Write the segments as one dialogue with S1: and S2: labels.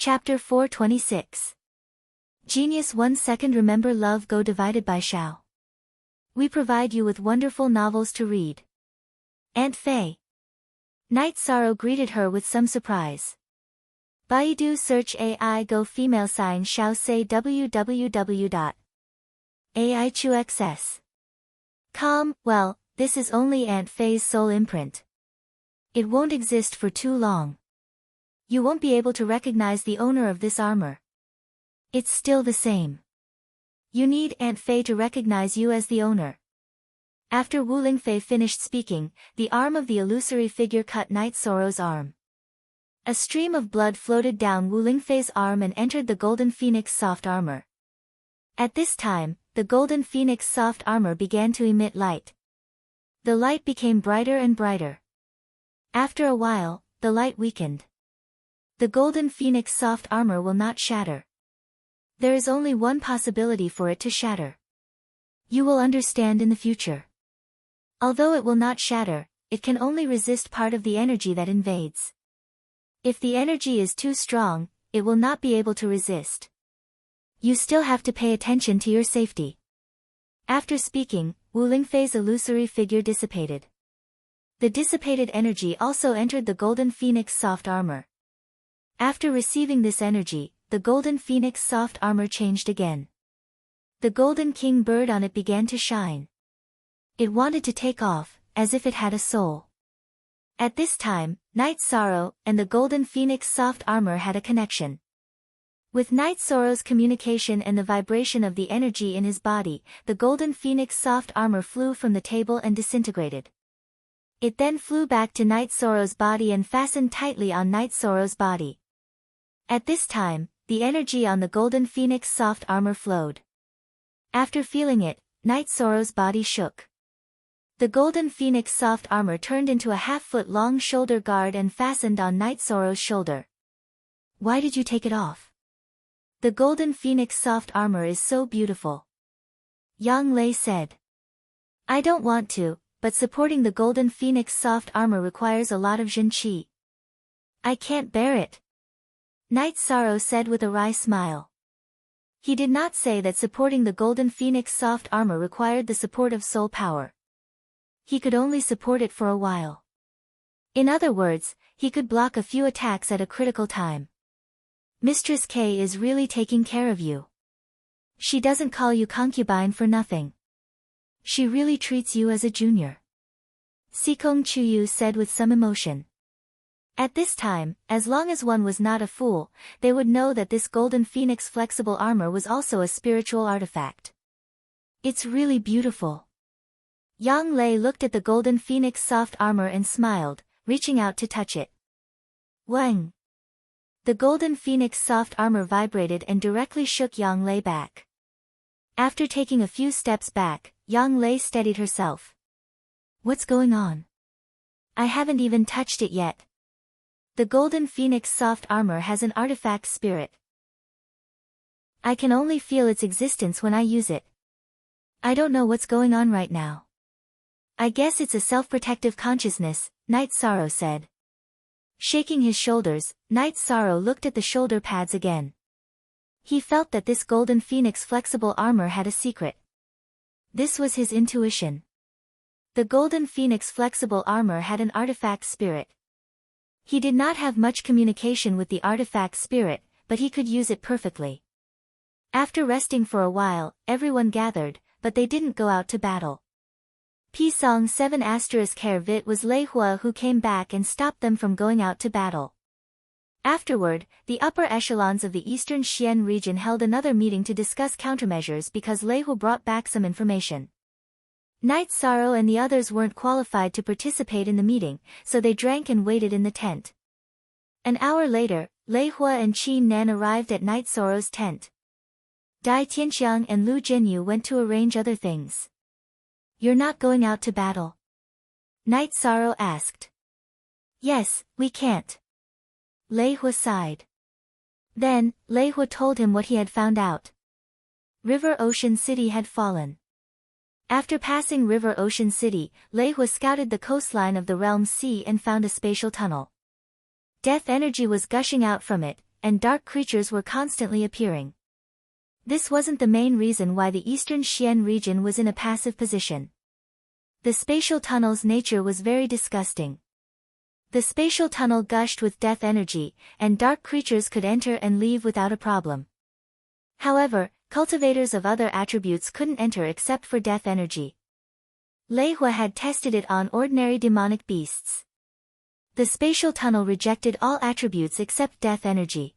S1: Chapter 426. Genius 1 second. Remember love go divided by Shao. We provide you with wonderful novels to read. Aunt Fei. Night Sorrow greeted her with some surprise. Baidu search AI go female sign Shao say www.aichuxs.com. Well, this is only Aunt Fei's soul imprint. It won't exist for too long. You won't be able to recognize the owner of this armor. It's still the same. You need Aunt Fei to recognize you as the owner. After Wu Lingfei finished speaking, the arm of the illusory figure cut Night Sorrow's arm. A stream of blood floated down Wu Lingfei's arm and entered the Golden Phoenix soft armor. At this time, the Golden Phoenix soft armor began to emit light. The light became brighter and brighter. After a while, the light weakened. The Golden Phoenix soft armor will not shatter. There is only one possibility for it to shatter. You will understand in the future. Although it will not shatter, it can only resist part of the energy that invades. If the energy is too strong, it will not be able to resist. You still have to pay attention to your safety. After speaking, Wu Lingfei's illusory figure dissipated. The dissipated energy also entered the Golden Phoenix soft armor. After receiving this energy, the Golden Phoenix soft armor changed again. The Golden King bird on it began to shine. It wanted to take off, as if it had a soul. At this time, Night Sorrow and the Golden Phoenix soft armor had a connection. With Night Sorrow's communication and the vibration of the energy in his body, the Golden Phoenix soft armor flew from the table and disintegrated. It then flew back to Night Sorrow's body and fastened tightly on Night Sorrow's body. At this time, the energy on the Golden Phoenix soft armor flowed. After feeling it, Night Sorrow's body shook. The Golden Phoenix soft armor turned into a half-foot-long shoulder guard and fastened on Night Sorrow's shoulder. Why did you take it off? The Golden Phoenix soft armor is so beautiful. Yang Lei said. I don't want to, but supporting the Golden Phoenix soft armor requires a lot of Jin Qi. I can't bear it. Night Sorrow said with a wry smile. He did not say that supporting the Golden Phoenix soft armor required the support of soul power. He could only support it for a while. In other words, he could block a few attacks at a critical time. Mistress K is really taking care of you. She doesn't call you concubine for nothing. She really treats you as a junior. Sikong Chuyu said with some emotion. At this time, as long as one was not a fool, they would know that this Golden Phoenix flexible armor was also a spiritual artifact. It's really beautiful. Yang Lei looked at the Golden Phoenix soft armor and smiled, reaching out to touch it. Wang! The Golden Phoenix soft armor vibrated and directly shook Yang Lei back. After taking a few steps back, Yang Lei steadied herself. What's going on? I haven't even touched it yet. The Golden Phoenix soft armor has an artifact spirit. I can only feel its existence when I use it. I don't know what's going on right now. I guess it's a self-protective consciousness, Night Sorrow said. Shaking his shoulders, Night Sorrow looked at the shoulder pads again. He felt that this Golden Phoenix flexible armor had a secret. This was his intuition. The Golden Phoenix flexible armor had an artifact spirit. He did not have much communication with the artifact spirit, but he could use it perfectly. After resting for a while, everyone gathered, but they didn't go out to battle. Pisong 7 Hair Vit was Lei Hua who came back and stopped them from going out to battle. Afterward, the upper echelons of the Eastern Xian region held another meeting to discuss countermeasures because Lei Hua brought back some information. Night Sorrow and the others weren't qualified to participate in the meeting, so they drank and waited in the tent. An hour later, Lei Hua and Qin Nan arrived at Night Sorrow's tent. Dai Tianxiang and Lu Jinyu went to arrange other things. You're not going out to battle? Night Sorrow asked. Yes, we can't. Lei Hua sighed. Then, Lei Hua told him what he had found out. River Ocean City had fallen. After passing River Ocean City, Lei Hua scouted the coastline of the Realm Sea and found a spatial tunnel. Death energy was gushing out from it, and dark creatures were constantly appearing. This wasn't the main reason why the eastern Xian region was in a passive position. The spatial tunnel's nature was very disgusting. The spatial tunnel gushed with death energy, and dark creatures could enter and leave without a problem. However, cultivators of other attributes couldn't enter except for death energy. Lei Hua had tested it on ordinary demonic beasts. The spatial tunnel rejected all attributes except death energy.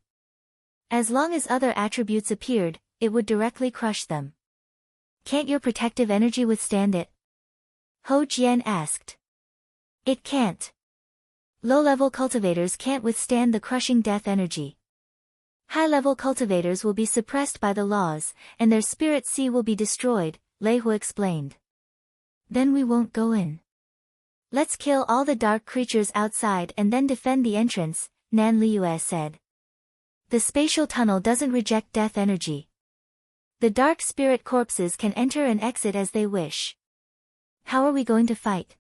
S1: As long as other attributes appeared, it would directly crush them. Can't your protective energy withstand it? Ho Jian asked. It can't. Low-level cultivators can't withstand the crushing death energy. High-level cultivators will be suppressed by the laws, and their spirit sea will be destroyed, Lei Hua explained. Then we won't go in. Let's kill all the dark creatures outside and then defend the entrance, Nan Liu said. The spatial tunnel doesn't reject death energy. The dark spirit corpses can enter and exit as they wish. How are we going to fight?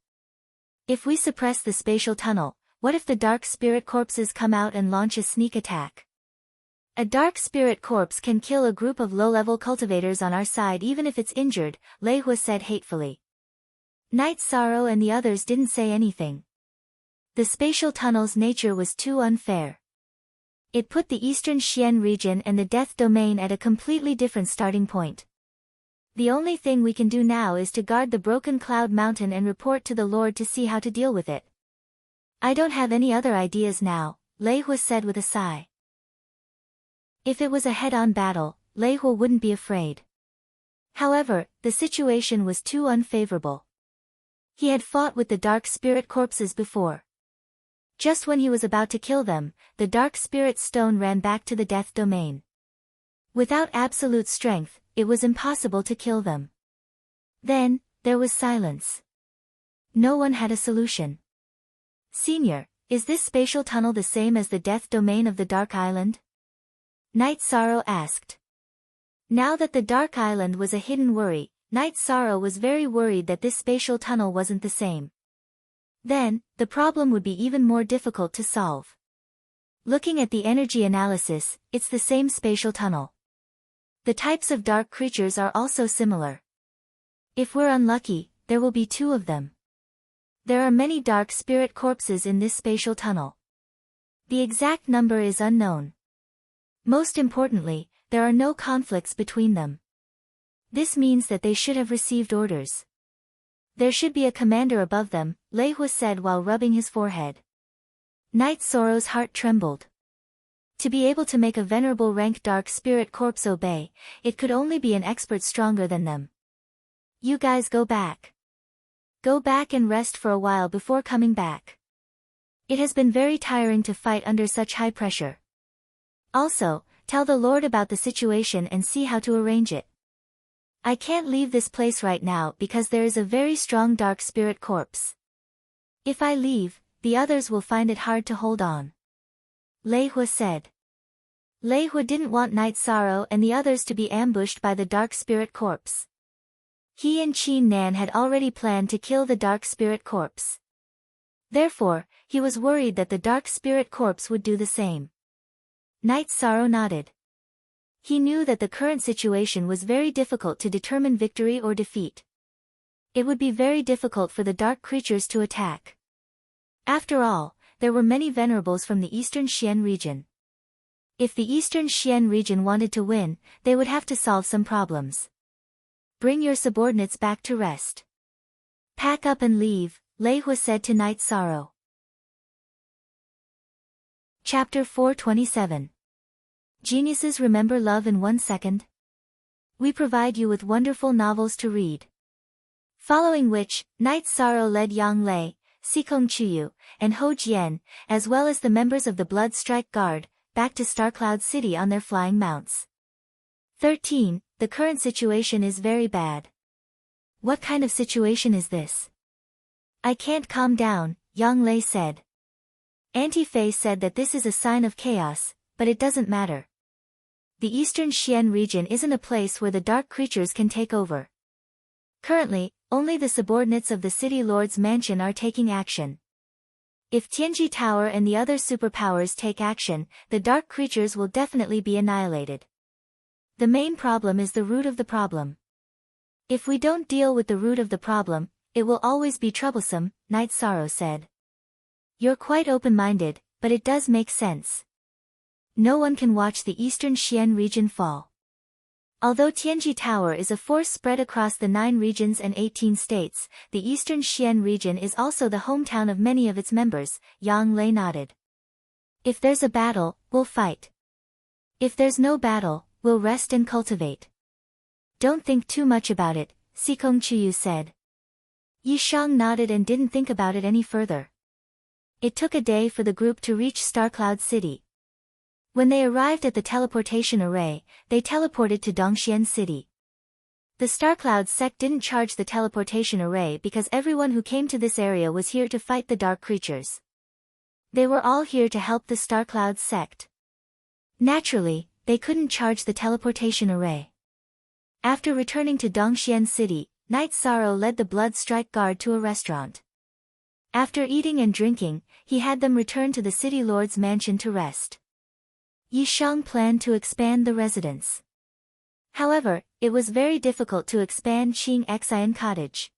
S1: If we suppress the spatial tunnel, what if the dark spirit corpses come out and launch a sneak attack? A dark spirit corpse can kill a group of low-level cultivators on our side even if it's injured, Lei Hua said hatefully. Night Sorrow and the others didn't say anything. The spatial tunnel's nature was too unfair. It put the eastern Xian region and the death domain at a completely different starting point. The only thing we can do now is to guard the broken cloud mountain and report to the Lord to see how to deal with it. I don't have any other ideas now, Lei Hua said with a sigh. If it was a head-on battle, Lei Hua wouldn't be afraid. However, the situation was too unfavorable. He had fought with the dark spirit corpses before. Just when he was about to kill them, the dark spirit stone ran back to the death domain. Without absolute strength, it was impossible to kill them. Then, there was silence. No one had a solution. Senior, is this spatial tunnel the same as the death domain of the Dark Island? Night Sorrow asked. Now that the Dark Island was a hidden worry, Night Sorrow was very worried that this spatial tunnel wasn't the same. Then, the problem would be even more difficult to solve. Looking at the energy analysis, it's the same spatial tunnel. The types of dark creatures are also similar. If we're unlucky, there will be 2 of them. There are many dark spirit corpses in this spatial tunnel. The exact number is unknown. Most importantly, there are no conflicts between them. This means that they should have received orders. There should be a commander above them, Lei Hua said while rubbing his forehead. Night Sorrow's heart trembled. To be able to make a venerable rank dark spirit corpse obey, it could only be an expert stronger than them. You guys go back. Go back and rest for a while before coming back. It has been very tiring to fight under such high pressure. Also, tell the Lord about the situation and see how to arrange it. I can't leave this place right now because there is a very strong dark spirit corpse. If I leave, the others will find it hard to hold on. Lei Hua said. Lei Hua didn't want Night Sorrow and the others to be ambushed by the dark spirit corpse. He and Qin Nan had already planned to kill the dark spirit corpse. Therefore, he was worried that the dark spirit corpse would do the same. Night Sorrow nodded. He knew that the current situation was very difficult to determine victory or defeat. It would be very difficult for the dark creatures to attack. After all, there were many venerables from the eastern Xian region. If the eastern Xian region wanted to win, they would have to solve some problems. Bring your subordinates back to rest. Pack up and leave, Lei Hua said to Night Sorrow. Chapter 427. Geniuses remember love in 1 second? We provide you with wonderful novels to read. Following which, Night Sorrow led Yang Lei, Sikong Chuyu, and Ho Jian, as well as the members of the Blood Strike Guard, back to Starcloud City on their flying mounts. 13. The current situation is very bad. What kind of situation is this? I can't calm down, Yang Lei said. Auntie Fei said that this is a sign of chaos, but it doesn't matter. The eastern Xian region isn't a place where the dark creatures can take over. Currently, only the subordinates of the city lord's mansion are taking action. If Tianji Tower and the other superpowers take action, the dark creatures will definitely be annihilated. The main problem is the root of the problem. If we don't deal with the root of the problem, it will always be troublesome, Night Sorrow said. You're quite open-minded, but it does make sense. No one can watch the eastern Xian region fall. Although Tianji Tower is a force spread across the 9 regions and 18 states, the eastern Xian region is also the hometown of many of its members, Yang Lei nodded. If there's a battle, we'll fight. If there's no battle, we'll rest and cultivate. Don't think too much about it, Sikong Chuyu said. Yi Shang nodded and didn't think about it any further. It took a day for the group to reach Starcloud City. When they arrived at the teleportation array, they teleported to Dongxian City. The Starcloud sect didn't charge the teleportation array because everyone who came to this area was here to fight the dark creatures. They were all here to help the Starcloud sect. Naturally, they couldn't charge the teleportation array. After returning to Dongxian City, Night Sorrow led the Blood Strike Guard to a restaurant. After eating and drinking, he had them return to the city lord's mansion to rest. Yi Shang planned to expand the residence. However, it was very difficult to expand Qing Xian Cottage.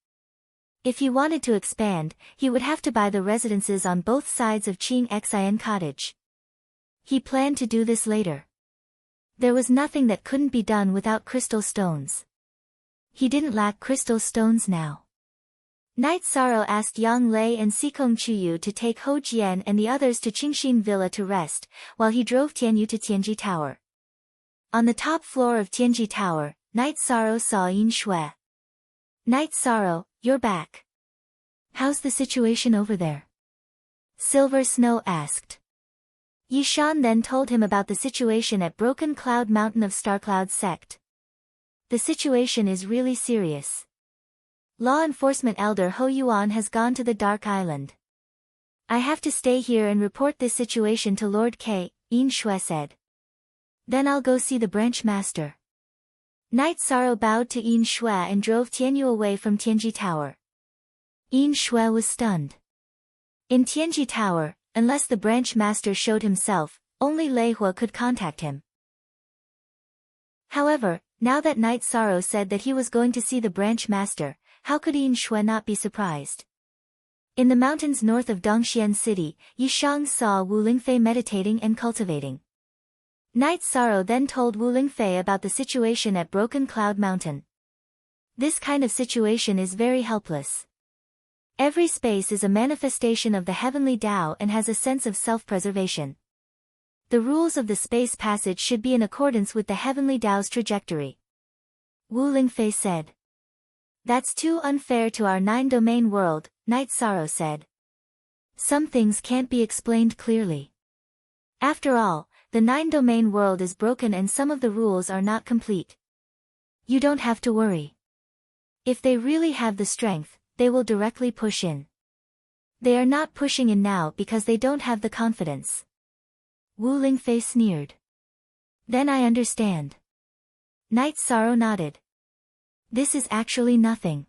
S1: If he wanted to expand, he would have to buy the residences on both sides of Qing Xian Cottage. He planned to do this later. There was nothing that couldn't be done without crystal stones. He didn't lack crystal stones now. Night Sorrow asked Yang Lei and Sikong Chuyu to take Ho Jian and the others to Qingxin Villa to rest, while he drove Tianyu to Tianji Tower. On the top floor of Tianji Tower, Night Sorrow saw Yin Shui. Night Sorrow, you're back. How's the situation over there? Silver Snow asked. Yi Shan then told him about the situation at Broken Cloud Mountain of Starcloud Sect. The situation is really serious. Law enforcement elder Ho Yuan has gone to the Dark Island. I have to stay here and report this situation to Lord K, Yin Shui said. Then I'll go see the branch master. Night Sorrow bowed to Yin Shui and drove Tianyu away from Tianji Tower. Yin Shui was stunned. In Tianji Tower, unless the branch master showed himself, only Lei Hua could contact him. However, now that Night Sorrow said that he was going to see the branch master, how could Yin Shui not be surprised? In the mountains north of Dongxian City, Yi Shang saw Wu Lingfei meditating and cultivating. Night Sorrow then told Wu Lingfei about the situation at Broken Cloud Mountain. This kind of situation is very helpless. Every space is a manifestation of the heavenly Tao and has a sense of self-preservation. The rules of the space passage should be in accordance with the heavenly Tao's trajectory. Wu Lingfei said. That's too unfair to our 9-domain world, Night Sorrow said. Some things can't be explained clearly. After all, the 9-domain world is broken and some of the rules are not complete. You don't have to worry. If they really have the strength, they will directly push in. They are not pushing in now because they don't have the confidence. Wu Lingfei sneered. Then I understand. Night Sorrow nodded. This is actually nothing.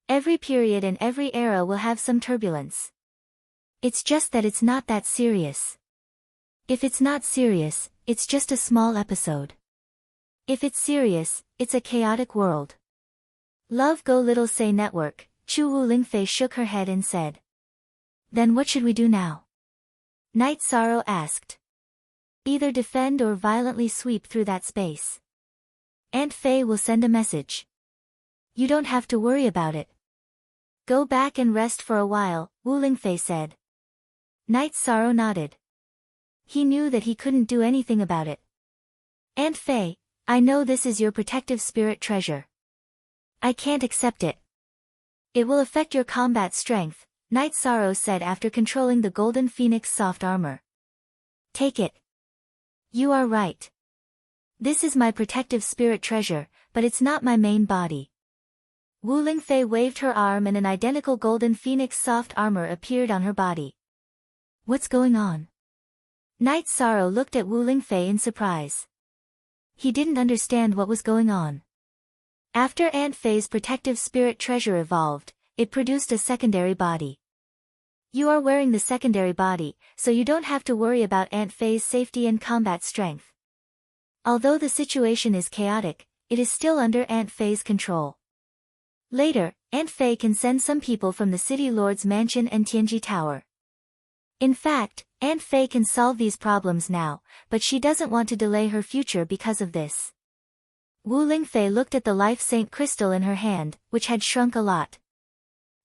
S1: Every period and every era will have some turbulence. It's just that it's not that serious. If it's not serious, it's just a small episode. If it's serious, it's a chaotic world. Love Go Little Say Network, Chu Wu Lingfei shook her head and said. Then what should we do now? Night Sorrow asked. Either defend or violently sweep through that space. Aunt Fei will send a message. You don't have to worry about it. Go back and rest for a while, Wu Lingfei said. Night Sorrow nodded. He knew that he couldn't do anything about it. Aunt Fei, I know this is your protective spirit treasure. I can't accept it. It will affect your combat strength, Night Sorrow said after controlling the Golden Phoenix soft armor. Take it. You are right. This is my protective spirit treasure, but it's not my main body. Wu Lingfei waved her arm and an identical Golden Phoenix soft armor appeared on her body. What's going on? Night Sorrow looked at Wu Lingfei in surprise. He didn't understand what was going on. After Aunt Fei's protective spirit treasure evolved, it produced a secondary body. You are wearing the secondary body, so you don't have to worry about Aunt Faye's safety and combat strength. Although the situation is chaotic, it is still under Aunt Faye's control. Later, Aunt Faye can send some people from the City Lord's mansion and Tianji Tower. In fact, Aunt Faye can solve these problems now, but she doesn't want to delay her future because of this. Wu Lingfei looked at the life saint crystal in her hand, which had shrunk a lot.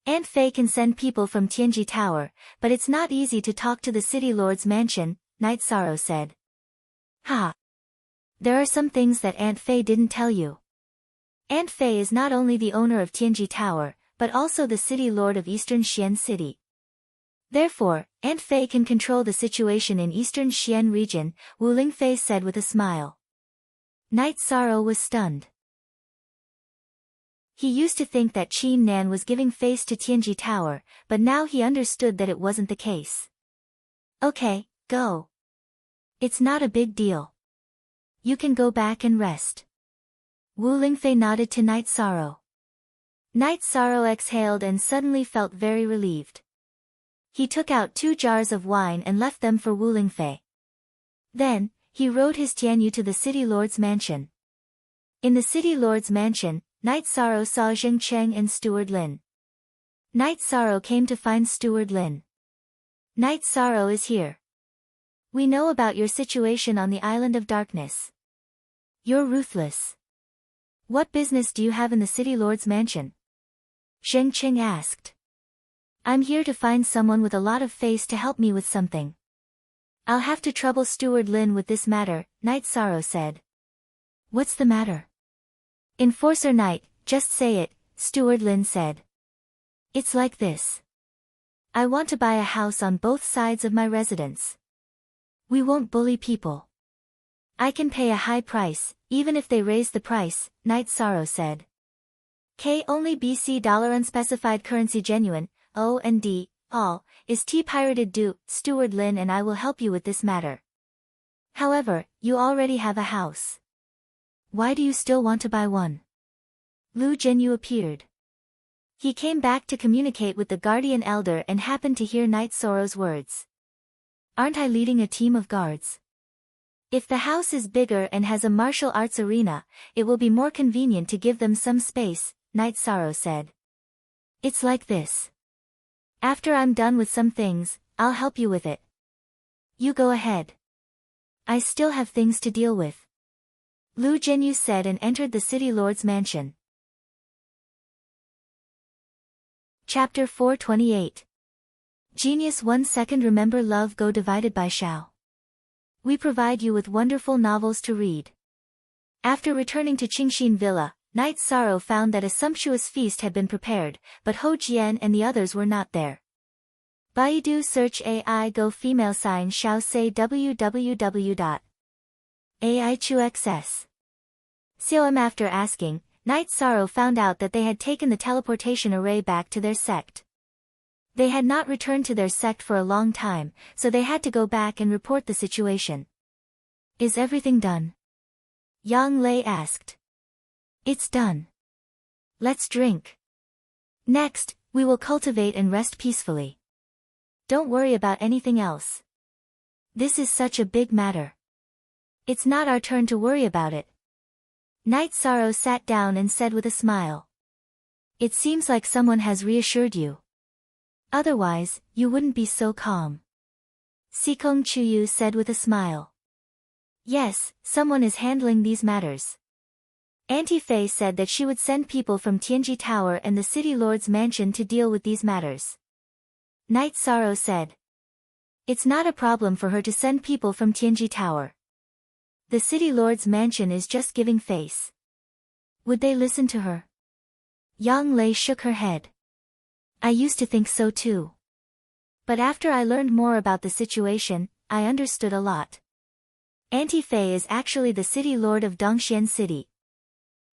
S1: Aunt Faye can send people from Tianji Tower, but it's not easy to talk to the City Lord's mansion, Night Sorrow said. Ha! There are some things that Aunt Faye didn't tell you. Aunt Faye is not only the owner of Tianji Tower, but also the City Lord of Eastern Xian City. Therefore, Aunt Faye can control the situation in Eastern Xian region, Wu Lingfei said with a smile. Night Sorrow was stunned. He used to think that Qin Nan was giving face to Tianji Tower, but now he understood that it wasn't the case. Okay, go. It's not a big deal. You can go back and rest. Wu Lingfei nodded to Night Sorrow. Night Sorrow exhaled and suddenly felt very relieved. He took out 2 jars of wine and left them for Wu Lingfei. Then, he rode his Tianyu to the City Lord's mansion. In the City Lord's mansion, Night Sorrow saw Zheng Cheng and Steward Lin. Night Sorrow came to find Steward Lin. Night Sorrow is here. We know about your situation on the Island of Darkness. You're ruthless. What business do you have in the City Lord's mansion? Zheng Cheng asked. I'm here to find someone with a lot of face to help me with something. I'll have to trouble Steward Lin with this matter, Night Sorrow said. What's the matter? Enforcer Knight, just say it, Steward Lin said. It's like this. I want to buy a house on both sides of my residence. We won't bully people. I can pay a high price, even if they raise the price, Night Sorrow said. K only BC dollar unspecified currency genuine, O and D, all, is T pirated do, Steward Lin and I will help you with this matter. However, you already have a house. Why do you still want to buy one? Lu Zhenyu appeared. He came back to communicate with the Guardian Elder and happened to hear Night Sorrow's words. Aren't I leading a team of guards? If the house is bigger and has a martial arts arena, it will be more convenient to give them some space, Night Sorrow said. It's like this. After I'm done with some things, I'll help you with it. You go ahead. I still have things to deal with. Lu Zhenyu said and entered the City Lord's mansion. Chapter 428. Genius 1 second. Remember love go divided by Shao. We provide you with wonderful novels to read. After returning to Qingxin Villa, Night Sorrow found that a sumptuous feast had been prepared, but Ho Jian and the others were not there. Baidu search AI go female sign Shao say www.aichuxs. COM. After asking, Night Sorrow found out that they had taken the teleportation array back to their sect. They had not returned to their sect for a long time, so they had to go back and report the situation. Is everything done? Yang Lei asked. It's done. Let's drink. Next, we will cultivate and rest peacefully. Don't worry about anything else. This is such a big matter. It's not our turn to worry about it. Night Sorrow sat down and said with a smile. It seems like someone has reassured you. Otherwise, you wouldn't be so calm. Sikong Chuyu said with a smile. Yes, someone is handling these matters. Auntie Fei said that she would send people from Tianji Tower and the City Lord's mansion to deal with these matters. Night Sorrow said. It's not a problem for her to send people from Tianji Tower. The City Lord's mansion is just giving face. Would they listen to her? Yang Lei shook her head. I used to think so too. But after I learned more about the situation, I understood a lot. Auntie Fei is actually the City Lord of Dongxian City.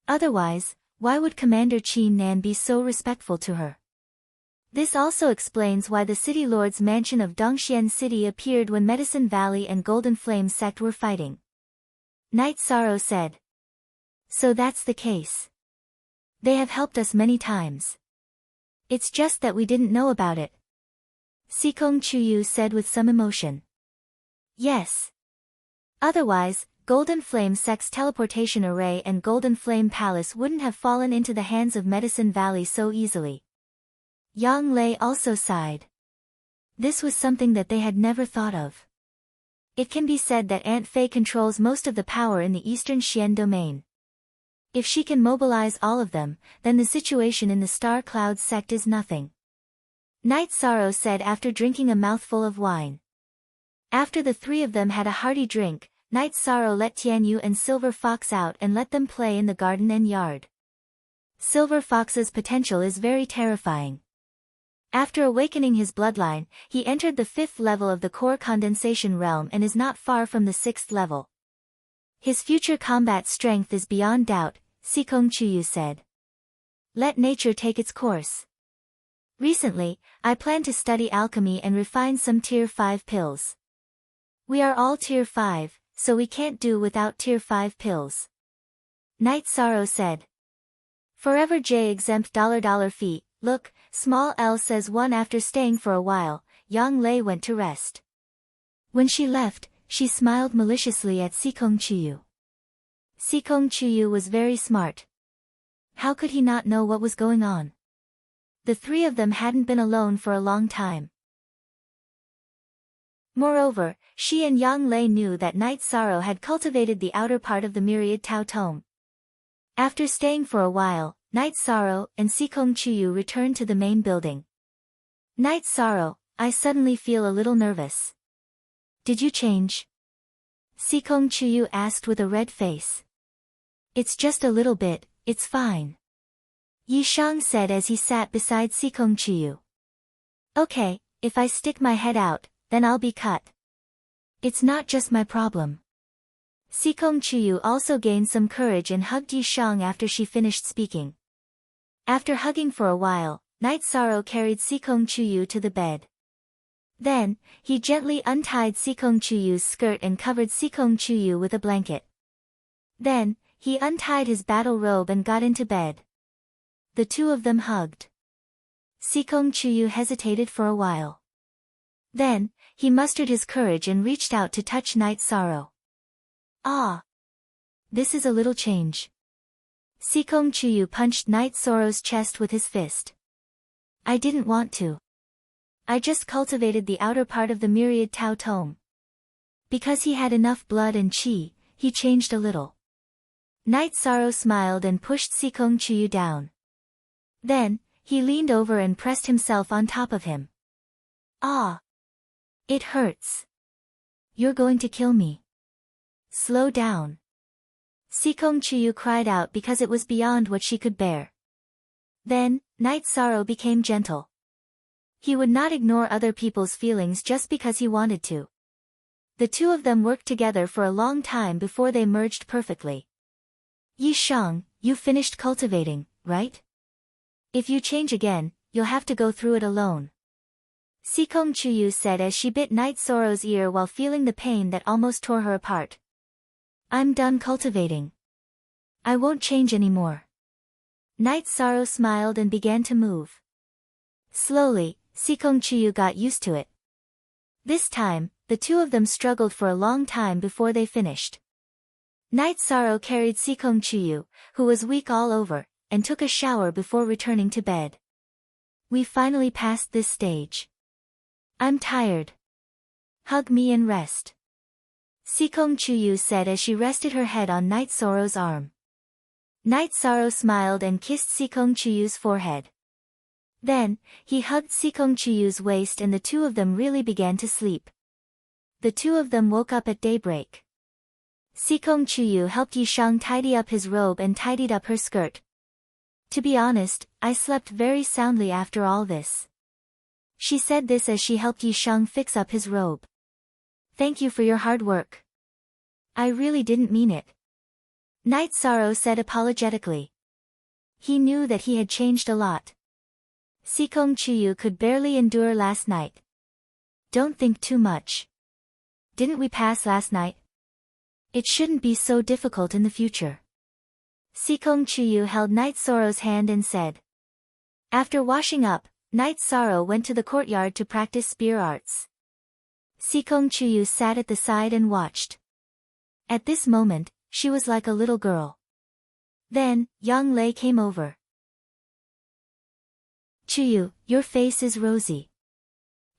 S1: Otherwise, why would Commander Qin Nan be so respectful to her? This also explains why the City Lord's mansion of Dongxian City appeared when Medicine Valley and Golden Flame sect were fighting. Night Sorrow said. So that's the case. They have helped us many times. It's just that we didn't know about it. Sikong Chuyu said with some emotion. Yes. Otherwise, Golden Flame Sect's teleportation array and Golden Flame Palace wouldn't have fallen into the hands of Medicine Valley so easily. Yang Lei also sighed. This was something that they had never thought of. It can be said that Aunt Fei controls most of the power in the Eastern Xian domain. If she can mobilize all of them, then the situation in the Star Cloud sect is nothing. Night Sorrow said after drinking a mouthful of wine. After the three of them had a hearty drink, Night Sorrow let Tianyu and Silver Fox out and let them play in the garden and yard. Silver Fox's potential is very terrifying. After awakening his bloodline, he entered the 5th level of the core condensation realm and is not far from the 6th level. His future combat strength is beyond doubt, Sikong Chuyu said. Let nature take its course. Recently, I plan to study alchemy and refine some Tier 5 pills. We are all Tier 5, so we can't do without Tier 5 pills. Night Sorrow said. Forever J exempt $$ fee. Look, small L says one. After staying for a while, Yang Lei went to rest. When she left, she smiled maliciously at Sikong Chuyu. Sikong Chuyu was very smart. How could he not know what was going on? The three of them hadn't been alone for a long time. Moreover, she and Yang Lei knew that Night Sorrow had cultivated the outer part of the myriad Tao Tome. After staying for a while, Night Sorrow and Sikong Chuyu returned to the main building. Night Sorrow, I suddenly feel a little nervous. Did you change? Sikong Chuyu asked with a red face. It's just a little bit, it's fine. Yi Shang said as he sat beside Sikong Chuyu. Okay, if I stick my head out, then I'll be cut. It's not just my problem. Sikong Chuyu also gained some courage and hugged Yi Shang after she finished speaking. After hugging for a while, Night Sorrow carried Sikong Chuyu to the bed. Then, he gently untied Sikong Chuyu's skirt and covered Sikong Chuyu with a blanket. Then, he untied his battle robe and got into bed. The two of them hugged. Sikong Chuyu hesitated for a while. Then, he mustered his courage and reached out to touch Night Sorrow. Ah! This is a little change. Sikong Chuyu punched Night Sorrow's chest with his fist. I didn't want to. I just cultivated the outer part of the myriad Tao Tome. Because he had enough blood and chi, he changed a little. Night Sorrow smiled and pushed Sikong Chuyu down. Then, he leaned over and pressed himself on top of him. Ah! It hurts. You're going to kill me. Slow down. Sikong Chuyu cried out because it was beyond what she could bear. Then, Night Sorrow became gentle. He would not ignore other people's feelings just because he wanted to. The two of them worked together for a long time before they merged perfectly. Yi Shang, you finished cultivating, right? If you change again, you'll have to go through it alone. Sikong Chuyu said as she bit Night Sorrow's ear while feeling the pain that almost tore her apart. I'm done cultivating. I won't change anymore. Night Sorrow smiled and began to move. Slowly, Sikong Chuyu got used to it. This time, the two of them struggled for a long time before they finished. Night Sorrow carried Sikong Chuyu, who was weak all over, and took a shower before returning to bed. We finally passed this stage. I'm tired. Hug me and rest. Sikong Chuyu said as she rested her head on Night Sorrow's arm. Night Sorrow smiled and kissed Sikong Chuyu's forehead. Then, he hugged Sikong Chuyu's waist and the two of them really began to sleep. The two of them woke up at daybreak. Sikong Chuyu helped Yi Shang tidy up his robe and tidied up her skirt. To be honest, I slept very soundly after all this. She said this as she helped Yi Shang fix up his robe. Thank you for your hard work. I really didn't mean it. Night Sorrow said apologetically. He knew that he had changed a lot. Sikong Chuyu could barely endure last night. Don't think too much. Didn't we pass last night? It shouldn't be so difficult in the future. Sikong Chuyu held Night Sorrow's hand and said. After washing up, Night Sorrow went to the courtyard to practice spear arts. Sikong Chuyu sat at the side and watched. At this moment, she was like a little girl. Then, Yang Lei came over. Chuyu, your face is rosy.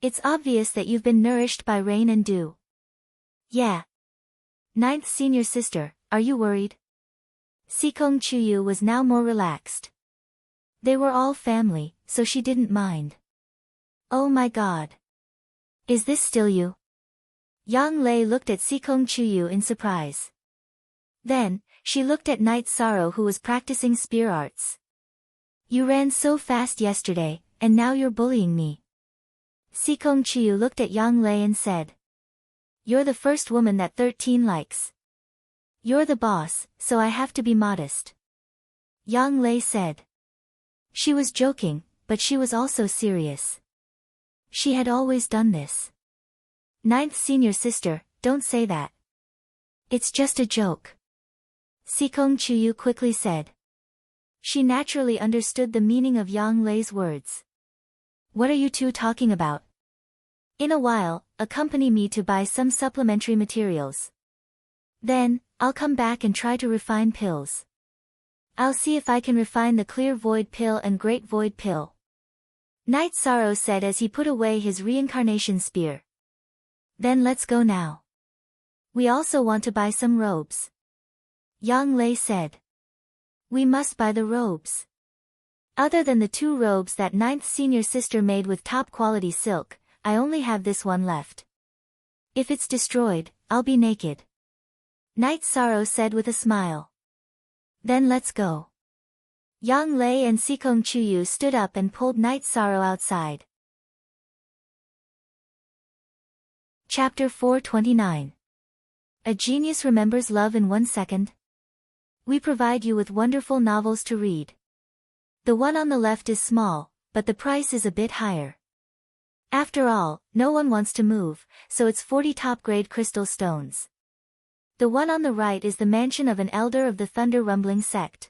S1: It's obvious that you've been nourished by rain and dew. Yeah. Ninth senior sister, are you worried? Sikong Chuyu was now more relaxed. They were all family, so she didn't mind. Oh my god. Is this still you? Yang Lei looked at Sikong Chuyu in surprise. Then, she looked at Night Sorrow who was practicing spear arts. You ran so fast yesterday, and now you're bullying me. Sikong Chuyu looked at Yang Lei and said. You're the first woman that 13 likes. You're the boss, so I have to be modest. Yang Lei said. She was joking, but she was also serious. She had always done this. Ninth senior sister, don't say that. It's just a joke. Sikong Chuyu quickly said. She naturally understood the meaning of Yang Lei's words. What are you two talking about? In a while, accompany me to buy some supplementary materials. Then, I'll come back and try to refine pills. I'll see if I can refine the Clear Void Pill and Great Void Pill. Night Sorrow said as he put away his reincarnation spear. Then let's go now. We also want to buy some robes. Yang Lei said. We must buy the robes. Other than the 2 robes that ninth senior sister made with top quality silk, I only have this one left. If it's destroyed, I'll be naked. Night Sorrow said with a smile. Then let's go. Yang Lei and Sikong Chuyu stood up and pulled Night Sorrow outside. Chapter 429. A genius remembers love in 1 second. We provide you with wonderful novels to read. The one on the left is small, but the price is a bit higher. After all, no one wants to move, so it's 40 top-grade crystal stones. The one on the right is the mansion of an elder of the Thunder Rumbling sect.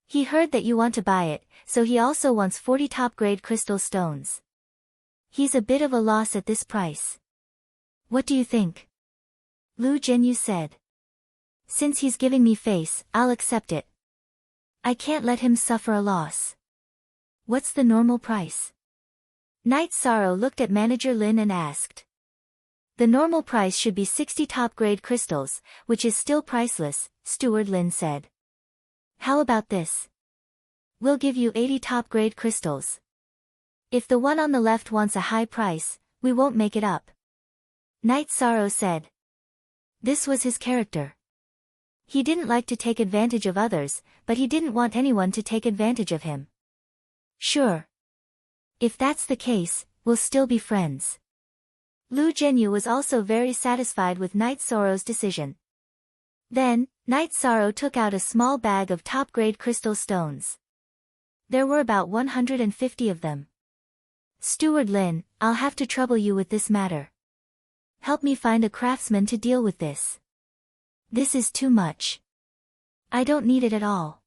S1: He heard that you want to buy it, so he also wants 40 top-grade crystal stones. He's a bit of a loss at this price. What do you think? Lu Jianyu said. Since he's giving me face, I'll accept it. I can't let him suffer a loss. What's the normal price? Night Sorrow looked at Manager Lin and asked. The normal price should be 60 top-grade crystals, which is still priceless, Steward Lin said. How about this? We'll give you 80 top-grade crystals. If the one on the left wants a high price, we won't make it up. Night Sorrow said. This was his character. He didn't like to take advantage of others, but he didn't want anyone to take advantage of him. Sure. If that's the case, we'll still be friends. Lu Jianyu was also very satisfied with Night Sorrow's decision. Then, Night Sorrow took out a small bag of top-grade crystal stones. There were about 150 of them. Steward Lin, I'll have to trouble you with this matter. Help me find a craftsman to deal with this. This is too much. I don't need it at all.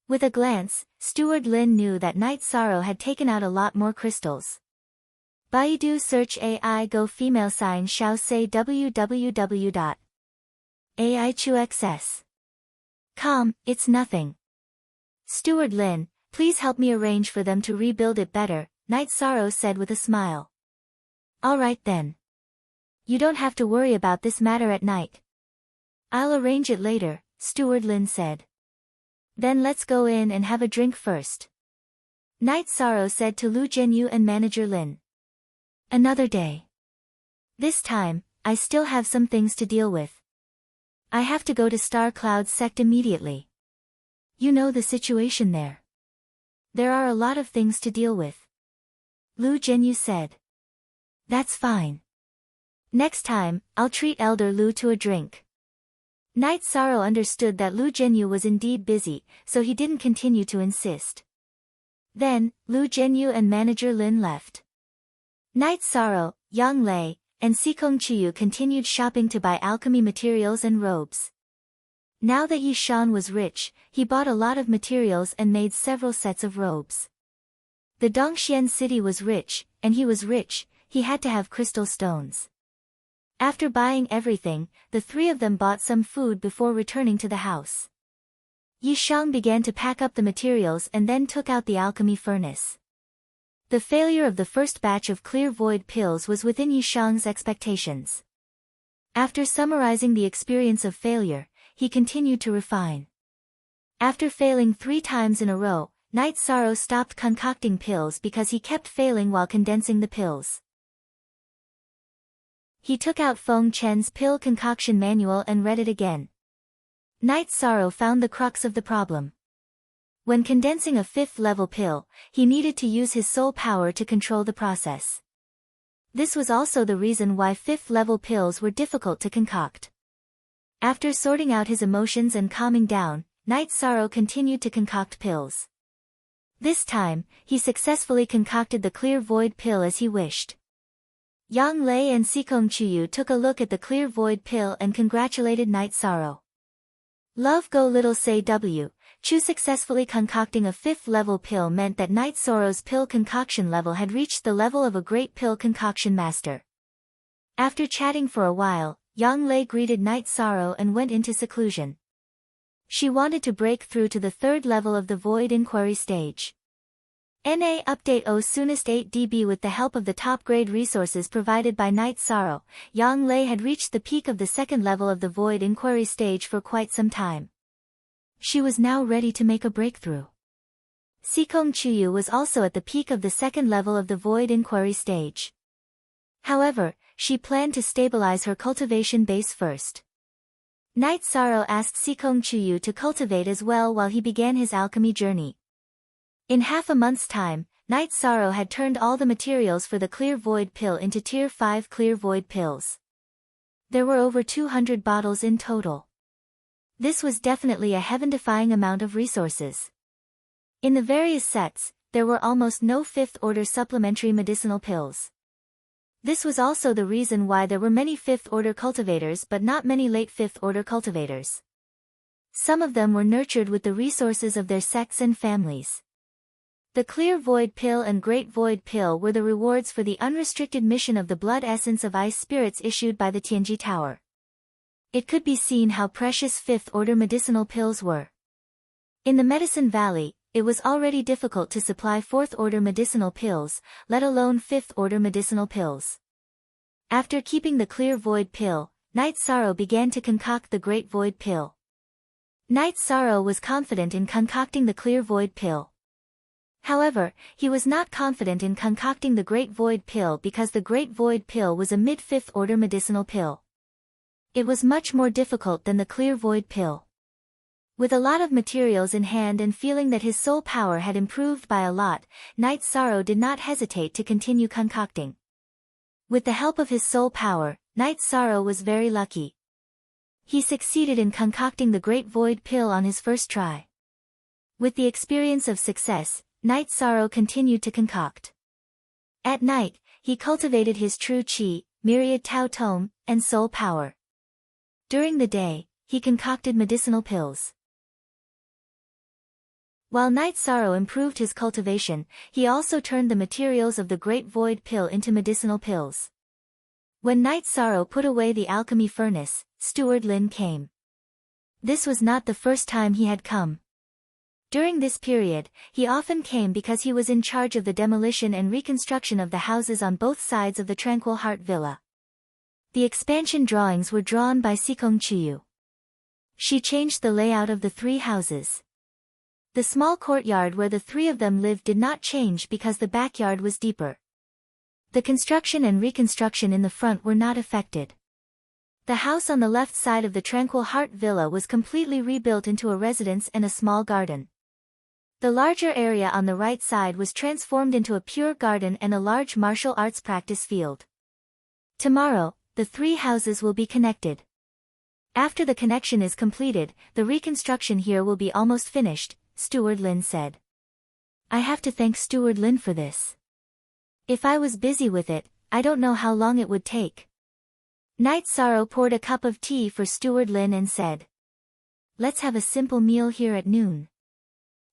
S1: With a glance, Steward Lin knew that Night Sorrow had taken out a lot more crystals. Baidu search AI go female sign shao say www.aichuxs.com, it's nothing. Steward Lin, please help me arrange for them to rebuild it better, Night Sorrow said with a smile. Alright then. You don't have to worry about this matter at night. I'll arrange it later, Steward Lin said. Then let's go in and have a drink first. Night Sorrow said to Lu Jianyu and Manager Lin. Another day. This time, I still have some things to deal with. I have to go to Star Cloud sect immediately. You know the situation there. There are a lot of things to deal with. Lu Jianyu said. That's fine. Next time, I'll treat Elder Lu to a drink. Night Sorrow understood that Lu Jianyu was indeed busy, so he didn't continue to insist. Then, Lu Jianyu and Manager Lin left. Night Sorrow, Yang Lei, and Sikong Chuyu continued shopping to buy alchemy materials and robes. Now that Yishan was rich, he bought a lot of materials and made several sets of robes. The Dongxian city was rich, and he was rich, he had to have crystal stones. After buying everything, the three of them bought some food before returning to the house. Yi Shang began to pack up the materials and then took out the alchemy furnace. The failure of the first batch of clear void pills was within Yi Shang's expectations. After summarizing the experience of failure, he continued to refine. After failing 3 times in a row, Night Sorrow stopped concocting pills because he kept failing while condensing the pills. He took out Feng Chen's pill concoction manual and read it again. Night Sorrow found the crux of the problem. When condensing a 5th-level pill, he needed to use his soul power to control the process. This was also the reason why 5th-level pills were difficult to concoct. After sorting out his emotions and calming down, Night Sorrow continued to concoct pills. This time, he successfully concocted the clear void pill as he wished. Yang Lei and Sikong Chuyu took a look at the clear void pill and congratulated Night Sorrow. Love Go Little Say W. Chu successfully concocting a 5th-level pill meant that Night Sorrow's pill concoction level had reached the level of a great pill concoction master. After chatting for a while, Yang Lei greeted Night Sorrow and went into seclusion. She wanted to break through to the 3rd level of the Void Inquiry stage. NA Update O soonest 8 DB. With the help of the top-grade resources provided by Night Sorrow, Yang Lei had reached the peak of the 2nd level of the Void Inquiry stage for quite some time. She was now ready to make a breakthrough. Sikong Chuyu was also at the peak of the 2nd level of the Void Inquiry stage. However, she planned to stabilize her cultivation base first. Night Sorrow asked Sikong Chuyu to cultivate as well while he began his alchemy journey. In half a month's time, Night Sorrow had turned all the materials for the clear void pill into Tier 5 clear void pills. There were over 200 bottles in total. This was definitely a heaven-defying amount of resources. In the various sets, there were almost no 5th-order supplementary medicinal pills. This was also the reason why there were many 5th-order cultivators but not many late 5th-order cultivators. Some of them were nurtured with the resources of their sects and families. The Clear Void Pill and Great Void Pill were the rewards for the unrestricted mission of the Blood Essence of Ice Spirits issued by the Tianji Tower. It could be seen how precious 5th-order medicinal pills were. In the Medicine Valley, it was already difficult to supply 4th-order medicinal pills, let alone 5th-order medicinal pills. After keeping the Clear Void Pill, Night Sorrow began to concoct the Great Void Pill. Night Sorrow was confident in concocting the Clear Void Pill. However, he was not confident in concocting the Great Void Pill because the Great Void Pill was a mid-5th-order medicinal pill. It was much more difficult than the Clear Void Pill. With a lot of materials in hand and feeling that his soul power had improved by a lot, Night Sorrow did not hesitate to continue concocting. With the help of his soul power, Night Sorrow was very lucky. He succeeded in concocting the Great Void Pill on his first try. With the experience of success, Night Sorrow continued to concoct. At night, he cultivated his true Qi, myriad Tao Tome, and soul power. During the day, he concocted medicinal pills. While Night Sorrow improved his cultivation, he also turned the materials of the Great Void Pill into medicinal pills. When Night Sorrow put away the alchemy furnace, Steward Lin came. This was not the first time he had come. During this period, he often came because he was in charge of the demolition and reconstruction of the houses on both sides of the Tranquil Heart Villa. The expansion drawings were drawn by Sikong Chuyu. She changed the layout of the 3 houses. The small courtyard where the 3 of them lived did not change because the backyard was deeper. The construction and reconstruction in the front were not affected. The house on the left side of the Tranquil Heart Villa was completely rebuilt into a residence and a small garden. The larger area on the right side was transformed into a pure garden and a large martial arts practice field. Tomorrow, the 3 houses will be connected. After the connection is completed, the reconstruction here will be almost finished, Steward Lin said. I have to thank Steward Lin for this. If I was busy with it, I don't know how long it would take. Night Sorrow poured a cup of tea for Steward Lin and said, Let's have a simple meal here at noon.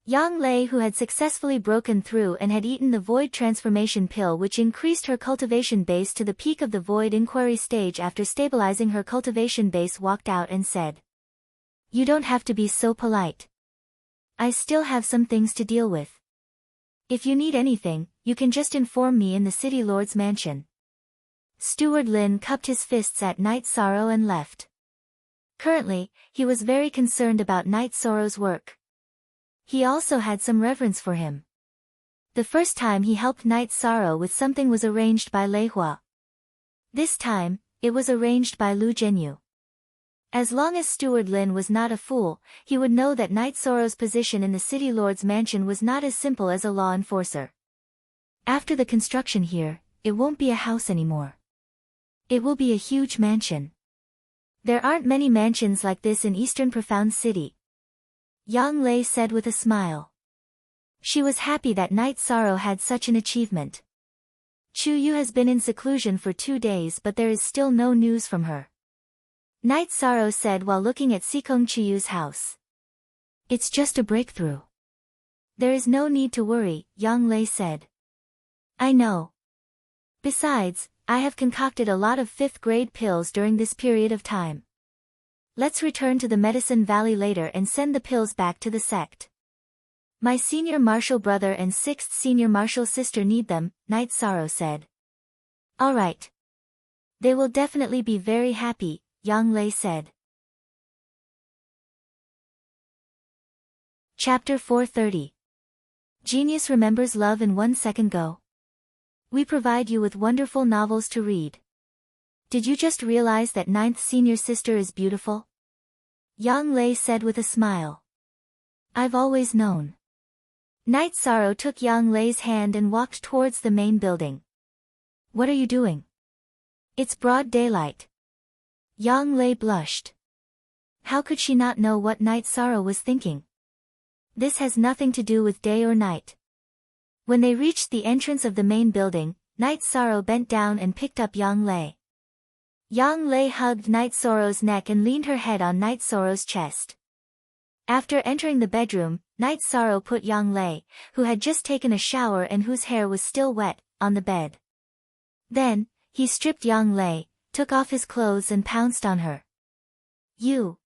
S1: Yang Lei, who had successfully broken through and had eaten the void transformation pill, which increased her cultivation base to the peak of the void inquiry stage. After stabilizing her cultivation base, walked out and said, "You don't have to be so polite. I still have some things to deal with. If you need anything, you can just inform me in the City Lord's mansion." Steward Lin cupped his fists at Night Sorrow and left. Currently, he was very concerned about Night Sorrow's work. He also had some reverence for him. The first time he helped Night Sorrow with something was arranged by Lei Hua. This time, it was arranged by Lu Zhenyu. As long as Steward Lin was not a fool, he would know that Night Sorrow's position in the City Lord's mansion was not as simple as a law enforcer. After the construction here, it won't be a house anymore. It will be a huge mansion. There aren't many mansions like this in Eastern Profound City, Yang Lei said with a smile. She was happy that Night Sorrow had such an achievement. Chu Yu has been in seclusion for 2 days, but there is still no news from her. Night Sorrow said while looking at Sikong Chiyu's house. It's just a breakthrough. There is no need to worry, Yang Lei said. I know. Besides, I have concocted a lot of 5th grade pills during this period of time. Let's return to the Medicine Valley later and send the pills back to the sect. My senior martial brother and 6th senior martial sister need them, Night Sorrow said. All right. They will definitely be very happy, Yang Lei said. Chapter 430. Genius remembers love in 1 second. Go. We provide you with wonderful novels to read. Did you just realize that 9th senior sister is beautiful? Yang Lei said with a smile. I've always known. Night Sorrow took Yang Lei's hand and walked towards the main building. What are you doing? It's broad daylight. Yang Lei blushed. How could she not know what Night Sorrow was thinking? This has nothing to do with day or night. When they reached the entrance of the main building, Night Sorrow bent down and picked up Yang Lei. Yang Lei hugged Night Sorrow's neck and leaned her head on Night Sorrow's chest. After entering the bedroom, Night Sorrow put Yang Lei, who had just taken a shower and whose hair was still wet, on the bed. Then, he stripped Yang Lei, took off his clothes and pounced on her. You.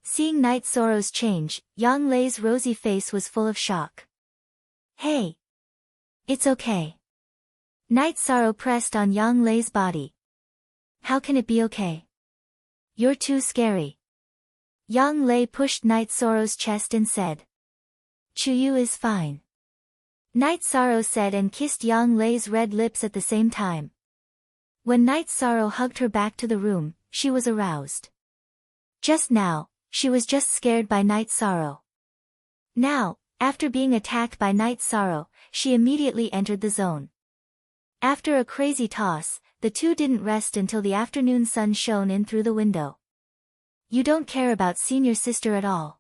S1: Seeing Night Sorrow's change, Yang Lei's rosy face was full of shock. Hey. It's okay. Night Sorrow pressed on Yang Lei's body. How can it be okay? You're too scary. Yang Lei pushed Night Sorrow's chest and said. Chuyu is fine. Night Sorrow said and kissed Yang Lei's red lips at the same time. When Night Sorrow hugged her back to the room, she was aroused. Just now, she was just scared by Night Sorrow. Now, after being attacked by Night Sorrow, she immediately entered the zone. After a crazy toss, the two didn't rest until the afternoon sun shone in through the window. You don't care about senior sister at all.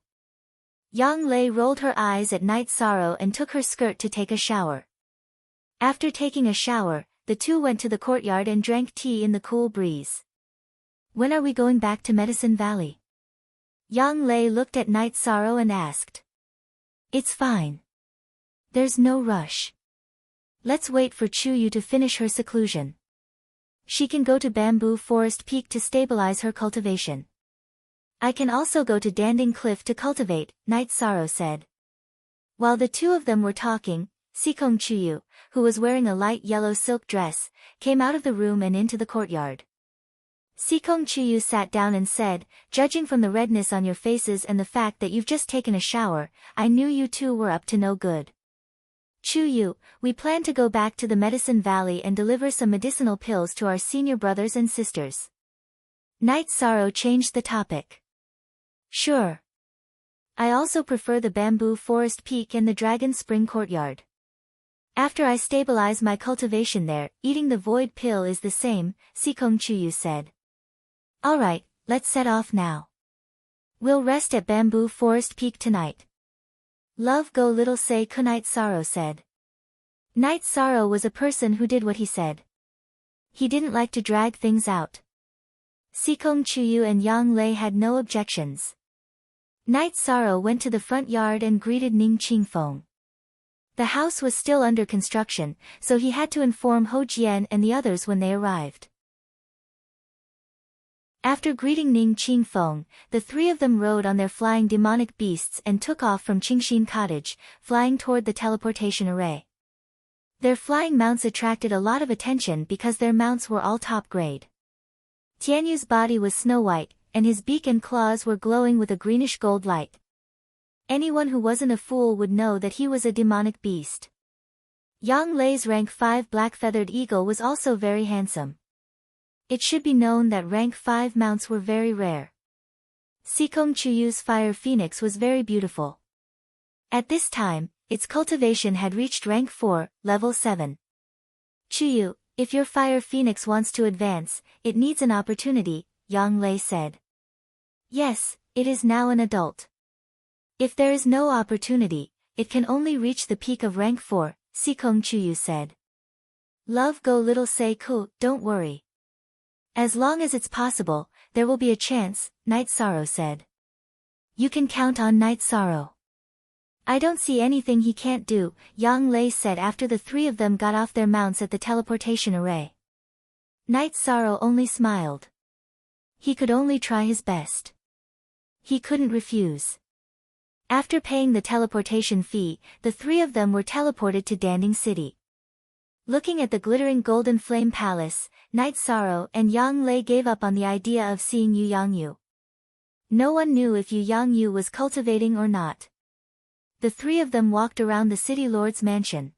S1: Yang Lei rolled her eyes at Night Sorrow and took her skirt to take a shower. After taking a shower, the two went to the courtyard and drank tea in the cool breeze. When are we going back to Medicine Valley? Yang Lei looked at Night Sorrow and asked. It's fine. There's no rush. Let's wait for Chuyu to finish her seclusion. She can go to Bamboo Forest Peak to stabilize her cultivation. I can also go to Danding Cliff to cultivate, Night Sorrow said. While the two of them were talking, Sikong Chuyu, who was wearing a light yellow silk dress, came out of the room and into the courtyard. Sikong Chuyu sat down and said, judging from the redness on your faces and the fact that you've just taken a shower, I knew you two were up to no good. Chuyu, we plan to go back to the Medicine Valley and deliver some medicinal pills to our senior brothers and sisters. Night Sorrow changed the topic. Sure. I also prefer the Bamboo Forest Peak and the Dragon Spring Courtyard. After I stabilize my cultivation there, eating the void pill is the same, Sikong Chuyu said. Alright, let's set off now. We'll rest at Bamboo Forest Peak tonight. Love go little say Night Sorrow said. Night Sorrow was a person who did what he said. He didn't like to drag things out. Sikong Chuyu and Yang Lei had no objections. Night Sorrow went to the front yard and greeted Ning Qingfeng. The house was still under construction, so he had to inform Ho Jian and the others when they arrived. After greeting Ning Qingfeng, the three of them rode on their flying demonic beasts and took off from Qingxin Cottage, flying toward the teleportation array. Their flying mounts attracted a lot of attention because their mounts were all top grade. Tianyu's body was snow white, and his beak and claws were glowing with a greenish gold light. Anyone who wasn't a fool would know that he was a demonic beast. Yang Lei's rank 5 black-feathered eagle was also very handsome. It should be known that rank 5 mounts were very rare. Sikong Chuyu's fire phoenix was very beautiful. At this time, its cultivation had reached rank 4, level 7. Chuyu, if your fire phoenix wants to advance, it needs an opportunity, Yang Lei said. Yes, it is now an adult. If there is no opportunity, it can only reach the peak of rank 4, Sikong Chuyu said. Love go little say ku, don't worry. As long as it's possible, there will be a chance, Night Sorrow said. You can count on Night Sorrow. I don't see anything he can't do, Yang Lei said after the three of them got off their mounts at the teleportation array. Night Sorrow only smiled. He could only try his best. He couldn't refuse. After paying the teleportation fee, the three of them were teleported to Danding City. Looking at the glittering golden flame palace, Night Sorrow and Yang Lei gave up on the idea of seeing Yu Yangyu. No one knew if Yu Yangyu was cultivating or not. The three of them walked around the city lord's mansion.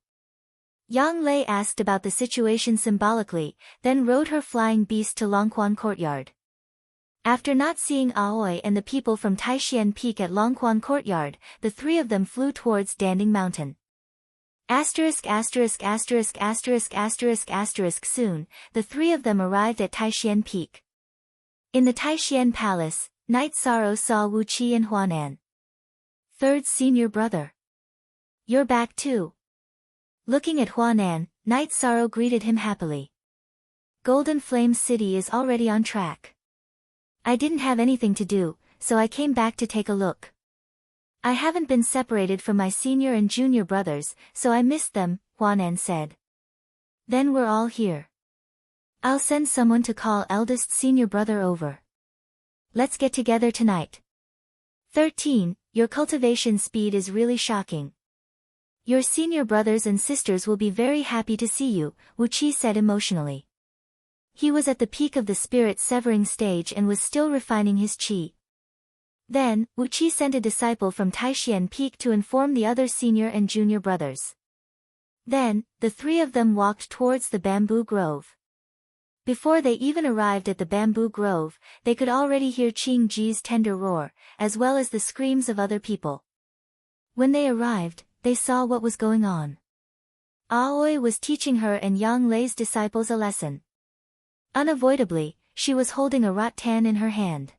S1: Yang Lei asked about the situation symbolically, then rode her flying beast to Longquan Courtyard. After not seeing Aoi and the people from Taishian Peak at Longquan Courtyard, the three of them flew towards Danding Mountain. Soon, the three of them arrived at Taishian Peak. In the Taishian Palace, Night Sorrow saw Wu Qi and Huanan. Third senior brother. You're back too. Looking at Huanan, Night Sorrow greeted him happily. Golden Flame City is already on track. I didn't have anything to do, so I came back to take a look. I haven't been separated from my senior and junior brothers, so I missed them, Huanan said. Then we're all here. I'll send someone to call eldest senior brother over. Let's get together tonight. 13. Your cultivation speed is really shocking. Your senior brothers and sisters will be very happy to see you, Wu Qi said emotionally. He was at the peak of the spirit severing stage and was still refining his qi. Then, Wu Qi sent a disciple from Taishian Peak to inform the other senior and junior brothers. Then, the three of them walked towards the bamboo grove. Before they even arrived at the bamboo grove, they could already hear Qing Ji's tender roar, as well as the screams of other people. When they arrived, they saw what was going on. Aoi was teaching her and Yang Lei's disciples a lesson. Unavoidably, she was holding a rattan in her hand.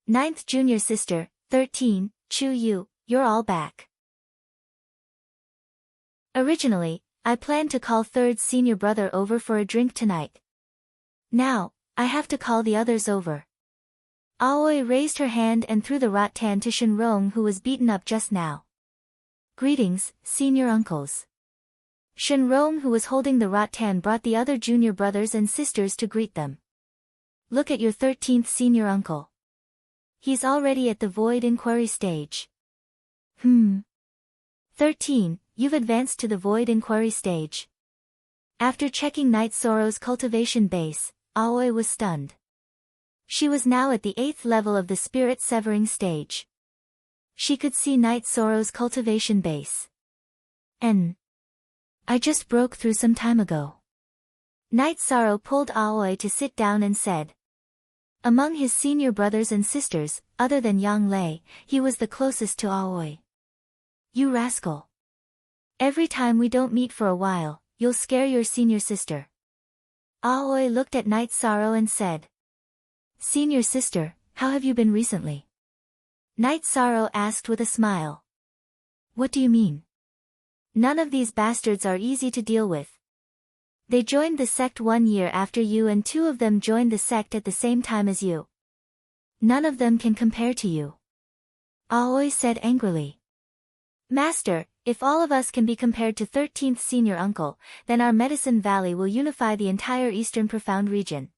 S1: Ninth junior sister, 13, Chu Yu, you're all back. Originally, I planned to call third senior brother over for a drink tonight. Now, I have to call the others over. Aoi raised her hand and threw the rattan to Shenrong, who was beaten up just now. Greetings, senior uncles. Shenrong, who was holding the rattan, brought the other junior brothers and sisters to greet them. Look at your 13th senior uncle. He's already at the void inquiry stage. 13, you've advanced to the void inquiry stage. After checking Night Sorrow's cultivation base, Aoi was stunned. She was now at the 8th level of the spirit severing stage. She could see Night Sorrow's cultivation base. I just broke through some time ago. Night Sorrow pulled Aoi to sit down and said. Among his senior brothers and sisters, other than Yang Lei, he was the closest to Aoi. You rascal. Every time we don't meet for a while, you'll scare your senior sister. Aoi looked at Night Sorrow and said. Senior sister, how have you been recently? Night Sorrow asked with a smile. What do you mean? None of these bastards are easy to deal with. They joined the sect 1 year after you, and 2 of them joined the sect at the same time as you. None of them can compare to you. Aoi said angrily. Master, if all of us can be compared to 13th senior uncle, then our Medicine Valley will unify the entire Eastern Profound region.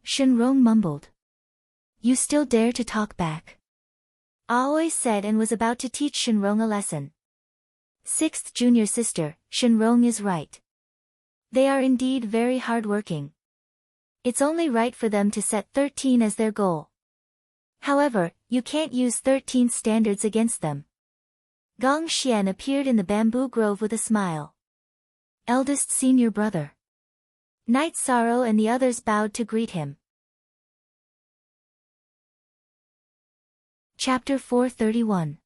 S1: Shenrong mumbled. You still dare to talk back? Aoi said and was about to teach Shenrong a lesson. 6th junior sister, Shenrong is right. They are indeed very hard-working. It's only right for them to set 13 as their goal. However, you can't use 13th standards against them. Gong Xian appeared in the bamboo grove with a smile. Eldest senior brother. Night Sorrow and the others bowed to greet him. Chapter 431.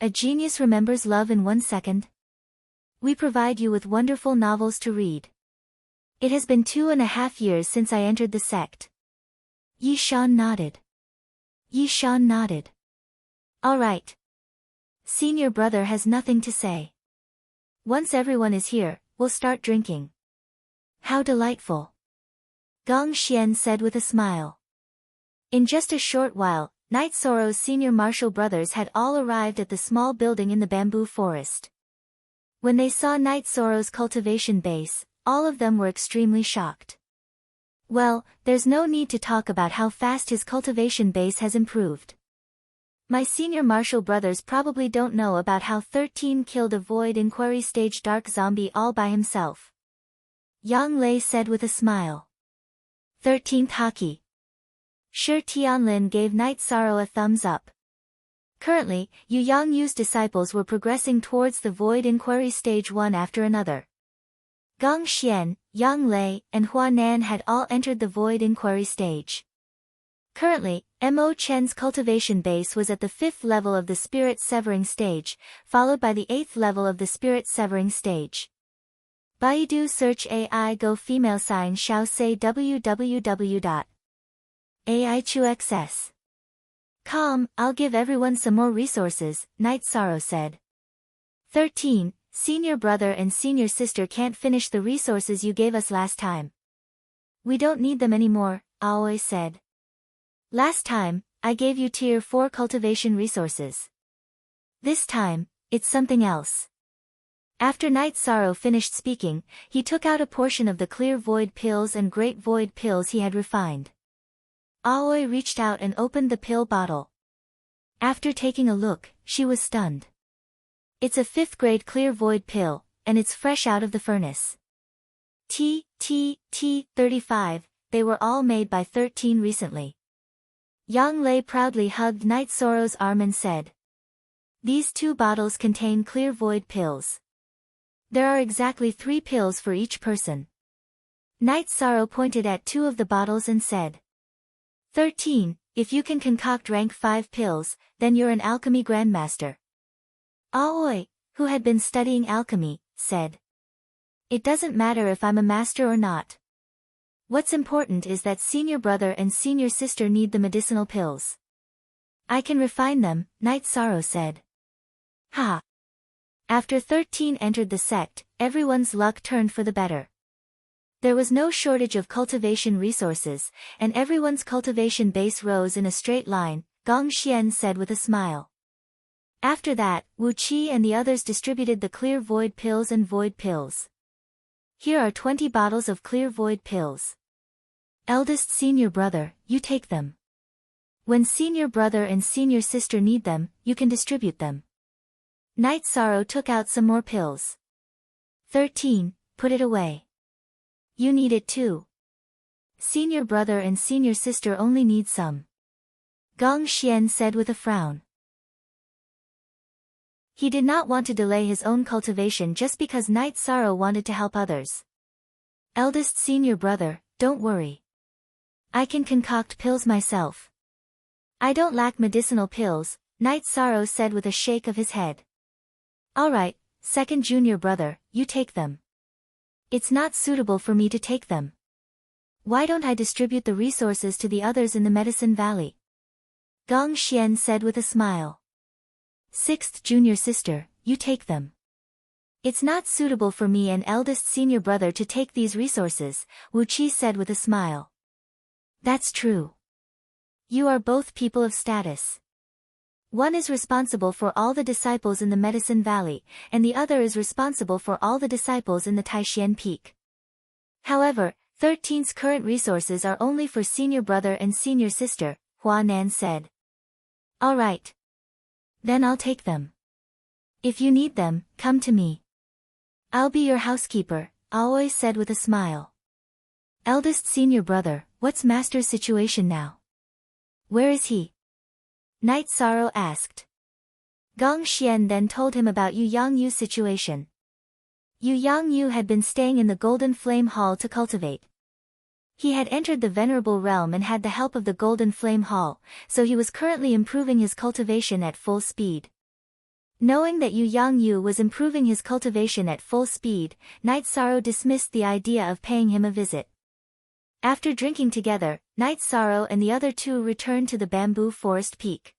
S1: A genius remembers love in 1 second. We provide you with wonderful novels to read. It has been 2.5 years since I entered the sect. Yi Shan nodded. All right. Senior brother has nothing to say. Once everyone is here, we'll start drinking. How delightful. Gong Xian said with a smile. In just a short while, Night Sorrow's senior martial brothers had all arrived at the small building in the bamboo forest. When they saw Night Sorrow's cultivation base, all of them were extremely shocked. Well, there's no need to talk about how fast his cultivation base has improved. My senior martial brothers probably don't know about how 13 killed a void inquiry stage dark zombie all by himself. Yang Lei said with a smile. 13th Haki. Shi Tianlin gave Night Sorrow a thumbs up. Currently, Yu Yang Yu's disciples were progressing towards the void inquiry stage one after another. Gong Xian, Yang Lei, and Hua Nan had all entered the void inquiry stage. Currently, Mo Chen's cultivation base was at the 5th level of the spirit severing stage, followed by the 8th level of the spirit severing stage. Baidu search AI Go female sign Xiao say www.aichuxs.com. I'll give everyone some more resources, Night Sorrow said. 13. Senior brother and senior sister can't finish the resources you gave us last time. We don't need them anymore, Aoi said. Last time, I gave you tier 4 cultivation resources. This time, it's something else. After Night Sorrow finished speaking, he took out a portion of the clear void pills and great void pills he had refined. Aoi reached out and opened the pill bottle. After taking a look, she was stunned. It's a 5th grade clear void pill, and it's fresh out of the furnace. 35, they were all made by 13 recently. Yang Lei proudly hugged Night Sorrow's arm and said. These 2 bottles contain clear void pills. There are exactly 3 pills for each person. Night Sorrow pointed at 2 of the bottles and said. 13, if you can concoct rank 5 pills, then you're an alchemy grandmaster. Aoi, who had been studying alchemy, said. It doesn't matter if I'm a master or not. What's important is that senior brother and senior sister need the medicinal pills. I can refine them, Night Sorrow said. Ha! After 13 entered the sect, everyone's luck turned for the better. There was no shortage of cultivation resources, and everyone's cultivation base rose in a straight line, Gong Xian said with a smile. After that, Wu Qi and the others distributed the clear void pills and void pills. Here are 20 bottles of clear void pills. Eldest senior brother, you take them. When senior brother and senior sister need them, you can distribute them. Night Sorrow took out some more pills. 13, put it away. You need it too. Senior brother and senior sister only need some. Gong Xian said with a frown. He did not want to delay his own cultivation just because Night Sorrow wanted to help others. Eldest senior brother, don't worry. I can concoct pills myself. I don't lack medicinal pills, Night Sorrow said with a shake of his head. Alright, second junior brother, you take them. It's not suitable for me to take them. Why don't I distribute the resources to the others in the Medicine Valley? Gong Xian said with a smile. 6th junior sister, you take them. It's not suitable for me and eldest senior brother to take these resources, Wu Qi said with a smile. That's true. You are both people of status. One is responsible for all the disciples in the Medicine Valley, and the other is responsible for all the disciples in the Taishan Peak. However, 13's current resources are only for senior brother and senior sister, Hua Nan said. All right. Then I'll take them. If you need them, come to me. I'll be your housekeeper, Aoi said with a smile. Eldest senior brother, what's Master's situation now? Where is he? Night Sorrow asked. Gong Xian then told him about Yu Yangyu's situation. Yu Yangyu had been staying in the Golden Flame Hall to cultivate. He had entered the Venerable Realm and had the help of the Golden Flame Hall, so he was currently improving his cultivation at full speed. Knowing that Yu Yangyu was improving his cultivation at full speed, Night Sorrow dismissed the idea of paying him a visit. After drinking together, Night Sorrow and the other two returned to the bamboo forest peak.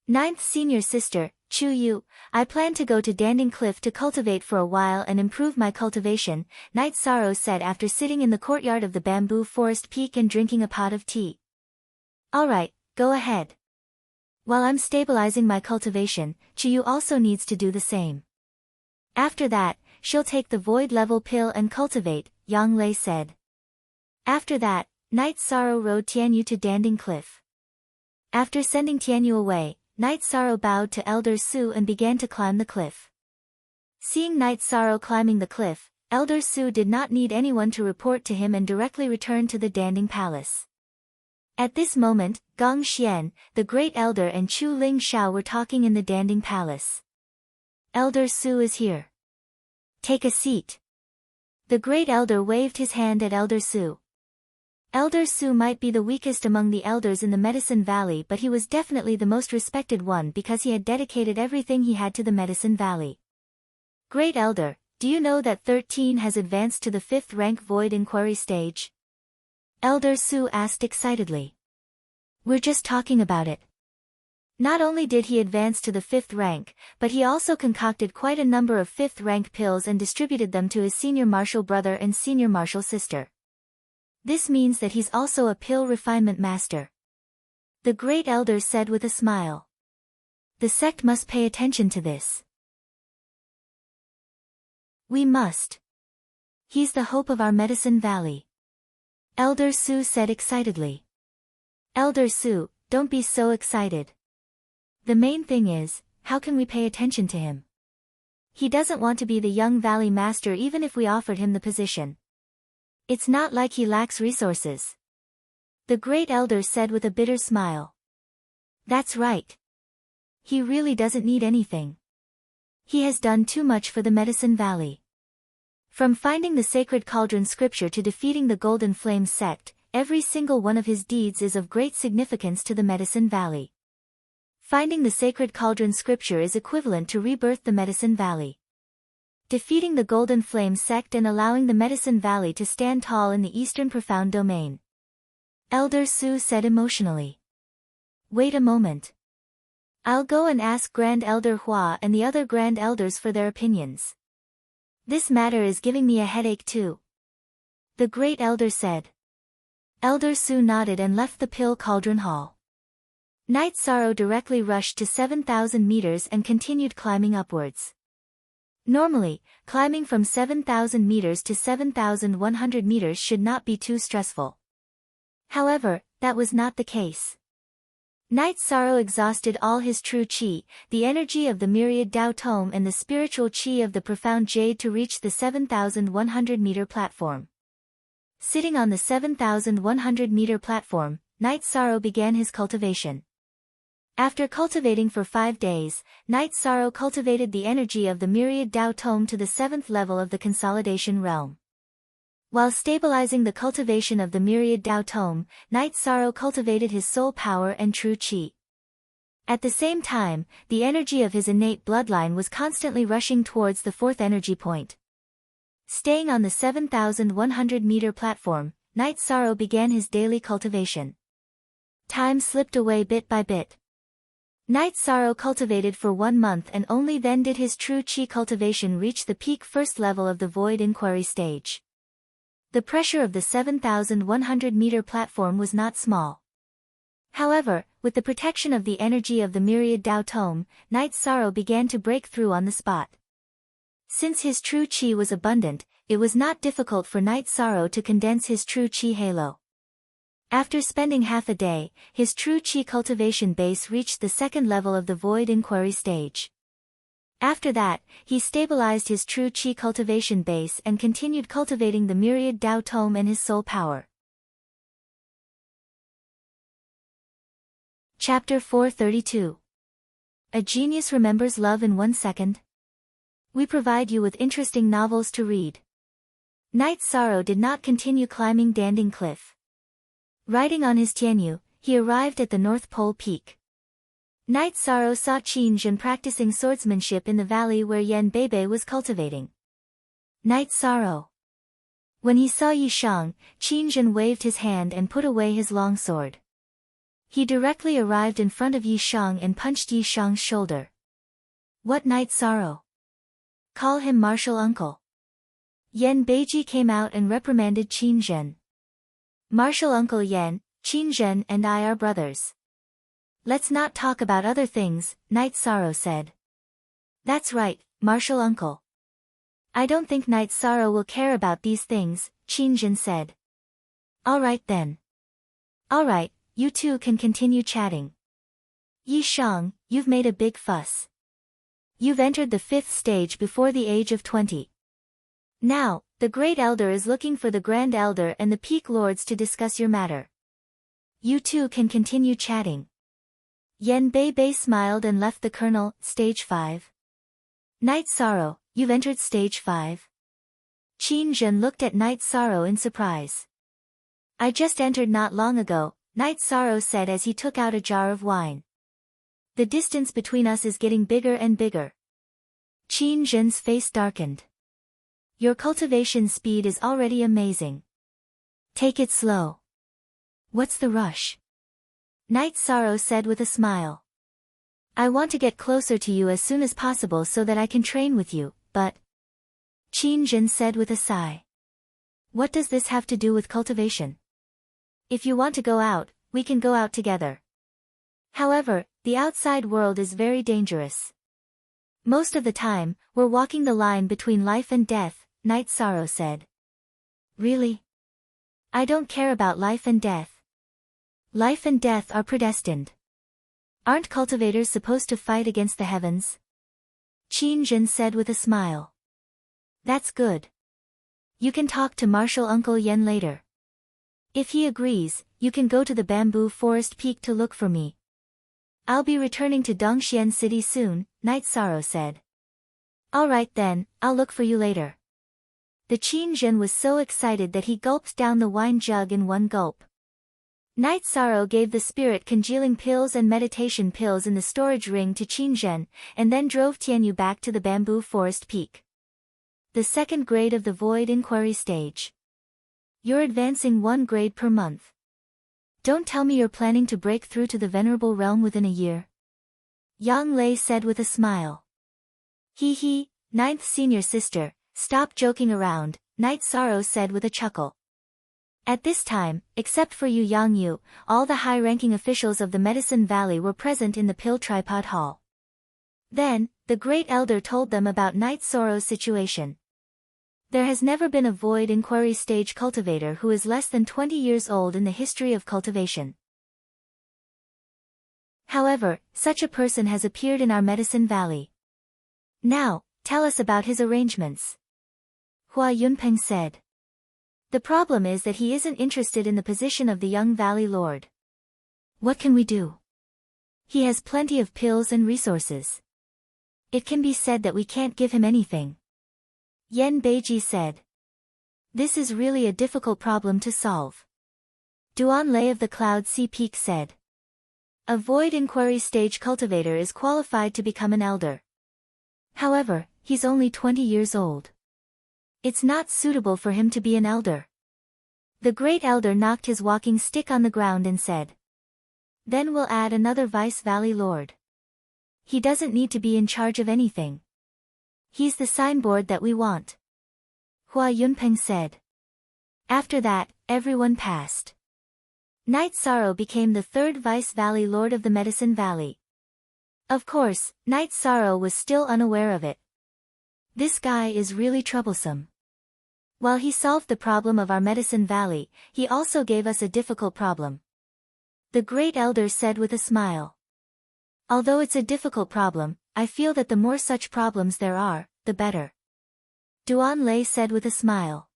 S1: Ninth senior sister, Chu Yu, I plan to go to Danding Cliff to cultivate for a while and improve my cultivation, Night Sorrow said after sitting in the courtyard of the bamboo forest peak and drinking a pot of tea. Alright, go ahead. While I'm stabilizing my cultivation, Chu Yu also needs to do the same. After that, she'll take the void level pill and cultivate, Yang Lei said. After that, Night Sorrow rode Tianyu to Danding Cliff. After sending Tianyu away, Night Sorrow bowed to Elder Su and began to climb the cliff. Seeing Night Sorrow climbing the cliff, Elder Su did not need anyone to report to him and directly returned to the Danding Palace. At this moment, Gong Xian, the Great Elder and Chu Ling Shao were talking in the Danding Palace. Elder Su is here. Take a seat. The Great Elder waved his hand at Elder Su. Elder Su might be the weakest among the elders in the Medicine Valley, but he was definitely the most respected one because he had dedicated everything he had to the Medicine Valley. Great Elder, do you know that 13 has advanced to the 5th rank Void Inquiry stage? Elder Su asked excitedly. We're just talking about it. Not only did he advance to the 5th rank, but he also concocted quite a number of 5th rank pills and distributed them to his senior martial brother and senior martial sister. This means that he's also a pill refinement master. The Great Elder said with a smile. The sect must pay attention to this. We must. He's the hope of our Medicine Valley. Elder Su said excitedly. Elder Su, don't be so excited. The main thing is, how can we pay attention to him? He doesn't want to be the young valley master even if we offered him the position. It's not like he lacks resources. The Great Elder said with a bitter smile. That's right. He really doesn't need anything. He has done too much for the Medicine Valley. From finding the Sacred Cauldron scripture to defeating the Golden Flame sect, every single one of his deeds is of great significance to the Medicine Valley. Finding the Sacred Cauldron scripture is equivalent to rebirth the Medicine Valley. Defeating the Golden Flame sect and allowing the Medicine Valley to stand tall in the Eastern Profound Domain. Elder Su said emotionally. Wait a moment. I'll go and ask Grand Elder Hua and the other Grand Elders for their opinions. This matter is giving me a headache too. The Great Elder said. Elder Su nodded and left the Pill Cauldron Hall. Night Sorrow directly rushed to 7,000 meters and continued climbing upwards. Normally, climbing from 7,000 meters to 7,100 meters should not be too stressful. However, that was not the case. Night Sorrow exhausted all his true qi, the energy of the myriad Tao Tome and the spiritual qi of the profound jade to reach the 7,100-meter platform. Sitting on the 7,100-meter platform, Night Sorrow began his cultivation. After cultivating for 5 days, Night Sorrow cultivated the energy of the myriad Tao Tome to the 7th level of the consolidation realm. While stabilizing the cultivation of the myriad Tao Tome, Night Sorrow cultivated his soul power and true qi. At the same time, the energy of his innate bloodline was constantly rushing towards the 4th energy point. Staying on the 7,100-meter platform, Night Sorrow began his daily cultivation. Time slipped away bit by bit. Night Sorrow cultivated for 1 month and only then did his true qi cultivation reach the peak 1st level of the Void Inquiry stage. The pressure of the 7,100-meter platform was not small. However, with the protection of the energy of the myriad Tao Tome, Night Sorrow began to break through on the spot. Since his true chi was abundant, it was not difficult for Night Sorrow to condense his true chi halo. After spending half a day, his true chi cultivation base reached the second level of the void inquiry stage. After that, he stabilized his true chi cultivation base and continued cultivating the myriad Tao Tome and his soul power. Chapter 432. A Genius Remembers Love in 1 Second. We provide you with interesting novels to read. Night Sorrow did not continue climbing Danding Cliff. Riding on his Tianyu, he arrived at the North Pole Peak. Night Sorrow saw Qin Zhen practicing swordsmanship in the valley where Yan Bebe was cultivating. Night Sorrow. When he saw Yi Shang, Qin Zhen waved his hand and put away his long sword. He directly arrived in front of Yi Shang and punched Yi Shang's shoulder. What, Night Sorrow? Call him martial uncle. Yan Beiji came out and reprimanded Qin Zhen. Martial uncle Yan, Qin Zhen and I are brothers. Let's not talk about other things, Night Sorrow said. That's right, martial uncle. I don't think Night Sorrow will care about these things, Qin Zhen said. All right then. All right, you two can continue chatting. Yi Shang, you've made a big fuss. You've entered the 5th stage before the age of 20. Now, the Great Elder is looking for the Grand Elder and the Peak Lords to discuss your matter. You two can continue chatting. Yan Bei smiled and left the colonel. Stage 5. Night Sorrow, you've entered stage 5. Qin Zhen looked at Night Sorrow in surprise. I just entered not long ago, Night Sorrow said as he took out a jar of wine. The distance between us is getting bigger and bigger. Qin Zhen's face darkened. Your cultivation speed is already amazing. Take it slow. What's the rush? Night Sorrow said with a smile. I want to get closer to you as soon as possible so that I can train with you, but... Qin Zhen said with a sigh. What does this have to do with cultivation? If you want to go out, we can go out together. However, the outside world is very dangerous. Most of the time, we're walking the line between life and death, Night Sorrow said. Really? I don't care about life and death. Life and death are predestined. Aren't cultivators supposed to fight against the heavens? Qin Zhen said with a smile. That's good. You can talk to martial uncle Yan later. If he agrees, you can go to the bamboo forest peak to look for me. I'll be returning to Dongxian City soon, Night Sorrow said. All right then, I'll look for you later. The Qin Zhen was so excited that he gulped down the wine jug in one gulp. Night Sorrow gave the spirit congealing pills and meditation pills in the storage ring to Qin Zhen, and then drove Tianyu back to the bamboo forest peak. The 2nd grade of the void inquiry stage. You're advancing 1 grade per month. Don't tell me you're planning to break through to the venerable realm within a year. Yang Lei said with a smile. Hee hee, 9th senior sister, stop joking around, Night Sorrow said with a chuckle. At this time, except for Yu Yangyu, all the high-ranking officials of the Medicine Valley were present in the Pill Tripod Hall. Then, the Great Elder told them about Night Sorrow's situation. There has never been a void inquiry stage cultivator who is less than 20 years old in the history of cultivation. However, such a person has appeared in our Medicine Valley. Now, tell us about his arrangements. Hua Yunpeng said. The problem is that he isn't interested in the position of the young Valley Lord. What can we do? He has plenty of pills and resources. It can be said that we can't give him anything. Yan Beiji said. This is really a difficult problem to solve. Duan Lei of the Cloud Sea Peak said. A void inquiry stage cultivator is qualified to become an elder. However, he's only 20 years old. It's not suitable for him to be an elder. The Great Elder knocked his walking stick on the ground and said. Then we'll add another Vice Valley Lord. He doesn't need to be in charge of anything. He's the signboard that we want. Hua Yunpeng said. After that, everyone passed. Night Sorrow became the third Vice Valley Lord of the Medicine Valley. Of course, Night Sorrow was still unaware of it. This guy is really troublesome. While he solved the problem of our Medicine Valley, he also gave us a difficult problem. The Great Elder said with a smile. Although it's a difficult problem, I feel that the more such problems there are, the better. Duan Lei said with a smile.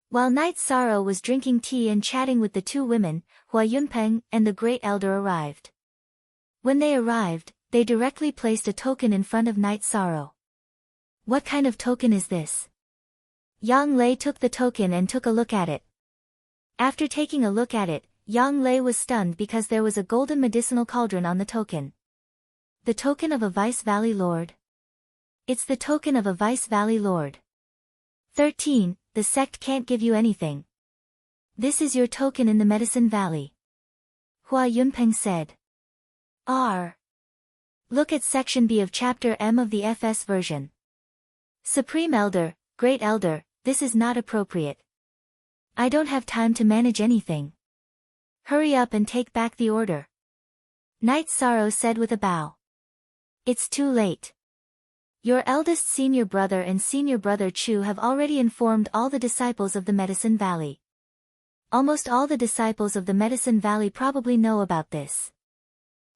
S1: While Night Sorrow was drinking tea and chatting with the two women, Hua Yunpeng and the Great Elder arrived. When they arrived, they directly placed a token in front of Night Sorrow. What kind of token is this? Yang Lei took the token and took a look at it. After taking a look at it, Yang Lei was stunned because there was a golden medicinal cauldron on the token. The token of a Vice Valley Lord? It's the token of a Vice Valley Lord. 13. The sect can't give you anything. This is your token in the Medicine Valley. Hua Yunpeng said. Look at Section B of Chapter M of the FS version. Supreme Elder, Great Elder, this is not appropriate. I don't have time to manage anything. Hurry up and take back the order. Night Sorrow said with a bow. It's too late. Your eldest senior brother and senior brother Chu have already informed all the disciples of the Medicine Valley. Almost all the disciples of the Medicine Valley probably know about this.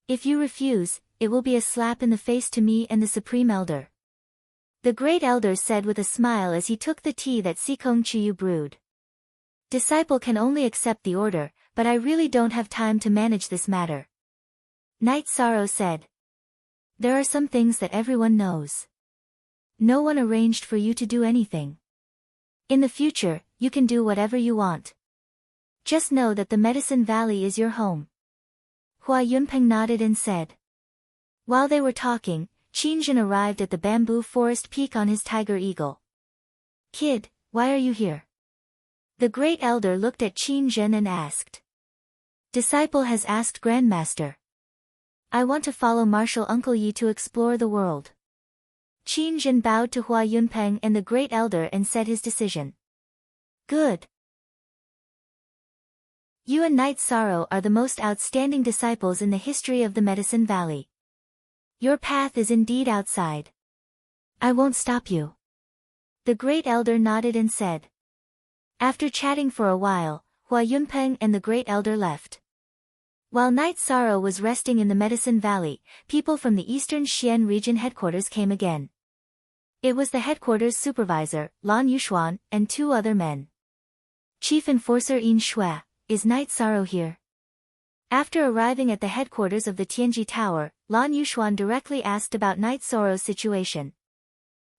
S1: If you refuse, it will be a slap in the face to me and the Supreme Elder. The Great Elder said with a smile as he took the tea that Sikong Chiyu brewed. Disciple can only accept the order, but I really don't have time to manage this matter. Night Sorrow said. There are some things that everyone knows. No one arranged for you to do anything. In the future, you can do whatever you want. Just know that the Medicine Valley is your home. Hua Yunpeng nodded and said. While they were talking, Qingjin arrived at the bamboo forest peak on his tiger eagle. Kid, why are you here? The Great Elder looked at Qingjin and asked. Disciple has asked Grandmaster. I want to follow Martial Uncle Yi to explore the world. Qingjin bowed to Hua Yunpeng and the Great Elder and said his decision. Good. You and Night Sorrow are the most outstanding disciples in the history of the Medicine Valley. Your path is indeed outside. I won't stop you. The Great Elder nodded and said. After chatting for a while, Hua Yunpeng and the Great Elder left. While Night Sorrow was resting in the Medicine Valley, people from the Eastern Xian region headquarters came again. It was the headquarters supervisor, Lan Yuxuan, and two other men. Chief Enforcer Yin Shui, is Night Sorrow here? After arriving at the headquarters of the Tianji Tower, Lan Yuxuan directly asked about Night Sorrow's situation.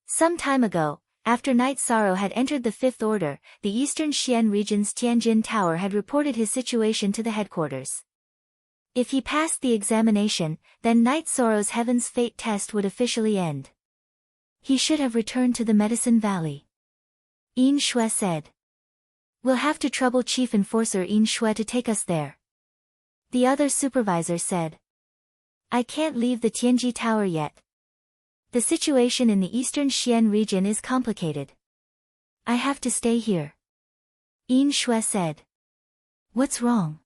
S1: Some time ago, after Night Sorrow had entered the Fifth Order, the Eastern Xian region's Tianjin Tower had reported his situation to the headquarters. If he passed the examination, then Night Sorrow's Heaven's Fate test would officially end. He should have returned to the Medicine Valley. Yin Shui said. We'll have to trouble Chief Enforcer Yin Shui to take us there. The other supervisor said. I can't leave the Tianji Tower yet. The situation in the Eastern Xian region is complicated. I have to stay here. Yin Shui said. What's wrong?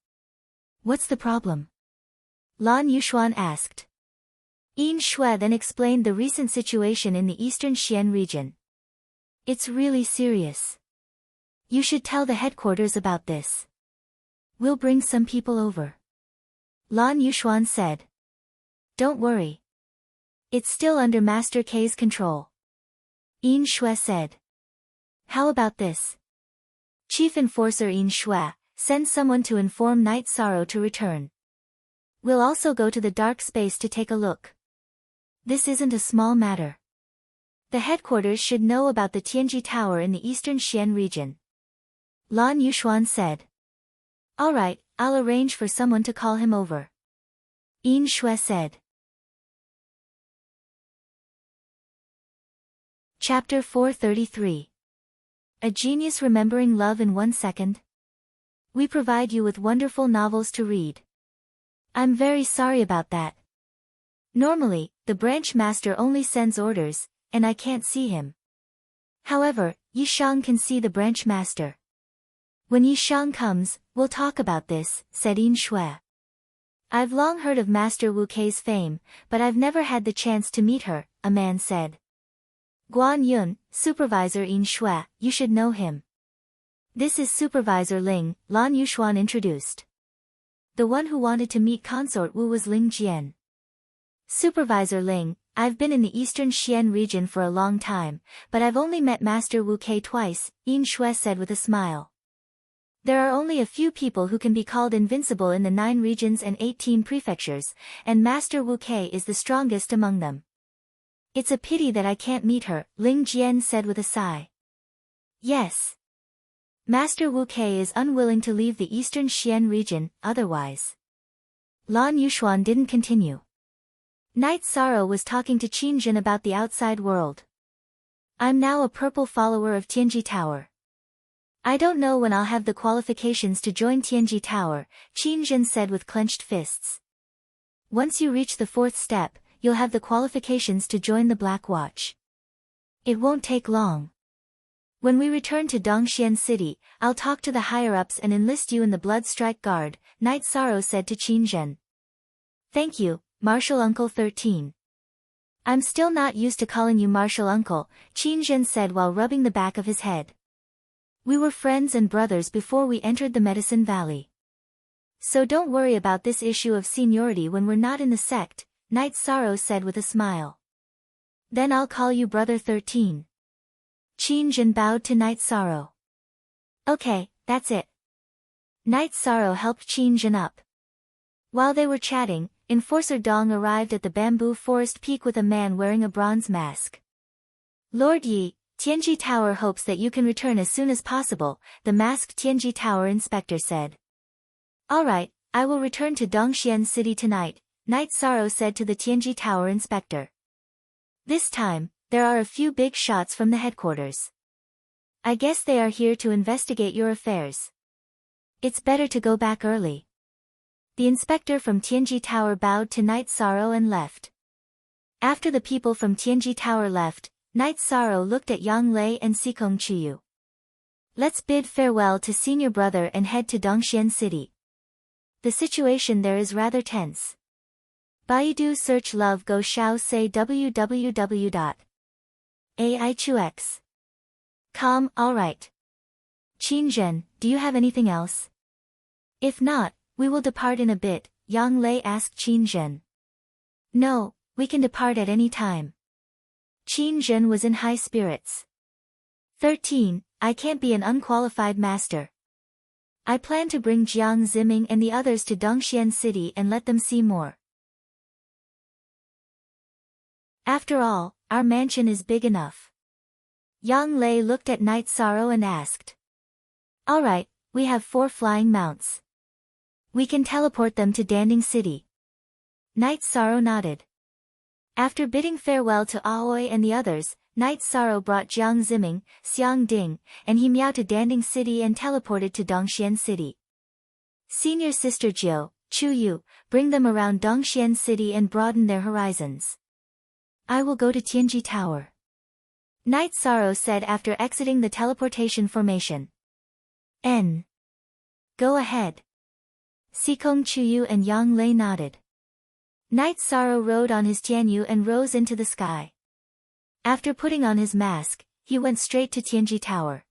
S1: What's the problem? Lan Yuxuan asked. Yin Shui then explained the recent situation in the Eastern Xian region. It's really serious. You should tell the headquarters about this. We'll bring some people over. Lan Yuxuan said. Don't worry. It's still under Master K's control. Yin Shui said. How about this? Chief Enforcer Yin Shui, send someone to inform Night Sorrow to return. We'll also go to the dark space to take a look. This isn't a small matter. The headquarters should know about the Tianji Tower in the Eastern Xian region. Lan Yuxuan said. Alright, I'll arrange for someone to call him over. Yin Shui said. Chapter 433. A Genius Remembering Love in 1 Second. We provide you with wonderful novels to read. I'm very sorry about that. Normally, the branch master only sends orders, and I can't see him. However, Yi Shang can see the branch master. When Yi Shang comes, we'll talk about this, said Yin Shui. I've long heard of Master Wu Kei's fame, but I've never had the chance to meet her, a man said. Guan Yun, Supervisor Yin Shui, you should know him. This is Supervisor Ling, Lan Yushuan introduced. The one who wanted to meet Consort Wu was Ling Jian. Supervisor Ling, I've been in the eastern Xian region for a long time, but I've only met Master Wu Kei twice, Yin Shui said with a smile. There are only a few people who can be called invincible in the 9 regions and 18 prefectures, and Master Wu Kei is the strongest among them. It's a pity that I can't meet her, Ling Jian said with a sigh. Yes. Master Wu Kei is unwilling to leave the eastern Xian region, otherwise. Lan Yushuan didn't continue. Night Sorrow was talking to Qin Jin about the outside world. I'm now a purple follower of Tianji Tower. I don't know when I'll have the qualifications to join Tianji Tower, Qin Jin said with clenched fists. Once you reach the 4th step, you'll have the qualifications to join the Black Watch. It won't take long. When we return to Dongxian City, I'll talk to the higher-ups and enlist you in the Blood Strike Guard, Night Sorrow said to Qin Jin. Thank you, Martial Uncle 13. I'm still not used to calling you Martial Uncle, Qin Jin said while rubbing the back of his head. We were friends and brothers before we entered the Medicine Valley. So don't worry about this issue of seniority when we're not in the sect, Night Sorrow said with a smile. Then I'll call you Brother 13. Qin Jin bowed to Night Sorrow. Okay, that's it. Night Sorrow helped Qin Jin up. While they were chatting, Enforcer Dong arrived at the bamboo forest peak with a man wearing a bronze mask. Lord Yi, Tianji Tower hopes that you can return as soon as possible, the masked Tianji Tower inspector said. Alright, I will return to Dongxian City tonight, Night Sorrow said to the Tianji Tower inspector. This time, there are a few big shots from the headquarters. I guess they are here to investigate your affairs. It's better to go back early. The inspector from Tianji Tower bowed to Night Sorrow and left. After the people from Tianji Tower left, Night Sorrow looked at Yang Lei and Sikong Chuyu. Let's bid farewell to senior brother and head to Dongxian City. The situation there is rather tense. Baidu search love go xiao say www.aichux.com. Alright. Qin Jin, do you have anything else? If not, we will depart in a bit, Yang Lei asked Qin Jin. No, we can depart at any time. Qin Jin was in high spirits. 13. I can't be an unqualified master. I plan to bring Jiang Ziming and the others to Dongxian City and let them see more. After all, our mansion is big enough. Yang Lei looked at Night Sorrow and asked. Alright, we have 4 flying mounts. We can teleport them to Danding City. Night Sorrow nodded. After bidding farewell to Aoi and the others, Night Sorrow brought Jiang Ziming, Xiang Ding, and He Miao to Danding City and teleported to Dongxian City. Senior Sister Jiu, Chu Yu, bring them around Dongxian City and broaden their horizons. I will go to Tianji Tower. Night Sorrow said after exiting the teleportation formation. N. Go ahead. Sikong Chuyu and Yang Lei nodded. Night Sorrow rode on his Tianyu and rose into the sky. After putting on his mask, he went straight to Tianji Tower.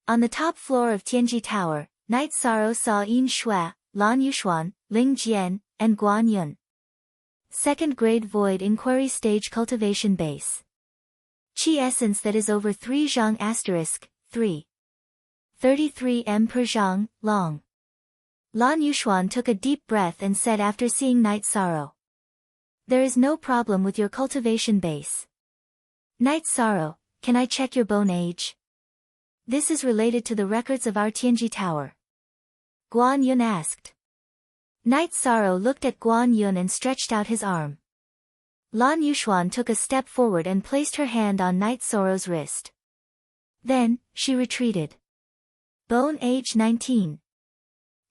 S1: On the top floor of Tianji Tower, Night Sorrow saw Yin Shui, Lan Yushuan, Ling Jian, and Guan Yun. Second grade void inquiry stage cultivation base. Qi essence that is over 3 zhang asterisk, 3. 33 m per zhang, long. Lan Yushuan took a deep breath and said after seeing Night Sorrow. There is no problem with your cultivation base. Night Sorrow, can I check your bone age? This is related to the records of our Tianji Tower. Guan Yun asked. Night Sorrow looked at Guan Yun and stretched out his arm. Lan Yushuan took a step forward and placed her hand on Night Sorrow's wrist. Then, she retreated. Bone age 19.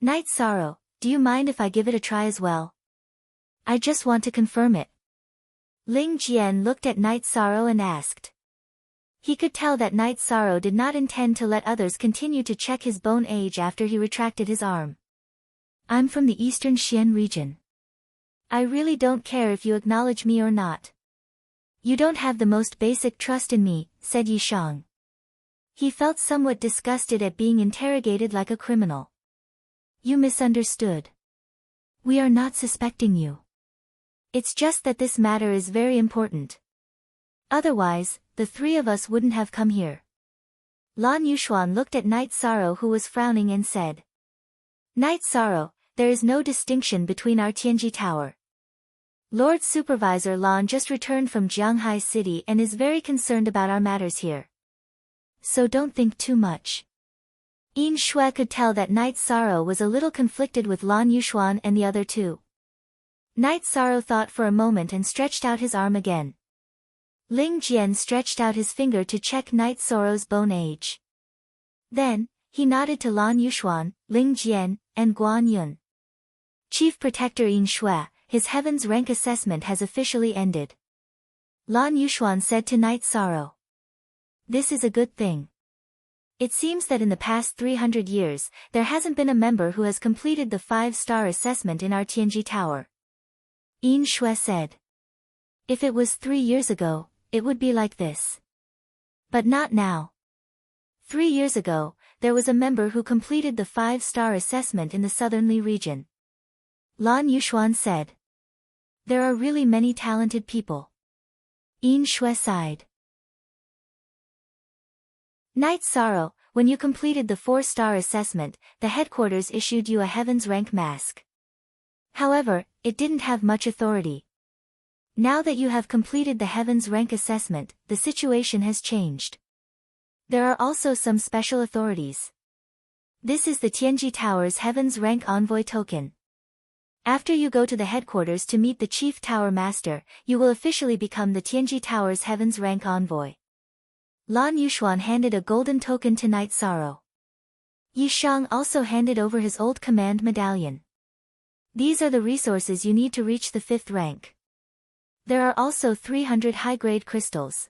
S1: Night Sorrow, do you mind if I give it a try as well? I just want to confirm it. Ling Jian looked at Night Sorrow and asked. He could tell that Night Sorrow did not intend to let others continue to check his bone age after he retracted his arm. I'm from the eastern Xian region. I really don't care if you acknowledge me or not. You don't have the most basic trust in me, said Yi Shang. He felt somewhat disgusted at being interrogated like a criminal. You misunderstood. We are not suspecting you. It's just that this matter is very important. Otherwise, the three of us wouldn't have come here. Lan Yuxuan looked at Night Sorrow, who was frowning, and said, Night Sorrow, there is no distinction between our Tianji Tower. Lord Supervisor Lan just returned from Jianghai City and is very concerned about our matters here. So don't think too much. Yin Shui could tell that Night Sorrow was a little conflicted with Lan Yuxuan and the other two. Night Sorrow thought for a moment and stretched out his arm again. Ling Jian stretched out his finger to check Night Sorrow's bone age. Then, he nodded to Lan Yuxuan, Ling Jian, and Guan Yun. Chief Protector Yin Shui, his heavens rank assessment has officially ended. Lan Yuxuan said to Night Sorrow. This is a good thing. It seems that in the past 300 years, there hasn't been a member who has completed the 5-star assessment in our Tianji Tower. Yin Shui said. If it was 3 years ago, it would be like this. But not now. 3 years ago, there was a member who completed the 5-star assessment in the southernly region. Lan Yuxuan said. There are really many talented people. Yin Shui sighed. Night Sorrow, when you completed the 4-star assessment, the headquarters issued you a Heaven's Rank mask. However, it didn't have much authority. Now that you have completed the Heaven's Rank assessment, the situation has changed. There are also some special authorities. This is the Tianji Tower's Heaven's Rank Envoy token. After you go to the headquarters to meet the Chief Tower Master, you will officially become the Tianji Tower's Heaven's Rank Envoy. Lan Yuxuan handed a golden token to Night Sorrow. Yi Shang also handed over his old command medallion. These are the resources you need to reach the 5th rank. There are also 300 high-grade crystals.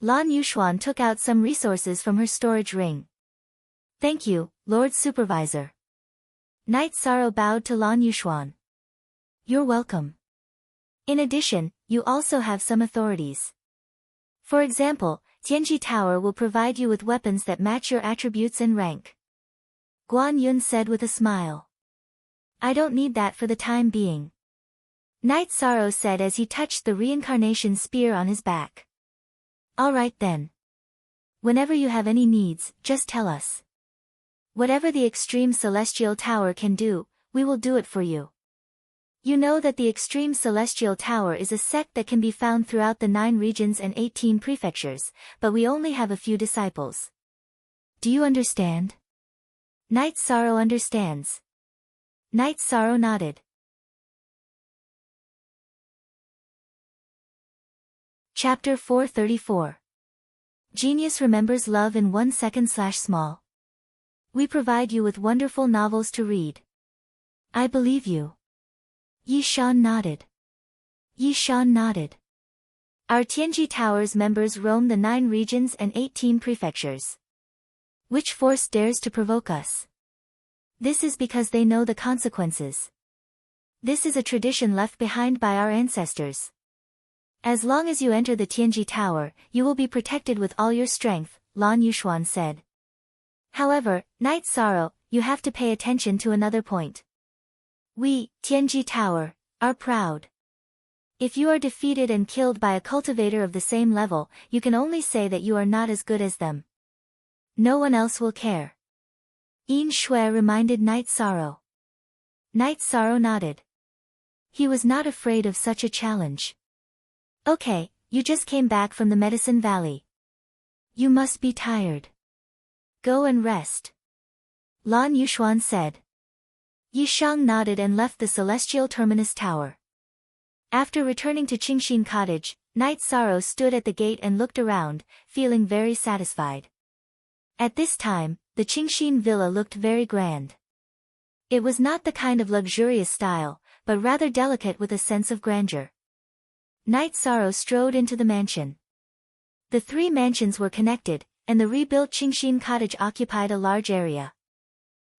S1: Lan Yuxuan took out some resources from her storage ring. Thank you, Lord Supervisor. Night Sorrow bowed to Lan Yuxuan. You're welcome. In addition, you also have some authorities. For example, Tianji Tower will provide you with weapons that match your attributes and rank. Guan Yun said with a smile. I don't need that for the time being. Night Sorrow said as he touched the reincarnation spear on his back. Alright then. Whenever you have any needs, just tell us. Whatever the Extreme Celestial Tower can do, we will do it for you. You know that the Extreme Celestial Tower is a sect that can be found throughout the 9 regions and 18 prefectures, but we only have a few disciples. Do you understand? Night Sorrow understands. Night Sorrow nodded. Chapter 434. Genius remembers love in 1 second/small. We provide you with wonderful novels to read. I believe you. Yi Shan nodded. Yi Shan nodded. Our Tianji Tower's members roam the 9 regions and 18 prefectures. Which force dares to provoke us? This is because they know the consequences. This is a tradition left behind by our ancestors. As long as you enter the Tianji Tower, you will be protected with all your strength, Lan Yuxuan said. However, Night Sorrow, you have to pay attention to another point. We, Tianji Tower, are proud. If you are defeated and killed by a cultivator of the same level, you can only say that you are not as good as them. No one else will care. Yin Shui reminded Night Sorrow. Night Sorrow nodded. He was not afraid of such a challenge. Okay, you just came back from the Medicine Valley. You must be tired. Go and rest. Lan Yuxuan said. Yi Shang nodded and left the Celestial Terminus Tower. After returning to Qingxin Cottage, Night Sorrow stood at the gate and looked around, feeling very satisfied. At this time, the Qingxin villa looked very grand. It was not the kind of luxurious style, but rather delicate with a sense of grandeur. Night Sorrow strode into the mansion. The three mansions were connected, and the rebuilt Qingxin cottage occupied a large area.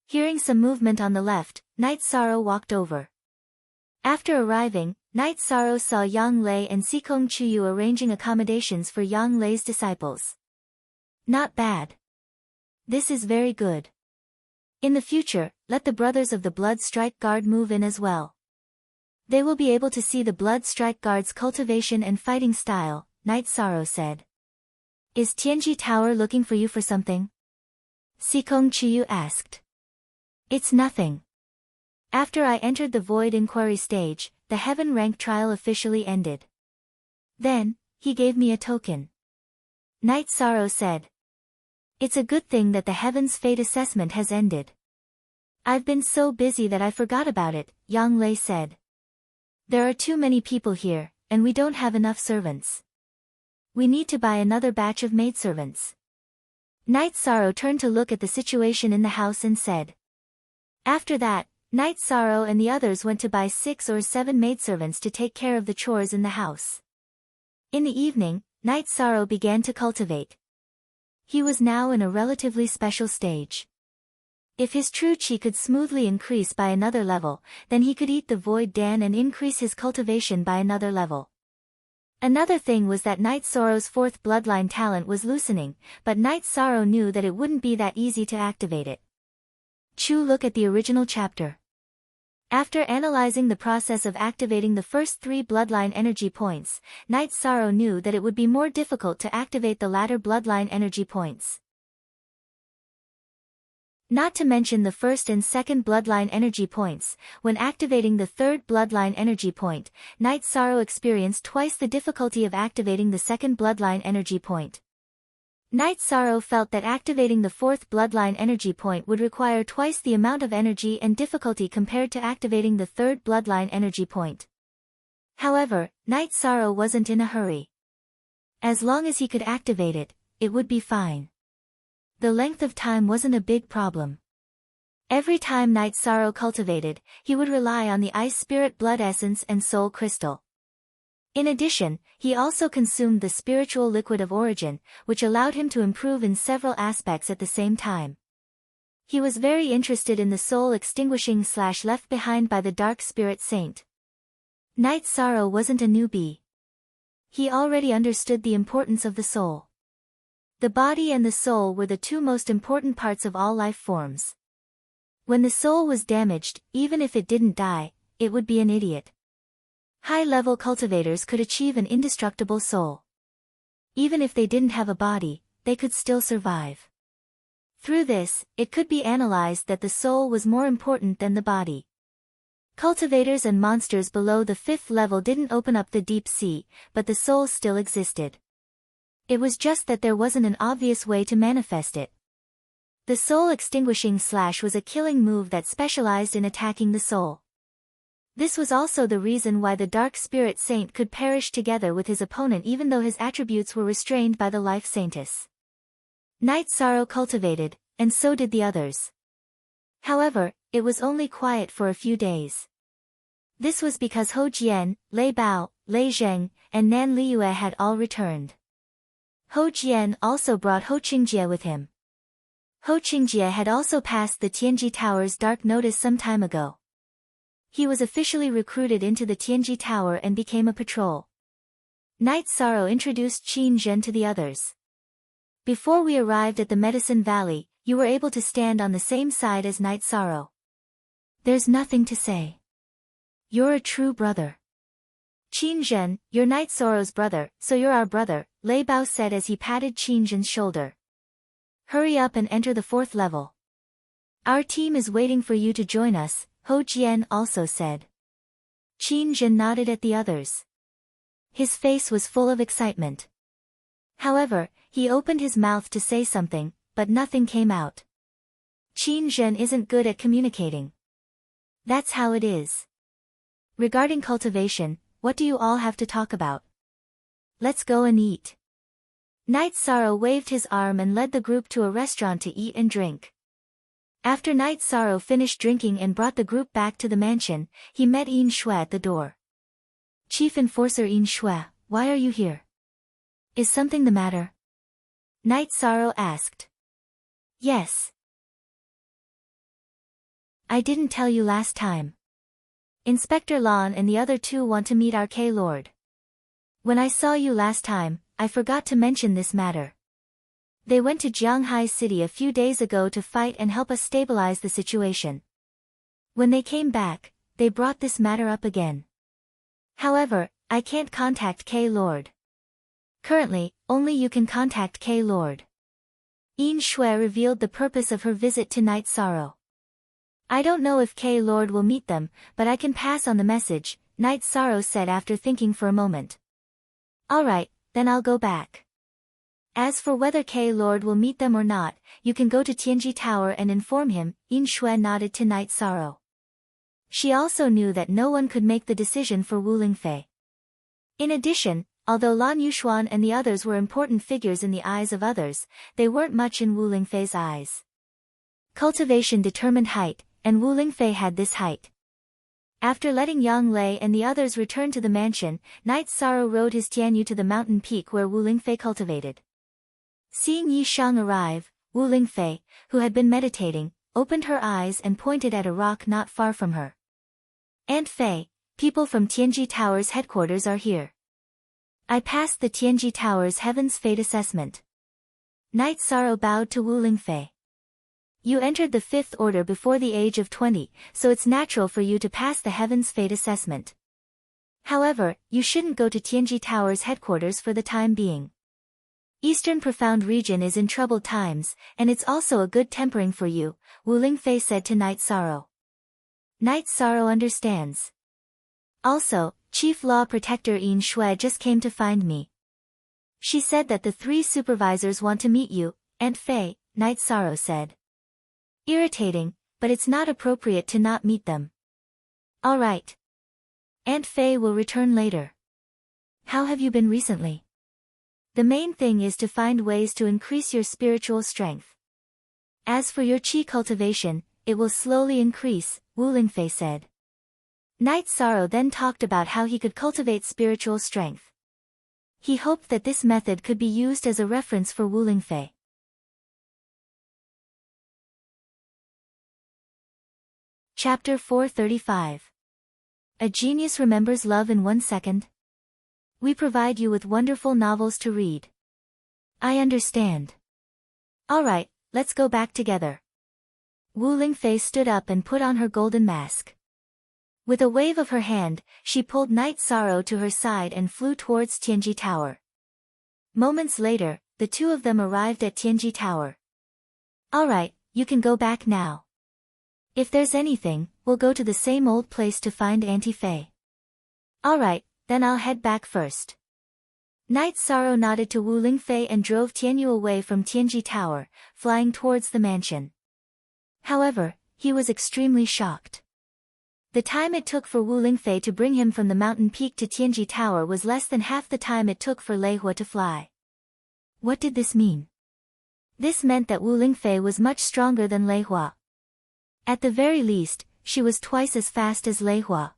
S1: Hearing some movement on the left, Night Sorrow walked over. After arriving, Night Sorrow saw Yang Lei and Sikong Chuyu arranging accommodations for Yang Lei's disciples. Not bad. This is very good. In the future, let the brothers of the Blood Strike Guard move in as well. They will be able to see the Blood Strike Guard's cultivation and fighting style, Night Sorrow said. Is Tianji Tower looking for you for something? Sikong Chuyu asked. It's nothing. After I entered the Void Inquiry stage, the Heaven rank trial officially ended. Then, he gave me a token. Night Sorrow said. It's a good thing that the Heaven's fate assessment has ended. I've been so busy that I forgot about it, Yang Lei said. There are too many people here, and we don't have enough servants. We need to buy another batch of maidservants. Night Sorrow turned to look at the situation in the house and said. After that, Night Sorrow and the others went to buy 6 or 7 maidservants to take care of the chores in the house. In the evening, Night Sorrow began to cultivate. He was now in a relatively special stage. If his true chi could smoothly increase by another level, then he could eat the Void Dan and increase his cultivation by another level. Another thing was that Night Sorrow's 4th bloodline talent was loosening, but Night Sorrow knew that it wouldn't be that easy to activate it. Look at the original chapter. After analyzing the process of activating the first 3 bloodline energy points, Night Sorrow knew that it would be more difficult to activate the latter bloodline energy points. Not to mention the first and second bloodline energy points, when activating the third bloodline energy point, Night Sorrow experienced twice the difficulty of activating the second bloodline energy point. Night Sorrow felt that activating the 4th bloodline energy point would require twice the amount of energy and difficulty compared to activating the 3rd bloodline energy point. However, Night Sorrow wasn't in a hurry. As long as he could activate it, it would be fine. The length of time wasn't a big problem. Every time Night Sorrow cultivated, he would rely on the Ice Spirit Blood Essence and Soul Crystal. In addition, he also consumed the spiritual liquid of origin, which allowed him to improve in several aspects at the same time. He was very interested in the soul extinguishing / left behind by the Dark Spirit Saint. Night Sorrow wasn't a newbie. He already understood the importance of the soul. The body and the soul were the 2 most important parts of all life forms. When the soul was damaged, even if it didn't die, it would be an idiot. High-level cultivators could achieve an indestructible soul. Even if they didn't have a body, they could still survive. Through this, it could be analyzed that the soul was more important than the body. Cultivators and monsters below the 5th level didn't open up the deep sea, but the soul still existed. It was just that there wasn't an obvious way to manifest it. The soul extinguishing / was a killing move that specialized in attacking the soul. This was also the reason why the Dark Spirit Saint could perish together with his opponent even though his attributes were restrained by the Life Saintess. Night Sorrow cultivated, and so did the others. However, it was only quiet for a few days. This was because Ho Jian, Lei Bao, Lei Zheng, and Nan Liyue had all returned. Ho Jian also brought Ho Qingjie with him. Ho Qingjie had also passed the Tianji Tower's dark notice some time ago. He was officially recruited into the Tianji Tower and became a patrol. Night Sorrow introduced Qin Zhen to the others. Before we arrived at the Medicine Valley, you were able to stand on the same side as Night Sorrow. There's nothing to say. You're a true brother. Qin Zhen, you're Night Sorrow's brother, so you're our brother, Lei Bao said as he patted Qin Zhen's shoulder. Hurry up and enter the 4th level. Our team is waiting for you to join us, Ho Jian also said. Qin Zhen nodded at the others. His face was full of excitement. However, he opened his mouth to say something, but nothing came out. Qin Zhen isn't good at communicating. That's how it is. Regarding cultivation, what do you all have to talk about? Let's go and eat. Night Sorrow waved his arm and led the group to a restaurant to eat and drink. After Night Sorrow finished drinking and brought the group back to the mansion, he met Yin Shui at the door. Chief Enforcer Yin Shui, why are you here? Is something the matter? Night Sorrow asked. Yes. I didn't tell you last time. Inspector Lan and the other two want to meet our K-Lord. When I saw you last time, I forgot to mention this matter. They went to Jianghai City a few days ago to fight and help us stabilize the situation. When they came back, they brought this matter up again. However, I can't contact K-Lord. Currently, only you can contact K-Lord. Yin Shui revealed the purpose of her visit to Night Sorrow. I don't know if K-Lord will meet them, but I can pass on the message, Night Sorrow said after thinking for a moment. Alright, then I'll go back. As for whether K-Lord will meet them or not, you can go to Tianji Tower and inform him, Yin Shui nodded to Night Sorrow. She also knew that no one could make the decision for Wu Lingfei. In addition, although Lan Yuxuan and the others were important figures in the eyes of others, they weren't much in Wu Lingfei's eyes. Cultivation determined height, and Wu Lingfei had this height. After letting Yang Lei and the others return to the mansion, Night Sorrow rode his Tianyu to the mountain peak where Wu Lingfei cultivated. Seeing Yi Shang arrive, Wu Lingfei, who had been meditating, opened her eyes and pointed at a rock not far from her. Aunt Fei, people from Tianji Tower's headquarters are here. I passed the Tianji Tower's Heaven's Fate assessment. Night Sorrow bowed to Wu Lingfei. You entered the 5th order before the age of 20, so it's natural for you to pass the Heaven's Fate assessment. However, you shouldn't go to Tianji Tower's headquarters for the time being. Eastern Profound Region is in troubled times, and it's also a good tempering for you, Wu Lingfei said to Night Sorrow. Night Sorrow understands. Also, Chief Law Protector Yin Shui just came to find me. She said that the 3 supervisors want to meet you, Aunt Fei, Night Sorrow said. Irritating, but it's not appropriate to not meet them. Alright. Aunt Fei will return later. How have you been recently? The main thing is to find ways to increase your spiritual strength. As for your qi cultivation, it will slowly increase, Wu Lingfei said. Night Sorrow then talked about how he could cultivate spiritual strength. He hoped that this method could be used as a reference for Wu Lingfei. Chapter 435. A genius remembers love in 1 second. We provide you with wonderful novels to read. I understand. Alright, let's go back together. Wu Lingfei stood up and put on her golden mask. With a wave of her hand, she pulled Night Sorrow to her side and flew towards Tianji Tower. Moments later, the two of them arrived at Tianji Tower. Alright, you can go back now. If there's anything, we'll go to the same old place to find Auntie Fei. Alright, then I'll head back first. Night Sorrow nodded to Wu Lingfei and drove Tianyu away from Tianji Tower, flying towards the mansion. However, he was extremely shocked. The time it took for Wu Lingfei to bring him from the mountain peak to Tianji Tower was less than half the time it took for Lei Hua to fly. What did this mean? This meant that Wu Lingfei was much stronger than Lei Hua. At the very least, she was twice as fast as Lei Hua.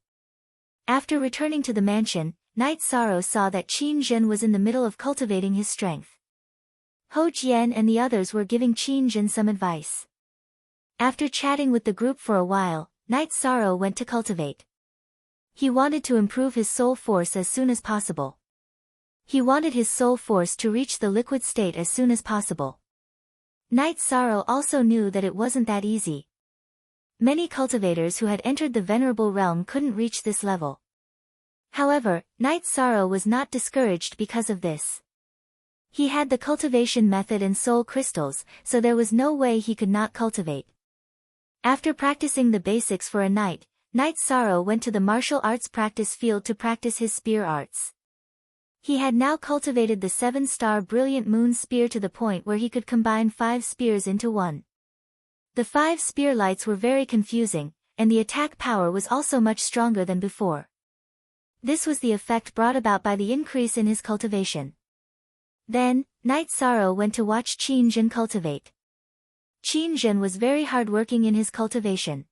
S1: After returning to the mansion, Night Sorrow saw that Qin Zhen was in the middle of cultivating his strength. Ho Jian and the others were giving Qin Zhen some advice. After chatting with the group for a while, Night Sorrow went to cultivate. He wanted to improve his soul force as soon as possible. He wanted his soul force to reach the liquid state as soon as possible. Night Sorrow also knew that it wasn't that easy. Many cultivators who had entered the Venerable Realm couldn't reach this level. However, Night Sorrow was not discouraged because of this. He had the cultivation method and soul crystals, so there was no way he could not cultivate. After practicing the basics for a night, Night Sorrow went to the martial arts practice field to practice his spear arts. He had now cultivated the 7-star Brilliant Moon Spear to the point where he could combine 5 spears into one. The 5 spear lights were very confusing, and the attack power was also much stronger than before. This was the effect brought about by the increase in his cultivation. Then, Night Sorrow went to watch Qin Zhen cultivate. Qin Zhen was very hardworking in his cultivation.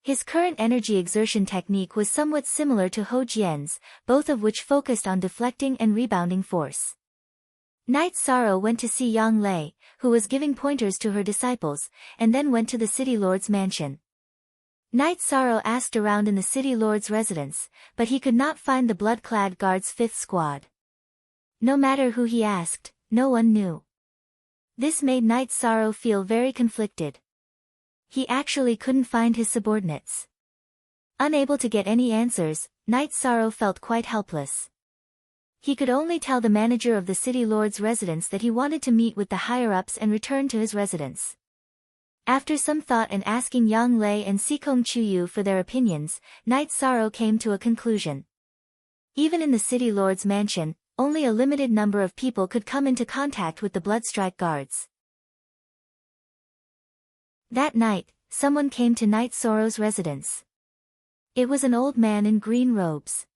S1: His current energy exertion technique was somewhat similar to Ho Jian's, both of which focused on deflecting and rebounding force. Night Sorrow went to see Yang Lei, who was giving pointers to her disciples, and then went to the city lord's mansion. Night Sorrow asked around in the city lord's residence, but he could not find the blood-clad guard's fifth squad. No matter who he asked, no one knew. This made Night Sorrow feel very conflicted. He actually couldn't find his subordinates. Unable to get any answers, Night Sorrow felt quite helpless. He could only tell the manager of the city lord's residence that he wanted to meet with the higher-ups and return to his residence. After some thought and asking Yang Lei and Sikong Chuyu for their opinions, Night Sorrow came to a conclusion. Even in the city lord's mansion, only a limited number of people could come into contact with the Bloodstrike guards. That night, someone came to Night Sorrow's residence. It was an old man in green robes.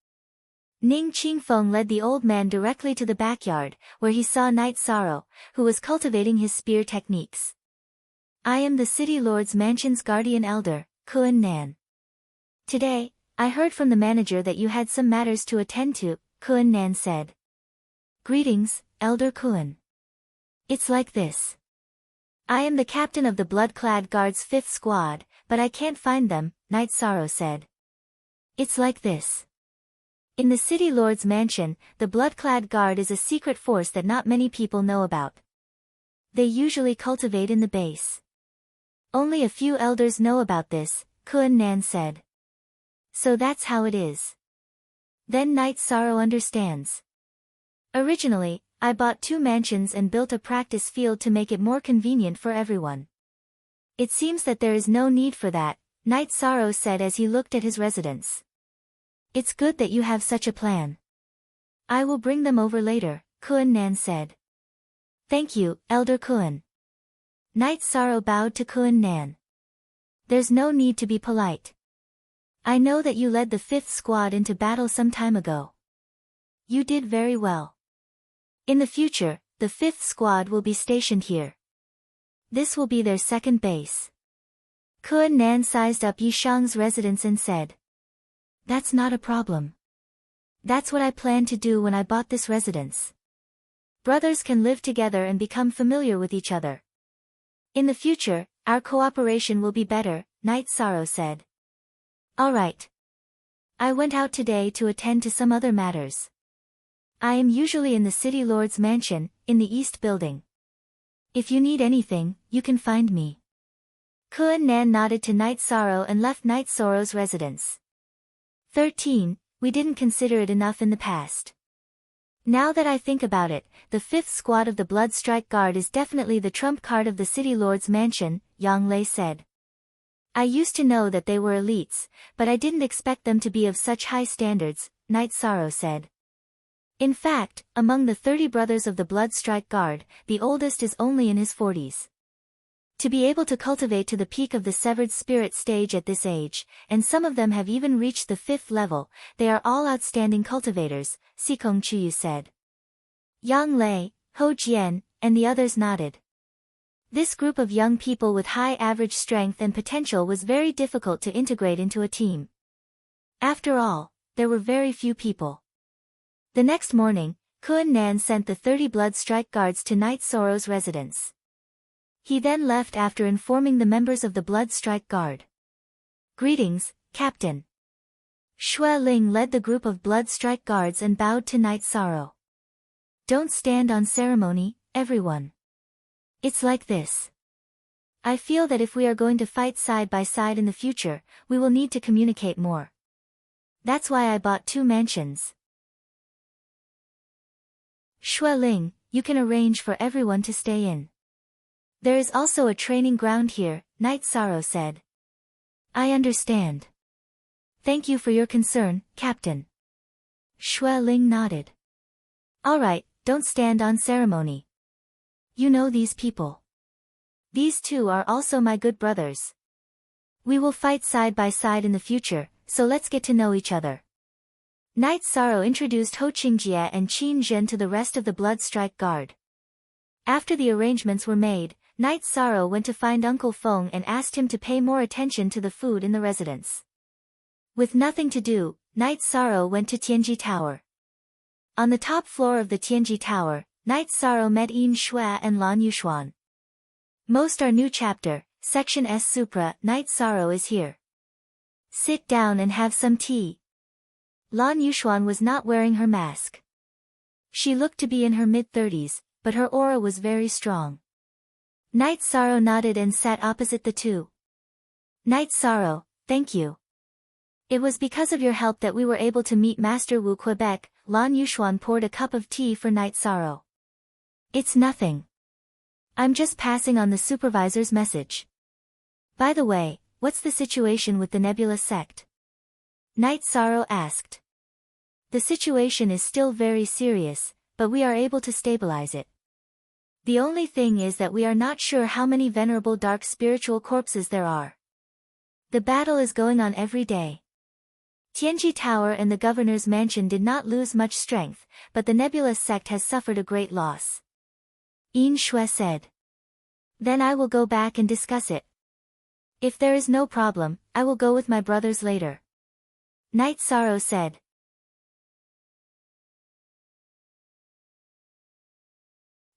S1: Ning Qingfeng led the old man directly to the backyard, where he saw Night Sorrow, who was cultivating his spear techniques. "I am the city lord's mansion's guardian elder, Kun Nan. Today, I heard from the manager that you had some matters to attend to," Kun Nan said. "Greetings, Elder Kun. It's like this. I am the captain of the blood-clad guard's fifth squad, but I can't find them," Night Sorrow said. "It's like this. In the city lord's mansion, the blood-clad guard is a secret force that not many people know about. They usually cultivate in the base. Only a few elders know about this," Kun Nan said. "So that's how it is." Then Night Sorrow understands. "Originally, I bought 2 mansions and built a practice field to make it more convenient for everyone. It seems that there is no need for that," Night Sorrow said as he looked at his residence. "It's good that you have such a plan. I will bring them over later," Kun Nan said. "Thank you, Elder Kun." Night Sorrow bowed to Kun Nan. "There's no need to be polite. I know that you led the 5th squad into battle some time ago. You did very well. In the future, the 5th squad will be stationed here. This will be their second base." Kun Nan sized up Yishang's residence and said, "That's not a problem. That's what I planned to do when I bought this residence. Brothers can live together and become familiar with each other. In the future, our cooperation will be better," Night Sorrow said. "All right. I went out today to attend to some other matters. I am usually in the city lord's mansion, in the east building. If you need anything, you can find me." Kun Nan nodded to Night Sorrow and left Night Sorrow's residence. 13. We didn't consider it enough in the past. Now that I think about it, the 5th squad of the Bloodstrike Guard is definitely the trump card of the city lord's mansion, Yang Lei said. "I used to know that they were elites, but I didn't expect them to be of such high standards," Night Sorrow said. In fact, among the 30 brothers of the Bloodstrike Guard, the oldest is only in his 40s. To be able to cultivate to the peak of the severed spirit stage at this age, and some of them have even reached the 5th level, they are all outstanding cultivators, Sikong Chuyu said. Yang Lei, Ho Jian, and the others nodded. This group of young people with high average strength and potential was very difficult to integrate into a team. After all, there were very few people. The next morning, Kun Nan sent the 30 Bloodstrike Guards to Night Sorrow's residence. He then left after informing the members of the Bloodstrike Guard. "Greetings, Captain." Xue Ling led the group of Bloodstrike Guards and bowed to Night Sorrow. "Don't stand on ceremony, everyone. It's like this. I feel that if we are going to fight side by side in the future, we will need to communicate more. That's why I bought 2 mansions. Xue Ling, you can arrange for everyone to stay in. There is also a training ground here," Night Sorrow said. "I understand. Thank you for your concern, Captain." Xue Ling nodded. "All right, don't stand on ceremony. You know these people. These 2 are also my good brothers. We will fight side by side in the future, so let's get to know each other." Night Sorrow introduced Ho Qingjie and Qin Zhen to the rest of the Bloodstrike Guard. After the arrangements were made, Night Sorrow went to find Uncle Feng and asked him to pay more attention to the food in the residence. With nothing to do, Night Sorrow went to Tianji Tower. On the top floor of the Tianji Tower, Night Sorrow met Yin Shui and Lan Yuxuan. Most are new chapter, section S Supra, Night Sorrow is here. Sit down and have some tea. Lan Yuxuan was not wearing her mask. She looked to be in her mid-30s, but her aura was very strong. Night Sorrow nodded and sat opposite the two. Night Sorrow, thank you. It was because of your help that we were able to meet Master Wu Quebec. Lan Yuxuan poured a cup of tea for Night Sorrow. It's nothing. I'm just passing on the supervisor's message. By the way, what's the situation with the Nebula sect? Night Sorrow asked. The situation is still very serious, but we are able to stabilize it. The only thing is that we are not sure how many venerable dark spiritual corpses there are. The battle is going on every day. Tianji Tower and the governor's mansion did not lose much strength, but the Nebula sect has suffered a great loss. Yin Shui said. Then I will go back and discuss it. If there is no problem, I will go with my brothers later. Night Sorrow said.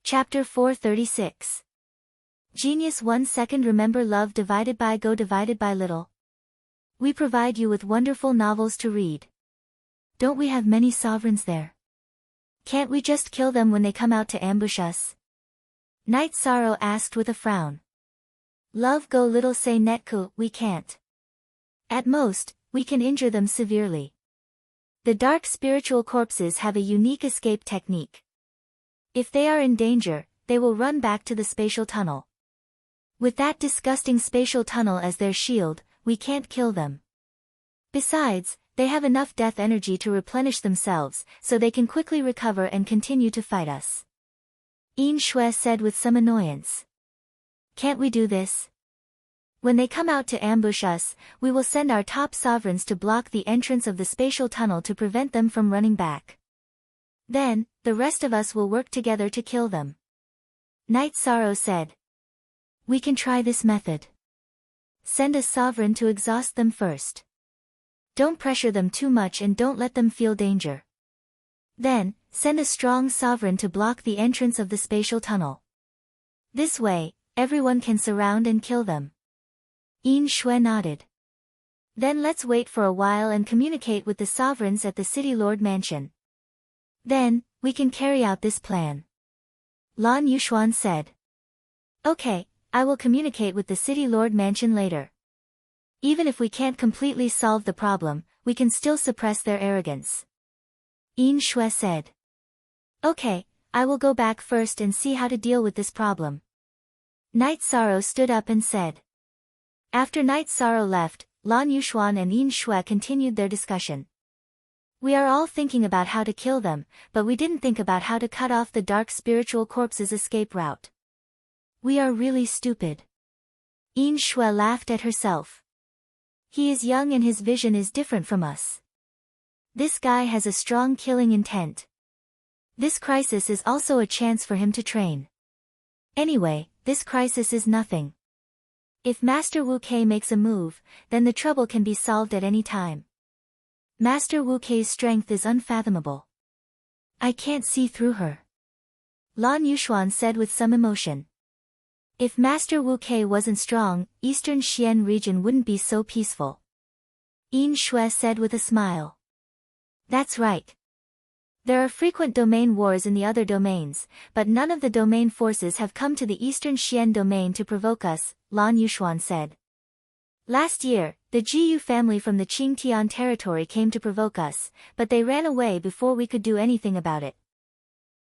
S1: Chapter 436. Genius 1 second. Remember love divided by go divided by little. We provide you with wonderful novels to read. Don't we have many sovereigns there? Can't we just kill them when they come out to ambush us? Night Sorrow asked with a frown. Love go little say netku, we can't. At most, we can injure them severely. The dark spiritual corpses have a unique escape technique. If they are in danger, they will run back to the spatial tunnel. With that disgusting spatial tunnel as their shield, we can't kill them. Besides, they have enough death energy to replenish themselves, so they can quickly recover and continue to fight us. Yin Shui said with some annoyance. Can't we do this? When they come out to ambush us, we will send our top sovereigns to block the entrance of the spatial tunnel to prevent them from running back. Then, the rest of us will work together to kill them. Night Sorrow said. We can try this method. Send a sovereign to exhaust them first. Don't pressure them too much and don't let them feel danger. Then, send a strong sovereign to block the entrance of the spatial tunnel. This way, everyone can surround and kill them. Yin Shui nodded. Then let's wait for a while and communicate with the sovereigns at the City Lord Mansion. Then, we can carry out this plan. Lan Yuxuan said. Okay, I will communicate with the City Lord Mansion later. Even if we can't completely solve the problem, we can still suppress their arrogance. Yin Shui said. Okay, I will go back first and see how to deal with this problem. Night Sorrow stood up and said. After Night Sorrow left, Lan Yuxuan and Yin Shui continued their discussion. We are all thinking about how to kill them, but we didn't think about how to cut off the dark spiritual corpse's escape route. We are really stupid. Yin Shui laughed at herself. He is young and his vision is different from us. This guy has a strong killing intent. This crisis is also a chance for him to train. Anyway, this crisis is nothing. If Master Wu Kei makes a move, then the trouble can be solved at any time. Master Wu Kei's strength is unfathomable. I can't see through her. Lan Yuxuan said with some emotion. If Master Wu Kei wasn't strong, Eastern Xian region wouldn't be so peaceful. Yin Shui said with a smile. That's right. There are frequent domain wars in the other domains, but none of the domain forces have come to the Eastern Xian domain to provoke us, Lan Yuxuan said. Last year, the Jiyu family from the Qingtian territory came to provoke us, but they ran away before we could do anything about it.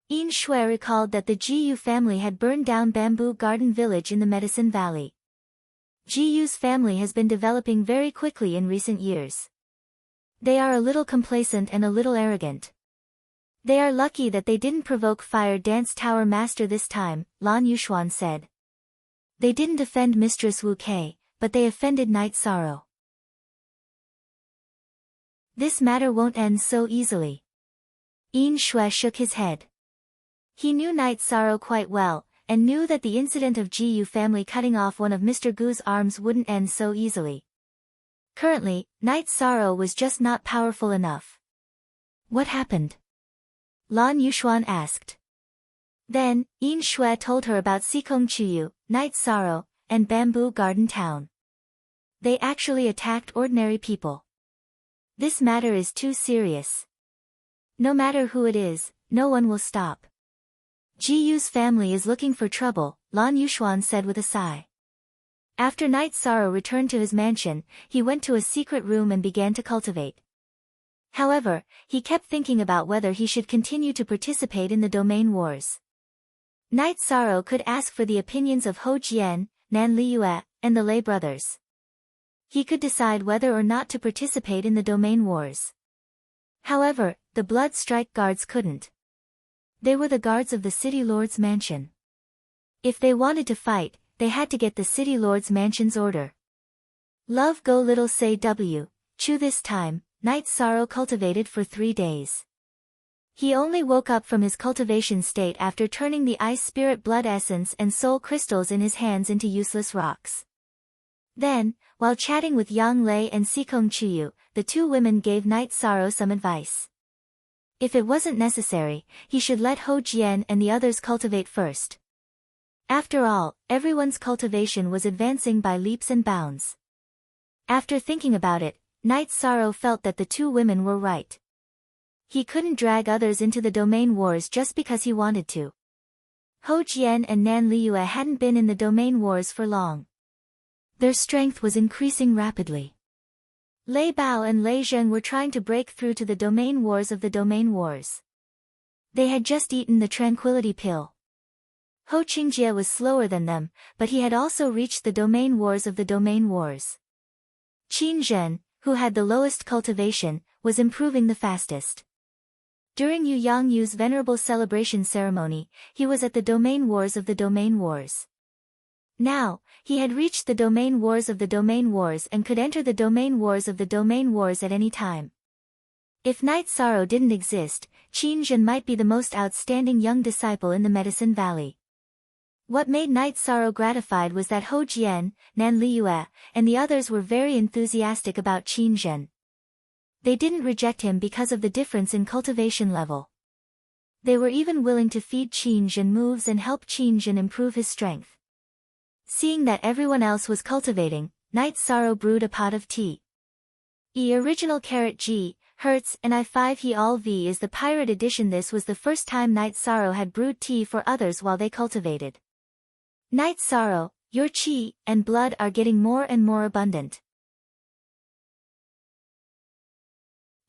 S1: Yin Shui recalled that the Jiyu family had burned down Bamboo Garden Village in the Medicine Valley. Jiyu's family has been developing very quickly in recent years. They are a little complacent and a little arrogant. They are lucky that they didn't provoke Fire Dance Tower Master this time, Lan Yuxuan said. They didn't offend Mistress Wu Kei, but they offended Night Sorrow. This matter won't end so easily. Yin Shui shook his head. He knew Night Sorrow quite well, and knew that the incident of Jiyu family cutting off one of Mr. Gu's arms wouldn't end so easily. Currently, Night Sorrow was just not powerful enough. What happened? Lan Yuxuan asked. Then, Yin Shui told her about Sikong Chuyu, Night Sorrow, and Bamboo Garden Town. They actually attacked ordinary people. This matter is too serious. No matter who it is, no one will stop. Ji Yu's family is looking for trouble, Lan Yushuan said with a sigh. After Night Sorrow returned to his mansion, he went to a secret room and began to cultivate. However, he kept thinking about whether he should continue to participate in the domain wars. Night Sorrow could ask for the opinions of Ho Jian, Nan Liyue, and the lay brothers. He could decide whether or not to participate in the domain wars. However, the Blood Strike Guards couldn't. They were the guards of the City Lord's mansion. If they wanted to fight, they had to get the City Lord's mansion's order. Love Go Little Say W, Chu this time, Night Sorrow cultivated for 3 days. He only woke up from his cultivation state after turning the Ice Spirit Blood Essence and Soul Crystals in his hands into useless rocks. Then, while chatting with Yang Lei and Sikong Chuyu, the two women gave Night Sorrow some advice. If it wasn't necessary, he should let Ho Jian and the others cultivate first. After all, everyone's cultivation was advancing by leaps and bounds. After thinking about it, Night Sorrow felt that the two women were right. He couldn't drag others into the domain wars just because he wanted to. Ho Jian and Nan Liyue hadn't been in the domain wars for long. Their strength was increasing rapidly. Lei Bao and Lei Zheng were trying to break through to the domain wars of the domain wars. They had just eaten the tranquility pill. Ho Qingjie was slower than them, but he had also reached the domain wars of the domain wars. Qin Zhen, who had the lowest cultivation, was improving the fastest. During Yu Yangyu's venerable celebration ceremony, he was at the domain wars of the domain wars. Now, he had reached the domain wars of the domain wars and could enter the domain wars of the domain wars at any time. If Night Sorrow didn't exist, Qin Zhen might be the most outstanding young disciple in the Medicine Valley. What made Night Sorrow gratified was that Ho Jian, Nan Liyue, and the others were very enthusiastic about Qin Zhen. They didn't reject him because of the difference in cultivation level. They were even willing to feed Qin Zhen moves and help Qin Zhen improve his strength. Seeing that everyone else was cultivating, Night Sorrow brewed a pot of tea. Original Carat G, Hertz and I5 He All V is the pirate edition. This was the first time Night Sorrow had brewed tea for others while they cultivated. Night Sorrow, your qi and blood are getting more and more abundant.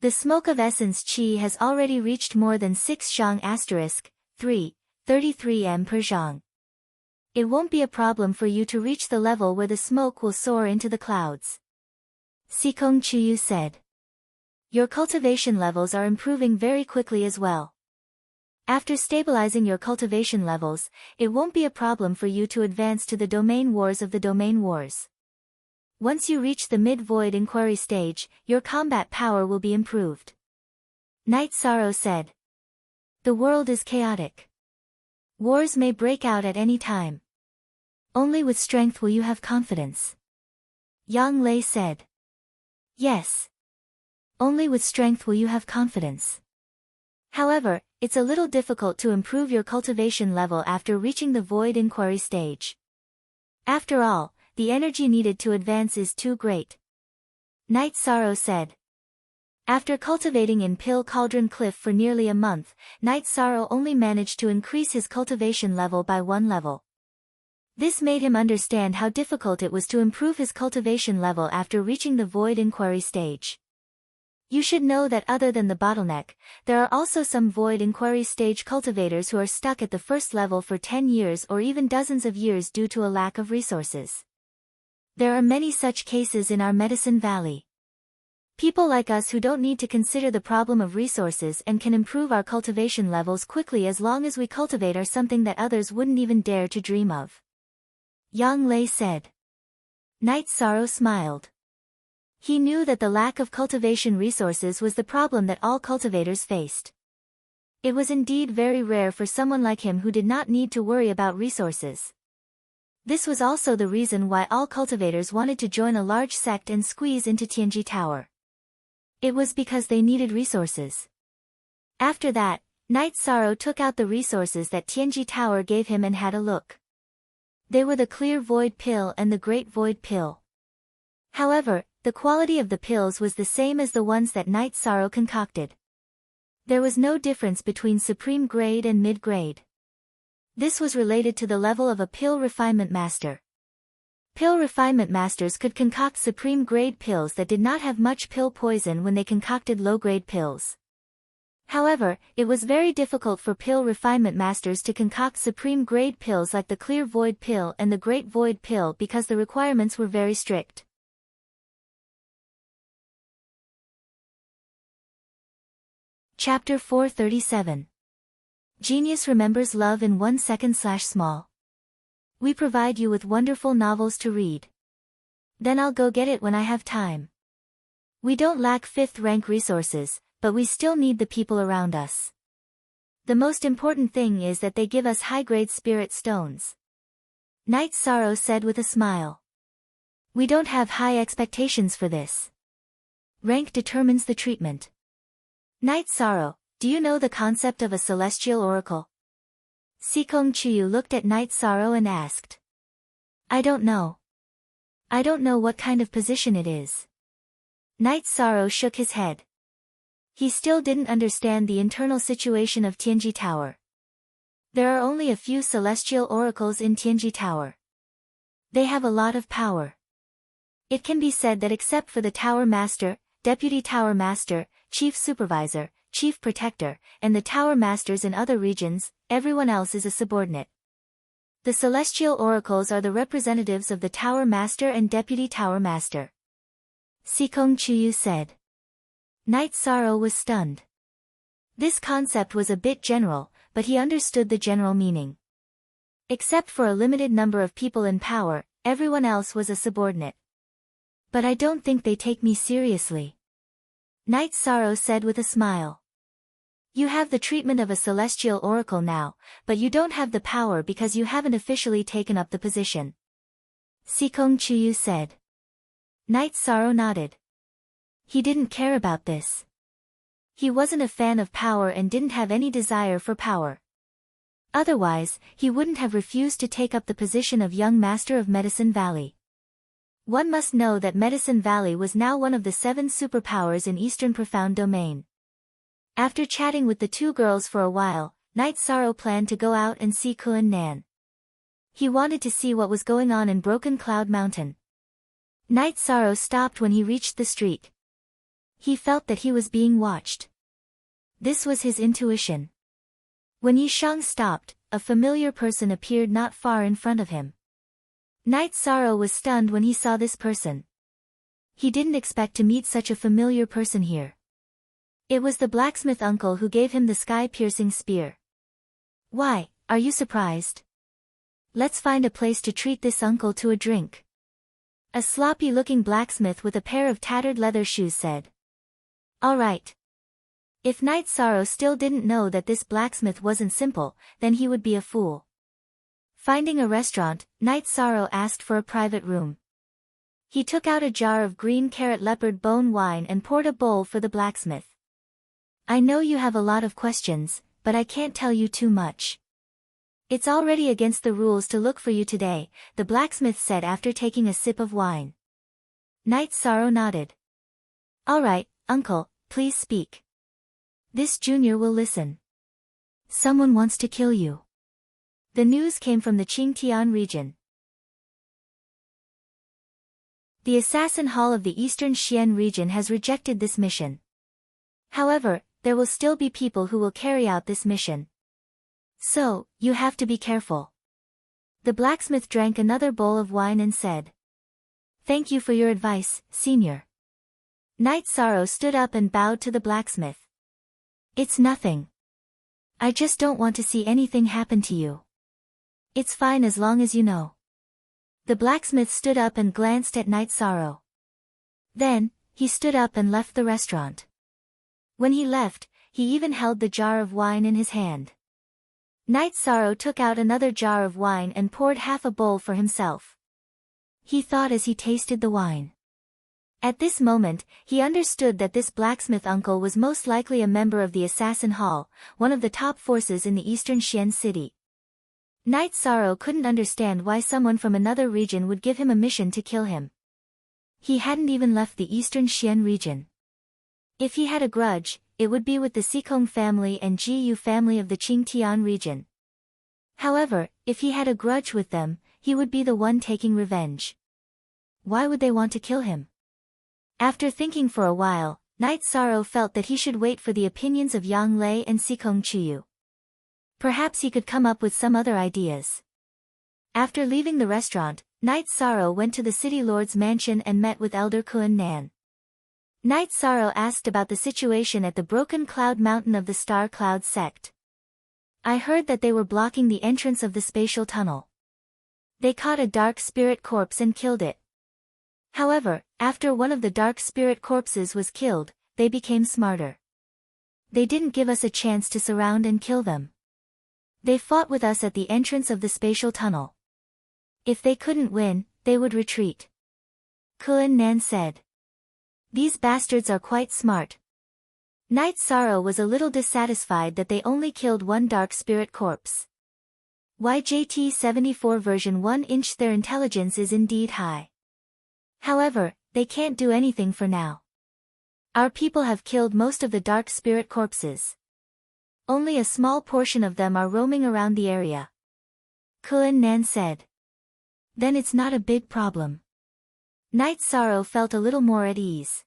S1: The smoke of essence qi has already reached more than 6 zhang * 3, 33 m per zhang. It won't be a problem for you to reach the level where the smoke will soar into the clouds. Sikong Chuyu said. Your cultivation levels are improving very quickly as well. After stabilizing your cultivation levels, it won't be a problem for you to advance to the domain wars of the domain wars. Once you reach the mid-void inquiry stage, your combat power will be improved. Night Sorrow said. The world is chaotic. Wars may break out at any time. Only with strength will you have confidence. Yang Lei said. Yes. Only with strength will you have confidence. However, it's a little difficult to improve your cultivation level after reaching the void inquiry stage. After all, the energy needed to advance is too great. Night Sorrow said. After cultivating in Pill Cauldron Cliff for nearly a month, Night Sorrow only managed to increase his cultivation level by 1 level. This made him understand how difficult it was to improve his cultivation level after reaching the void inquiry stage. You should know that other than the bottleneck, there are also some void inquiry stage cultivators who are stuck at the first level for 10 years or even dozens of years due to a lack of resources. There are many such cases in our Medicine Valley. People like us who don't need to consider the problem of resources and can improve our cultivation levels quickly as long as we cultivate are something that others wouldn't even dare to dream of. Yang Lei said. Night Sorrow smiled. He knew that the lack of cultivation resources was the problem that all cultivators faced. It was indeed very rare for someone like him who did not need to worry about resources. This was also the reason why all cultivators wanted to join a large sect and squeeze into Tianji Tower. It was because they needed resources. After that, Night Sorrow took out the resources that Tianji Tower gave him and had a look. They were the clear void pill and the great void pill. However, the quality of the pills was the same as the ones that Night Sorrow concocted. There was no difference between supreme grade and mid-grade. This was related to the level of a pill refinement master. Pill refinement masters could concoct supreme grade pills that did not have much pill poison when they concocted low-grade pills. However, it was very difficult for pill refinement masters to concoct supreme grade pills like the clear void pill and the great void pill because the requirements were very strict. Chapter 437. Genius remembers love in 1 second/small. We provide you with wonderful novels to read. Then I'll go get it when I have time. We don't lack 5th rank resources, but we still need the people around us. The most important thing is that they give us high-grade spirit stones. Night Sorrow said with a smile. We don't have high expectations for this. Rank determines the treatment. Night Sorrow, do you know the concept of a celestial oracle? Sikong Chuyu looked at Night Sorrow and asked. I don't know. I don't know what kind of position it is. Night Sorrow shook his head. He still didn't understand the internal situation of Tianji Tower. There are only a few celestial oracles in Tianji Tower. They have a lot of power. It can be said that except for the Tower Master, Deputy Tower Master, Chief Supervisor, Chief Protector, and the Tower Masters in other regions, everyone else is a subordinate. The celestial oracles are the representatives of the Tower Master and Deputy Tower Master. Sikong Chuyu said. Night Sorrow was stunned. This concept was a bit general, but he understood the general meaning. Except for a limited number of people in power, everyone else was a subordinate. But I don't think they take me seriously. Night Sorrow said with a smile. You have the treatment of a celestial oracle now, but you don't have the power because you haven't officially taken up the position. Sikong Chuyu said. Night Sorrow nodded. He didn't care about this. He wasn't a fan of power and didn't have any desire for power. Otherwise, he wouldn't have refused to take up the position of young master of Medicine Valley. One must know that Medicine Valley was now one of the 7 superpowers in Eastern Profound Domain. After chatting with the 2 girls for a while, Night Sorrow planned to go out and see Kuan Nan. He wanted to see what was going on in Broken Cloud Mountain. Night Sorrow stopped when he reached the street. He felt that he was being watched. This was his intuition. When Yishang stopped, a familiar person appeared not far in front of him. Night Sorrow was stunned when he saw this person. He didn't expect to meet such a familiar person here. It was the blacksmith uncle who gave him the sky-piercing spear. Why, are you surprised? Let's find a place to treat this uncle to a drink. A sloppy-looking blacksmith with a pair of tattered leather shoes said. All right. If Night Sorrow still didn't know that this blacksmith wasn't simple, then he would be a fool. Finding a restaurant, Night Sorrow asked for a private room. He took out a jar of green carrot leopard bone wine and poured a bowl for the blacksmith. I know you have a lot of questions, but I can't tell you too much. It's already against the rules to look for you today, the blacksmith said after taking a sip of wine. Night Sorrow nodded. All right, uncle, please speak. This junior will listen. Someone wants to kill you. The news came from the Qingtian region. The Assassin Hall of the Eastern Xian region has rejected this mission. However, there will still be people who will carry out this mission. So, you have to be careful. The blacksmith drank another bowl of wine and said. Thank you for your advice, senior. Night Sorrow stood up and bowed to the blacksmith. It's nothing. I just don't want to see anything happen to you. It's fine as long as you know. The blacksmith stood up and glanced at Night Sorrow. Then, he stood up and left the restaurant. When he left, he even held the jar of wine in his hand. Night Sorrow took out another jar of wine and poured half a bowl for himself. He thought as he tasted the wine. At this moment, he understood that this blacksmith uncle was most likely a member of the Assassin Hall, one of the top forces in the eastern Xian city. Night Sorrow couldn't understand why someone from another region would give him a mission to kill him. He hadn't even left the eastern Xian region. If he had a grudge, it would be with the Xikong family and Jiyu family of the Qingtian region. However, if he had a grudge with them, he would be the one taking revenge. Why would they want to kill him? After thinking for a while, Night Sorrow felt that he should wait for the opinions of Yang Lei and Xikong Chuyu. Perhaps he could come up with some other ideas. After leaving the restaurant, Night Sorrow went to the city lord's mansion and met with Elder Kun Nan. Night Sorrow asked about the situation at the Broken Cloud Mountain of the Star Cloud sect. I heard that they were blocking the entrance of the spatial tunnel. They caught a dark spirit corpse and killed it. However, after one of the dark spirit corpses was killed, they became smarter. They didn't give us a chance to surround and kill them. They fought with us at the entrance of the spatial tunnel. If they couldn't win, they would retreat. Kun Nan said. These bastards are quite smart. Night Sorrow was a little dissatisfied that they only killed one dark spirit corpse. YJT-74 version 1-inch. Their intelligence is indeed high. However, they can't do anything for now. Our people have killed most of the dark spirit corpses. Only a small portion of them are roaming around the area. Kun Nan said. Then it's not a big problem. Night Sorrow felt a little more at ease.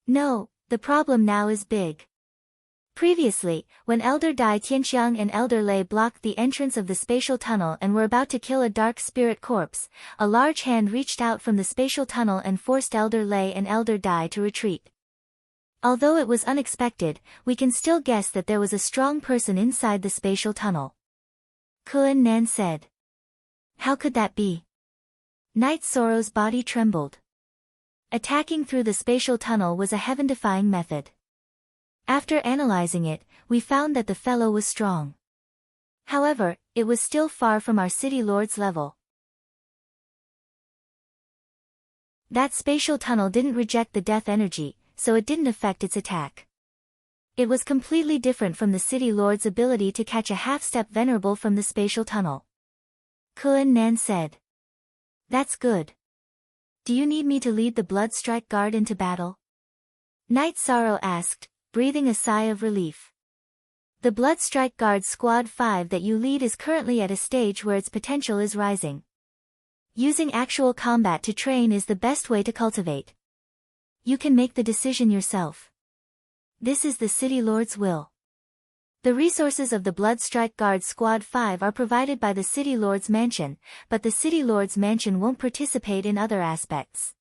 S1: No, the problem now is big. Previously, when Elder Dai Tianxiang and Elder Lei blocked the entrance of the spatial tunnel and were about to kill a dark spirit corpse, a large hand reached out from the spatial tunnel and forced Elder Lei and Elder Dai to retreat. Although it was unexpected, we can still guess that there was a strong person inside the spatial tunnel. Kun Nan said. How could that be? Night Sorrow's body trembled. Attacking through the spatial tunnel was a heaven-defying method. After analyzing it, we found that the fellow was strong. However, it was still far from our city lord's level. That spatial tunnel didn't reject the death energy, so it didn't affect its attack. It was completely different from the city lord's ability to catch a half-step venerable from the spatial tunnel. Kun Nan said. That's good. Do you need me to lead the Bloodstrike Guard into battle? Night Sorrow asked, breathing a sigh of relief. The Bloodstrike Guard Squad 5 that you lead is currently at a stage where its potential is rising. Using actual combat to train is the best way to cultivate. You can make the decision yourself. This is the City Lord's will. The resources of the Bloodstrike Guard Squad 5 are provided by the City Lord's Mansion, but the City Lord's Mansion won't participate in other aspects.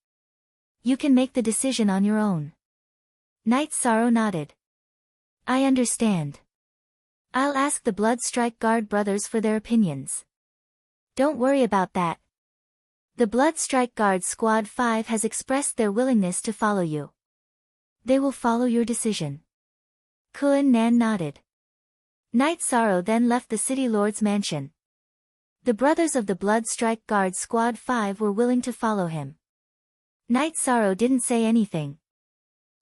S1: You can make the decision on your own. Night Sorrow nodded. I understand. I'll ask the Bloodstrike Guard brothers for their opinions. Don't worry about that. The Bloodstrike Guard Squad 5 has expressed their willingness to follow you. They will follow your decision. Kun Nan nodded. Night Sorrow then left the City Lord's mansion. The brothers of the Bloodstrike Guard Squad 5 were willing to follow him. Night Sorrow didn't say anything.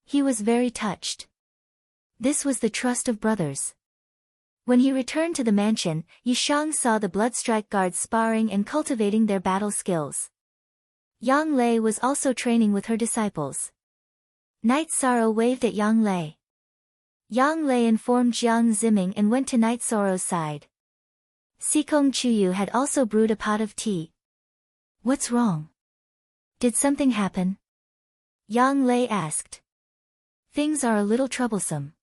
S1: He was very touched. This was the trust of brothers. When he returned to the mansion, Yishang saw the Bloodstrike Guards sparring and cultivating their battle skills. Yang Lei was also training with her disciples. Night Sorrow waved at Yang Lei. Yang Lei informed Jiang Ziming and went to Night Sorrow's side. Xikong Chuyu had also brewed a pot of tea. What's wrong? Did something happen? Yang Lei asked. Things are a little troublesome.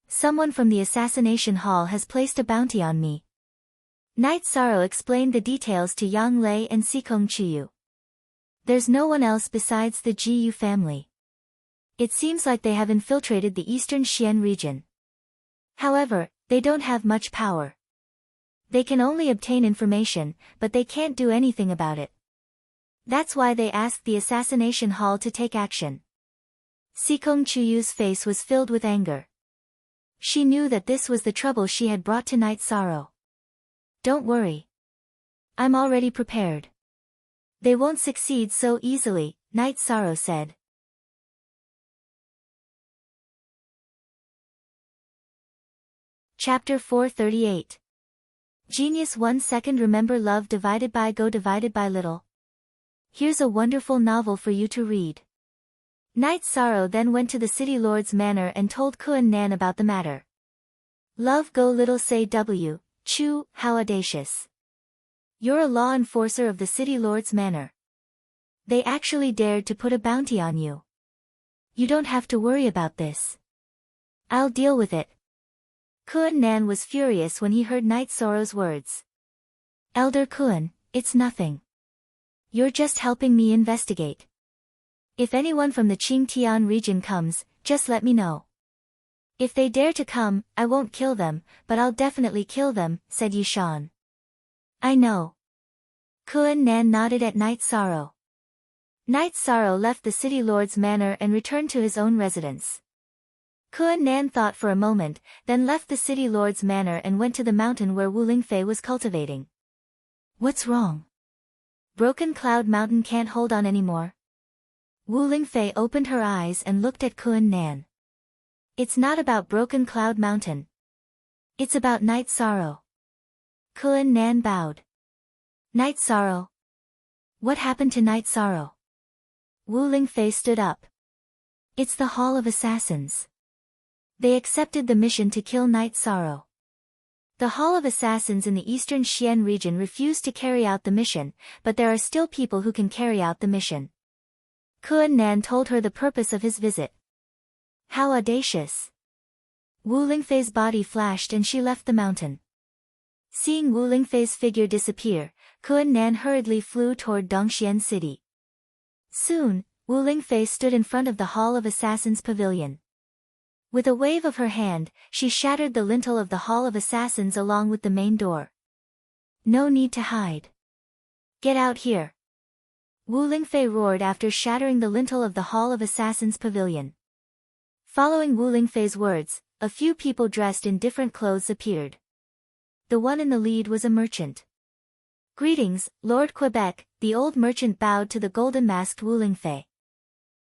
S1: Someone from the assassination hall has placed a bounty on me. Night Sorrow explained the details to Yang Lei and Xikong Chuyu. There's no one else besides the Jiyu family. It seems like they have infiltrated the eastern Xian region. However, they don't have much power. They can only obtain information, but they can't do anything about it. That's why they asked the assassination hall to take action. Xikong Chuyu's face was filled with anger. She knew that this was the trouble she had brought to Night Sorrow. Don't worry. I'm already prepared. They won't succeed so easily, Night Sorrow said. Chapter 438. Genius 1 second. Remember love divided by go divided by little. Here's a wonderful novel for you to read. Knight Sorrow then went to the city lord's manor and told Kuan Nan about the matter. Love go little say W, Chu, how audacious. You're a law enforcer of the city lord's manor. They actually dared to put a bounty on you. You don't have to worry about this. I'll deal with it. Kuan Nan was furious when he heard Knight Sorrow's words. Elder Kuan, it's nothing. You're just helping me investigate. If anyone from the Qingtian region comes, just let me know. If they dare to come, I won't kill them, but I'll definitely kill them, said Yishan. I know. Kuan Nan nodded at Knight Sorrow. Knight Sorrow left the city lord's manor and returned to his own residence. Kuan Nan thought for a moment, then left the city lord's manor and went to the mountain where Wu Lingfei was cultivating. What's wrong? Broken Cloud Mountain can't hold on anymore. Wu Lingfei opened her eyes and looked at Kuan Nan. It's not about Broken Cloud Mountain. It's about Knight Sorrow. Kuan Nan bowed. Knight Sorrow? What happened to Knight Sorrow? Wu Lingfei stood up. It's the Hall of Assassins. They accepted the mission to kill Knight Sorrow. The Hall of Assassins in the eastern Xian region refused to carry out the mission, but there are still people who can carry out the mission. Kuan Nan told her the purpose of his visit. How audacious! Wu Lingfei's body flashed and she left the mountain. Seeing Wu Lingfei's figure disappear, Kuan Nan hurriedly flew toward Dongxian City. Soon, Wu Lingfei stood in front of the Hall of Assassins pavilion. With a wave of her hand, she shattered the lintel of the Hall of Assassins along with the main door. No need to hide. Get out here. Wu Lingfei roared after shattering the lintel of the Hall of Assassins pavilion. Following Wu Lingfei's words, a few people dressed in different clothes appeared. The one in the lead was a merchant. Greetings, Lord Quebec, the old merchant bowed to the golden-masked Wu Lingfei.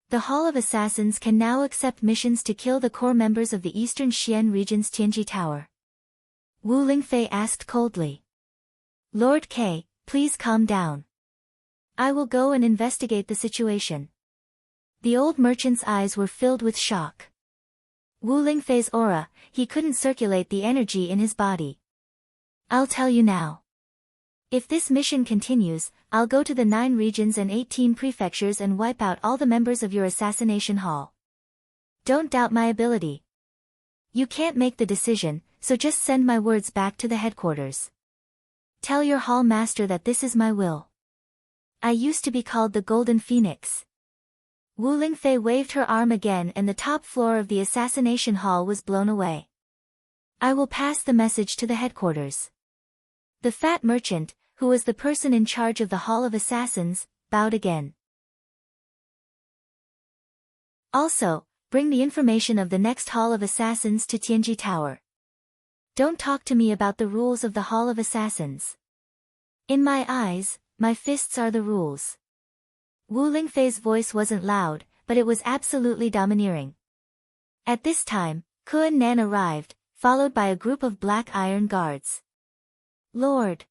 S1: The Hall of Assassins can now accept missions to kill the core members of the Eastern Xian region's Tianji Tower. Wu Lingfei asked coldly. Lord K, please calm down. I will go and investigate the situation. The old merchant's eyes were filled with shock. Wu Lingfei's aura, he couldn't circulate the energy in his body. I'll tell you now. If this mission continues, I'll go to the 9 regions and 18 prefectures and wipe out all the members of your assassination hall. Don't doubt my ability. You can't make the decision, so just send my words back to the headquarters. Tell your hall master that this is my will. I used to be called the Golden Phoenix. Wu Lingfei waved her arm again and the top floor of the assassination hall was blown away. I will pass the message to the headquarters. The fat merchant, who was the person in charge of the Hall of Assassins, bowed again. Also, bring the information of the next Hall of Assassins to Tianji Tower. Don't talk to me about the rules of the Hall of Assassins. In my eyes, my fists are the rules. Wu Lingfei's voice wasn't loud, but it was absolutely domineering. At this time, Kuan Nan arrived, followed by a group of black iron guards. Lord.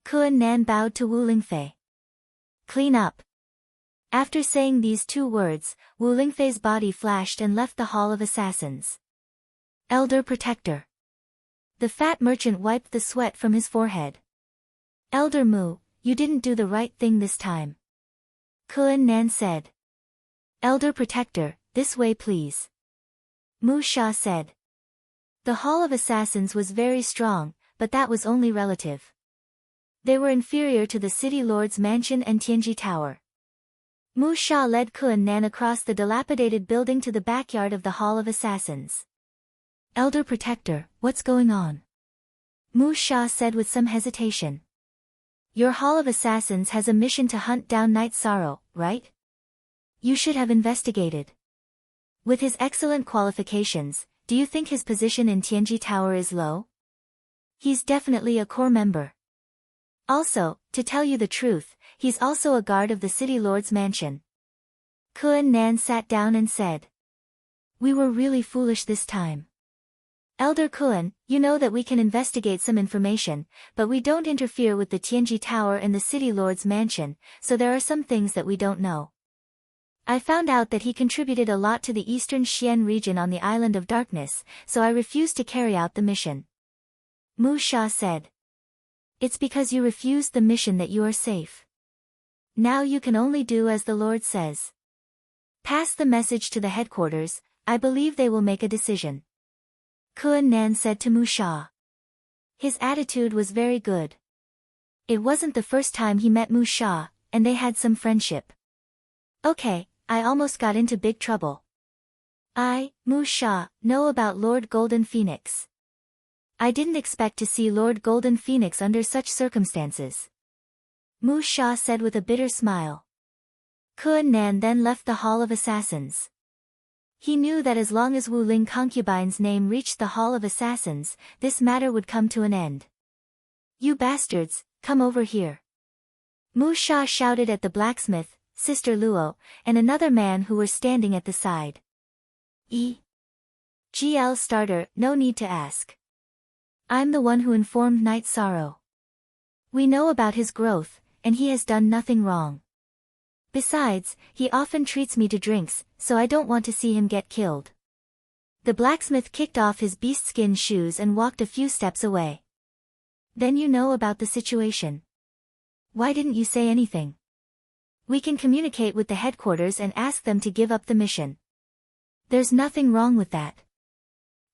S1: Kuan Nan bowed to Wu Lingfei. Clean up. After saying these 2 words, Wu Lingfei's body flashed and left the Hall of Assassins. Elder Protector. The fat merchant wiped the sweat from his forehead. Elder Mu, you didn't do the right thing this time. Kuan Nan said. Elder Protector, this way please. Mu Sha said. The Hall of Assassins was very strong, but that was only relative. They were inferior to the city lord's mansion and Tianji Tower. Mu Sha led Kuan Nan across the dilapidated building to the backyard of the Hall of Assassins. Elder Protector, what's going on? Mu Sha said with some hesitation. Your Hall of Assassins has a mission to hunt down Knight Sorrow, right? You should have investigated. With his excellent qualifications, do you think his position in Tianji Tower is low? He's definitely a core member. Also, to tell you the truth, he's also a guard of the city lord's mansion. Kuan Nan sat down and said. We were really foolish this time. Elder Kuan, you know that we can investigate some information, but we don't interfere with the Tianji Tower and the City Lord's mansion, so there are some things that we don't know. I found out that he contributed a lot to the Eastern Xian region on the Island of Darkness, so I refused to carry out the mission. Mu Sha said. It's because you refused the mission that you are safe. Now you can only do as the Lord says. Pass the message to the headquarters, I believe they will make a decision. Kuan Nan said to Mu Sha. His attitude was very good. It wasn't the first time he met Mu Sha, and they had some friendship. Okay, I almost got into big trouble. I, Mu Sha, know about Lord Golden Phoenix. I didn't expect to see Lord Golden Phoenix under such circumstances. Mu Sha said with a bitter smile. Kuan Nan then left the Hall of Assassins. He knew that as long as Wu Ling concubine's name reached the Hall of Assassins, this matter would come to an end. You bastards, come over here. Mu Sha shouted at the blacksmith, Sister Luo, and another man who were standing at the side. GL starter, no need to ask. I'm the one who informed Night Sorrow. We know about his growth, and he has done nothing wrong. Besides, he often treats me to drinks, so I don't want to see him get killed. The blacksmith kicked off his beast-skin shoes and walked a few steps away. Then you know about the situation. Why didn't you say anything? We can communicate with the headquarters and ask them to give up the mission. There's nothing wrong with that.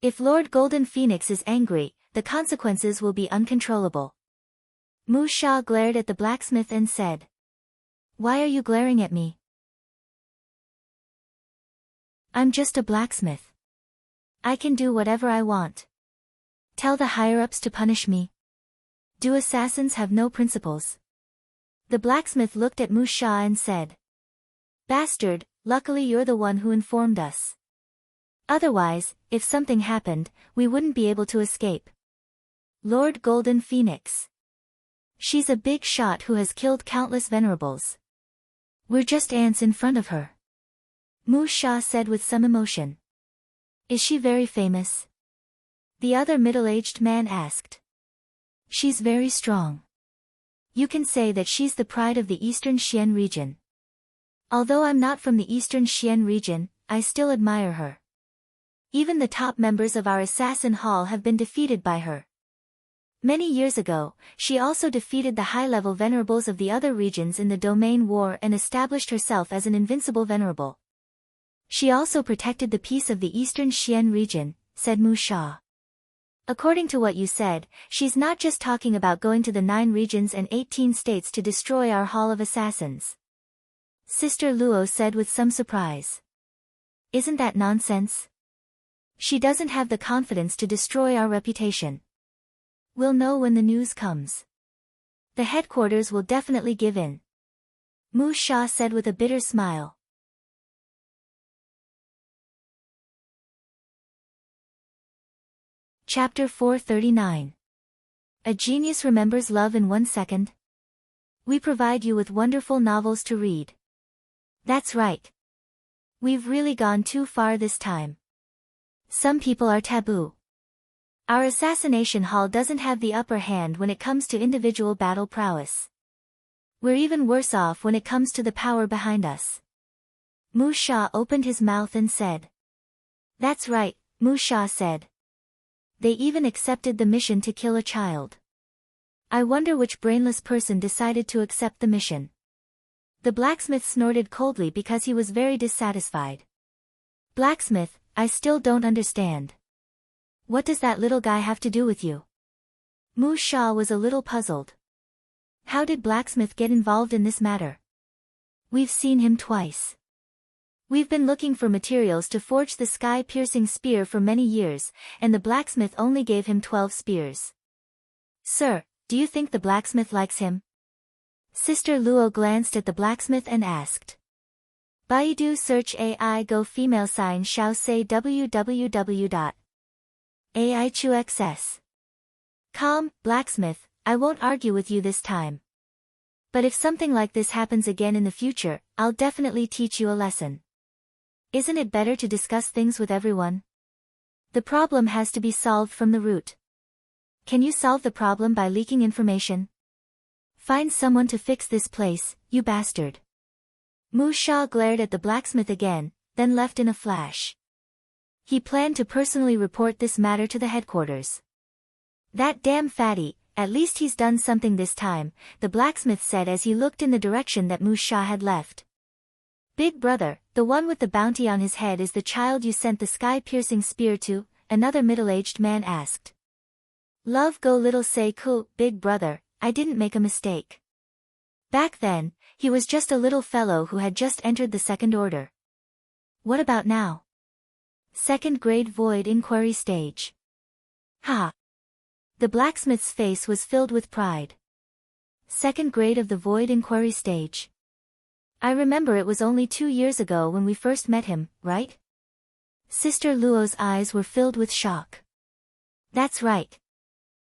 S1: If Lord Golden Phoenix is angry, the consequences will be uncontrollable. Mu Sha glared at the blacksmith and said. Why are you glaring at me? I'm just a blacksmith. I can do whatever I want. Tell the higher-ups to punish me. Do assassins have no principles? The blacksmith looked at Mu Sha and said. Bastard, luckily you're the one who informed us. Otherwise, if something happened, we wouldn't be able to escape. Lord Golden Phoenix. She's a big shot who has killed countless venerables. We're just ants in front of her. Mu Sha said with some emotion. Is she very famous? The other middle-aged man asked. She's very strong. You can say that she's the pride of the Eastern Xian region. Although I'm not from the Eastern Xian region, I still admire her. Even the top members of our assassin hall have been defeated by her. Many years ago, she also defeated the high-level venerables of the other regions in the domain war and established herself as an invincible venerable. She also protected the peace of the Eastern Xian region, said Mu Sha. According to what you said, she's not just talking about going to the 9 regions and 18 states to destroy our Hall of Assassins. Sister Luo said with some surprise. Isn't that nonsense? She doesn't have the confidence to destroy our reputation. We'll know when the news comes. The headquarters will definitely give in. Mu Sha said with a bitter smile. Chapter 439. A genius remembers love in 1 second. We provide you with wonderful novels to read. That's right. We've really gone too far this time. Some people are taboo. Our assassination hall doesn't have the upper hand when it comes to individual battle prowess. We're even worse off when it comes to the power behind us. Mu Sha opened his mouth and said. That's right, Mu Sha said. They even accepted the mission to kill a child. I wonder which brainless person decided to accept the mission. The blacksmith snorted coldly because he was very dissatisfied. Blacksmith, I still don't understand. What does that little guy have to do with you? Mu Sha was a little puzzled. How did blacksmith get involved in this matter? We've seen him twice. We've been looking for materials to forge the sky-piercing spear for many years, and the blacksmith only gave him 12 spears. Sir, do you think the blacksmith likes him? Sister Luo glanced at the blacksmith and asked. Baidu search AI go female sign shao say www.aichuxs.com, blacksmith, I won't argue with you this time. But if something like this happens again in the future, I'll definitely teach you a lesson. Isn't it better to discuss things with everyone? The problem has to be solved from the root. Can you solve the problem by leaking information? Find someone to fix this place, you bastard. Mu Sha glared at the blacksmith again, then left in a flash. He planned to personally report this matter to the headquarters. That damn fatty, at least he's done something this time, the blacksmith said as he looked in the direction that Mu Sha had left. Big brother, the one with the bounty on his head is the child you sent the sky-piercing spear to? Another middle-aged man asked. Love go little say ku, big brother, I didn't make a mistake. Back then, he was just a little fellow who had just entered the second order. What about now? Second grade void inquiry stage. Ha! The blacksmith's face was filled with pride. Second grade of the void inquiry stage. I remember it was only 2 years ago when we first met him, right? Sister Luo's eyes were filled with shock. That's right.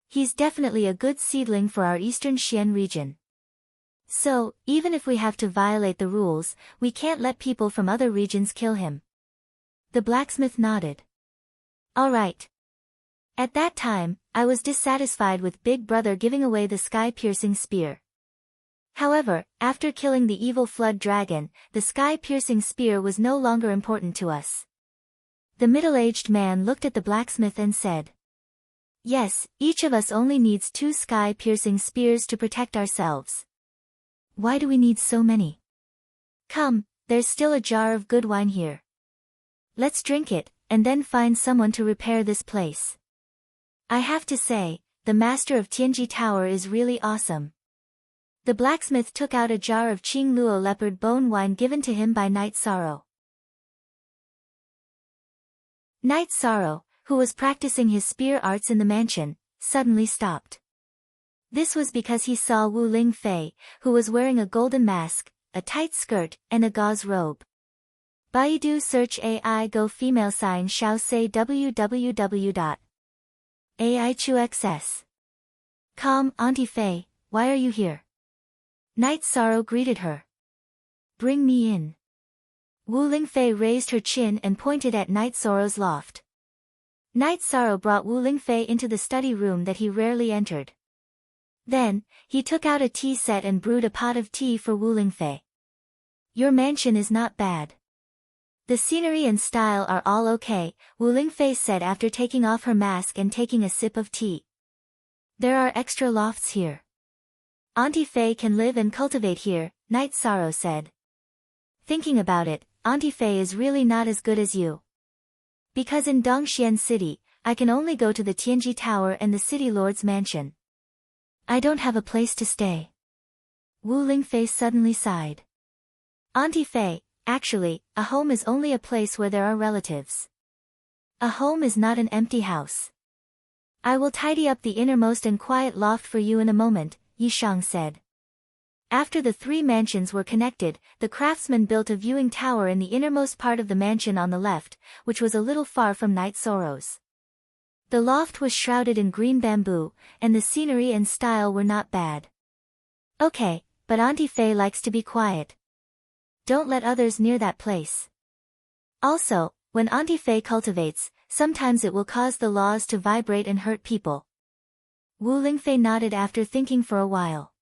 S1: He's definitely a good seedling for our eastern Xian region. So, even if we have to violate the rules, we can't let people from other regions kill him. The blacksmith nodded. All right. At that time, I was dissatisfied with Big Brother giving away the sky-piercing spear. However, after killing the evil flood dragon, the sky-piercing spear was no longer important to us. The middle-aged man looked at the blacksmith and said, Yes, each of us only needs 2 sky-piercing spears to protect ourselves. Why do we need so many? Come, there's still a jar of good wine here. Let's drink it, and then find someone to repair this place. I have to say, the master of Tianji Tower is really awesome. The blacksmith took out a jar of Qing Luo leopard bone wine given to him by Night Sorrow. Night Sorrow, who was practicing his spear arts in the mansion, suddenly stopped. This was because he saw Wu Lingfei, who was wearing a golden mask, a tight skirt, and a gauze robe. Baidu search AI go female sign shao say www.aichuxs.com. Auntie Fei, why are you here? Night Sorrow greeted her. Bring me in. Wu Lingfei raised her chin and pointed at Night Sorrow's loft. Night Sorrow brought Wu Lingfei into the study room that he rarely entered. Then, he took out a tea set and brewed a pot of tea for Wu Lingfei. Your mansion is not bad. The scenery and style are all okay, Wu Lingfei said after taking off her mask and taking a sip of tea. There are extra lofts here. Auntie Fei can live and cultivate here, Night Sorrow said. Thinking about it, Auntie Fei is really not as good as you. Because in Dongxian City, I can only go to the Tianji Tower and the City Lord's mansion. I don't have a place to stay. Wu Lingfei suddenly sighed. Auntie Fei, actually, a home is only a place where there are relatives. A home is not an empty house. I will tidy up the innermost and quiet loft for you in a moment, Yishang said. After the 3 mansions were connected, the craftsman built a viewing tower in the innermost part of the mansion on the left, which was a little far from Night Sorrow's. The loft was shrouded in green bamboo, and the scenery and style were not bad. Okay, but Auntie Fei likes to be quiet. Don't let others near that place. Also, when Auntie Fei cultivates, sometimes it will cause the laws to vibrate and hurt people. Wu Lingfei nodded after thinking for a while.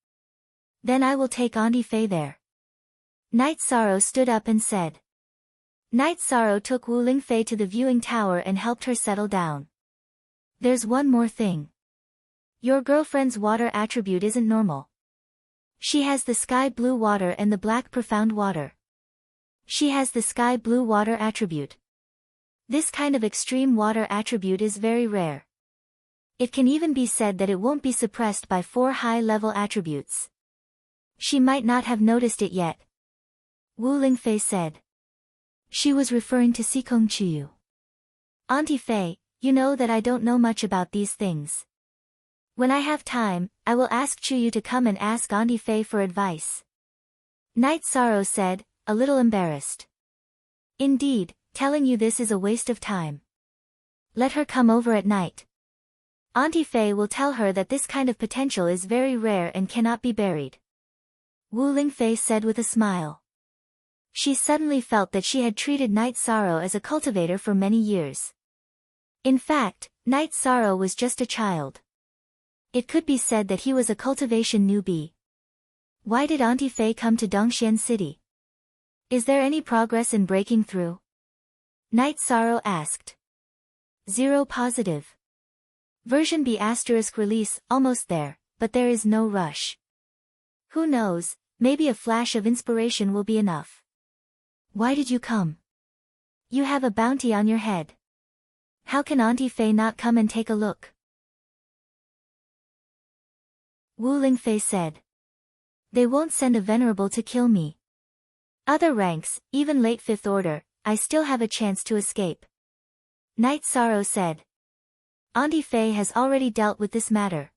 S1: Then I will take Auntie Fei there. Night Sorrow stood up and said. Night Sorrow took Wu Lingfei to the viewing tower and helped her settle down. There's one more thing. Your girlfriend's water attribute isn't normal. She has the sky blue water and the black profound water. She has the sky blue water attribute. This kind of extreme water attribute is very rare. It can even be said that it won't be suppressed by 4 high-level attributes. She might not have noticed it yet. Wu Lingfei said. She was referring to Sikong Chiyu. Auntie Fei, you know that I don't know much about these things. When I have time, I will ask Chuyu to come and ask Auntie Fei for advice. Night Sorrow said, a little embarrassed. Indeed, telling you this is a waste of time. Let her come over at night. Auntie Fei will tell her that this kind of potential is very rare and cannot be buried. Wu Lingfei said with a smile. She suddenly felt that she had treated Night Sorrow as a cultivator for many years. In fact, Night Sorrow was just a child. It could be said that he was a cultivation newbie. Why did Auntie Faye come to Dongxian City? Is there any progress in breaking through? Night Sorrow asked. 0 positive. Version B** release, almost there, but there is no rush. Who knows, maybe a flash of inspiration will be enough. Why did you come? You have a bounty on your head. How can Auntie Faye not come and take a look? Wu Lingfei said. They won't send a venerable to kill me. Other ranks, even late 5th order, I still have a chance to escape. Night Sorrow said. Auntie Faye has already dealt with this matter.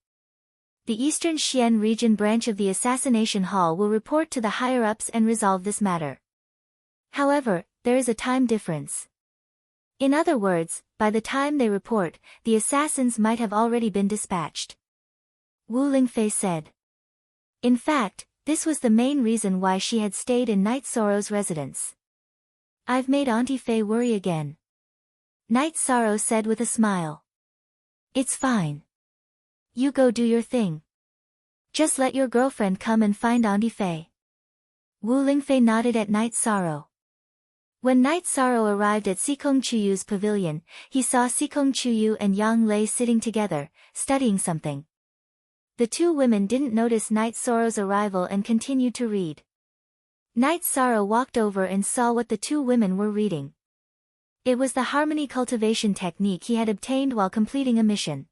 S1: The Eastern Xian region branch of the Assassination Hall will report to the higher-ups and resolve this matter. However, there is a time difference. In other words, by the time they report, the assassins might have already been dispatched. Wu Lingfei said. In fact, this was the main reason why she had stayed in Night Sorrow's residence. I've made Auntie Faye worry again. Night Sorrow said with a smile. It's fine. You go do your thing. Just let your girlfriend come and find Auntie Faye. Wu Lingfei nodded at Night Sorrow. When Night Sorrow arrived at Sikong Chuyu's pavilion, he saw Sikong Chuyu and Yang Lei sitting together, studying something. The two women didn't notice Night Sorrow's arrival and continued to read. Night Sorrow walked over and saw what the two women were reading. It was the harmony cultivation technique he had obtained while completing a mission.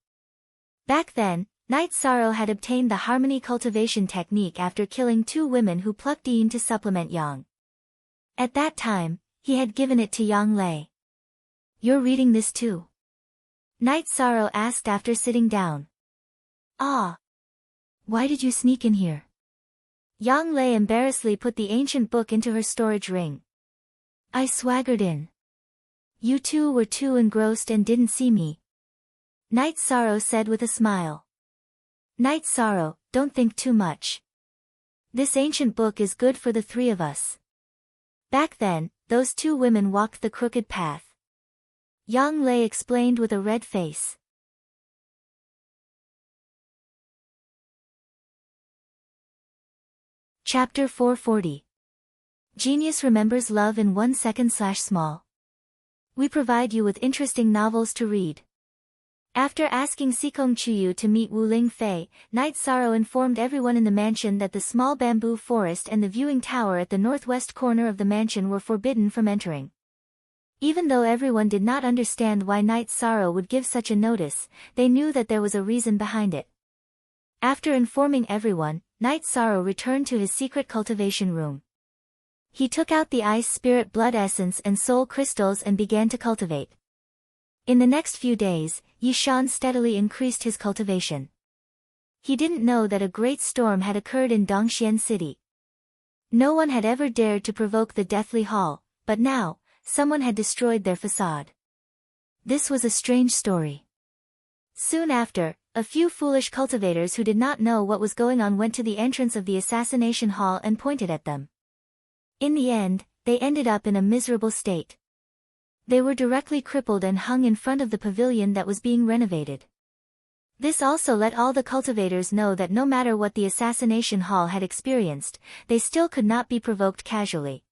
S1: Back then, Night Sorrow had obtained the harmony cultivation technique after killing two women who plucked yin to supplement yang. At that time, he had given it to Yang Lei. You're reading this too? Night Sorrow asked after sitting down. Ah. Why did you sneak in here? Yang Lei embarrassedly put the ancient book into her storage ring. I swaggered in. You two were too engrossed and didn't see me. Night Sorrow said with a smile. Night Sorrow, don't think too much. This ancient book is good for the three of us. Back then, those two women walked the crooked path. Yang Lei explained with a red face. Chapter 440. Genius remembers love in 1 second/small. We provide you with interesting novels to read. After asking Sikong Chuyu to meet Wu Lingfei, Night Sorrow informed everyone in the mansion that the small bamboo forest and the viewing tower at the northwest corner of the mansion were forbidden from entering. Even though everyone did not understand why Night Sorrow would give such a notice, they knew that there was a reason behind it. After informing everyone, Night Sorrow returned to his secret cultivation room. He took out the ice spirit blood essence and soul crystals and began to cultivate. In the next few days, Yishan steadily increased his cultivation. He didn't know that a great storm had occurred in Dongxian City. No one had ever dared to provoke the Deathly Hall, but now, someone had destroyed their facade. This was a strange story. Soon after, a few foolish cultivators who did not know what was going on went to the entrance of the assassination hall and pointed at them. In the end, they ended up in a miserable state. They were directly crippled and hung in front of the pavilion that was being renovated. This also let all the cultivators know that no matter what the assassination hall had experienced, they still could not be provoked casually.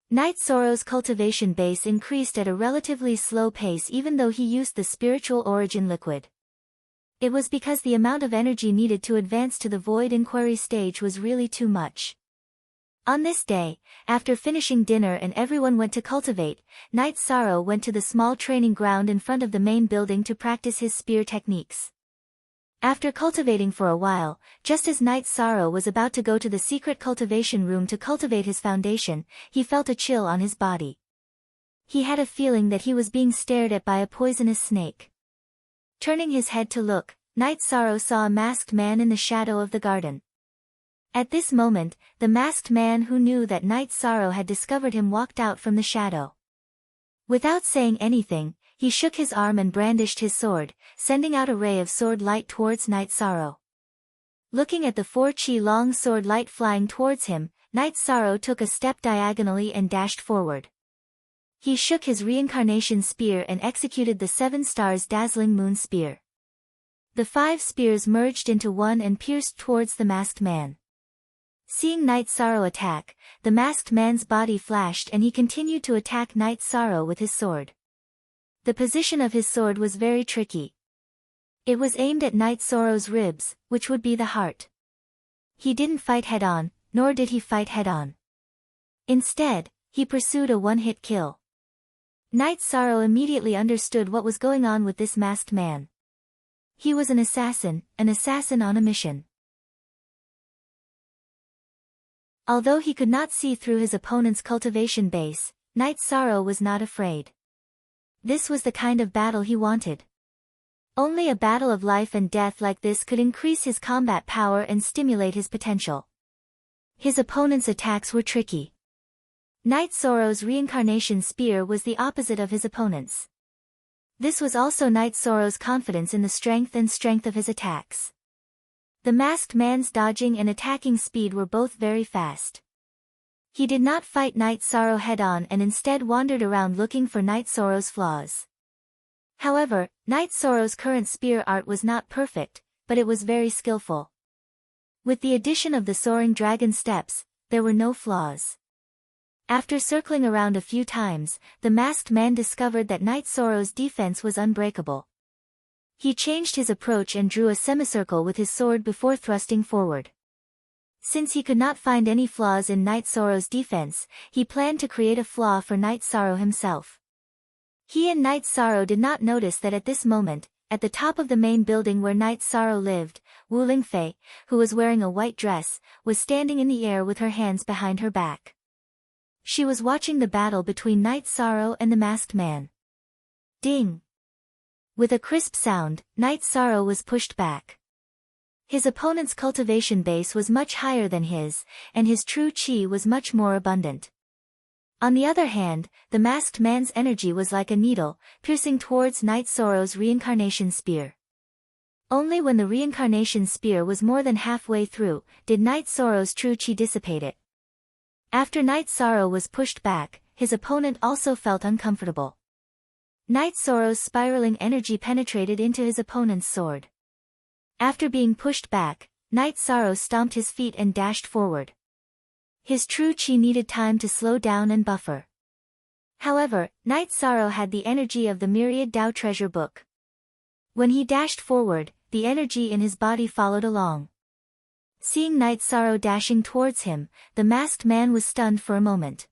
S1: Night Sorrow's cultivation base increased at a relatively slow pace even though he used the spiritual origin liquid. It was because the amount of energy needed to advance to the void inquiry stage was really too much. On this day, after finishing dinner and everyone went to cultivate, Night Sorrow went to the small training ground in front of the main building to practice his spear techniques. After cultivating for a while, just as Night Sorrow was about to go to the secret cultivation room to cultivate his foundation, he felt a chill on his body. He had a feeling that he was being stared at by a poisonous snake. Turning his head to look, Night Sorrow saw a masked man in the shadow of the garden. At this moment, the masked man who knew that Night Sorrow had discovered him walked out from the shadow. Without saying anything, he shook his arm and brandished his sword, sending out a ray of sword light towards Night Sorrow. Looking at the 4-chi long sword light flying towards him, Night Sorrow took a step diagonally and dashed forward. He shook his reincarnation spear and executed the 7 stars dazzling moon spear. The 5 spears merged into one and pierced towards the masked man. Seeing Night Sorrow attack, the masked man's body flashed and he continued to attack Night Sorrow with his sword. The position of his sword was very tricky. It was aimed at Night Sorrow's ribs, which would be the heart. He didn't fight head-on, nor did he fight head-on. Instead, he pursued a one-hit kill. Night Sorrow immediately understood what was going on with this masked man. He was an assassin on a mission. Although he could not see through his opponent's cultivation base, Night Sorrow was not afraid. This was the kind of battle he wanted. Only a battle of life and death like this could increase his combat power and stimulate his potential. His opponent's attacks were tricky. Night Sorrow's reincarnation spear was the opposite of his opponent's. This was also Night Sorrow's confidence in the strength of his attacks. The masked man's dodging and attacking speed were both very fast. He did not fight Night Sorrow head-on and instead wandered around looking for Night Sorrow's flaws. However, Night Sorrow's current spear art was not perfect, but it was very skillful. With the addition of the soaring dragon steps, there were no flaws. After circling around a few times, the masked man discovered that Night Sorrow's defense was unbreakable. He changed his approach and drew a semicircle with his sword before thrusting forward. Since he could not find any flaws in Night Sorrow's defense, he planned to create a flaw for Night Sorrow himself. He and Night Sorrow did not notice that at this moment, at the top of the main building where Night Sorrow lived, Wu Lingfei, who was wearing a white dress, was standing in the air with her hands behind her back. She was watching the battle between Night Sorrow and the masked man. Ding! With a crisp sound, Night Sorrow was pushed back. His opponent's cultivation base was much higher than his, and his true qi was much more abundant. On the other hand, the masked man's energy was like a needle, piercing towards Night Sorrow's reincarnation spear. Only when the reincarnation spear was more than halfway through, did Night Sorrow's true qi dissipate it. After Night Sorrow was pushed back, his opponent also felt uncomfortable. Night Sorrow's spiraling energy penetrated into his opponent's sword. After being pushed back, Night Sorrow stomped his feet and dashed forward. His true qi needed time to slow down and buffer. However, Night Sorrow had the energy of the Myriad Tao treasure book. When he dashed forward, the energy in his body followed along. Seeing Night Sorrow dashing towards him, the masked man was stunned for a moment.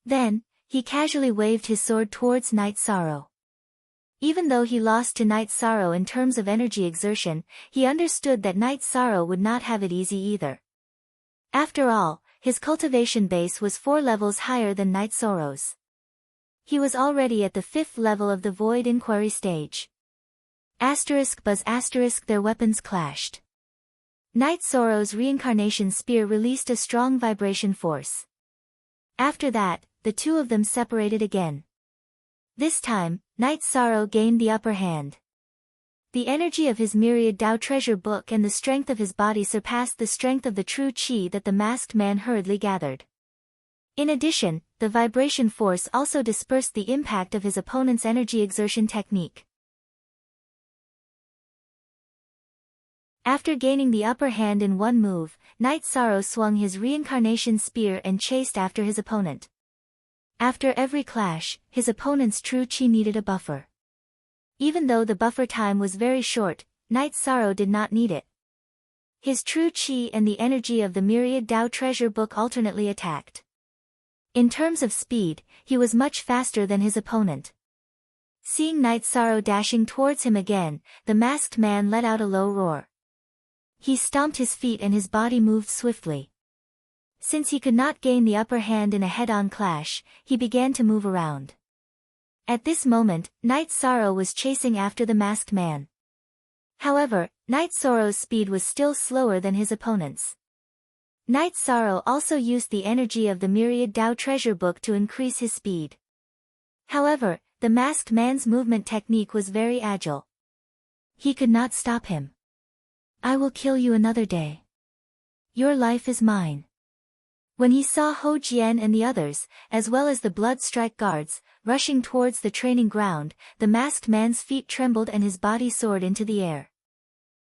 S1: Then, he casually waved his sword towards Night Sorrow. Even though he lost to Night Sorrow in terms of energy exertion, he understood that Night Sorrow would not have it easy either. After all, his cultivation base was 4 levels higher than Night Sorrow's. He was already at the 5th level of the Void Inquiry stage. *buzz**, their weapons clashed. Night Sorrow's reincarnation spear released a strong vibration force. After that, the two of them separated again. This time, Night Sorrow gained the upper hand. The energy of his Myriad Tao treasure book and the strength of his body surpassed the strength of the true qi that the masked man hurriedly gathered. In addition, the vibration force also dispersed the impact of his opponent's energy exertion technique. After gaining the upper hand in one move, Night Sorrow swung his reincarnation spear and chased after his opponent. After every clash, his opponent's true qi needed a buffer. Even though the buffer time was very short, Night Sorrow did not need it. His true qi and the energy of the Myriad Tao treasure book alternately attacked. In terms of speed, he was much faster than his opponent. Seeing Night Sorrow dashing towards him again, the masked man let out a low roar. He stomped his feet and his body moved swiftly. Since he could not gain the upper hand in a head-on clash, he began to move around. At this moment, Night Sorrow was chasing after the masked man. However, Night Sorrow's speed was still slower than his opponent's. Night Sorrow also used the energy of the Myriad Tao treasure book to increase his speed. However, the masked man's movement technique was very agile. He could not stop him. "I will kill you another day. Your life is mine." When he saw Ho Jian and the others, as well as the blood strike guards, rushing towards the training ground, the masked man's feet trembled and his body soared into the air.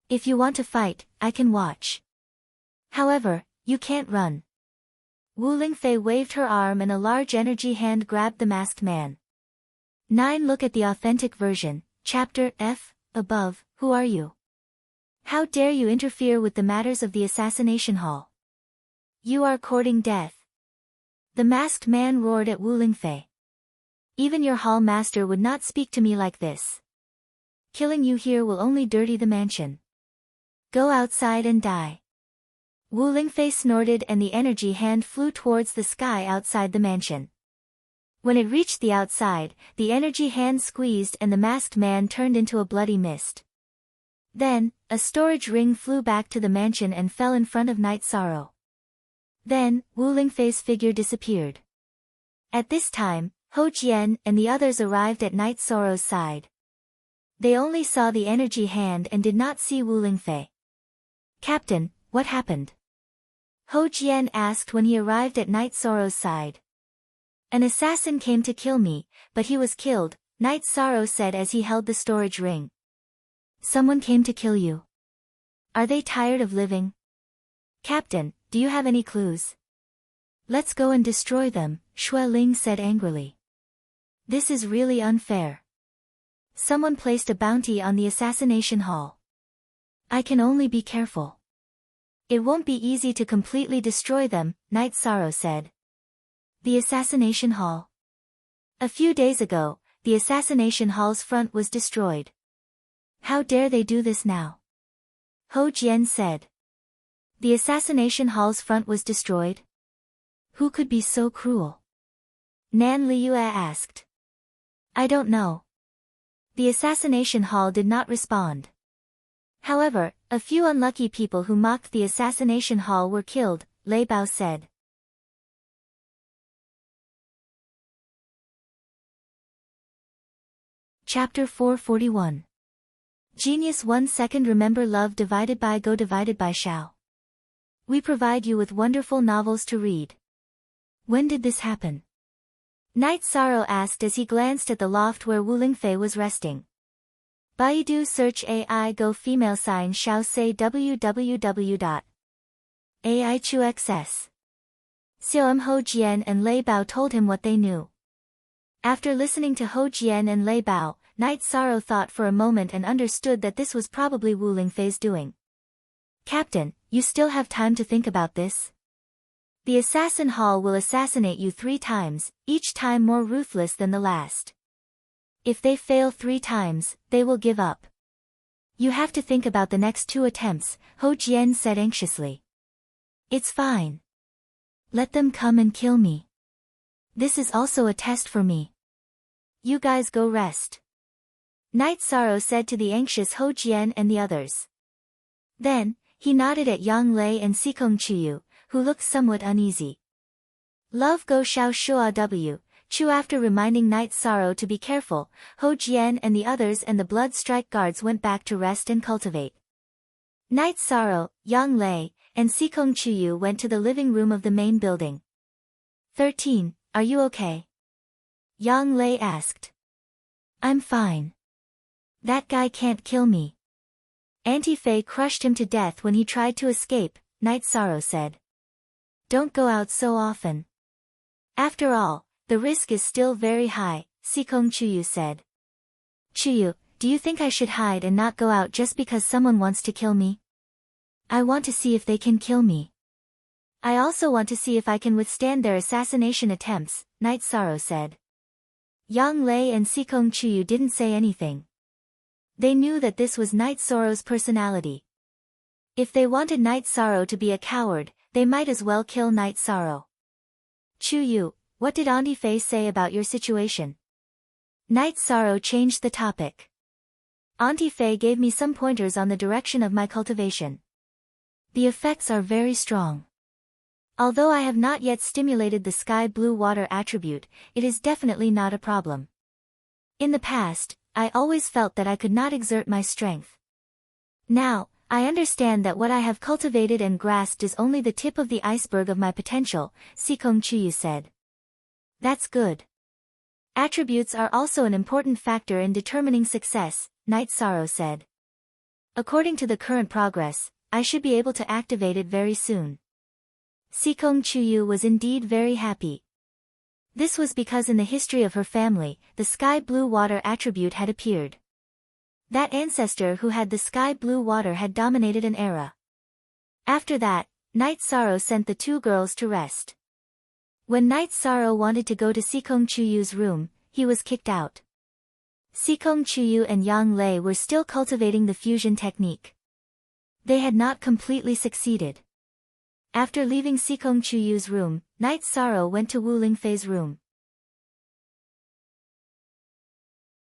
S1: If you want to fight, I can watch. However, you can't run. Wu Lingfei waved her arm and a large energy hand grabbed the masked man. 9. Look at the authentic version, Chapter F, above. Who are you? How dare you interfere with the matters of the assassination hall? You are courting death. The masked man roared at Wu Lingfei. Even your hall master would not speak to me like this. Killing you here will only dirty the mansion. Go outside and die. Wu Lingfei snorted and the energy hand flew towards the sky outside the mansion. When it reached the outside, the energy hand squeezed and the masked man turned into a bloody mist. Then, a storage ring flew back to the mansion and fell in front of Night Sorrow. Then, Wu Lingfei's figure disappeared. At this time, Ho Jian and the others arrived at Night Sorrow's side. They only saw the energy hand and did not see Wu Lingfei. Captain, what happened? Ho Jian asked when he arrived at Night Sorrow's side. An assassin came to kill me, but he was killed, Night Sorrow said as he held the storage ring. Someone came to kill you. Are they tired of living? Captain, do you have any clues? Let's go and destroy them, Xue Ling said angrily. This is really unfair. Someone placed a bounty on the assassination hall. I can only be careful. It won't be easy to completely destroy them, Night Sorrow said. The assassination hall. A few days ago, the assassination hall's front was destroyed. How dare they do this now? Ho Jian said. The assassination hall's front was destroyed? Who could be so cruel? Nan Liyue asked. I don't know. The assassination hall did not respond. However, a few unlucky people who mocked the assassination hall were killed, Lei Bao said. Chapter 441. Genius 1 second. Remember love divided by go divided by shall. We provide you with wonderful novels to read. When did this happen? Night Sorrow asked as he glanced at the loft where Wu Lingfei was resting. Baidu search AI go female sign shall say www.aichuxs. Xiaom Ho Jian and Lei Bao told him what they knew. After listening to Ho Jian and Lei Bao, Night Sorrow thought for a moment and understood that this was probably Wu Lingfei's doing. Captain, you still have time to think about this? The assassin hall will assassinate you 3 times, each time more ruthless than the last. If they fail 3 times, they will give up. You have to think about the next 2 attempts, Ho Jian said anxiously. It's fine. Let them come and kill me. This is also a test for me. You guys go rest. Night Sorrow said to the anxious Ho Jian and the others. Then, he nodded at Yang Lei and Sikong Chuyu, who looked somewhat uneasy. Love go Xiao Shua W. Chu. After reminding Night Sorrow to be careful, Ho Jian and the others and the blood strike guards went back to rest and cultivate. Night Sorrow, Yang Lei, and Sikong Chuyu went to the living room of the main building. 13. Are you okay? Yang Lei asked. I'm fine. That guy can't kill me. Auntie Fei crushed him to death when he tried to escape, Night Sorrow said. Don't go out so often. After all, the risk is still very high, Sikong Chuyu said. Chuyu, do you think I should hide and not go out just because someone wants to kill me? I want to see if they can kill me. I also want to see if I can withstand their assassination attempts, Night Sorrow said. Yang Lei and Sikong Chuyu didn't say anything. They knew that this was Night Sorrow's personality. If they wanted Night Sorrow to be a coward, they might as well kill Night Sorrow. Chuyu, what did Auntie Fei say about your situation? Night Sorrow changed the topic. Auntie Fei gave me some pointers on the direction of my cultivation. The effects are very strong. Although I have not yet stimulated the sky blue water attribute, it is definitely not a problem. In the past, I always felt that I could not exert my strength. Now, I understand that what I have cultivated and grasped is only the tip of the iceberg of my potential, Sikong Chuyu said. That's good. Attributes are also an important factor in determining success, Night Sorrow said. According to the current progress, I should be able to activate it very soon. Sikong Chuyu was indeed very happy. This was because in the history of her family, the sky blue water attribute had appeared. That ancestor who had the sky blue water had dominated an era. After that, Night Sorrow sent the two girls to rest. When Night Sorrow wanted to go to Sikong Chuyu's room, he was kicked out. Sikong Chuyu and Yang Lei were still cultivating the fusion technique. They had not completely succeeded. After leaving Sikong Chuyu's room, Night Sorrow went to Wu Lingfei's room.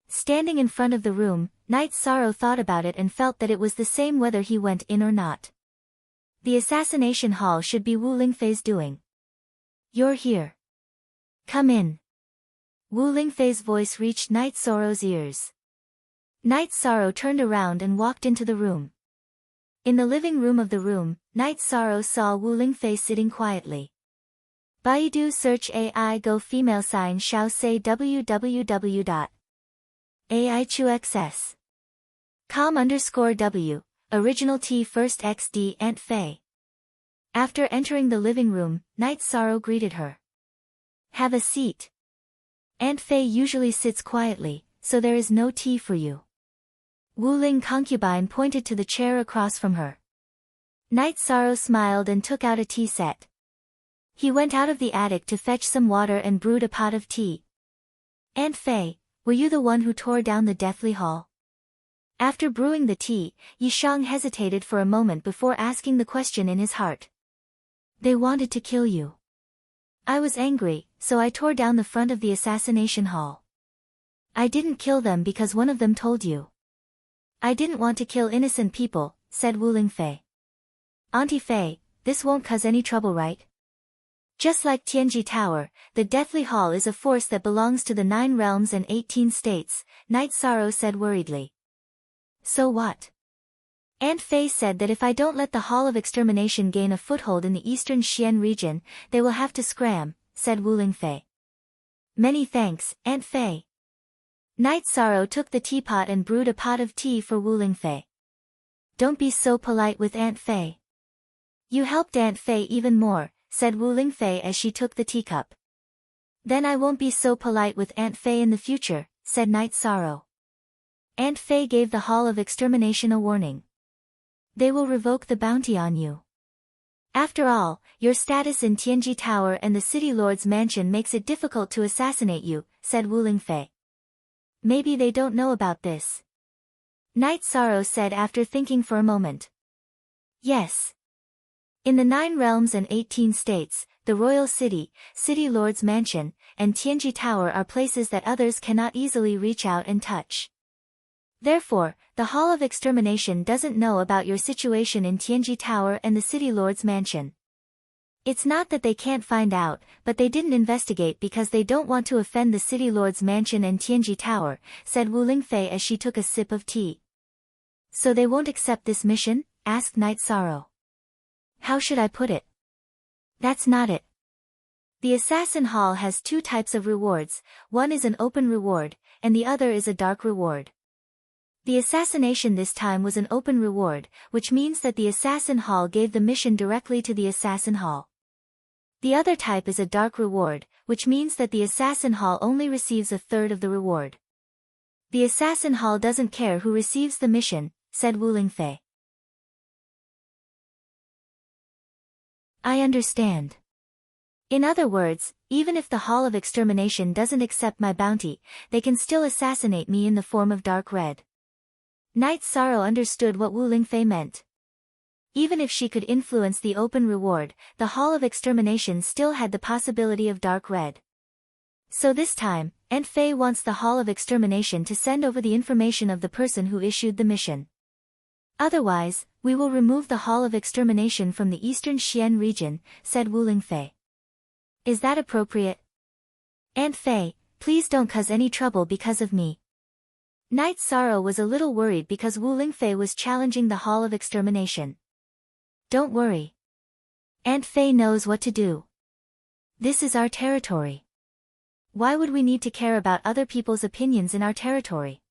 S1: Standing in front of the room, Night Sorrow thought about it and felt that it was the same whether he went in or not. The assassination hall should be Wu Lingfei's doing. You're here. Come in. Wu Lingfei's voice reached Night Sorrow's ears. Night Sorrow turned around and walked into the room. In the living room of the room, Night Sorrow saw Wu Lingfei sitting quietly. Baidu search AI go female sign shao say www.aichuxs.com_w, original T first XD Aunt Fei. After entering the living room, Night Sorrow greeted her. Have a seat. Aunt Fei usually sits quietly, so there is no tea for you. Wu Ling concubine pointed to the chair across from her. Night Sorrow smiled and took out a tea set. He went out of the attic to fetch some water and brewed a pot of tea. Aunt Fei, were you the one who tore down the Deathly Hall? After brewing the tea, Yishang hesitated for a moment before asking the question in his heart. They wanted to kill you. I was angry, so I tore down the front of the assassination hall. I didn't kill them because one of them told you. I didn't want to kill innocent people, said Wu Lingfei. Auntie Fei, this won't cause any trouble, right? Just like Tianji Tower, the Deathly Hall is a force that belongs to the 9 realms and 18 states, Night Sorrow said worriedly. So what? Aunt Fei said that if I don't let the Hall of Extermination gain a foothold in the eastern Xian region, they will have to scram, said Wu Lingfei. Many thanks, Aunt Fei. Night Sorrow took the teapot and brewed a pot of tea for Wu Lingfei. Don't be so polite with Aunt Fei. You helped Aunt Fei even more, said Wu Lingfei as she took the teacup. Then I won't be so polite with Aunt Fei in the future, said Night Sorrow. Aunt Fei gave the Hall of Extermination a warning. They will revoke the bounty on you. After all, your status in Tianji Tower and the City Lord's mansion makes it difficult to assassinate you, said Wu Lingfei. Maybe they don't know about this. Night Sorrow said after thinking for a moment. Yes. In the 9 realms and 18 states, the Royal City, City Lord's mansion, and Tianji Tower are places that others cannot easily reach out and touch. Therefore, the Hall of Extermination doesn't know about your situation in Tianji Tower and the City Lord's mansion. It's not that they can't find out, but they didn't investigate because they don't want to offend the City Lord's mansion and Tianji Tower, said Wu Lingfei as she took a sip of tea. So they won't accept this mission? Asked Night Sorrow. How should I put it? That's not it. The Assassin Hall has 2 types of rewards, one is an open reward, and the other is a dark reward. The assassination this time was an open reward, which means that the Assassin Hall gave the mission directly to the Assassin Hall. The other type is a dark reward, which means that the Assassin Hall only receives a third of the reward. The Assassin Hall doesn't care who receives the mission, said Wu Lingfei. I understand. In other words, even if the Hall of Extermination doesn't accept my bounty, they can still assassinate me in the form of dark red. Night Sorrow understood what Wu Lingfei meant. Even if she could influence the open reward, the Hall of Extermination still had the possibility of dark red. So this time, Aunt Fei wants the Hall of Extermination to send over the information of the person who issued the mission. Otherwise, we will remove the Hall of Extermination from the eastern Xian region, said Wu Lingfei. Is that appropriate? Aunt Fei, please don't cause any trouble because of me. Night Sorrow was a little worried because Wu Lingfei was challenging the Hall of Extermination. Don't worry. Aunt Fei knows what to do. This is our territory. Why would we need to care about other people's opinions in our territory?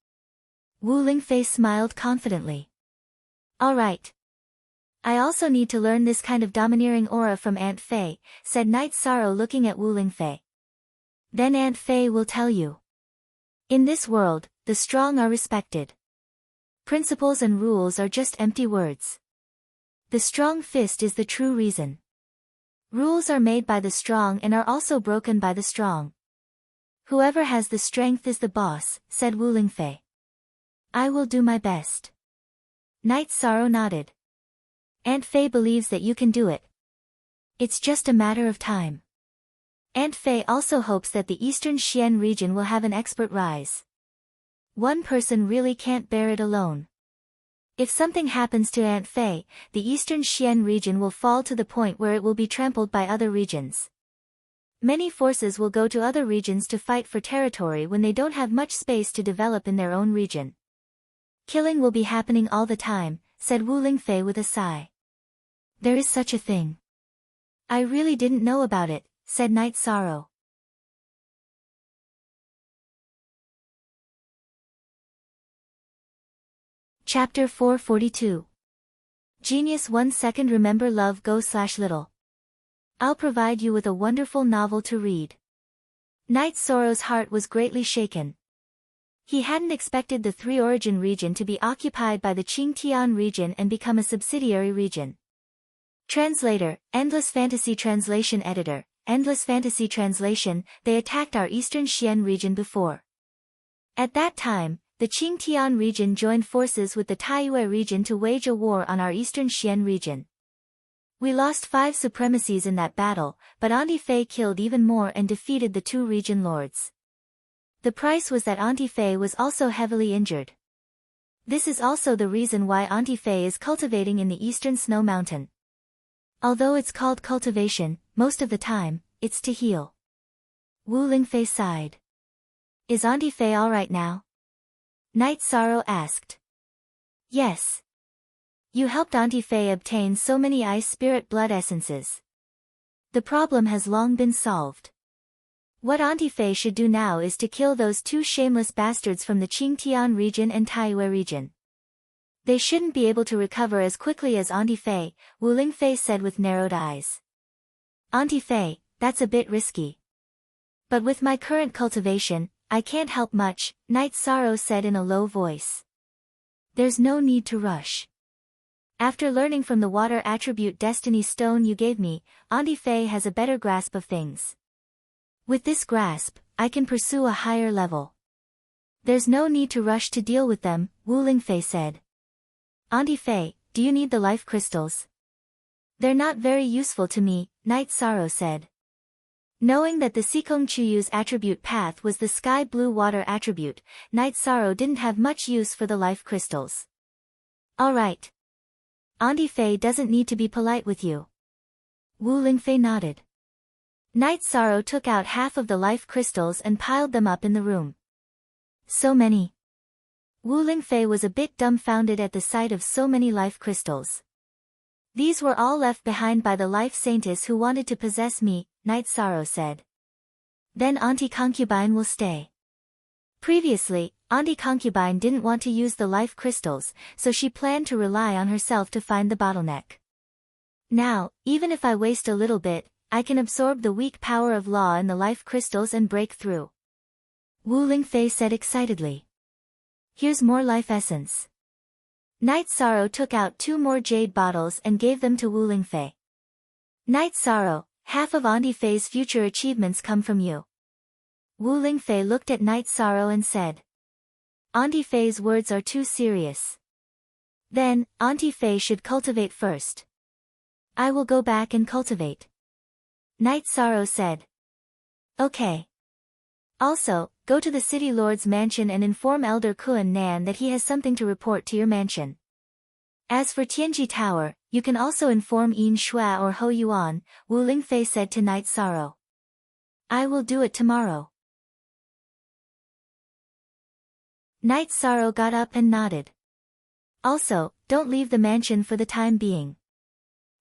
S1: Wu Lingfei smiled confidently. Alright. I also need to learn this kind of domineering aura from Aunt Fei, said Night Sorrow looking at Wu Lingfei. Then Aunt Fei will tell you. In this world, the strong are respected. Principles and rules are just empty words. The strong fist is the true reason. Rules are made by the strong and are also broken by the strong. Whoever has the strength is the boss, said Wu Lingfei. I will do my best. Night Sorrow nodded. Aunt Fei believes that you can do it. It's just a matter of time. Aunt Fei also hopes that the Eastern Xian region will have an expert rise. One person really can't bear it alone. If something happens to Aunt Fei, the Eastern Xian region will fall to the point where it will be trampled by other regions. Many forces will go to other regions to fight for territory when they don't have much space to develop in their own region. Killing will be happening all the time, said Wu Lingfei with a sigh. There is such a thing. I really didn't know about it, said Night Sorrow. Chapter 442. Genius 1 second. Remember love go/little. I'll provide you with a wonderful novel to read. Night Sorrow's heart was greatly shaken. He hadn't expected the Three Origin region to be occupied by the Qingtian region and become a subsidiary region. Translator, Endless Fantasy Translation Editor, Endless Fantasy Translation. They attacked our Eastern Xian region before. At that time, the Qingtian region joined forces with the Taiyue region to wage a war on our Eastern Xian region. We lost 5 supremacies in that battle, but Auntie Fei killed even more and defeated the 2 region lords. The price was that Auntie Fei was also heavily injured. This is also the reason why Auntie Fei is cultivating in the Eastern Snow Mountain. Although it's called cultivation, most of the time, it's to heal. Wu Lingfei sighed. Is Auntie Fei alright now? Night Sorrow asked. Yes. You helped Auntie Fei obtain so many ice spirit blood essences. The problem has long been solved. What Auntie Fei should do now is to kill those 2 shameless bastards from the Qingtian region and Taiyue region. They shouldn't be able to recover as quickly as Auntie Fei, Wu Lingfei said with narrowed eyes. Auntie Fei, that's a bit risky. But with my current cultivation, I can't help much, Night Sorrow said in a low voice. There's no need to rush. After learning from the water attribute destiny stone you gave me, Auntie Fei has a better grasp of things. With this grasp, I can pursue a higher level. There's no need to rush to deal with them, Wu Lingfei said. Auntie Fei, do you need the life crystals? They're not very useful to me, Night Sorrow said. Knowing that the Sikong Chuyu's attribute path was the sky blue water attribute, Night Sorrow didn't have much use for the life crystals. Alright. Auntie Fei doesn't need to be polite with you. Wu Lingfei nodded. Night Sorrow took out half of the life crystals and piled them up in the room. So many. Wu Lingfei was a bit dumbfounded at the sight of so many life crystals. These were all left behind by the life saintess who wanted to possess me, Night Sorrow said. Then Auntie Concubine will stay. Previously, Auntie Concubine didn't want to use the life crystals, so she planned to rely on herself to find the bottleneck. Now, even if I waste a little bit, I can absorb the weak power of law in the life crystals and break through. Wu Lingfei said excitedly. Here's more life essence. Night Sorrow took out 2 more jade bottles and gave them to Wu Lingfei. Night Sorrow, half of Auntie Fei's future achievements come from you. Wu Lingfei looked at Night Sorrow and said. Auntie Fei's words are too serious. Then, Auntie Fei should cultivate first. I will go back and cultivate. Night Sorrow said. Okay. Also, go to the City Lord's mansion and inform Elder Kuan Nan that he has something to report to your mansion. As for Tianji Tower, you can also inform Yin Shua or Ho Yuan, Wu Lingfei said to Night Sorrow. I will do it tomorrow. Night Sorrow got up and nodded. Also, don't leave the mansion for the time being.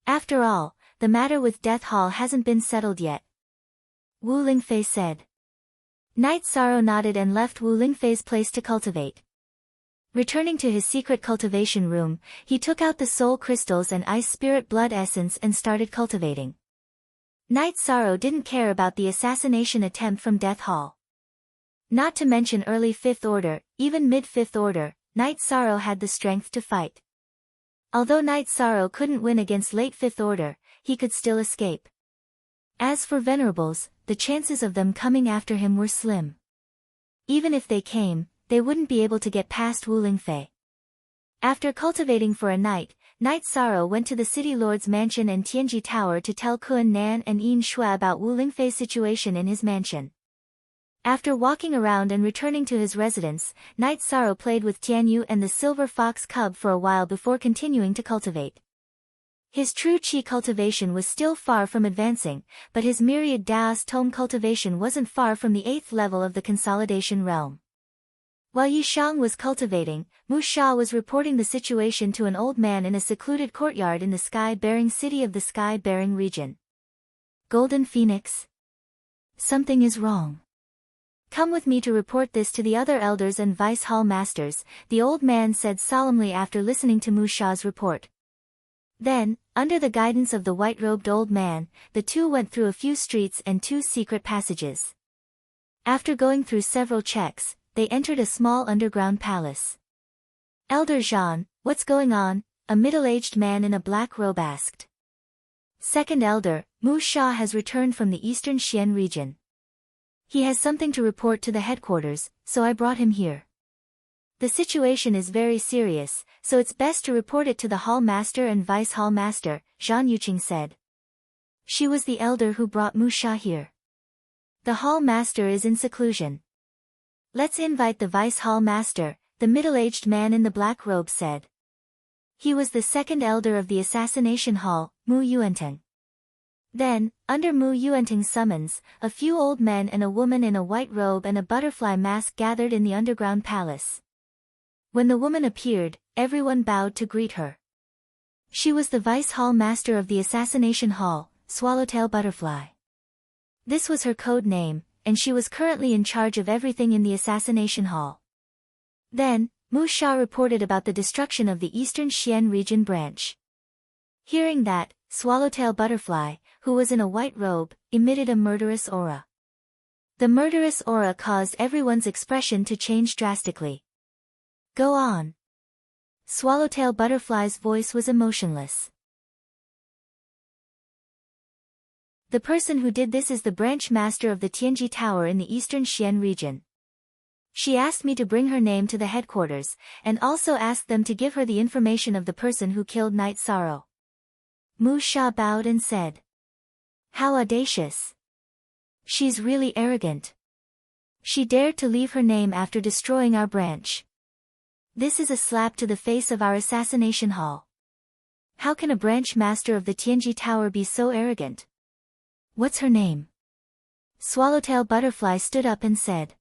S1: After all, the matter with Death Hall hasn't been settled yet. Wu Lingfei said. Night Sorrow nodded and left Wu Lingfei's place to cultivate. Returning to his secret cultivation room, he took out the soul crystals and ice spirit blood essence and started cultivating. Night Sorrow didn't care about the assassination attempt from Death Hall. Not to mention early Fifth Order, even mid-Fifth Order, Night Sorrow had the strength to fight. Although Night Sorrow couldn't win against late Fifth Order, he could still escape. As for Venerables, the chances of them coming after him were slim. Even if they came, they wouldn't be able to get past Wu Lingfei. After cultivating for a night, Night Sorrow went to the City Lord's mansion and Tianji Tower to tell Kun Nan and Yin Shui about Wu Lingfei's situation in his mansion. After walking around and returning to his residence, Night Sorrow played with Tianyu and the silver fox cub for a while before continuing to cultivate. His true qi cultivation was still far from advancing, but his myriad Daos tome cultivation wasn't far from the 8th level of the consolidation realm. While Yishang was cultivating, Mu Sha was reporting the situation to an old man in a secluded courtyard in the sky-bearing city of the sky-bearing region. Golden Phoenix? Something is wrong. Come with me to report this to the other elders and vice hall masters, the old man said solemnly after listening to Mu Sha's report. Then, under the guidance of the white-robed old man, the two went through a few streets and 2 secret passages. After going through several checks, they entered a small underground palace. Elder Zhan, what's going on? A middle-aged man in a black robe asked. Second Elder, Mu Sha has returned from the eastern Xian region. He has something to report to the headquarters, so I brought him here. The situation is very serious, so it's best to report it to the hall master and vice hall master, Zhan Yuqing said. She was the elder who brought Mu Sha here. The hall master is in seclusion. Let's invite the vice hall master, the middle-aged man in the black robe said. He was the second elder of the assassination hall, Mu Yuanteng. Then, under Mu Yuanteng's summons, a few old men and a woman in a white robe and a butterfly mask gathered in the underground palace. When the woman appeared, everyone bowed to greet her. She was the vice hall master of the assassination hall, Swallowtail Butterfly. This was her code name, and she was currently in charge of everything in the assassination hall. Then, Mu Sha reported about the destruction of the Eastern Xian region branch. Hearing that, Swallowtail Butterfly, who was in a white robe, emitted a murderous aura. The murderous aura caused everyone's expression to change drastically. Go on. Swallowtail Butterfly's voice was emotionless. The person who did this is the branch master of the Tianji Tower in the eastern Xian region. She asked me to bring her name to the headquarters, and also asked them to give her the information of the person who killed Night Sorrow. Mu Sha bowed and said. How audacious. She's really arrogant. She dared to leave her name after destroying our branch. This is a slap to the face of our assassination hall. How can a branch master of the Tianji Tower be so arrogant? What's her name? Swallowtail Butterfly stood up and said.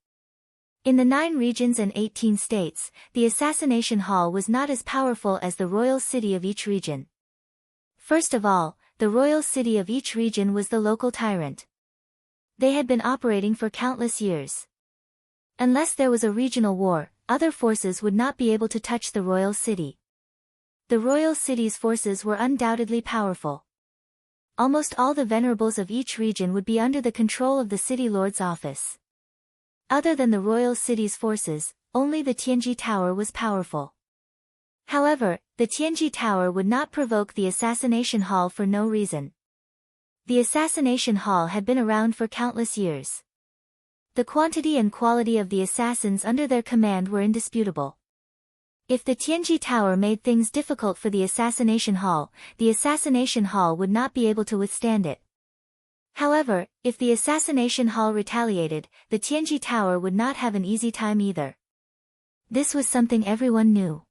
S1: In the 9 regions and 18 states, the assassination hall was not as powerful as the royal city of each region. First of all, the royal city of each region was the local tyrant. They had been operating for countless years. Unless there was a regional war, other forces would not be able to touch the royal city. The royal city's forces were undoubtedly powerful. Almost all the venerables of each region would be under the control of the city lord's office. Other than the royal city's forces, only the Tianji Tower was powerful. However, the Tianji Tower would not provoke the assassination hall for no reason. The assassination hall had been around for countless years. The quantity and quality of the assassins under their command were indisputable. If the Tianji Tower made things difficult for the assassination hall would not be able to withstand it. However, if the assassination hall retaliated, the Tianji Tower would not have an easy time either. This was something everyone knew.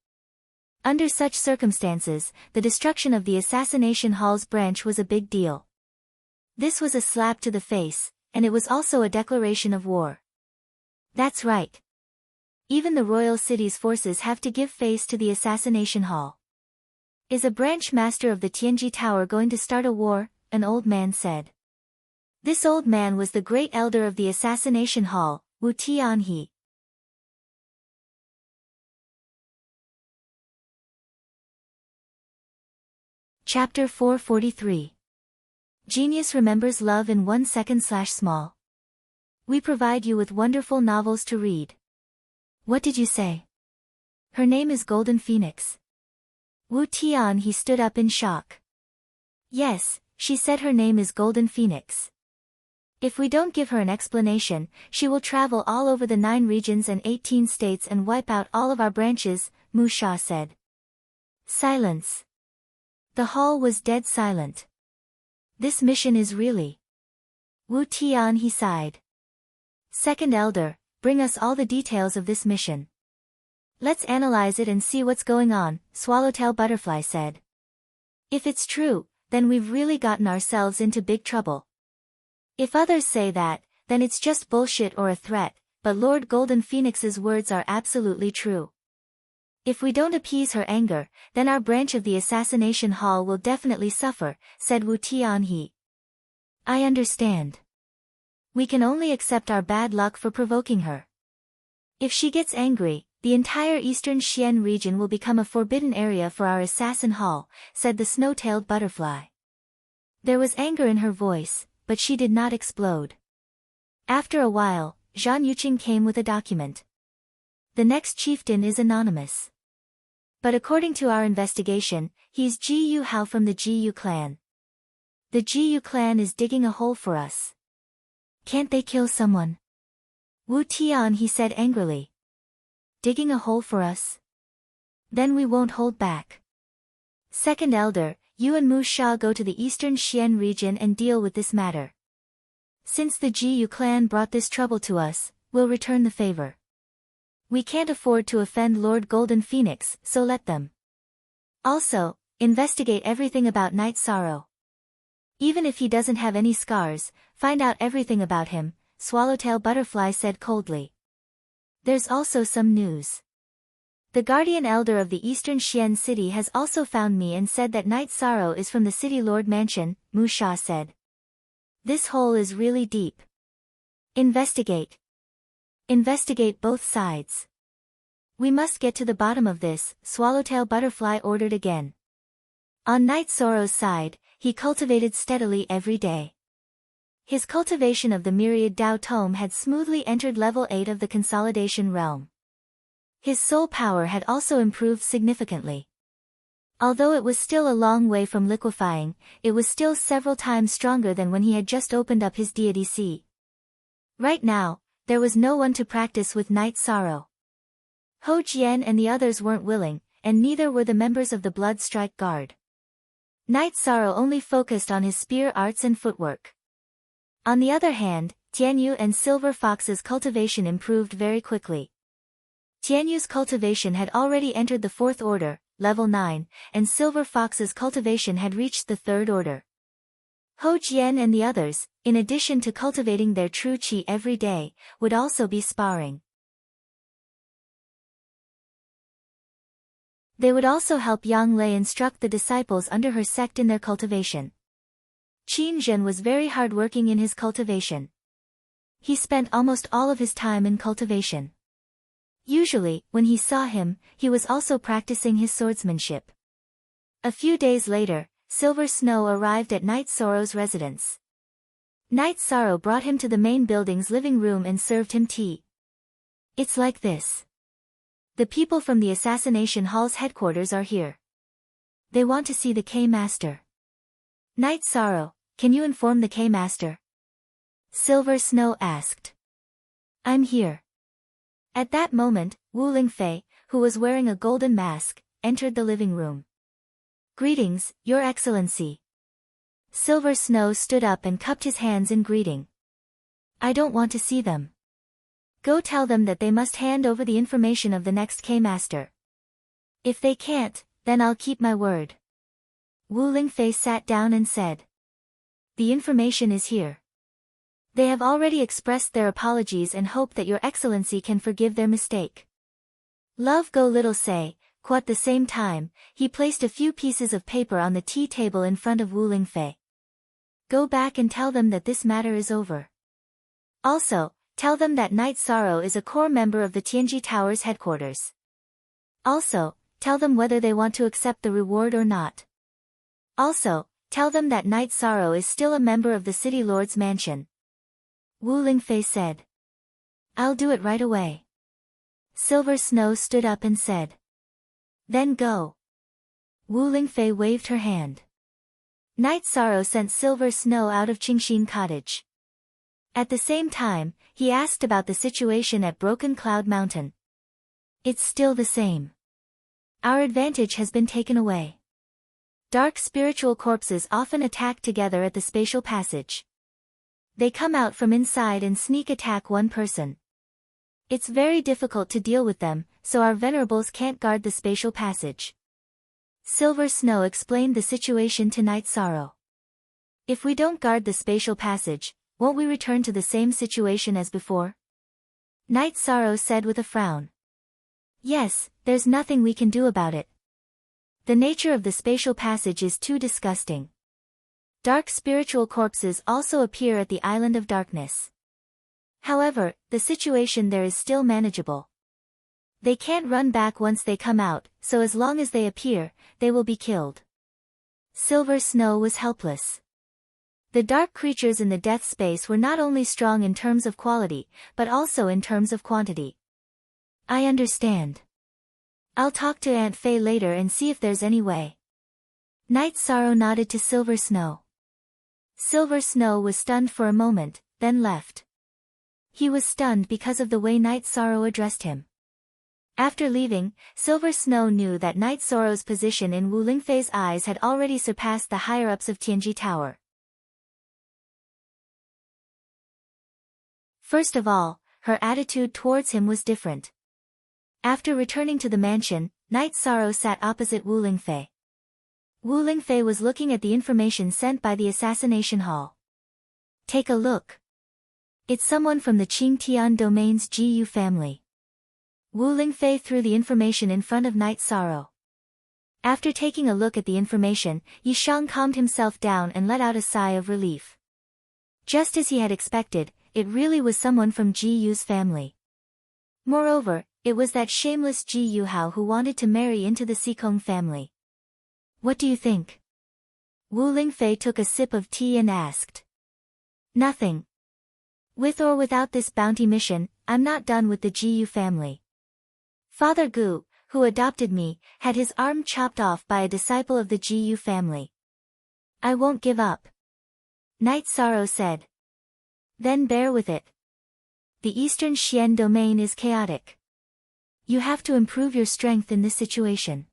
S1: Under such circumstances, the destruction of the assassination hall's branch was a big deal. This was a slap to the face, and it was also a declaration of war. That's right. Even the royal city's forces have to give face to the assassination hall. Is a branch master of the Tianji Tower going to start a war? An old man said. This old man was the great elder of the assassination hall, Wu Tianhe. Chapter 443. Genius remembers love in 1 second/small. We provide you with wonderful novels to read. What did you say? Her name is Golden Phoenix. Wu Tianhe stood up in shock. Yes, she said her name is Golden Phoenix. If we don't give her an explanation, she will travel all over the 9 regions and 18 states and wipe out all of our branches, Mu Sha said. Silence. The hall was dead silent. This mission is really... Wu Tianhe sighed. Second Elder, bring us all the details of this mission. Let's analyze it and see what's going on, Swallowtail Butterfly said. If it's true, then we've really gotten ourselves into big trouble. If others say that, then it's just bullshit or a threat, but Lord Golden Phoenix's words are absolutely true. If we don't appease her anger, then our branch of the assassination hall will definitely suffer, said Wu Tianhe. I understand. We can only accept our bad luck for provoking her. If she gets angry, the entire eastern Xian region will become a forbidden area for our assassin hall, said the snow-tailed butterfly. There was anger in her voice, but she did not explode. After a while, Zhan Yuqing came with a document. The next chieftain is anonymous. But according to our investigation, he's Ji Yu Hao from the Ji Yu clan. The Ji Yu clan is digging a hole for us. Can't they kill someone? Wu Tianhe said angrily. Digging a hole for us? Then we won't hold back. Second Elder, you and Mu Sha go to the eastern Xian region and deal with this matter. Since the Ji Yu clan brought this trouble to us, we'll return the favor. We can't afford to offend Lord Golden Phoenix, so let them. Also, investigate everything about Night Sorrow. Even if he doesn't have any scars, find out everything about him, Swallowtail Butterfly said coldly. There's also some news. The Guardian Elder of the Eastern Xian City has also found me and said that Night Sorrow is from the City Lord Mansion, Mu Sha said. This hole is really deep. Investigate. Investigate both sides. We must get to the bottom of this, Swallowtail Butterfly ordered again. On Night Sorrow's side, he cultivated steadily every day. His cultivation of the myriad Dao Tome had smoothly entered level 8 of the consolidation realm. His soul power had also improved significantly. Although it was still a long way from liquefying, it was still several times stronger than when he had just opened up his deity sea. Right now, there was no one to practice with Night Sorrow. Ho Jian and the others weren't willing, and neither were the members of the Blood Strike Guard. Night Sorrow only focused on his spear arts and footwork. On the other hand, Tianyu and Silver Fox's cultivation improved very quickly. Tianyu's cultivation had already entered the 4th order, level 9, and Silver Fox's cultivation had reached the 3rd order. Ho Jian and the others, in addition to cultivating their true qi every day, would also be sparring. They would also help Yang Lei instruct the disciples under her sect in their cultivation. Qin Zhen was very hardworking in his cultivation. He spent almost all of his time in cultivation. Usually, when he saw him, he was also practicing his swordsmanship. A few days later, Silver Snow arrived at Night Sorrow's residence. Night Sorrow brought him to the main building's living room and served him tea. It's like this. The people from the Assassination Hall's headquarters are here. They want to see the K-Master. Night Sorrow, can you inform the K-Master? Silver Snow asked. I'm here. At that moment, Wu Lingfei, who was wearing a golden mask, entered the living room. Greetings, Your Excellency. Silver Snow stood up and cupped his hands in greeting. I don't want to see them. Go tell them that they must hand over the information of the next K-Master. If they can't, then I'll keep my word. Wu Lingfei sat down and said. The information is here. They have already expressed their apologies and hope that Your Excellency can forgive their mistake. Love go little say, at the same time, he placed a few pieces of paper on the tea table in front of Wu Lingfei. Go back and tell them that this matter is over. Also, tell them that Night Sorrow is a core member of the Tianji Tower's headquarters. Also, tell them whether they want to accept the reward or not. Also, tell them that Night Sorrow is still a member of the City Lord's mansion. Wu Lingfei said. I'll do it right away. Silver Snow stood up and said. Then go. Wu Lingfei waved her hand. Night Sorrow sent Silver Snow out of Qingxin Cottage. At the same time, he asked about the situation at Broken Cloud Mountain. It's still the same. Our advantage has been taken away. Dark spiritual corpses often attack together at the spatial passage. They come out from inside and sneak attack one person. It's very difficult to deal with them, so our venerables can't guard the spatial passage. Silver Snow explained the situation to Night Sorrow. If we don't guard the spatial passage, won't we return to the same situation as before? Night Sorrow said with a frown. Yes, there's nothing we can do about it. The nature of the spatial passage is too disgusting. Dark spiritual corpses also appear at the Island of Darkness. However, the situation there is still manageable. They can't run back once they come out, so as long as they appear, they will be killed. Silver Snow was helpless. The dark creatures in the death space were not only strong in terms of quality, but also in terms of quantity. I understand. I'll talk to Aunt Fei later and see if there's any way. Night Sorrow nodded to Silver Snow. Silver Snow was stunned for a moment, then left. He was stunned because of the way Night Sorrow addressed him. After leaving, Silver Snow knew that Night Sorrow's position in Wu Lingfei's eyes had already surpassed the higher-ups of Tianji Tower. First of all, her attitude towards him was different. After returning to the mansion, Night Sorrow sat opposite Wu Lingfei. Wu Lingfei was looking at the information sent by the assassination hall. Take a look. It's someone from the Qingtian Domain's GU family. Wu Lingfei threw the information in front of Night Sorrow. After taking a look at the information, Yishang calmed himself down and let out a sigh of relief. Just as he had expected, it really was someone from GU's family. Moreover, it was that shameless GU Hao who wanted to marry into the Sikong family. What do you think? Wu Lingfei took a sip of tea and asked. Nothing. With or without this bounty mission, I'm not done with the GU family. Father Gu, who adopted me, had his arm chopped off by a disciple of the GU family. I won't give up. Night Sorrow said. Then bear with it. The Eastern Xian domain is chaotic. You have to improve your strength in this situation.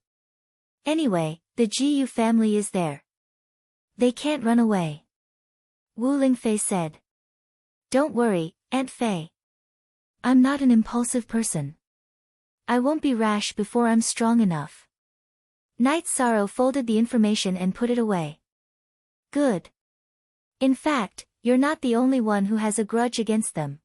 S1: Anyway, the GU family is there. They can't run away. Wu Lingfei said. Don't worry, Aunt Fei. I'm not an impulsive person. I won't be rash before I'm strong enough. Night Sorrow folded the information and put it away. Good. In fact, you're not the only one who has a grudge against them.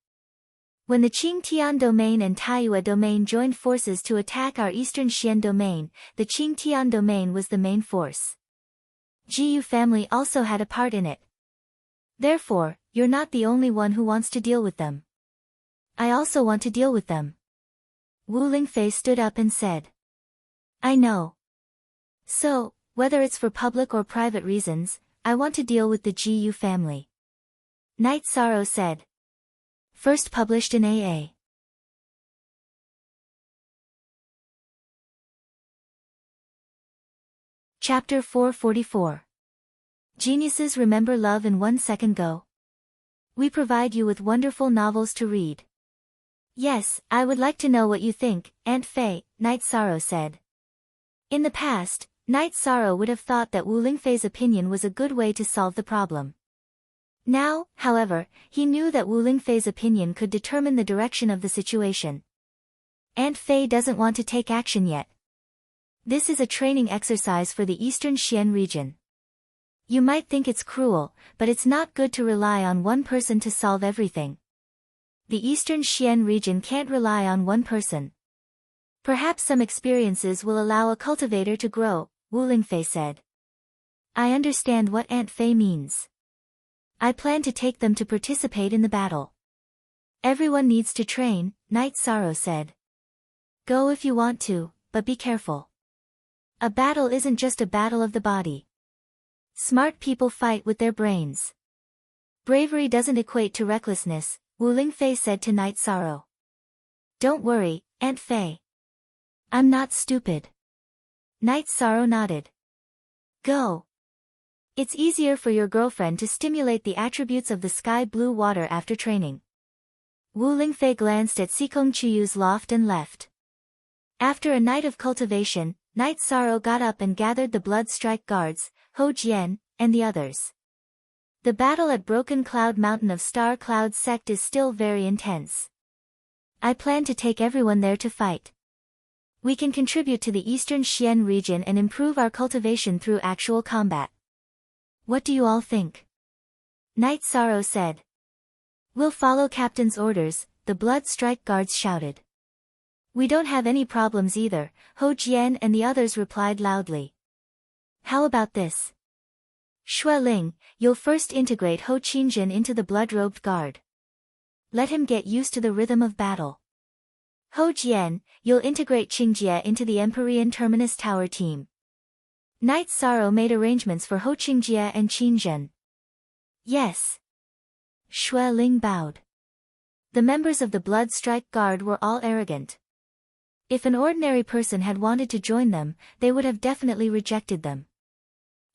S1: When the Qingtian domain and Taiyue domain joined forces to attack our Eastern Xian domain, the Qingtian domain was the main force. GU family also had a part in it. Therefore, you're not the only one who wants to deal with them. I also want to deal with them. Wu Lingfei stood up and said. I know. So, whether it's for public or private reasons, I want to deal with the GU family. Night Sorrow said. First published in AA. Chapter 444. Geniuses remember love in 1 second go. We provide you with wonderful novels to read. Yes, I would like to know what you think, Aunt Fei, Night Sorrow said. In the past, Night Sorrow would have thought that Wu Lingfei's opinion was a good way to solve the problem. Now, however, he knew that Wu Lingfei's opinion could determine the direction of the situation. Aunt Fei doesn't want to take action yet. This is a training exercise for the Eastern Xian region. You might think it's cruel, but it's not good to rely on one person to solve everything. The Eastern Xian region can't rely on one person. Perhaps some experiences will allow a cultivator to grow, Wu Lingfei said. I understand what Aunt Fei means. I plan to take them to participate in the battle. Everyone needs to train, Night Sorrow said. Go if you want to, but be careful. A battle isn't just a battle of the body. Smart people fight with their brains. Bravery doesn't equate to recklessness, Wu Lingfei said to Night Sorrow. Don't worry, Aunt Fei. I'm not stupid. Night Sorrow nodded. Go. It's easier for your girlfriend to stimulate the attributes of the sky blue water after training. Wu Lingfei glanced at Sikong Chuyu's loft and left. After a night of cultivation, Night Sorrow got up and gathered the Blood Strike Guards, Ho Jian, and the others. The battle at Broken Cloud Mountain of Star Cloud Sect is still very intense. I plan to take everyone there to fight. We can contribute to the Eastern Xian region and improve our cultivation through actual combat. What do you all think? Night Sorrow said. We'll follow Captain's orders, the Blood Strike Guards shouted. We don't have any problems either, Ho Jian and the others replied loudly. How about this? Xue Ling, you'll first integrate Ho Qingjin into the blood-robed guard. Let him get used to the rhythm of battle. Ho Jian, you'll integrate Qingjie into the Empyrean Terminus Tower team. Night Sorrow made arrangements for Ho Qingjie and Qingjin. Yes. Xue Ling bowed. The members of the Blood Strike Guard were all arrogant. If an ordinary person had wanted to join them, they would have definitely rejected them.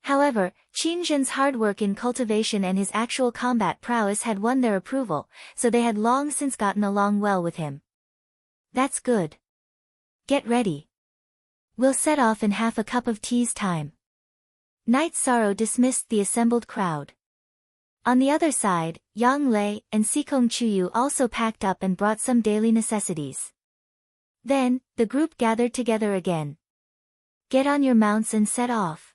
S1: However, Qingjin's hard work in cultivation and his actual combat prowess had won their approval, so they had long since gotten along well with him. That's good. Get ready. We'll set off in half a cup of tea's time. Night Sorrow dismissed the assembled crowd. On the other side, Yang Lei and Sikong Chuyu also packed up and brought some daily necessities. Then, the group gathered together again. Get on your mounts and set off.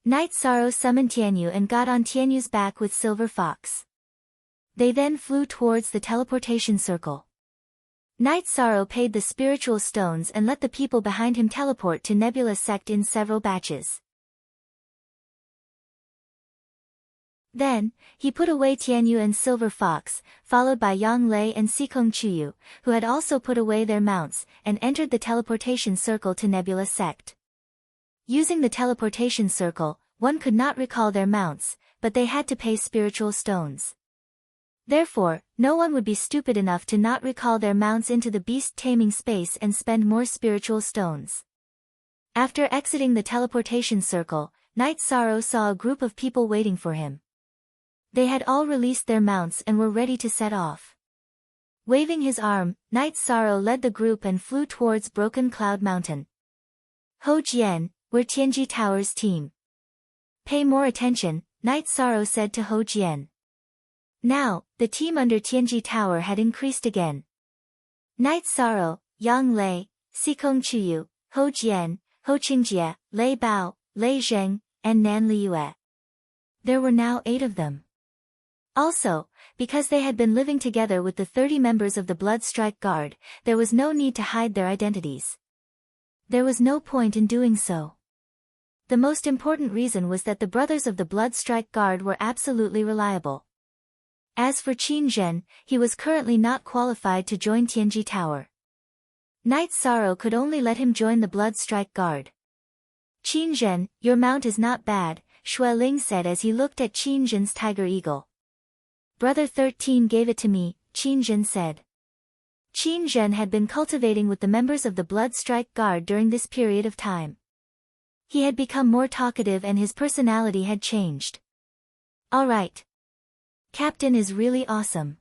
S1: Night Sorrow summoned Tianyu and got on Tianyu's back with Silver Fox. They then flew towards the teleportation circle. Night Sorrow paid the spiritual stones and let the people behind him teleport to Nebula Sect in several batches. Then, he put away Tianyu and Silver Fox, followed by Yang Lei and Sikong Chuyu, who had also put away their mounts, and entered the teleportation circle to Nebula Sect. Using the teleportation circle, one could not recall their mounts, but they had to pay spiritual stones. Therefore, no one would be stupid enough to not recall their mounts into the beast-taming space and spend more spiritual stones. After exiting the teleportation circle, Night Sorrow saw a group of people waiting for him. They had all released their mounts and were ready to set off. Waving his arm, Night Sorrow led the group and flew towards Broken Cloud Mountain. Ho Jian, we're Tianji Tower's team. Pay more attention, Night Sorrow said to Ho Jian. Now, the team under Tianji Tower had increased again. Night Sorrow, Yang Lei, Sikong Chuyu, Ho Jian, Ho Qingjie, Lei Bao, Lei Zheng, and Nan Liyue. There were now 8 of them. Also, because they had been living together with the 30 members of the Blood Strike Guard, there was no need to hide their identities. There was no point in doing so. The most important reason was that the brothers of the Blood Strike Guard were absolutely reliable. As for Qin Zhen, he was currently not qualified to join Tianji Tower. Night Sorrow could only let him join the Blood Strike Guard. Qin Zhen, your mount is not bad, Xue Ling said as he looked at Qin Zhen's Tiger Eagle. Brother 13 gave it to me, Qin Zhen said. Qin Zhen had been cultivating with the members of the Blood Strike Guard during this period of time. He had become more talkative and his personality had changed. All right. Captain is really awesome.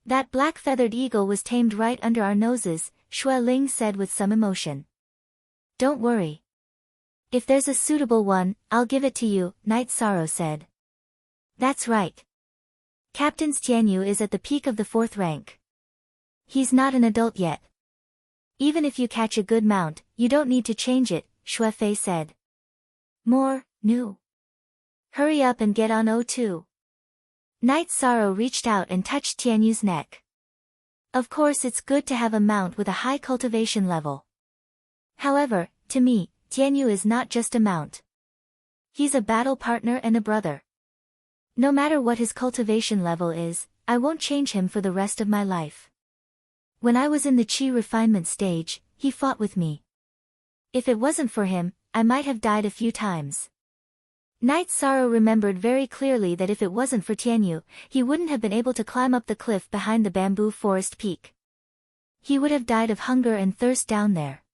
S1: That black-feathered eagle was tamed right under our noses, Xue Ling said with some emotion. Don't worry. If there's a suitable one, I'll give it to you, Night Sorrow said. That's right. Captain's Tianyu is at the peak of the 4th rank. He's not an adult yet. Even if you catch a good mount, you don't need to change it, Xue Fei said. More, new. Hurry up and get on O2. Night Sorrow reached out and touched Tianyu's neck. Of course it's good to have a mount with a high cultivation level. However, to me, Tianyu is not just a mount. He's a battle partner and a brother. No matter what his cultivation level is, I won't change him for the rest of my life. When I was in the Qi refinement stage, he fought with me. If it wasn't for him, I might have died a few times. Knight Sorrow remembered very clearly that if it wasn't for Tianyu, he wouldn't have been able to climb up the cliff behind the bamboo forest peak. He would have died of hunger and thirst down there.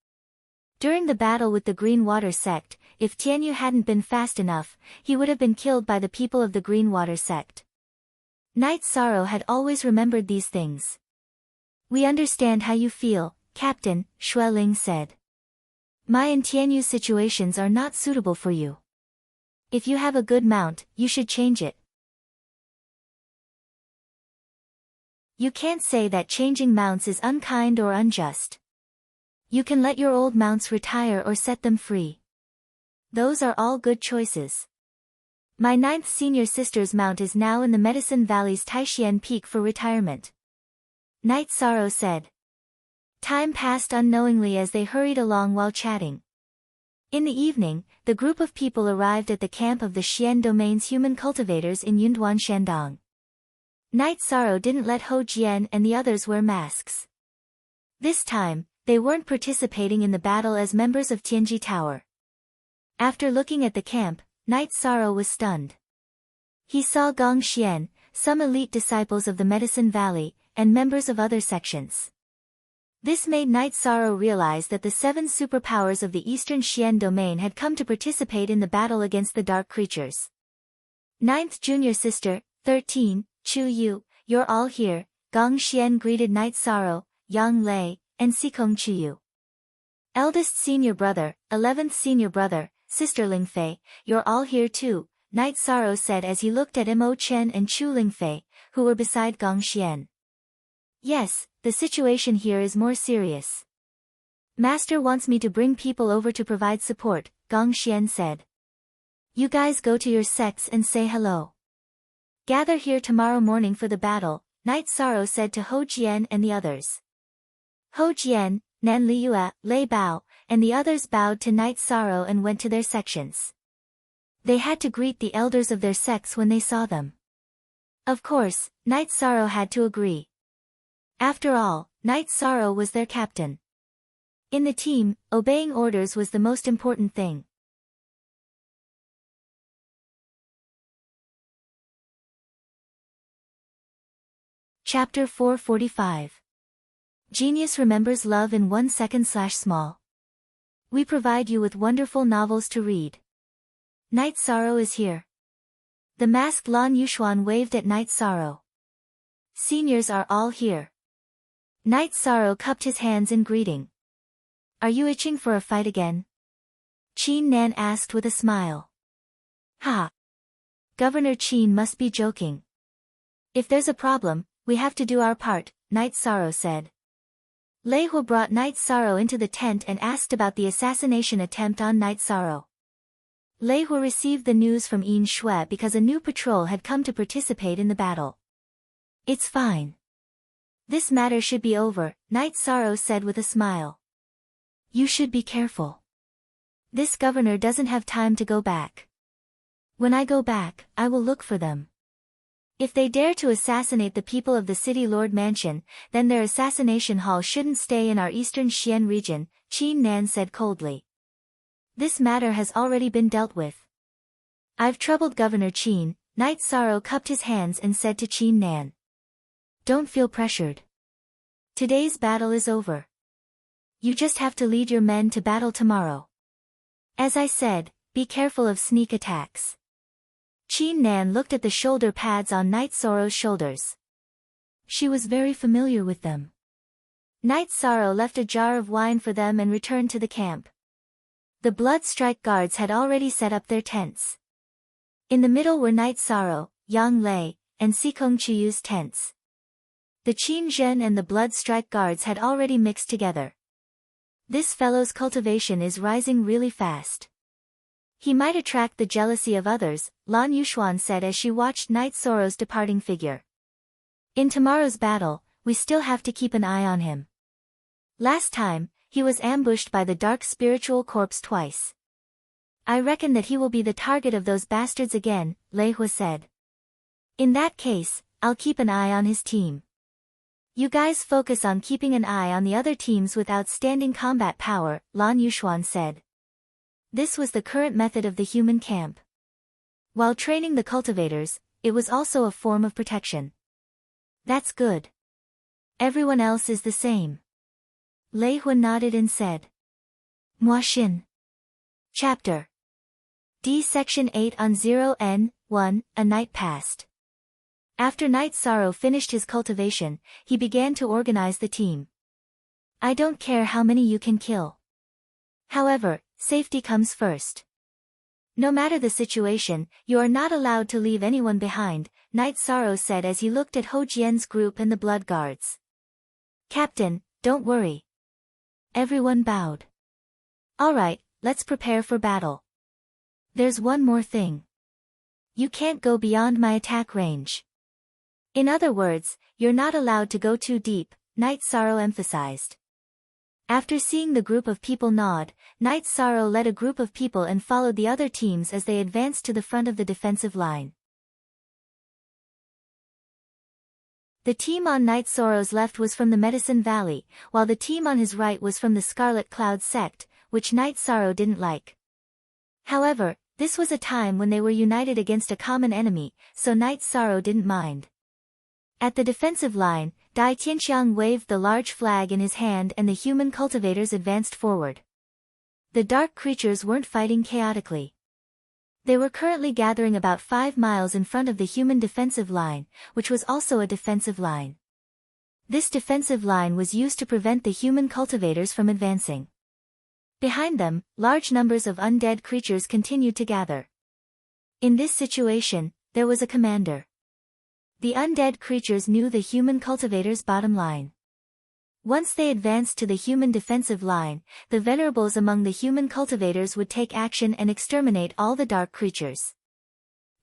S1: During the battle with the Green Water sect, if Tianyu hadn't been fast enough, he would have been killed by the people of the Green Water sect. Knight Sorrow had always remembered these things. "We understand how you feel, Captain," Xue Ling said. "My and Tianyu's situations are not suitable for you. If you have a good mount, you should change it." You can't say that changing mounts is unkind or unjust. You can let your old mounts retire or set them free. Those are all good choices. My 9th senior sister's mount is now in the Medicine Valley's Taixian Peak for retirement. Knight Sorrow said. Time passed unknowingly as they hurried along while chatting. In the evening, the group of people arrived at the camp of the Xian Domain's human cultivators in Yunduan Shandong. Knight Sorrow didn't let Ho Jian and the others wear masks. This time, they weren't participating in the battle as members of Tianji Tower. After looking at the camp, Knight Sorrow was stunned. He saw Gong Xian, some elite disciples of the Medicine Valley, and members of other sections. This made Knight Sorrow realize that the 7 superpowers of the Eastern Xian domain had come to participate in the battle against the dark creatures. 9th junior sister, 13, Chu Yu, you're all here, Gong Xian greeted Knight Sorrow, Yang Lei, and Sikong Chuyu. Eldest senior brother, 11th senior brother, sister Lingfei, you're all here too, Knight Sorrow said as he looked at Mo Chen and Chu Lingfei, who were beside Gong Xian. Yes, the situation here is more serious. Master wants me to bring people over to provide support, Gong Xian said. You guys go to your sects and say hello. Gather here tomorrow morning for the battle, Knight Sorrow said to Ho Jian and the others. Ho Jian, Nan Liyue, Lei Bao, and the others bowed to Knight Sorrow and went to their sections. They had to greet the elders of their sects when they saw them. Of course, Knight Sorrow had to agree. After all, Knight Sorrow was their captain. In the team, obeying orders was the most important thing. Chapter 445. Genius remembers love in 1 second/small. We provide you with wonderful novels to read. Knight Sorrow is here. The masked Lan Yushuan waved at Knight Sorrow. Seniors are all here. Knight Sorrow cupped his hands in greeting. Are you itching for a fight again? Qin Nan asked with a smile. Ha! Governor Qin must be joking. If there's a problem, we have to do our part, Knight Sorrow said. Lei Hu brought Knight Sorrow into the tent and asked about the assassination attempt on Knight Sorrow. Lei Hu received the news from Yin Shui because a new patrol had come to participate in the battle. It's fine. This matter should be over, Knight Sorrow said with a smile. You should be careful. This governor doesn't have time to go back. When I go back, I will look for them. If they dare to assassinate the people of the City Lord Mansion, then their assassination hall shouldn't stay in our eastern Xian region, Qin Nan said coldly. This matter has already been dealt with. I've troubled Governor Qin, Knight Sorrow cupped his hands and said to Qin Nan. Don't feel pressured. Today's battle is over. You just have to lead your men to battle tomorrow. As I said, be careful of sneak attacks. Qin Nan looked at the shoulder pads on Knight Sorrow's shoulders. She was very familiar with them. Knight Sorrow left a jar of wine for them and returned to the camp. The Blood Strike Guards had already set up their tents. In the middle were Knight Sorrow, Yang Lei, and Sikong Chuyu's tents. The Qin Zhen and the Blood Strike Guards had already mixed together. This fellow's cultivation is rising really fast. He might attract the jealousy of others, Lan Yushuan said as she watched Knight Sorrow's departing figure. In tomorrow's battle, we still have to keep an eye on him. Last time, he was ambushed by the dark spiritual corpse twice. I reckon that he will be the target of those bastards again, Lei Hui said. In that case, I'll keep an eye on his team. You guys focus on keeping an eye on the other teams with outstanding combat power, Lan Yuxuan said. This was the current method of the human camp. While training the cultivators, it was also a form of protection. That's good. Everyone else is the same. Lei Hui nodded and said. Moi Xin. Chapter D Section 8 on 0N1, A night passed. After Night Sorrow finished his cultivation, he began to organize the team. I don't care how many you can kill. However, safety comes first. No matter the situation, you are not allowed to leave anyone behind, Night Sorrow said as he looked at Ho Jian's group and the Blood Guards. Captain, don't worry. Everyone bowed. Alright, let's prepare for battle. There's one more thing. You can't go beyond my attack range. In other words, you're not allowed to go too deep, Night Sorrow emphasized. After seeing the group of people nod, Night Sorrow led a group of people and followed the other teams as they advanced to the front of the defensive line. The team on Night Sorrow's left was from the Medicine Valley, while the team on his right was from the Scarlet Cloud sect, which Night Sorrow didn't like. However, this was a time when they were united against a common enemy, so Night Sorrow didn't mind. At the defensive line, Dai Tianxiang waved the large flag in his hand and the human cultivators advanced forward. The dark creatures weren't fighting chaotically. They were currently gathering about 5 miles in front of the human defensive line, which was also a defensive line. This defensive line was used to prevent the human cultivators from advancing. Behind them, large numbers of undead creatures continued to gather. In this situation, there was a commander. The undead creatures knew the human cultivators' bottom line. Once they advanced to the human defensive line, the venerables among the human cultivators would take action and exterminate all the dark creatures.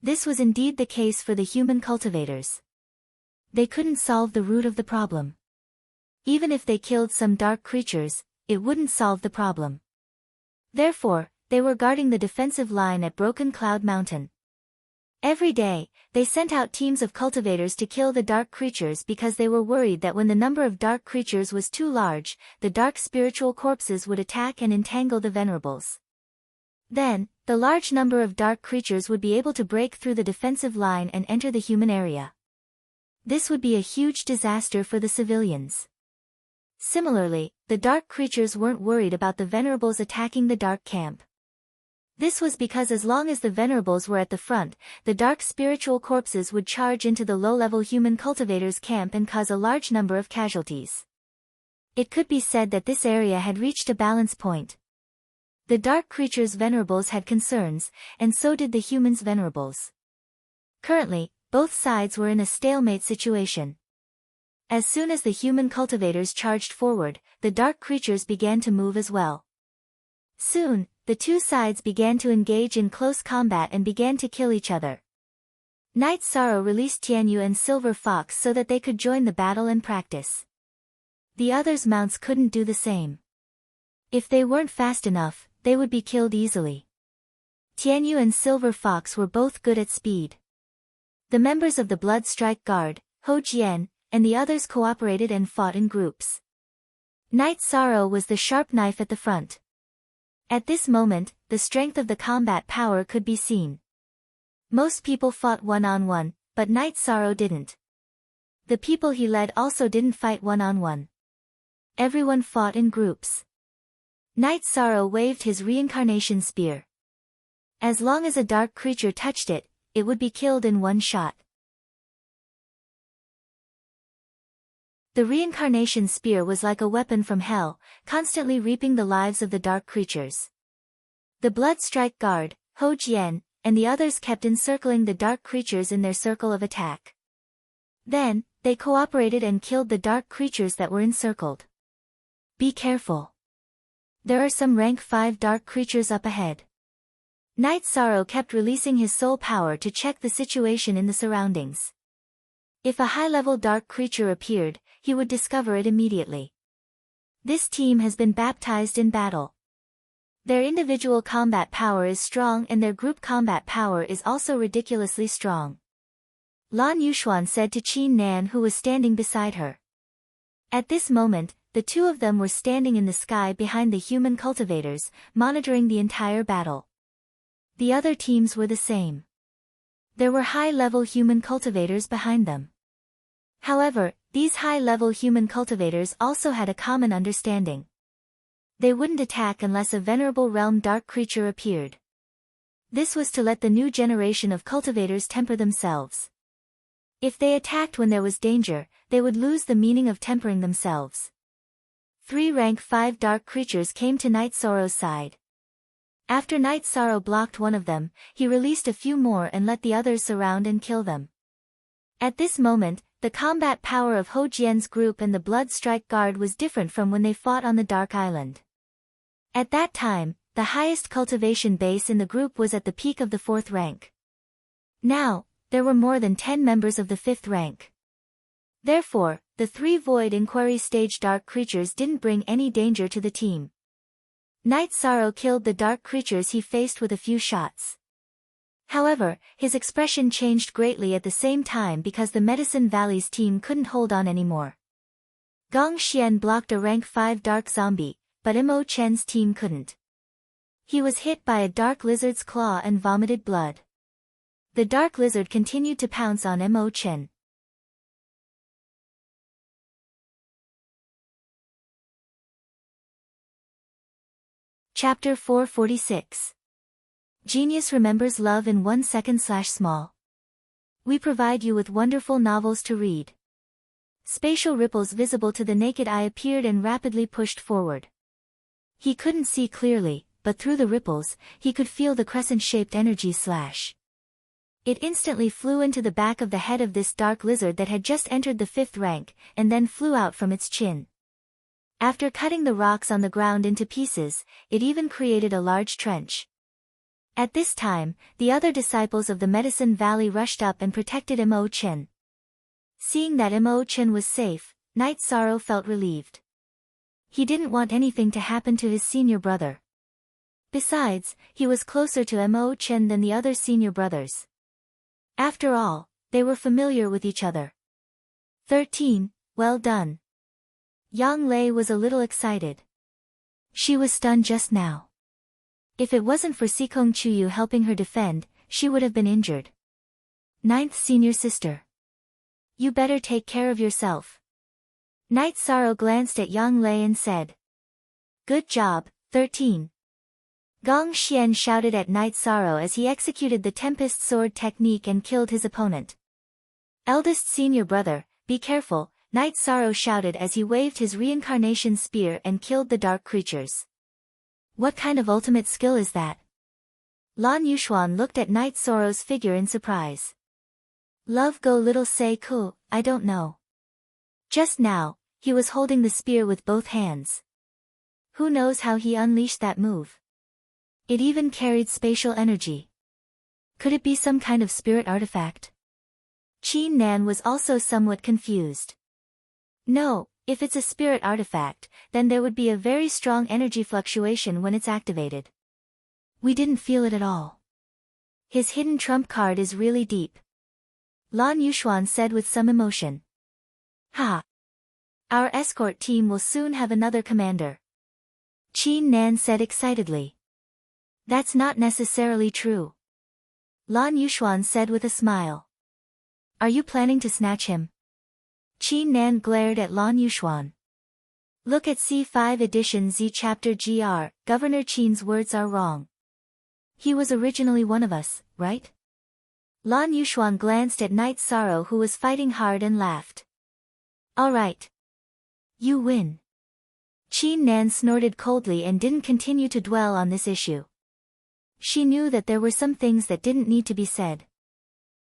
S1: This was indeed the case for the human cultivators. They couldn't solve the root of the problem. Even if they killed some dark creatures, it wouldn't solve the problem. Therefore, they were guarding the defensive line at Broken Cloud Mountain. Every day, they sent out teams of cultivators to kill the dark creatures because they were worried that when the number of dark creatures was too large, the dark spiritual corpses would attack and entangle the venerables. Then, the large number of dark creatures would be able to break through the defensive line and enter the human area. This would be a huge disaster for the civilians. Similarly, the dark creatures weren't worried about the venerables attacking the dark camp. This was because as long as the venerables were at the front, the dark spiritual corpses would charge into the low-level human cultivators' camp and cause a large number of casualties. It could be said that this area had reached a balance point. The dark creatures' venerables had concerns, and so did the humans' venerables. Currently, both sides were in a stalemate situation. As soon as the human cultivators charged forward, the dark creatures began to move as well. Soon, the two sides began to engage in close combat and began to kill each other. Night Sorrow released Tianyu and Silver Fox so that they could join the battle and practice. The others' mounts couldn't do the same. If they weren't fast enough, they would be killed easily. Tianyu and Silver Fox were both good at speed. The members of the Blood Strike Guard, Ho Jian, and the others cooperated and fought in groups. Night Sorrow was the sharp knife at the front. At this moment, the strength of the combat power could be seen. Most people fought one-on-one, but Night Sorrow didn't. The people he led also didn't fight one-on-one. Everyone fought in groups. Night Sorrow waved his reincarnation spear. As long as a dark creature touched it, it would be killed in one shot. The reincarnation spear was like a weapon from hell, constantly reaping the lives of the dark creatures. The Blood Strike Guard, Ho Jian, and the others kept encircling the dark creatures in their circle of attack. Then, they cooperated and killed the dark creatures that were encircled. Be careful. There are some rank 5 dark creatures up ahead. Night Sorrow kept releasing his soul power to check the situation in the surroundings. If a high-level dark creature appeared, he would discover it immediately. This team has been baptized in battle. Their individual combat power is strong and their group combat power is also ridiculously strong. Lan Yuxuan said to Qin Nan, who was standing beside her. At this moment, the two of them were standing in the sky behind the human cultivators, monitoring the entire battle. The other teams were the same. There were high-level human cultivators behind them. However, these high-level human cultivators also had a common understanding. They wouldn't attack unless a venerable realm dark creature appeared. This was to let the new generation of cultivators temper themselves. If they attacked when there was danger, they would lose the meaning of tempering themselves. 3 rank 5 dark creatures came to Night Sorrow's side. After Night Sorrow blocked one of them, he released a few more and let the others surround and kill them. At this moment, the combat power of Ho Jian's group and the Blood Strike Guard was different from when they fought on the Dark Island. At that time, the highest cultivation base in the group was at the peak of the 4th rank. Now, there were more than 10 members of the 5th rank. Therefore, the 3 Void Inquiry stage dark creatures didn't bring any danger to the team. Night Sorrow killed the dark creatures he faced with a few shots. However, his expression changed greatly at the same time because the Medicine Valley's team couldn't hold on anymore. Gong Xian blocked a rank 5 dark zombie, but Mo Chen's team couldn't. He was hit by a dark lizard's claw and vomited blood. The dark lizard continued to pounce on Mo Chen. Chapter 446. Genius remembers love in 1 second/small. We provide you with wonderful novels to read. Spatial ripples visible to the naked eye appeared and rapidly pushed forward. He couldn't see clearly, but through the ripples, he could feel the crescent-shaped energy slash. It instantly flew into the back of the head of this dark lizard that had just entered the 5th rank, and then flew out from its chin. After cutting the rocks on the ground into pieces, it even created a large trench. At this time, the other disciples of the Medicine Valley rushed up and protected Mo Chen. Seeing that Mo Chen was safe, Night Sorrow felt relieved. He didn't want anything to happen to his senior brother. Besides, he was closer to Mo Chen than the other senior brothers. After all, they were familiar with each other. 13. Well done. Yang Lei was a little excited. She was stunned just now. If it wasn't for Sikong Chuyu helping her defend, she would have been injured. 9th senior sister. You better take care of yourself. Night Sorrow glanced at Yang Lei and said. Good job, 13. Gong Xian shouted at Night Sorrow as he executed the Tempest Sword technique and killed his opponent. Eldest senior brother, be careful, Night Sorrow shouted as he waved his reincarnation spear and killed the dark creatures. What kind of ultimate skill is that? Lan Yuxuan looked at Night Sorrow's figure in surprise. Love go little say ku, I don't know. Just now, he was holding the spear with both hands. Who knows how he unleashed that move? It even carried spatial energy. Could it be some kind of spirit artifact? Qin Nan was also somewhat confused. No, if it's a spirit artifact, then there would be a very strong energy fluctuation when it's activated. We didn't feel it at all. His hidden trump card is really deep. Lan Yuxuan said with some emotion. Ha! Our escort team will soon have another commander. Qin Nan said excitedly. That's not necessarily true. Lan Yuxuan said with a smile. Are you planning to snatch him? Qin Nan glared at Lan Yuxuan. Look at C5 edition Z chapter GR, Governor Qin's words are wrong. He was originally one of us, right? Lan Yuxuan glanced at Night Sorrow who was fighting hard and laughed. All right. You win. Qin Nan snorted coldly and didn't continue to dwell on this issue. She knew that there were some things that didn't need to be said.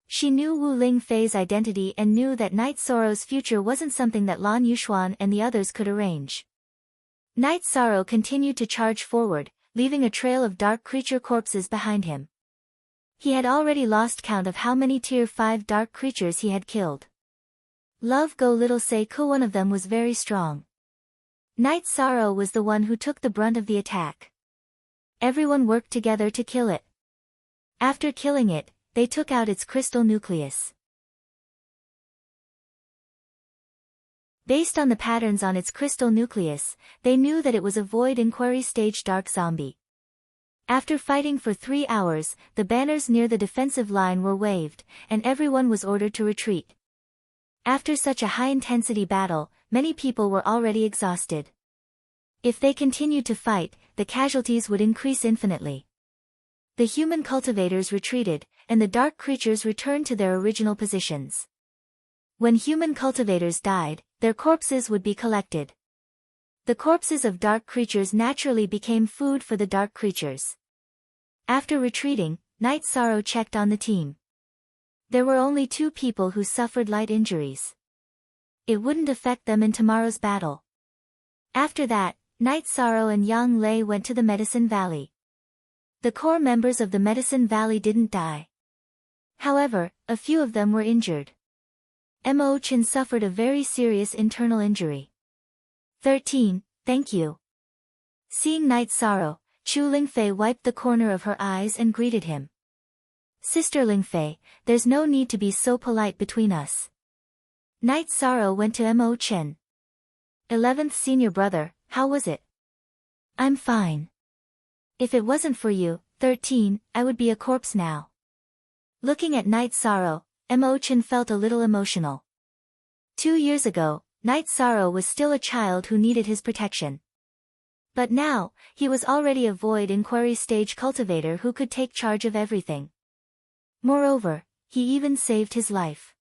S1: She knew Wu Lingfei's identity and knew that Night Sorrow's future wasn't something that Lan Yuxuan and the others could arrange. Night Sorrow continued to charge forward, leaving a trail of dark creature corpses behind him. He had already lost count of how many Tier 5 dark creatures he had killed. Love go little say ko. One of them was very strong. Night Sorrow was the one who took the brunt of the attack. Everyone worked together to kill it. After killing it, they took out its crystal nucleus. Based on the patterns on its crystal nucleus, they knew that it was a void inquiry stage dark zombie. After fighting for 3 hours, the banners near the defensive line were waved, and everyone was ordered to retreat. After such a high-intensity battle, many people were already exhausted. If they continued to fight, the casualties would increase infinitely. The human cultivators retreated, and the dark creatures returned to their original positions. When human cultivators died, their corpses would be collected. The corpses of dark creatures naturally became food for the dark creatures. After retreating, Night Sorrow checked on the team. There were only 2 people who suffered light injuries. It wouldn't affect them in tomorrow's battle. After that, Night Sorrow and Yang Lei went to the Medicine Valley. The core members of the Medicine Valley didn't die. However, a few of them were injured. Mo Chin suffered a very serious internal injury. 13, thank you. Seeing Night Sorrow, Chu Lingfei wiped the corner of her eyes and greeted him. Sister Lingfei, there's no need to be so polite between us. Night Sorrow went to Mo Chen. 11th senior brother, how was it? I'm fine. If it wasn't for you, 13, I would be a corpse now. Looking at Night Sorrow, Mo Chen felt a little emotional. 2 years ago, Night Sorrow was still a child who needed his protection. But now, he was already a void inquiry stage cultivator who could take charge of everything. Moreover, he even saved his life.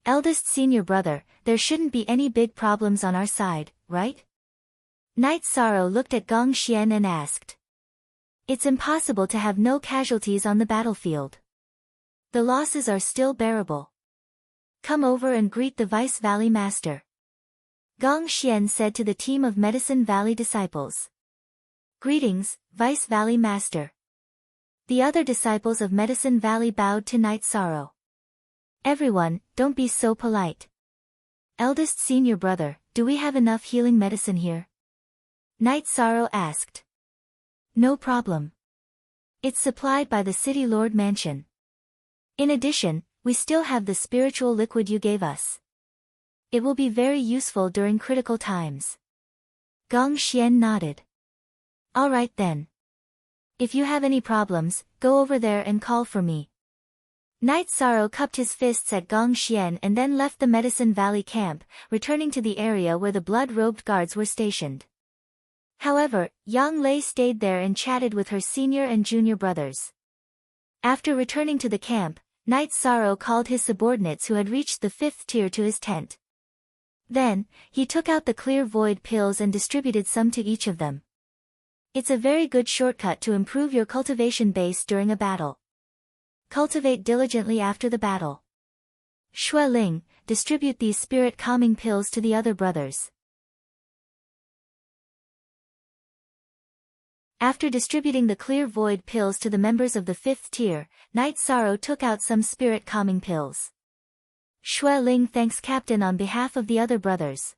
S1: Eldest senior brother, there shouldn't be any big problems on our side, right? Night Sorrow looked at Gong Xian and asked. It's impossible to have no casualties on the battlefield. The losses are still bearable. Come over and greet the Vice Valley Master. Gong Xian said to the team of Medicine Valley disciples. Greetings, Vice Valley Master. The other disciples of Medicine Valley bowed to Night Sorrow. Everyone, don't be so polite. Eldest senior brother, do we have enough healing medicine here? Night Sorrow asked. No problem. It's supplied by the City Lord Mansion. In addition, we still have the spiritual liquid you gave us. It will be very useful during critical times. Gong Xian nodded. All right then. If you have any problems, go over there and call for me. Night Sorrow cupped his fists at Gong Xian and then left the Medicine Valley camp, returning to the area where the blood-robed guards were stationed. However, Yang Lei stayed there and chatted with her senior and junior brothers. After returning to the camp, Night Sorrow called his subordinates who had reached the 5th tier to his tent. Then, he took out the clear void pills and distributed some to each of them. It's a very good shortcut to improve your cultivation base during a battle. Cultivate diligently after the battle. Shui Ling, distribute these spirit calming pills to the other brothers. After distributing the clear void pills to the members of the 5th tier, Night Sorrow took out some spirit calming pills. Shui Ling thanks Captain on behalf of the other brothers.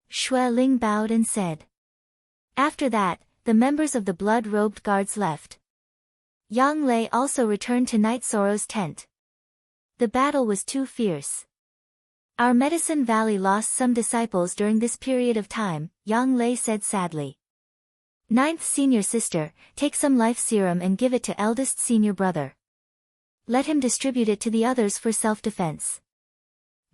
S1: Shui Ling bowed and said. After that, the members of the blood-robed guards left. Yang Lei also returned to Night Sorrow's tent. The battle was too fierce. Our Medicine Valley lost some disciples during this period of time, Yang Lei said sadly. 9th senior sister, take some life serum and give it to eldest senior brother. Let him distribute it to the others for self-defense.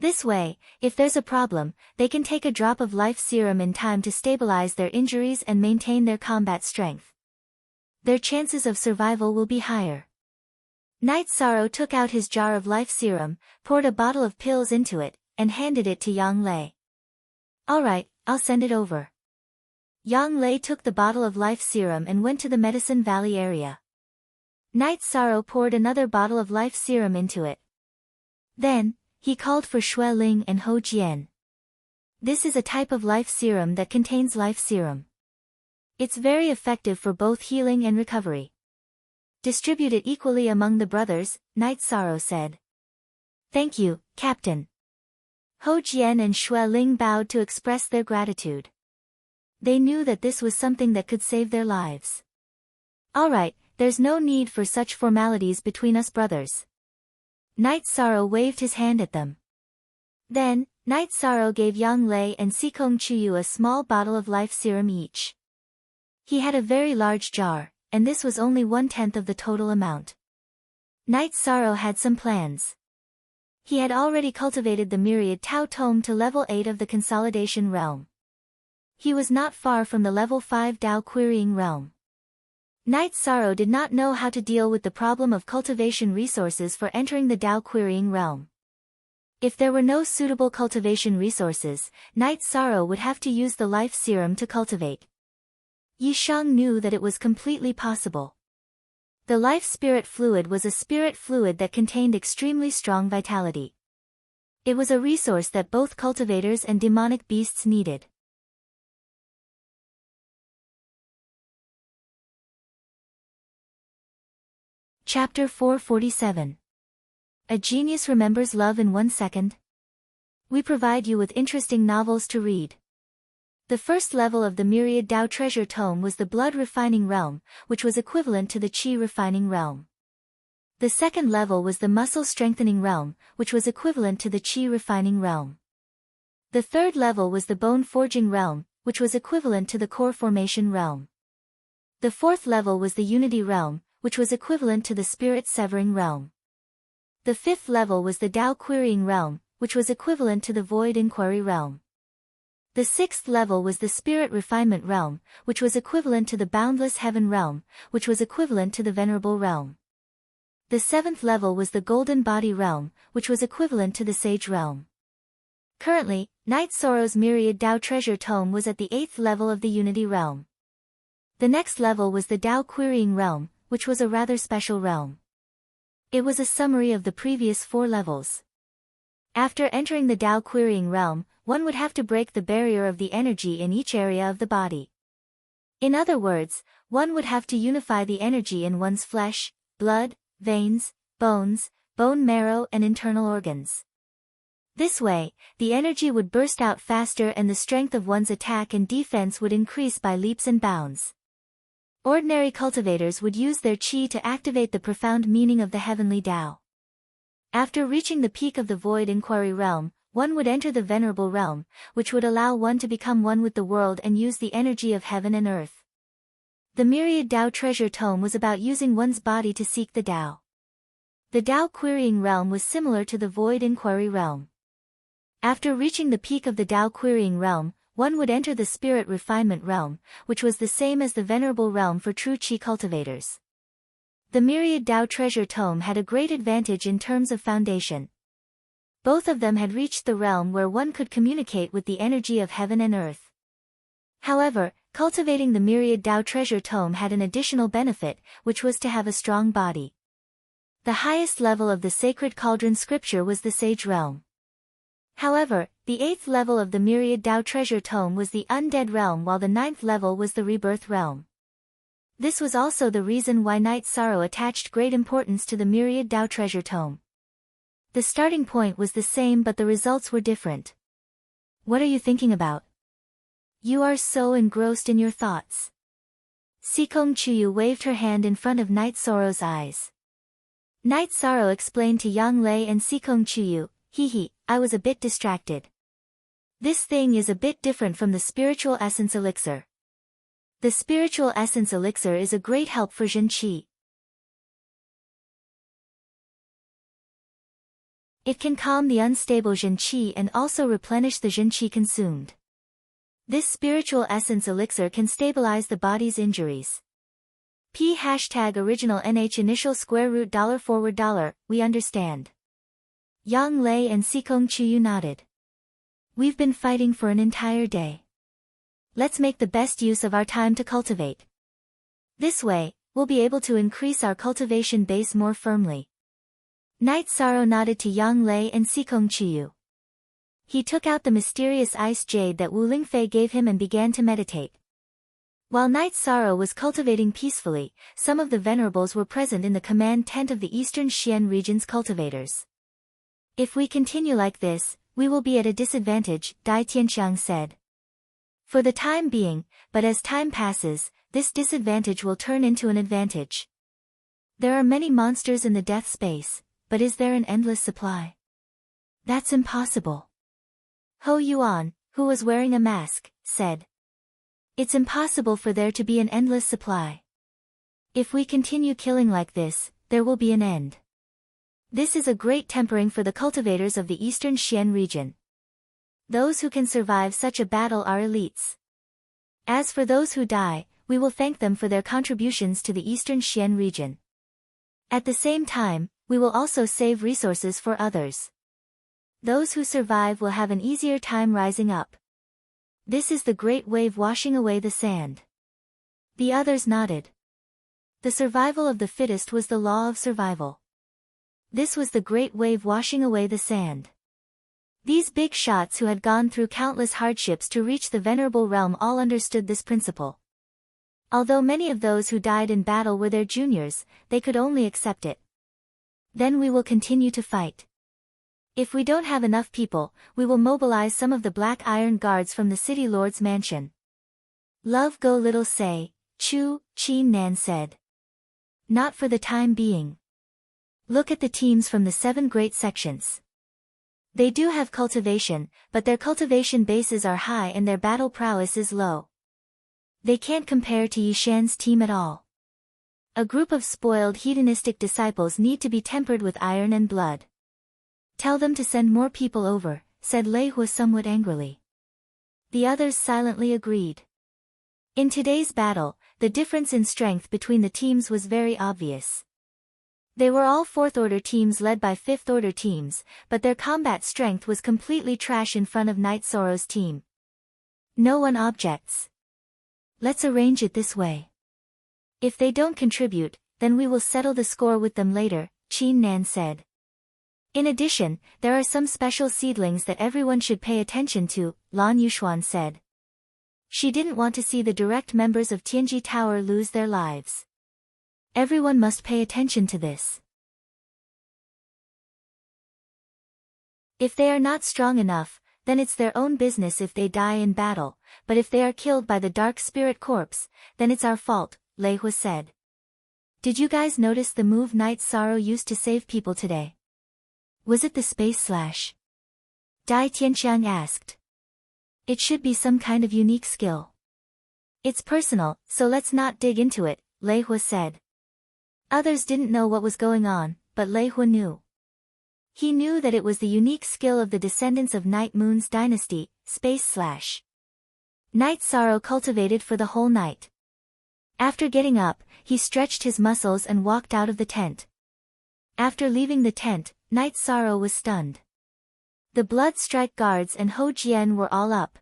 S1: This way, if there's a problem, they can take a drop of life serum in time to stabilize their injuries and maintain their combat strength. Their chances of survival will be higher. Night Sorrow took out his jar of life serum, poured a bottle of pills into it, and handed it to Yang Lei. Alright, I'll send it over. Yang Lei took the bottle of life serum and went to the Medicine Valley area. Night Sorrow poured another bottle of life serum into it. Then, he called for Shui Ling and Ho Jian. This is a type of life serum that contains life serum. It's very effective for both healing and recovery. Distribute it equally among the brothers, Night Sorrow said. Thank you, Captain. Ho Jian and Xue Ling bowed to express their gratitude. They knew that this was something that could save their lives. Alright, there's no need for such formalities between us brothers. Night Sorrow waved his hand at them. Then, Night Sorrow gave Yang Lei and Sikong Chuyu a small bottle of life serum each. He had a very large jar, and this was only 1/10 of the total amount. Night Sorrow had some plans. He had already cultivated the myriad Tao Tome to level 8 of the consolidation realm. He was not far from the level 5 Tao querying realm. Night Sorrow did not know how to deal with the problem of cultivation resources for entering the Tao querying realm. If there were no suitable cultivation resources, Night Sorrow would have to use the life serum to cultivate. Yi Shang knew that it was completely possible. The life spirit fluid was a spirit fluid that contained extremely strong vitality. It was a resource that both cultivators and demonic beasts needed. Chapter 447. A Genius Remembers Love in 1 Second. We provide you with interesting novels to read. The first level of the Myriad Tao Treasure Tome was the Blood Refining Realm, which was equivalent to the Qi Refining Realm. The second level was the Muscle Strengthening Realm, which was equivalent to the Qi Refining Realm. The third level was the Bone Forging Realm, which was equivalent to the Core Formation Realm. The fourth level was the Unity Realm, which was equivalent to the Spirit Severing Realm. The fifth level was the Tao Querying Realm, which was equivalent to the Void Inquiry Realm. The sixth level was the Spirit Refinement Realm, which was equivalent to the Boundless Heaven Realm, which was equivalent to the Venerable Realm. The seventh level was the Golden Body Realm, which was equivalent to the Sage Realm. Currently, Night Sorrow's Myriad Tao Treasure Tome was at the 8th level of the Unity Realm. The next level was the Tao Querying Realm, which was a rather special realm. It was a summary of the previous 4 levels. After entering the Tao Querying Realm, one would have to break the barrier of the energy in each area of the body. In other words, one would have to unify the energy in one's flesh, blood, veins, bones, bone marrow and internal organs. This way, the energy would burst out faster and the strength of one's attack and defense would increase by leaps and bounds. Ordinary cultivators would use their qi to activate the profound meaning of the heavenly Tao. After reaching the peak of the Void Inquiry Realm, one would enter the Venerable Realm, which would allow one to become one with the world and use the energy of heaven and earth. The Myriad Tao Treasure Tome was about using one's body to seek the Tao. The Tao Querying Realm was similar to the Void Inquiry Realm. After reaching the peak of the Tao Querying Realm, one would enter the Spirit Refinement Realm, which was the same as the Venerable Realm for true Qi cultivators. The Myriad Tao Treasure Tome had a great advantage in terms of foundation. Both of them had reached the realm where one could communicate with the energy of heaven and earth. However, cultivating the Myriad Tao Treasure Tome had an additional benefit, which was to have a strong body. The highest level of the Sacred Cauldron Scripture was the Sage Realm. However, the 8th level of the Myriad Tao Treasure Tome was the Undead Realm while the 9th level was the Rebirth Realm. This was also the reason why Night Sorrow attached great importance to the Myriad Tao Treasure Tome. The starting point was the same but the results were different. What are you thinking about? You are so engrossed in your thoughts. Sikong Chuyu waved her hand in front of Night Sorrow's eyes. Night Sorrow explained to Yang Lei and Sikong Chuyu, I was a bit distracted. This thing is a bit different from the Spiritual Essence Elixir. The Spiritual Essence Elixir is a great help for Zhen Qi. It can calm the unstable Zhen Qi and also replenish the Zhen Qi consumed. This Spiritual Essence Elixir can stabilize the body's injuries. #original NH initial square root $forward $, we understand. Yang Lei and Sikong Chuyu nodded. We've been fighting for an entire day. Let's make the best use of our time to cultivate. This way, we'll be able to increase our cultivation base more firmly. Night Sorrow nodded to Yang Lei and Sikong Chuyu. He took out the mysterious ice jade that Wu Lingfei gave him and began to meditate. While Night Sorrow was cultivating peacefully, some of the venerables were present in the command tent of the Eastern Xian region's cultivators. If we continue like this, we will be at a disadvantage, Dai Tianxiang said. For the time being, but as time passes, this disadvantage will turn into an advantage. There are many monsters in the death space, but is there an endless supply? That's impossible. Ho Yuan, who was wearing a mask, said. It's impossible for there to be an endless supply. If we continue killing like this, there will be an end. This is a great tempering for the cultivators of the eastern Xian region. Those who can survive such a battle are elites. As for those who die, we will thank them for their contributions to the eastern Xian region. At the same time, we will also save resources for others. Those who survive will have an easier time rising up. This is the great wave washing away the sand. The others nodded. The survival of the fittest was the law of survival. This was the great wave washing away the sand. These big shots who had gone through countless hardships to reach the venerable realm all understood this principle. Although many of those who died in battle were their juniors, they could only accept it. Then we will continue to fight. If we don't have enough people, we will mobilize some of the Black Iron Guards from the City Lord's mansion. Love go little say, Chu, Qin Nan said. Not for the time being. Look at the teams from the 7 great sections. They do have cultivation, but their cultivation bases are high and their battle prowess is low. They can't compare to Yishan's team at all. A group of spoiled hedonistic disciples need to be tempered with iron and blood. Tell them to send more people over, said Lei Hu somewhat angrily. The others silently agreed. In today's battle, the difference in strength between the teams was very obvious. They were all 4th order teams led by 5th order teams, but their combat strength was completely trash in front of Night Sorrow's team. No one objects. Let's arrange it this way. If they don't contribute, then we will settle the score with them later, Qin Nan said. In addition, there are some special seedlings that everyone should pay attention to, Lan Yuxuan said. She didn't want to see the direct members of Tianji Tower lose their lives. Everyone must pay attention to this. If they are not strong enough, then it's their own business if they die in battle, but if they are killed by the Dark Spirit Corpse, then it's our fault, Lei Hu said. Did you guys notice the move Night Sorrow used to save people today? Was it the space slash? Dai Tianxiang asked. It should be some kind of unique skill. It's personal, so let's not dig into it, Lei Hu said. Others didn't know what was going on, but Lei Hu knew. He knew that it was the unique skill of the descendants of Night Moon's dynasty, space slash. Night Sorrow cultivated for the whole night. After getting up, he stretched his muscles and walked out of the tent. After leaving the tent, Night Sorrow was stunned. The Blood Strike Guards and Ho Jian were all up.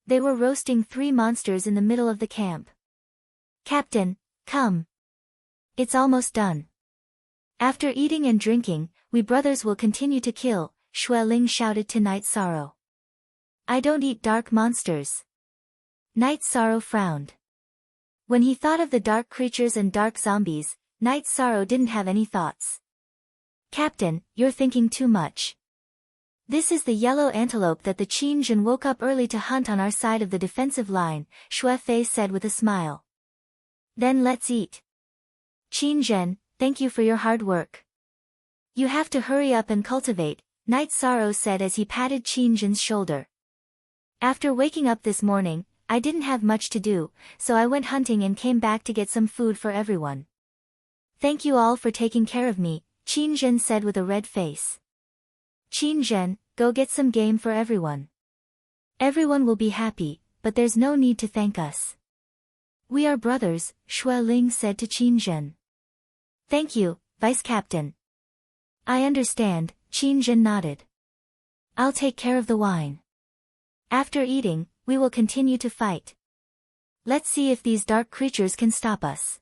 S1: They were roasting 3 monsters in the middle of the camp. Captain, come. It's almost done. After eating and drinking, we brothers will continue to kill, Xue Ling shouted to Night Sorrow. I don't eat dark monsters. Night Sorrow frowned. When he thought of the dark creatures and dark zombies, Night Sorrow didn't have any thoughts. Captain, you're thinking too much. This is the yellow antelope that the Qin Jin woke up early to hunt on our side of the defensive line, Xue Fei said with a smile. Then let's eat. Qin Jin, thank you for your hard work. You have to hurry up and cultivate, Night Sorrow said as he patted Qin Jin's shoulder. After waking up this morning, I didn't have much to do, so I went hunting and came back to get some food for everyone. Thank you all for taking care of me, Qin Jin said with a red face. Qin Jin, go get some game for everyone. Everyone will be happy, but there's no need to thank us. We are brothers, Xue Ling said to Qin Jin. Thank you, Vice Captain. I understand, Qin Jin nodded. I'll take care of the wine. After eating, we will continue to fight. Let's see if these dark creatures can stop us.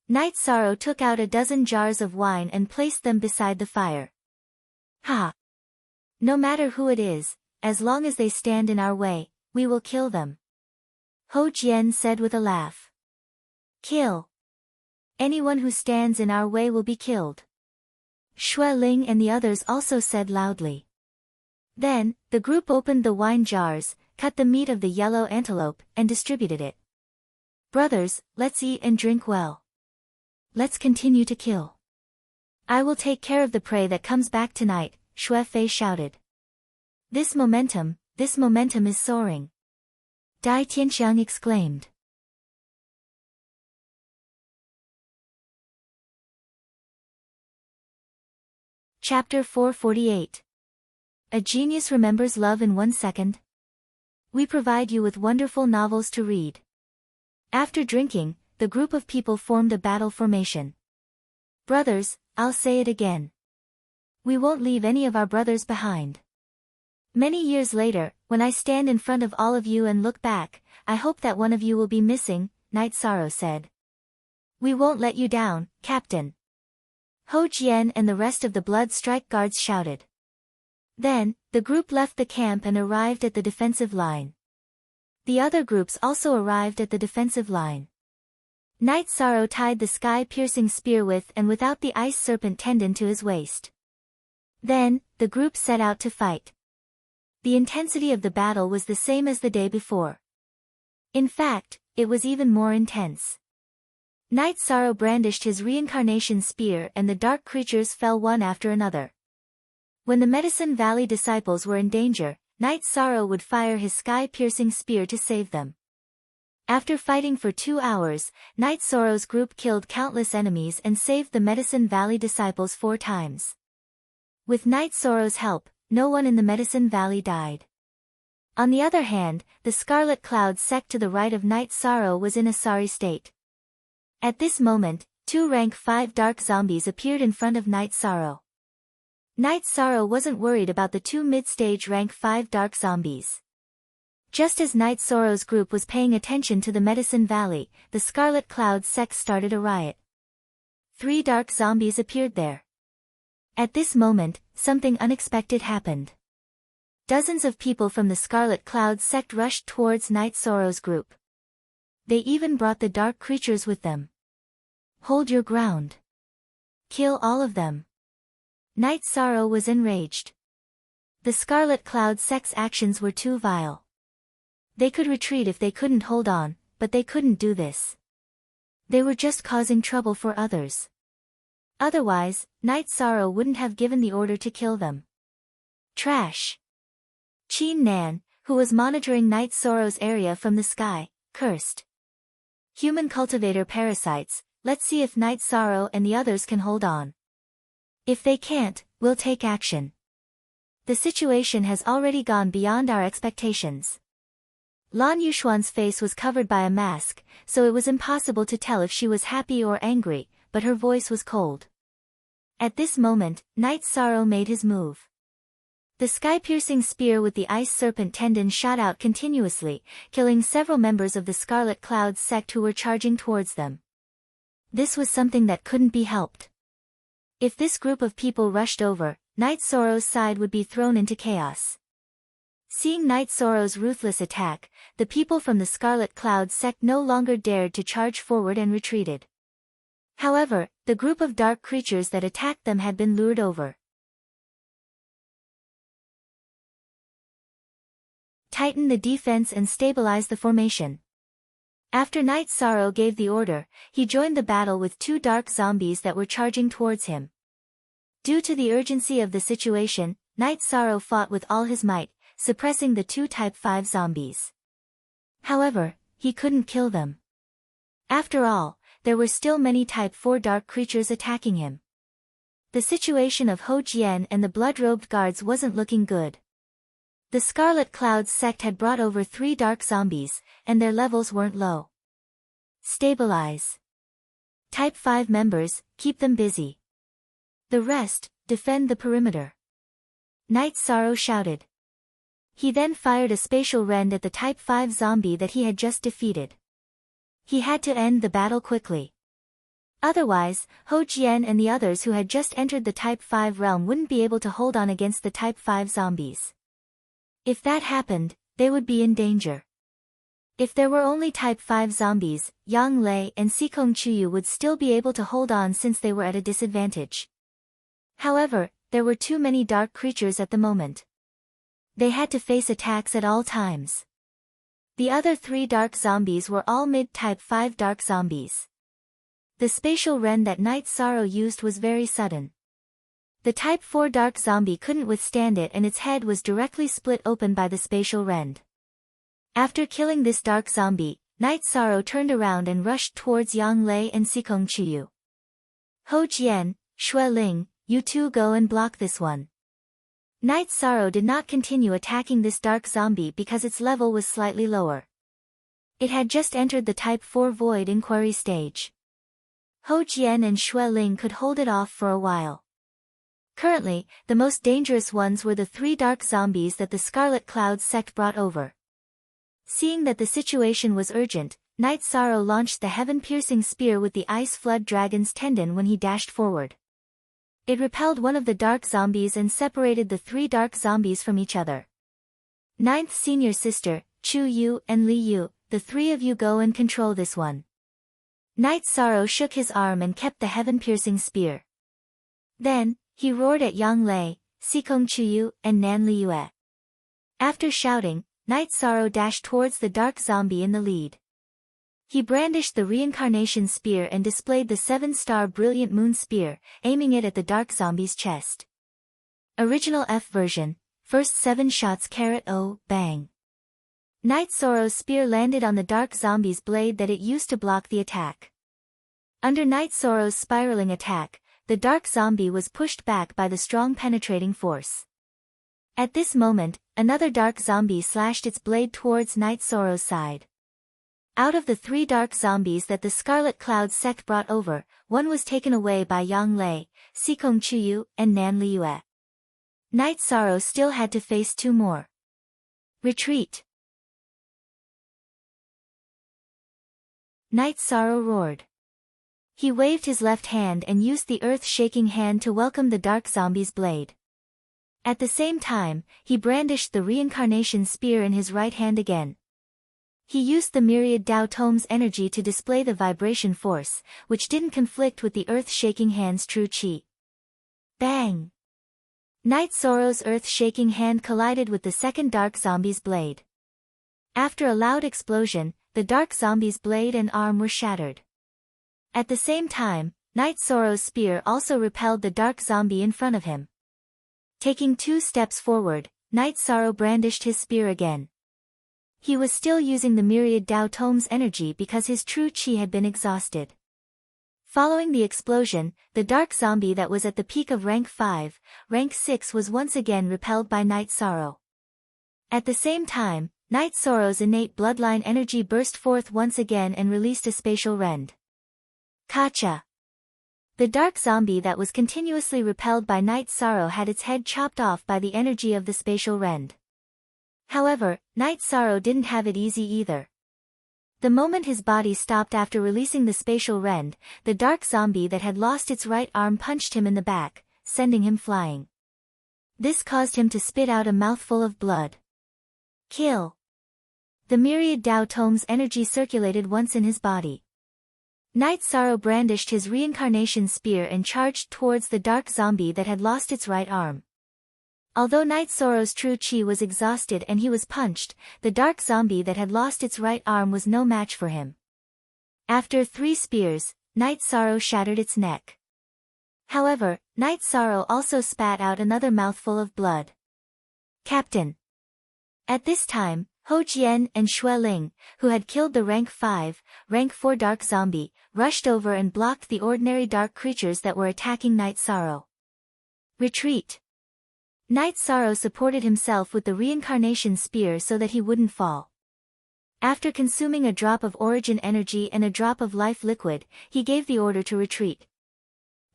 S1: Night Sorrow took out a dozen jars of wine and placed them beside the fire. Ha! No matter who it is, as long as they stand in our way, we will kill them. Ho Jian said with a laugh. Kill. Anyone who stands in our way will be killed. Xue Ling and the others also said loudly. Then, the group opened the wine jars, cut the meat of the yellow antelope, and distributed it. Brothers, let's eat and drink well. Let's continue to kill. I will take care of the prey that comes back tonight, Xue Fei shouted. This momentum is soaring. Dai Tianxiang exclaimed. Chapter 448. A genius remembers love in 1 second. We provide you with wonderful novels to read. After drinking, the group of people formed a battle formation. Brothers, I'll say it again. We won't leave any of our brothers behind. Many years later, when I stand in front of all of you and look back, I hope that one of you will be missing, Night Sorrow said. We won't let you down, Captain. Ho Jian and the rest of the Blood Strike Guards shouted. Then, the group left the camp and arrived at the defensive line. The other groups also arrived at the defensive line. Night Sorrow tied the sky-piercing spear with and without the ice serpent tendon to his waist. Then, the group set out to fight. The intensity of the battle was the same as the day before. In fact, it was even more intense. Night Sorrow brandished his reincarnation spear and the dark creatures fell one after another. When the Medicine Valley disciples were in danger, Night Sorrow would fire his sky-piercing spear to save them. After fighting for 2 hours, Night Sorrow's group killed countless enemies and saved the Medicine Valley disciples 4 times. With Night Sorrow's help, no one in the Medicine Valley died. On the other hand, the Scarlet Cloud sect to the right of Night Sorrow was in a sorry state. At this moment, 2 rank 5 dark zombies appeared in front of Night Sorrow. Night Sorrow wasn't worried about the 2 mid-stage rank 5 dark zombies. Just as Night Sorrow's group was paying attention to the Medicine Valley, the Scarlet Cloud sect started a riot. 3 dark zombies appeared there. At this moment, something unexpected happened. Dozens of people from the Scarlet Cloud sect rushed towards Night Sorrow's group. They even brought the dark creatures with them. Hold your ground. Kill all of them. Night Sorrow was enraged. The Scarlet Cloud sect's actions were too vile. They could retreat if they couldn't hold on, but they couldn't do this. They were just causing trouble for others. Otherwise, Night Sorrow wouldn't have given the order to kill them. Trash. Qin Nan, who was monitoring Night Sorrow's area from the sky, cursed. Human cultivator parasites, let's see if Night Sorrow and the others can hold on. If they can't, we'll take action. The situation has already gone beyond our expectations. Lan Yuxuan's face was covered by a mask, so it was impossible to tell if she was happy or angry, but her voice was cold. At this moment, Night Sorrow made his move. The sky-piercing spear with the ice serpent tendon shot out continuously, killing several members of the Scarlet Cloud sect who were charging towards them. This was something that couldn't be helped. If this group of people rushed over, Night Sorrow's side would be thrown into chaos. Seeing Night Sorrow's ruthless attack, the people from the Scarlet Cloud sect no longer dared to charge forward and retreated. However, the group of dark creatures that attacked them had been lured over. Tighten the defense and stabilize the formation. After Night Sorrow gave the order, he joined the battle with 2 dark zombies that were charging towards him. Due to the urgency of the situation, Night Sorrow fought with all his might, suppressing the 2 Type 5 zombies. However, he couldn't kill them. After all, there were still many Type 4 dark creatures attacking him. The situation of Ho Jian and the blood-robed guards wasn't looking good. The Scarlet Cloud sect had brought over 3 dark zombies, and their levels weren't low. Stabilize. Type 5 members, keep them busy. The rest, defend the perimeter. Night Sorrow shouted. He then fired a spatial rend at the Type 5 zombie that he had just defeated. He had to end the battle quickly. Otherwise, Ho Jian and the others who had just entered the Type 5 realm wouldn't be able to hold on against the Type 5 zombies. If that happened, they would be in danger. If there were only Type 5 zombies, Yang Lei and Sikong Chuyu would still be able to hold on since they were at a disadvantage. However, there were too many dark creatures at the moment. They had to face attacks at all times. The other 3 dark zombies were all mid-type 5 dark zombies. The spatial rend that Night Sorrow used was very sudden. The type 4 dark zombie couldn't withstand it and its head was directly split open by the spatial rend. After killing this dark zombie, Night Sorrow turned around and rushed towards Yang Lei and Sikong Chuyu. Ho Jian, Xue Ling, you two go and block this one. Night Sorrow did not continue attacking this dark zombie because its level was slightly lower. It had just entered the Type 4 Void Inquiry stage. Ho Jian and Xue Ling could hold it off for a while. Currently, the most dangerous ones were the 3 dark zombies that the Scarlet Cloud sect brought over. Seeing that the situation was urgent, Night Sorrow launched the heaven-piercing spear with the Ice Flood Dragon's tendon when he dashed forward. It repelled one of the dark zombies and separated the 3 dark zombies from each other. Ninth Senior Sister, Chu Yu and Li Yu, the 3 of you go and control this one. Night Sorrow shook his arm and kept the heaven-piercing spear. Then, he roared at Yang Lei, Sikong Chuyu, and Nan Liyue. After shouting, Night Sorrow dashed towards the dark zombie in the lead. He brandished the reincarnation spear and displayed the 7-star brilliant moon spear, aiming it at the dark zombie's chest. Original F version, first 7 shots *0, bang. Night Sorrow's spear landed on the dark zombie's blade that it used to block the attack. Under Night Sorrow's spiraling attack, the dark zombie was pushed back by the strong penetrating force. At this moment, another dark zombie slashed its blade towards Night Sorrow's side. Out of the 3 dark zombies that the Scarlet Cloud sect brought over, one was taken away by Yang Lei, Sikong Chuyu, and Nan Liyue. Night Sorrow still had to face 2 more. Retreat! Night Sorrow roared. He waved his left hand and used the earth-shaking hand to welcome the dark zombie's blade. At the same time, he brandished the reincarnation spear in his right hand again. He used the myriad Dao Tome's energy to display the vibration force, which didn't conflict with the earth-shaking hand's true chi. Bang! Night Sorrow's earth-shaking hand collided with the second dark zombie's blade. After a loud explosion, the dark zombie's blade and arm were shattered. At the same time, Night Sorrow's spear also repelled the dark zombie in front of him. Taking 2 steps forward, Night Sorrow brandished his spear again. He was still using the myriad Dao Tome's energy because his true chi had been exhausted. Following the explosion, the dark zombie that was at the peak of rank 5, rank 6 was once again repelled by Night Sorrow. At the same time, Night Sorrow's innate bloodline energy burst forth once again and released a spatial rend. Kacha! The dark zombie that was continuously repelled by Night Sorrow had its head chopped off by the energy of the spatial rend. However, Night Sorrow didn't have it easy either. The moment his body stopped after releasing the spatial rend, the dark zombie that had lost its right arm punched him in the back, sending him flying. This caused him to spit out a mouthful of blood. Kill! The myriad Dao Tome's energy circulated once in his body. Night Sorrow brandished his reincarnation spear and charged towards the dark zombie that had lost its right arm. Although Night Sorrow's true chi was exhausted and he was punched, the dark zombie that had lost its right arm was no match for him. After 3 spears, Night Sorrow shattered its neck. However, Night Sorrow also spat out another mouthful of blood. Captain! At this time, Ho Jian and Xue Ling, who had killed the rank 5, rank 4 dark zombie, rushed over and blocked the ordinary dark creatures that were attacking Night Sorrow. Retreat! Night Sorrow supported himself with the reincarnation spear so that he wouldn't fall. After consuming a drop of origin energy and a drop of life liquid, he gave the order to retreat.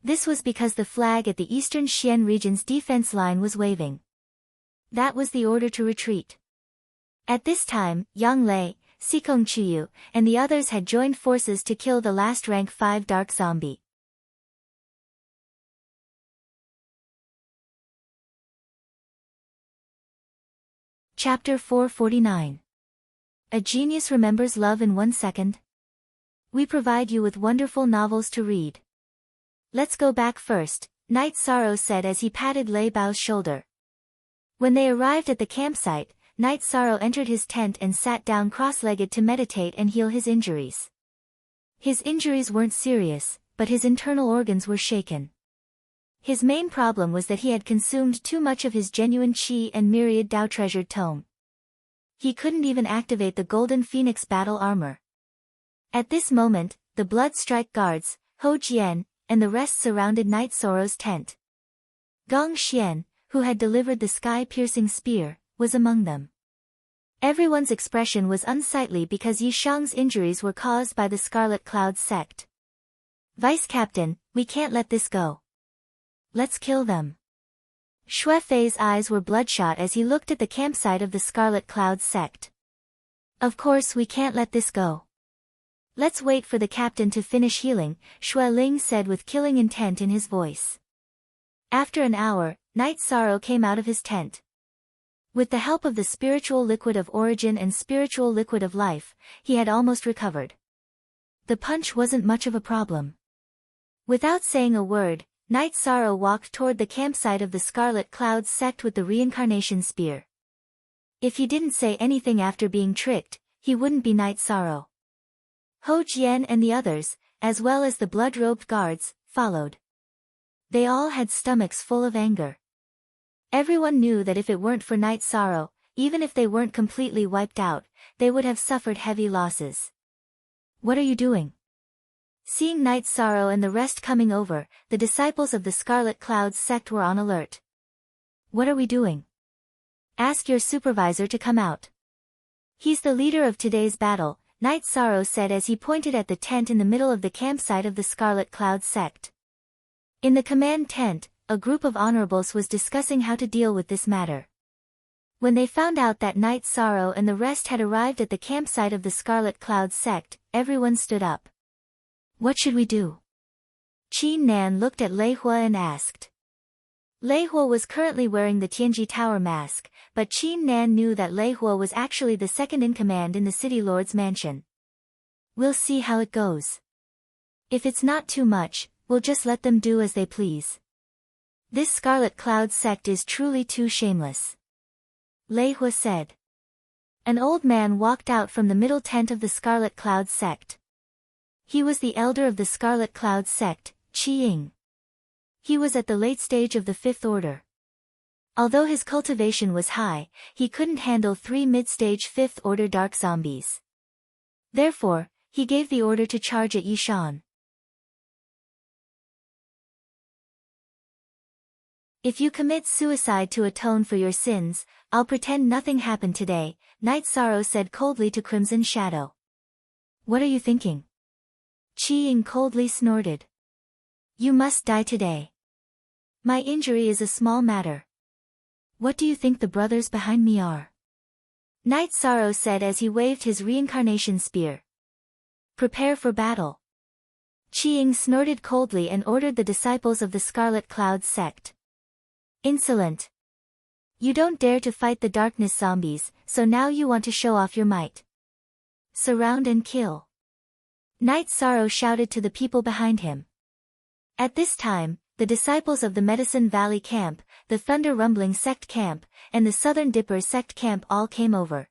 S1: This was because the flag at the Eastern Xian region's defense line was waving. That was the order to retreat. At this time, Yang Lei, Sikong Chuyu, and the others had joined forces to kill the last rank 5 dark zombie. Chapter 449. A Genius Remembers Love in 1 Second? We provide you with wonderful novels to read. Let's go back first, Night Sorrow said as he patted Lei Bao's shoulder. When they arrived at the campsite, Night Sorrow entered his tent and sat down cross-legged to meditate and heal his injuries. His injuries weren't serious, but his internal organs were shaken. His main problem was that he had consumed too much of his genuine Qi and myriad Dao treasured tome. He couldn't even activate the Golden Phoenix battle armor. At this moment, the Blood Strike guards, Ho Jian, and the rest surrounded Night Sorrow's tent. Gong Xian, who had delivered the sky-piercing spear, was among them. Everyone's expression was unsightly because Yi Shang's injuries were caused by the Scarlet Cloud sect. Vice Captain, we can't let this go. Let's kill them. Xue Fei's eyes were bloodshot as he looked at the campsite of the Scarlet Cloud sect. Of course we can't let this go. Let's wait for the captain to finish healing, Xue Ling said with killing intent in his voice. After an hour, Night Sorrow came out of his tent. With the help of the spiritual liquid of origin and spiritual liquid of life, he had almost recovered. The punch wasn't much of a problem. Without saying a word, Night Sorrow walked toward the campsite of the Scarlet Cloud sect with the reincarnation spear. If he didn't say anything after being tricked, he wouldn't be Night Sorrow. Ho Jian and the others, as well as the blood-robed guards, followed. They all had stomachs full of anger. Everyone knew that if it weren't for Night Sorrow, even if they weren't completely wiped out, they would have suffered heavy losses. What are you doing? Seeing Night Sorrow and the rest coming over, the disciples of the Scarlet Cloud sect were on alert. What are we doing? Ask your supervisor to come out. He's the leader of today's battle, Night Sorrow said as he pointed at the tent in the middle of the campsite of the Scarlet Cloud sect. In the command tent, a group of honorables was discussing how to deal with this matter. When they found out that Night Sorrow and the rest had arrived at the campsite of the Scarlet Cloud sect, everyone stood up. What should we do? Qin Nan looked at Lei Hua and asked. Lei Hua was currently wearing the Tianji Tower mask, but Qin Nan knew that Lei Hua was actually the second-in-command in the City Lord's mansion. We'll see how it goes. If it's not too much, we'll just let them do as they please. This Scarlet Cloud sect is truly too shameless. Lei Hua said. An old man walked out from the middle tent of the Scarlet Cloud sect. He was the elder of the Scarlet Cloud sect, Qi Ying. He was at the late stage of the Fifth Order. Although his cultivation was high, he couldn't handle 3 mid-stage Fifth Order dark zombies. Therefore, he gave the order to charge at Yi Shan. If you commit suicide to atone for your sins, I'll pretend nothing happened today, Night Sorrow said coldly to Crimson Shadow. What are you thinking? Qi Ying coldly snorted. You must die today. My injury is a small matter. What do you think the brothers behind me are? Night Sorrow said as he waved his reincarnation spear. Prepare for battle. Qi Ying snorted coldly and ordered the disciples of the Scarlet Cloud sect. Insolent. You don't dare to fight the darkness zombies, so now you want to show off your might. Surround and kill. Night Sorrow shouted to the people behind him. At this time, the disciples of the Medicine Valley camp, the Thunder Rumbling sect camp, and the Southern Dipper sect camp all came over.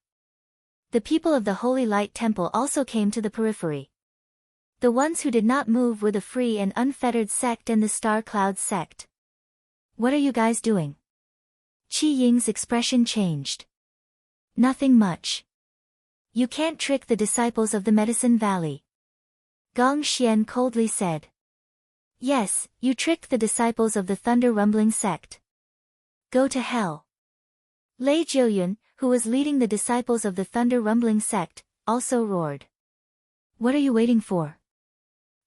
S1: The people of the Holy Light Temple also came to the periphery. The ones who did not move were the Free and Unfettered sect and the Star Cloud sect. What are you guys doing? Qi Ying's expression changed. Nothing much. You can't trick the disciples of the Medicine Valley. Gong Xian coldly said. Yes, you tricked the disciples of the Thunder Rumbling sect. Go to hell. Lei Jiuyun, who was leading the disciples of the Thunder Rumbling sect, also roared. What are you waiting for?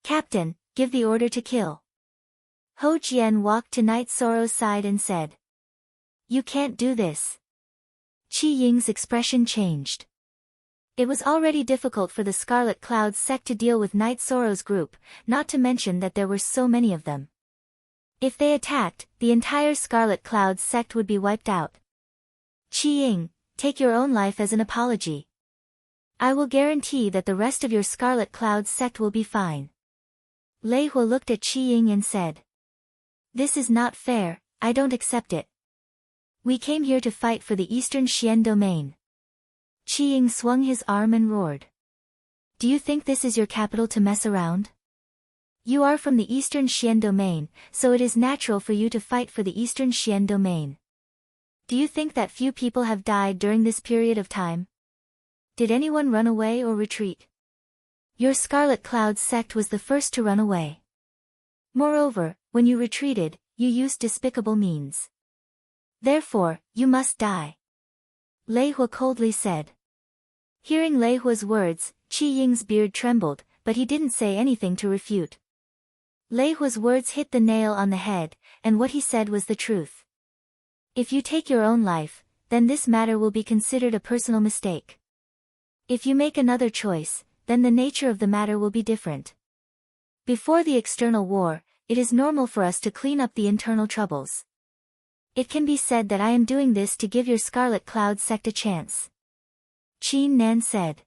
S1: Captain, give the order to kill. Ho Jian walked to Night Sorrow's side and said. You can't do this. Qi Ying's expression changed. It was already difficult for the Scarlet Cloud sect to deal with Night Sorrow's group, not to mention that there were so many of them. If they attacked, the entire Scarlet Cloud sect would be wiped out. Qi Ying, take your own life as an apology. I will guarantee that the rest of your Scarlet Cloud sect will be fine. Lei Hua looked at Qi Ying and said. This is not fair, I don't accept it. We came here to fight for the Eastern Xian domain. Qi Ying swung his arm and roared. Do you think this is your capital to mess around? You are from the Eastern Xian domain, so it is natural for you to fight for the Eastern Xian domain. Do you think that few people have died during this period of time? Did anyone run away or retreat? Your Scarlet Cloud sect was the first to run away. Moreover, when you retreated, you used despicable means. Therefore, you must die. Lei Hua coldly said. Hearing Lei Hua's words, Qi Ying's beard trembled, but he didn't say anything to refute. Lei Hua's words hit the nail on the head, and what he said was the truth. If you take your own life, then this matter will be considered a personal mistake. If you make another choice, then the nature of the matter will be different. Before the external war, it is normal for us to clean up the internal troubles. It can be said that I am doing this to give your Scarlet Cloud sect a chance. Qin Nan said.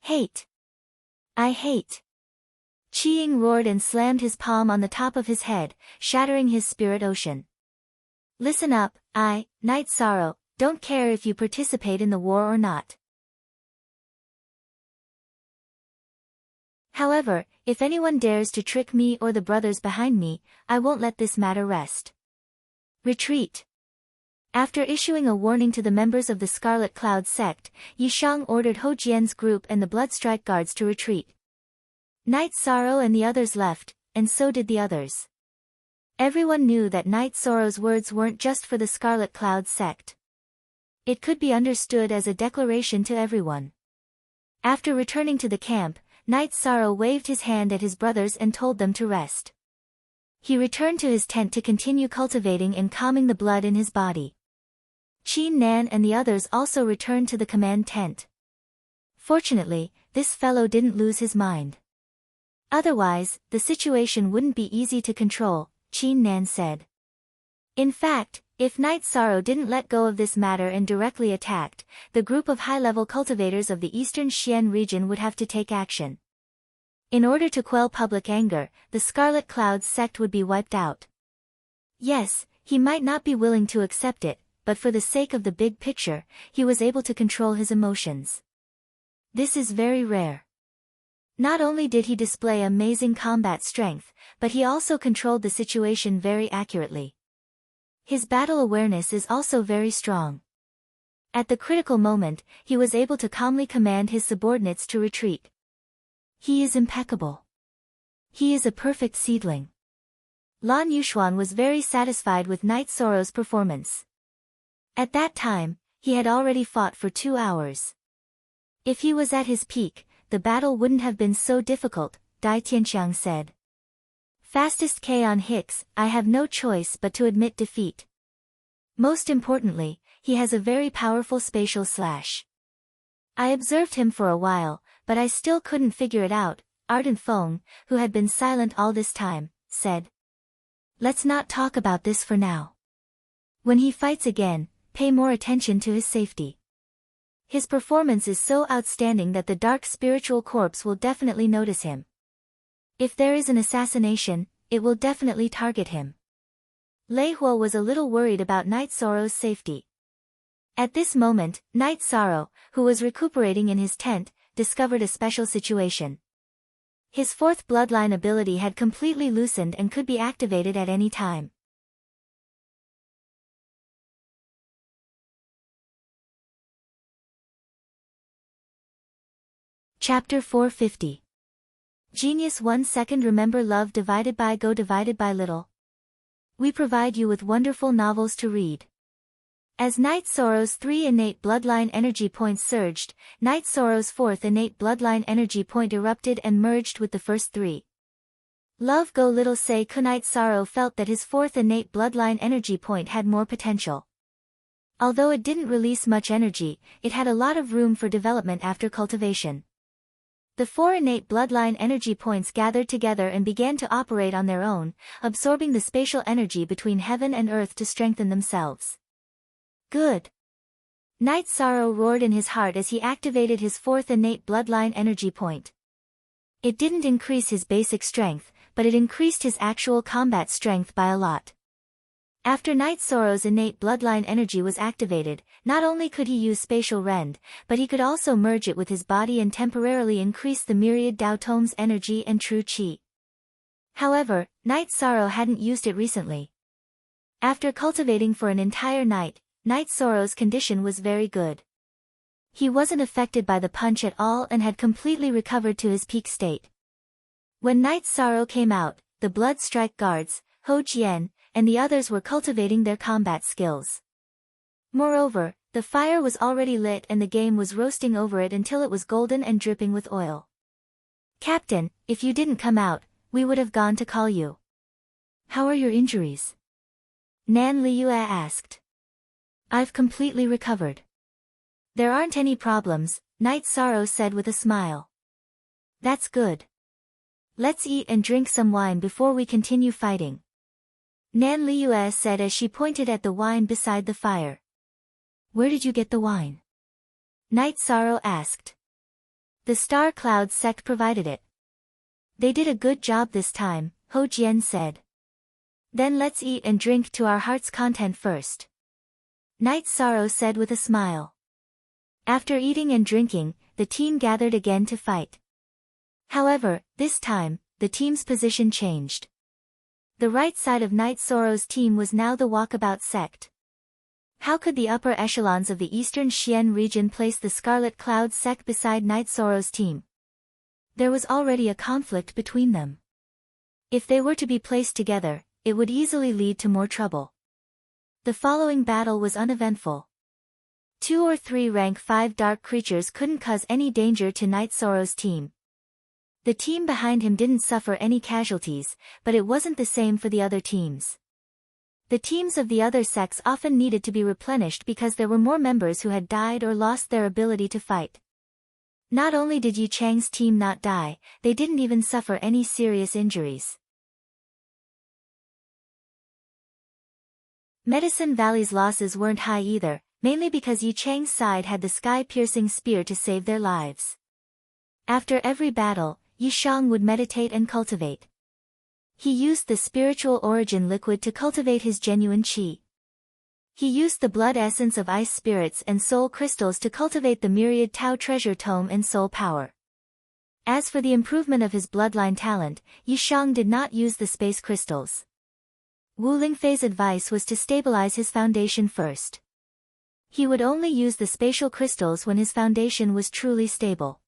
S1: Hate. I hate. Qi Ying roared and slammed his palm on the top of his head, shattering his spirit ocean. Listen up, I, Night Sorrow, don't care if you participate in the war or not. However, if anyone dares to trick me or the brothers behind me, I won't let this matter rest. Retreat. After issuing a warning to the members of the Scarlet Cloud sect, Yishang ordered Ho Jian's group and the Bloodstrike guards to retreat. Night Sorrow and the others left, and so did the others. Everyone knew that Night Sorrow's words weren't just for the Scarlet Cloud sect. It could be understood as a declaration to everyone. After returning to the camp, Night Sorrow waved his hand at his brothers and told them to rest. He returned to his tent to continue cultivating and calming the blood in his body. Qin Nan and the others also returned to the command tent. Fortunately, this fellow didn't lose his mind. Otherwise, the situation wouldn't be easy to control, Qin Nan said. In fact, if Night Sorrow didn't let go of this matter and directly attacked, the group of high-level cultivators of the Eastern Xian region would have to take action. In order to quell public anger, the Scarlet Cloud sect would be wiped out. Yes, he might not be willing to accept it, but for the sake of the big picture, he was able to control his emotions. This is very rare. Not only did he display amazing combat strength, but he also controlled the situation very accurately. His battle awareness is also very strong. At the critical moment, he was able to calmly command his subordinates to retreat. He is impeccable. He is a perfect seedling. Lan Yuxuan was very satisfied with Night Sorrow's performance. At that time, he had already fought for 2 hours. If he was at his peak, the battle wouldn't have been so difficult, Dai Tianxiang said. Fastest K on Hicks, I have no choice but to admit defeat. Most importantly, he has a very powerful spatial slash. I observed him for a while, but I still couldn't figure it out, Ardent Feng, who had been silent all this time, said. Let's not talk about this for now. When he fights again, pay more attention to his safety. His performance is so outstanding that the Dark Spiritual Corps will definitely notice him. If there is an assassination, it will definitely target him. Lei Hua was a little worried about Night Sorrow's safety. At this moment, Night Sorrow, who was recuperating in his tent, discovered a special situation. His fourth bloodline ability had completely loosened and could be activated at any time. Chapter 450. Genius 1 second. Remember love divided by go divided by little. We provide you with wonderful novels to read. As Night Sorrow's 3 innate bloodline energy points surged, Night Sorrow's 4th innate bloodline energy point erupted and merged with the first 3. Love Go Little Say Kunite Sorrow felt that his 4th innate bloodline energy point had more potential. Although it didn't release much energy, it had a lot of room for development after cultivation. The 4 innate bloodline energy points gathered together and began to operate on their own, absorbing the spatial energy between heaven and earth to strengthen themselves. Good. Night Sorrow roared in his heart as he activated his 4th innate bloodline energy point. It didn't increase his basic strength, but it increased his actual combat strength by a lot. After Night Sorrow's innate bloodline energy was activated, not only could he use spatial rend, but he could also merge it with his body and temporarily increase the myriad Dao Tome's energy and true qi. However, Night Sorrow hadn't used it recently. After cultivating for an entire night, Night Sorrow's condition was very good. He wasn't affected by the punch at all and had completely recovered to his peak state. When Night Sorrow came out, the Blood Strike Guards, Ho Jian, and the others were cultivating their combat skills. Moreover, the fire was already lit and the game was roasting over it until it was golden and dripping with oil. "Captain, if you didn't come out, we would have gone to call you." "How are your injuries?" Nan Liu asked. "I've completely recovered." "There aren't any problems," Night Sorrow said with a smile. "That's good. Let's eat and drink some wine before we continue fighting," Nan Liu said as she pointed at the wine beside the fire. "Where did you get the wine?" Night Sorrow asked. "The Star Cloud sect provided it." "They did a good job this time," Ho Jian said. "Then let's eat and drink to our heart's content first," Night Sorrow said with a smile. After eating and drinking, the team gathered again to fight. However, this time, the team's position changed. The right side of Night Sorrow's team was now the Walkabout sect. How could the upper echelons of the Eastern Xian region place the Scarlet Cloud sect beside Night Sorrow's team? There was already a conflict between them. If they were to be placed together, it would easily lead to more trouble. The following battle was uneventful. 2 or 3 rank 5 dark creatures couldn't cause any danger to Night Sorrow's team. The team behind him didn't suffer any casualties, but it wasn't the same for the other teams. The teams of the other sects often needed to be replenished because there were more members who had died or lost their ability to fight. Not only did Yi Chang's team not die, they didn't even suffer any serious injuries. Medicine Valley's losses weren't high either, mainly because Yi Chang's side had the sky-piercing spear to save their lives. After every battle, Yi Shang would meditate and cultivate. He used the spiritual origin liquid to cultivate his genuine qi. He used the blood essence of ice spirits and soul crystals to cultivate the myriad Tao treasure tome and soul power. As for the improvement of his bloodline talent, Yi Shang did not use the space crystals. Wu Lingfei's advice was to stabilize his foundation first. He would only use the spatial crystals when his foundation was truly stable.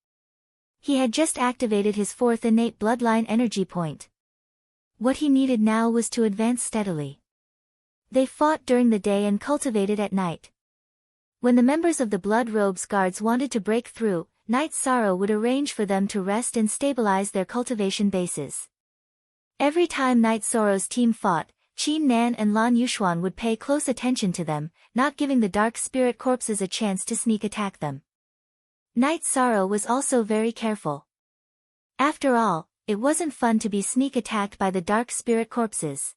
S1: He had just activated his 4th innate bloodline energy point. What he needed now was to advance steadily. They fought during the day and cultivated at night. When the members of the Blood Robes Guards wanted to break through, Night Sorrow would arrange for them to rest and stabilize their cultivation bases. Every time Night Sorrow's team fought, Qin Nan and Lan Yuxuan would pay close attention to them, not giving the dark spirit corpses a chance to sneak attack them. Night Sorrow was also very careful. After all, it wasn't fun to be sneak attacked by the dark spirit corpses.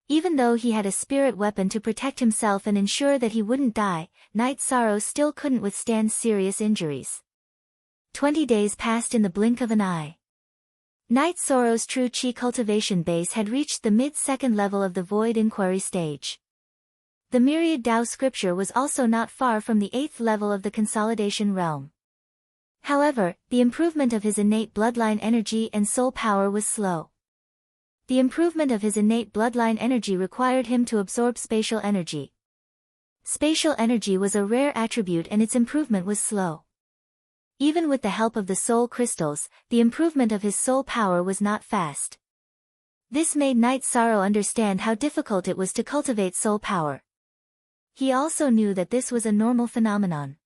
S1: Even though he had a spirit weapon to protect himself and ensure that he wouldn't die, Night Sorrow still couldn't withstand serious injuries. 20 days passed in the blink of an eye. Night Sorrow's true qi cultivation base had reached the mid-second level of the Void Inquiry stage. The Myriad Dao scripture was also not far from the 8th level of the Consolidation realm. However, the improvement of his innate bloodline energy and soul power was slow. The improvement of his innate bloodline energy required him to absorb spatial energy. Spatial energy was a rare attribute and its improvement was slow. Even with the help of the soul crystals, the improvement of his soul power was not fast. This made Night Sorrow understand how difficult it was to cultivate soul power. He also knew that this was a normal phenomenon.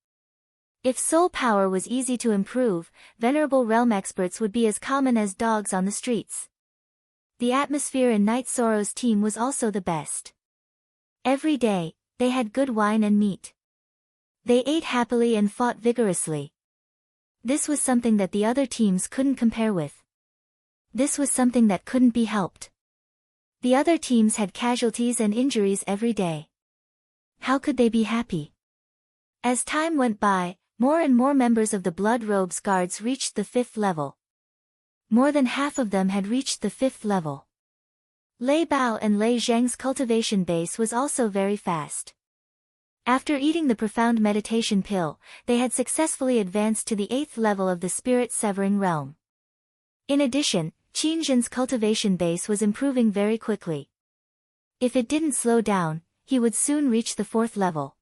S1: If soul power was easy to improve, venerable realm experts would be as common as dogs on the streets. The atmosphere in Night Sorrow's team was also the best. Every day, they had good wine and meat. They ate happily and fought vigorously. This was something that the other teams couldn't compare with. This was something that couldn't be helped. The other teams had casualties and injuries every day. How could they be happy? As time went by, more and more members of the Blood Robes Guards reached the 5th level. More than half of them had reached the 5th level. Lei Bao and Lei Zheng's cultivation base was also very fast. After eating the profound meditation pill, they had successfully advanced to the 8th level of the spirit-severing realm. In addition, Qin Zhen's cultivation base was improving very quickly. If it didn't slow down, he would soon reach the 4th level.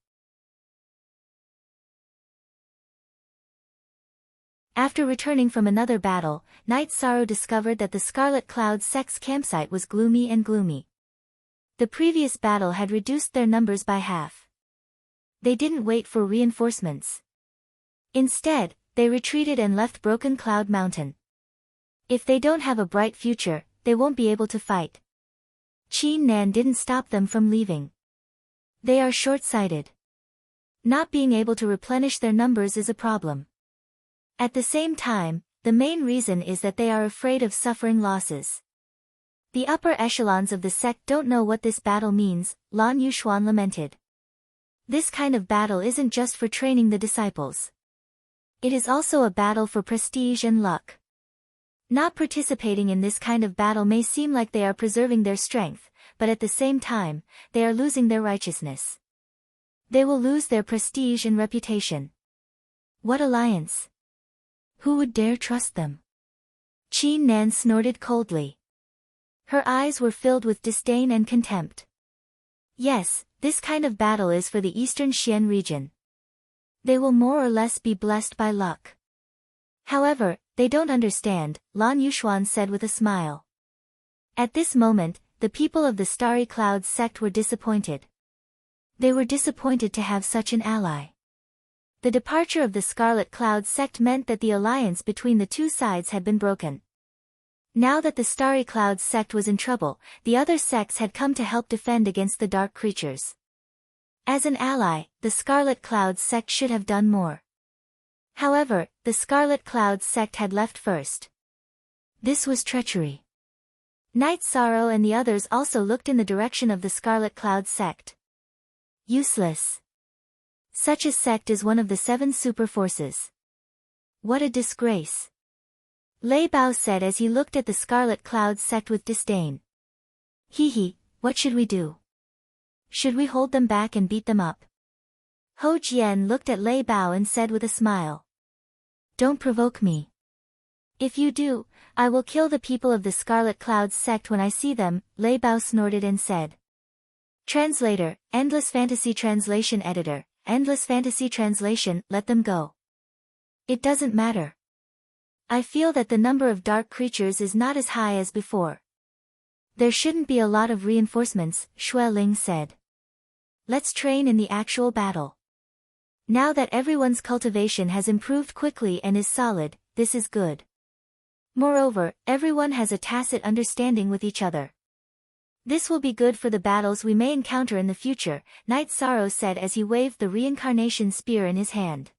S1: After returning from another battle, Night Sorrow discovered that the Scarlet Cloud sect's campsite was gloomy and gloomy. The previous battle had reduced their numbers by half. They didn't wait for reinforcements. Instead, they retreated and left Broken Cloud Mountain. If they don't have a bright future, they won't be able to fight. Qin Nan didn't stop them from leaving. They are short-sighted. Not being able to replenish their numbers is a problem. At the same time, the main reason is that they are afraid of suffering losses. The upper echelons of the sect don't know what this battle means, Lan Yuxuan lamented. This kind of battle isn't just for training the disciples. It is also a battle for prestige and luck. Not participating in this kind of battle may seem like they are preserving their strength, but at the same time, they are losing their righteousness. They will lose their prestige and reputation. What alliance? Who would dare trust them? Qin Nan snorted coldly. Her eyes were filled with disdain and contempt. Yes, this kind of battle is for the Eastern Xian region. They will more or less be blessed by luck. However, they don't understand, Lan Yuxuan said with a smile. At this moment, the people of the Starry Clouds sect were disappointed. They were disappointed to have such an ally. The departure of the Scarlet Cloud sect meant that the alliance between the two sides had been broken. Now that the Starry Clouds sect was in trouble, the other sects had come to help defend against the dark creatures. As an ally, the Scarlet Clouds sect should have done more. However, the Scarlet Clouds sect had left first. This was treachery. Night Sorrow and the others also looked in the direction of the Scarlet Cloud sect. Useless. Such a sect is one of the 7 super forces. What a disgrace. Lei Bao said as he looked at the Scarlet Cloud sect with disdain. Hee, what should we do? Should we hold them back and beat them up? Ho Jian looked at Lei Bao and said with a smile. Don't provoke me. If you do, I will kill the people of the Scarlet Clouds sect when I see them, Lei Bao snorted and said. Translator, Endless Fantasy Translation Editor, Endless Fantasy Translation, let them go. It doesn't matter. I feel that the number of dark creatures is not as high as before. There shouldn't be a lot of reinforcements, Xue Ling said. Let's train in the actual battle. Now that everyone's cultivation has improved quickly and is solid, this is good. Moreover, everyone has a tacit understanding with each other. This will be good for the battles we may encounter in the future, Night Sorrow said as he waved the reincarnation spear in his hand.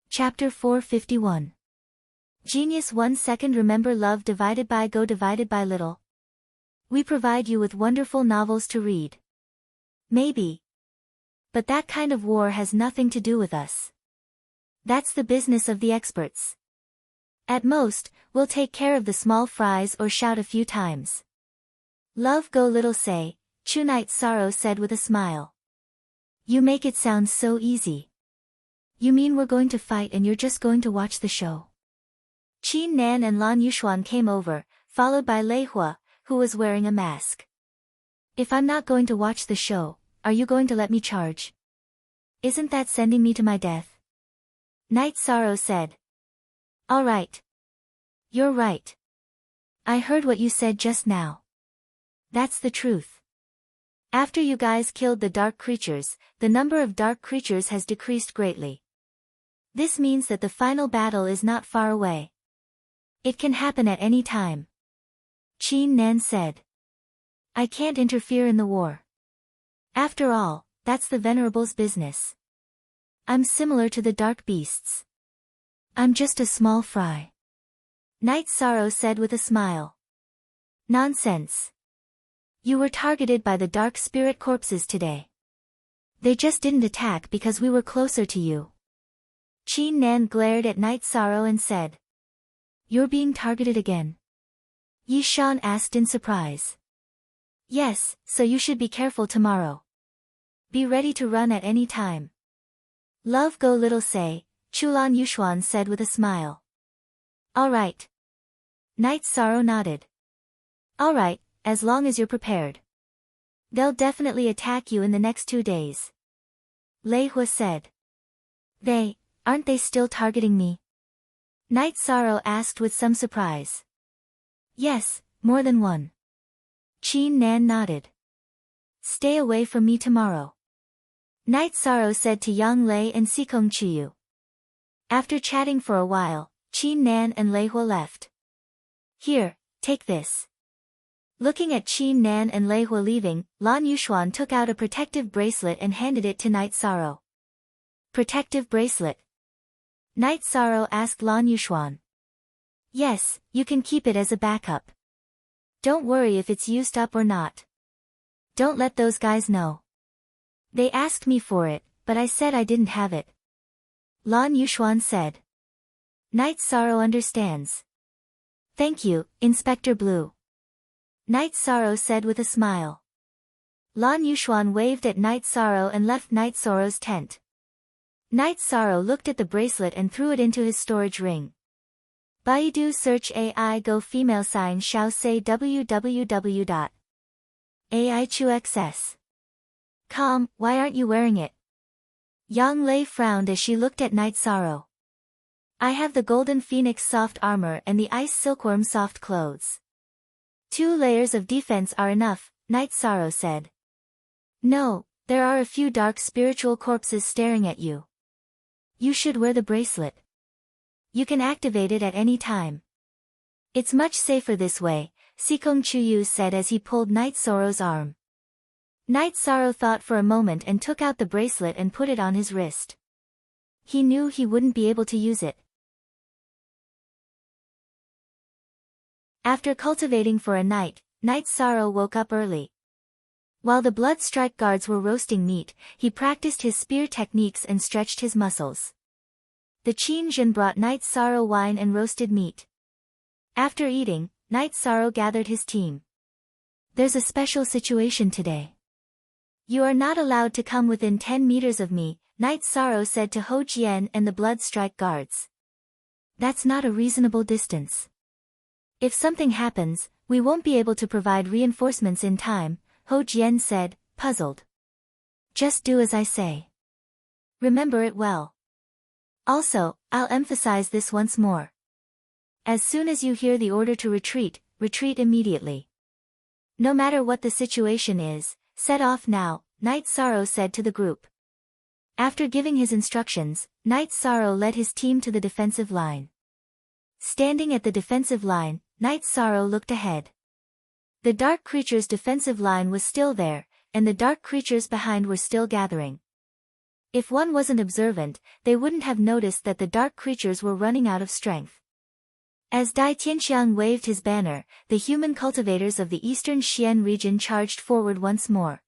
S1: Chapter 451. Genius 1 second. Remember love divided by go divided by little. We provide you with wonderful novels to read. Maybe. But that kind of war has nothing to do with us. That's the business of the experts. At most, we'll take care of the small fries or shout a few times. Love go little say, Chu Night Sorrow said with a smile. You make it sound so easy. You mean we're going to fight and you're just going to watch the show? Qin Nan and Lan Yuxuan came over, followed by Lei Hua, who was wearing a mask. If I'm not going to watch the show, are you going to let me charge? Isn't that sending me to my death? Night Sorrow said. All right. You're right. I heard what you said just now. That's the truth. After you guys killed the dark creatures, the number of dark creatures has decreased greatly. This means that the final battle is not far away. It can happen at any time. Qin Nan said. I can't interfere in the war. After all, that's the Venerable's business. I'm similar to the dark beasts. I'm just a small fry. Night Sorrow said with a smile. Nonsense. You were targeted by the dark spirit corpses today. They just didn't attack because we were closer to you. Qin Nan glared at Night Sorrow and said. You're being targeted again. Yi Shan asked in surprise. Yes, so you should be careful tomorrow. Be ready to run at any time. Love go little say, Chulan Yuxuan said with a smile. All right. Night Sorrow nodded. All right, as long as you're prepared. They'll definitely attack you in the next 2 days. Lei Hua said. Aren't they still targeting me? Night Sorrow asked with some surprise. Yes, more than one. Qin Nan nodded. Stay away from me tomorrow. Night Sorrow said to Yang Lei and Sikong Chiyu. After chatting for a while, Qin Nan and Lei Hua left. Here, take this. Looking at Qin Nan and Lei Hua leaving, Lan Yuxuan took out a protective bracelet and handed it to Night Sorrow. Protective bracelet? Night Sorrow asked Lan Yuxuan. Yes, you can keep it as a backup. Don't worry if it's used up or not. Don't let those guys know. They asked me for it, but I said I didn't have it. Lan Yuxuan said. Night Sorrow understands. Thank you, Inspector Blue. Night Sorrow said with a smile. Lan Yuxuan waved at Night Sorrow and left Night Sorrow's tent. Night Sorrow looked at the bracelet and threw it into his storage ring. Baidu search AI Go female sign Xiao say www.aichuxs.com. Why aren't you wearing it? Yang Lei frowned as she looked at Night Sorrow. I have the Golden Phoenix soft armor and the Ice Silkworm soft clothes. 2 layers of defense are enough, Night Sorrow said. No, there are a few dark spiritual corpses staring at you. You should wear the bracelet. You can activate it at any time. It's much safer this way, Sikong Chuyu said as he pulled Night Sorrow's arm. Night Sorrow thought for a moment and took out the bracelet and put it on his wrist. He knew he wouldn't be able to use it. After cultivating for a night, Night Sorrow woke up early. While the Blood Strike guards were roasting meat, he practiced his spear techniques and stretched his muscles. The Qin Jin brought Night Sorrow wine and roasted meat. After eating, Night Sorrow gathered his team. There's a special situation today. You are not allowed to come within 10 meters of me, Night Sorrow said to Ho Jian and the Blood Strike guards. That's not a reasonable distance. If something happens, we won't be able to provide reinforcements in time, Ho Jian said, puzzled. Just do as I say. Remember it well. Also, I'll emphasize this once more. As soon as you hear the order to retreat, retreat immediately. No matter what the situation is, set off now, Night Sorrow said to the group. After giving his instructions, Night Sorrow led his team to the defensive line. Standing at the defensive line, Night Sorrow looked ahead. The dark creature's defensive line was still there, and the dark creatures behind were still gathering. If one wasn't observant, they wouldn't have noticed that the dark creatures were running out of strength. As Dai Tianxiang waved his banner, the human cultivators of the eastern Xian region charged forward once more.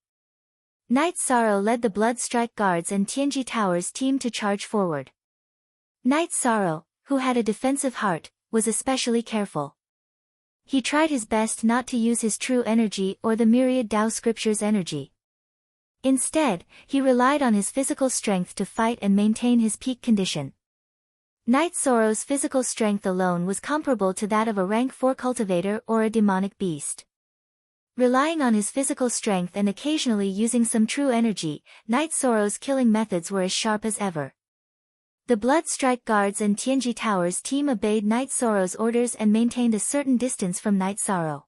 S1: Night Sorrow led the Blood Strike guards and Tianji Tower's team to charge forward. Night Sorrow, who had a defensive heart, was especially careful. He tried his best not to use his true energy or the myriad Tao scriptures energy. Instead, he relied on his physical strength to fight and maintain his peak condition. Night Sorrow's physical strength alone was comparable to that of a rank 4 cultivator or a demonic beast. Relying on his physical strength and occasionally using some true energy, Night Sorrow's killing methods were as sharp as ever. The Blood Strike guards and Tianji Tower's team obeyed Night Sorrow's orders and maintained a certain distance from Night Sorrow.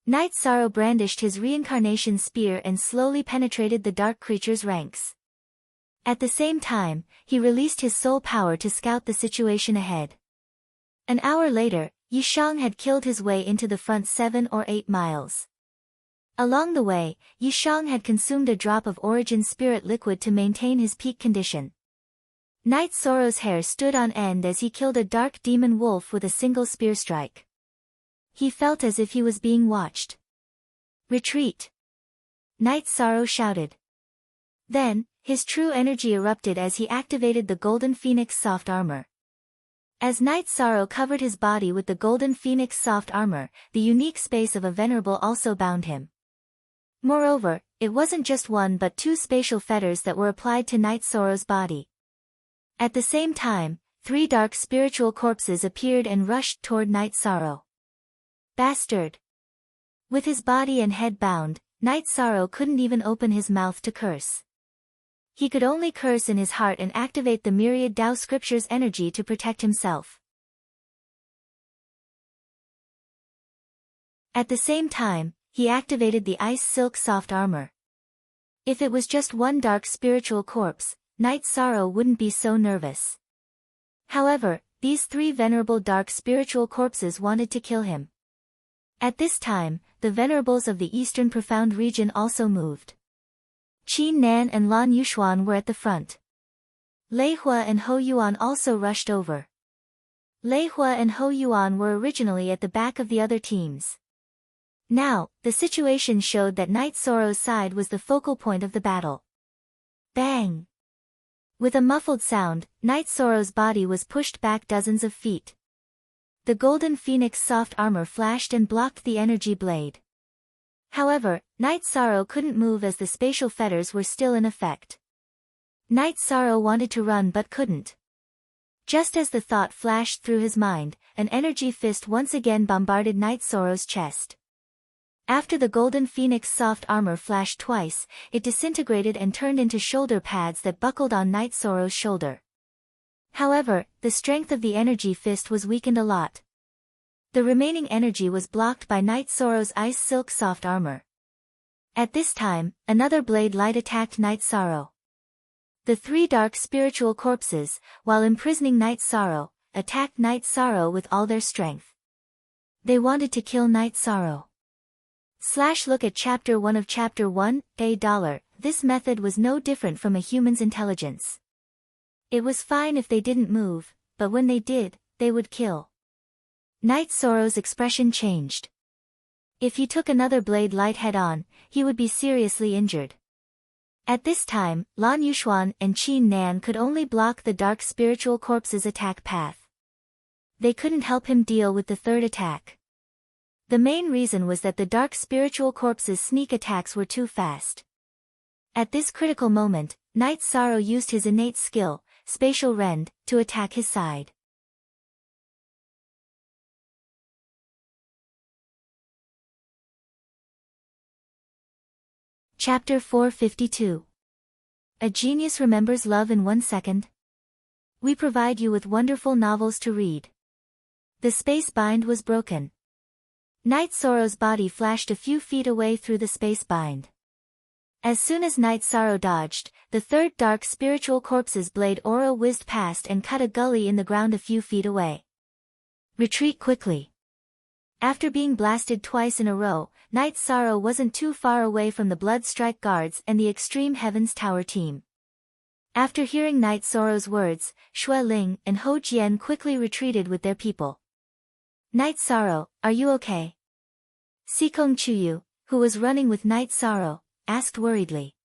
S1: Night Sorrow brandished his reincarnation spear and slowly penetrated the dark creature's ranks. At the same time, he released his soul power to scout the situation ahead. An hour later, Yi Shang had killed his way into the front 7 or 8 miles. Along the way, Yi Shang had consumed a drop of origin spirit liquid to maintain his peak condition. Night Sorrow's hair stood on end as he killed a dark demon wolf with a single spear strike. He felt as if he was being watched. Retreat! Night Sorrow shouted. Then, His true energy erupted as he activated the Golden Phoenix soft armor. As Night Sorrow covered his body with the Golden Phoenix soft armor, the unique space of a venerable also bound him. Moreover, it wasn't just one but two spatial fetters that were applied to Night Sorrow's body. At the same time, 3 dark spiritual corpses appeared and rushed toward Night Sorrow. Bastard! With his body and head bound, Night Sorrow couldn't even open his mouth to curse. He could only curse in his heart and activate the myriad Tao scriptures energy to protect himself. At the same time, he activated the Ice Silk soft armor. If it was just one dark spiritual corpse, Night Sorrow wouldn't be so nervous. However, these 3 venerable dark spiritual corpses wanted to kill him. At this time, the venerables of the Eastern Profound region also moved. Qin Nan and Lan Yuxuan were at the front. Lei Hua and Hou Yuan also rushed over. Lei Hua and Hou Yuan were originally at the back of the other teams. Now, the situation showed that Night Sorrow's side was the focal point of the battle. Bang! With a muffled sound, Night Sorrow's body was pushed back dozens of feet. The Golden Phoenix soft armor flashed and blocked the energy blade. However, Night Sorrow couldn't move as the spatial fetters were still in effect. Night Sorrow wanted to run but couldn't. Just as the thought flashed through his mind, an energy fist once again bombarded Night Sorrow's chest. After the Golden Phoenix soft armor flashed twice, it disintegrated and turned into shoulder pads that buckled on Night Sorrow's shoulder. However, the strength of the energy fist was weakened a lot. The remaining energy was blocked by Night Sorrow's Ice Silk soft armor. At this time, another blade light attacked Night Sorrow. The 3 dark spiritual corpses, while imprisoning Night Sorrow, attacked Night Sorrow with all their strength. They wanted to kill Night Sorrow. Look at Chapter 1 of Chapter 1, $. This method was no different from a human's intelligence. It was fine if they didn't move, but when they did, they would kill. Night Sorrow's expression changed. If he took another blade light head-on, he would be seriously injured. At this time, Lan Yuxuan and Qin Nan could only block the dark spiritual corpse's attack path. They couldn't help him deal with the third attack. The main reason was that the dark spiritual corpse's sneak attacks were too fast. At this critical moment, Night Sorrow used his innate skill, Spatial Rend, to attack his side. Chapter 452. A Genius Remembers Love in 1 Second. We provide you with wonderful novels to read. The space bind was broken. Night Sorrow's body flashed a few feet away through the space bind. As soon as Night Sorrow dodged, the 3rd dark spiritual corpse's blade aura whizzed past and cut a gully in the ground a few feet away. Retreat quickly. After being blasted twice in a row, Night Sorrow wasn't too far away from the Blood Strike Guards and the Extreme Heavens Tower team. After hearing Night Sorrow's words, Xue Ling and Hou Jian quickly retreated with their people. Night Sorrow, are you okay? Sikong Chuyu, who was running with Night Sorrow, asked worriedly.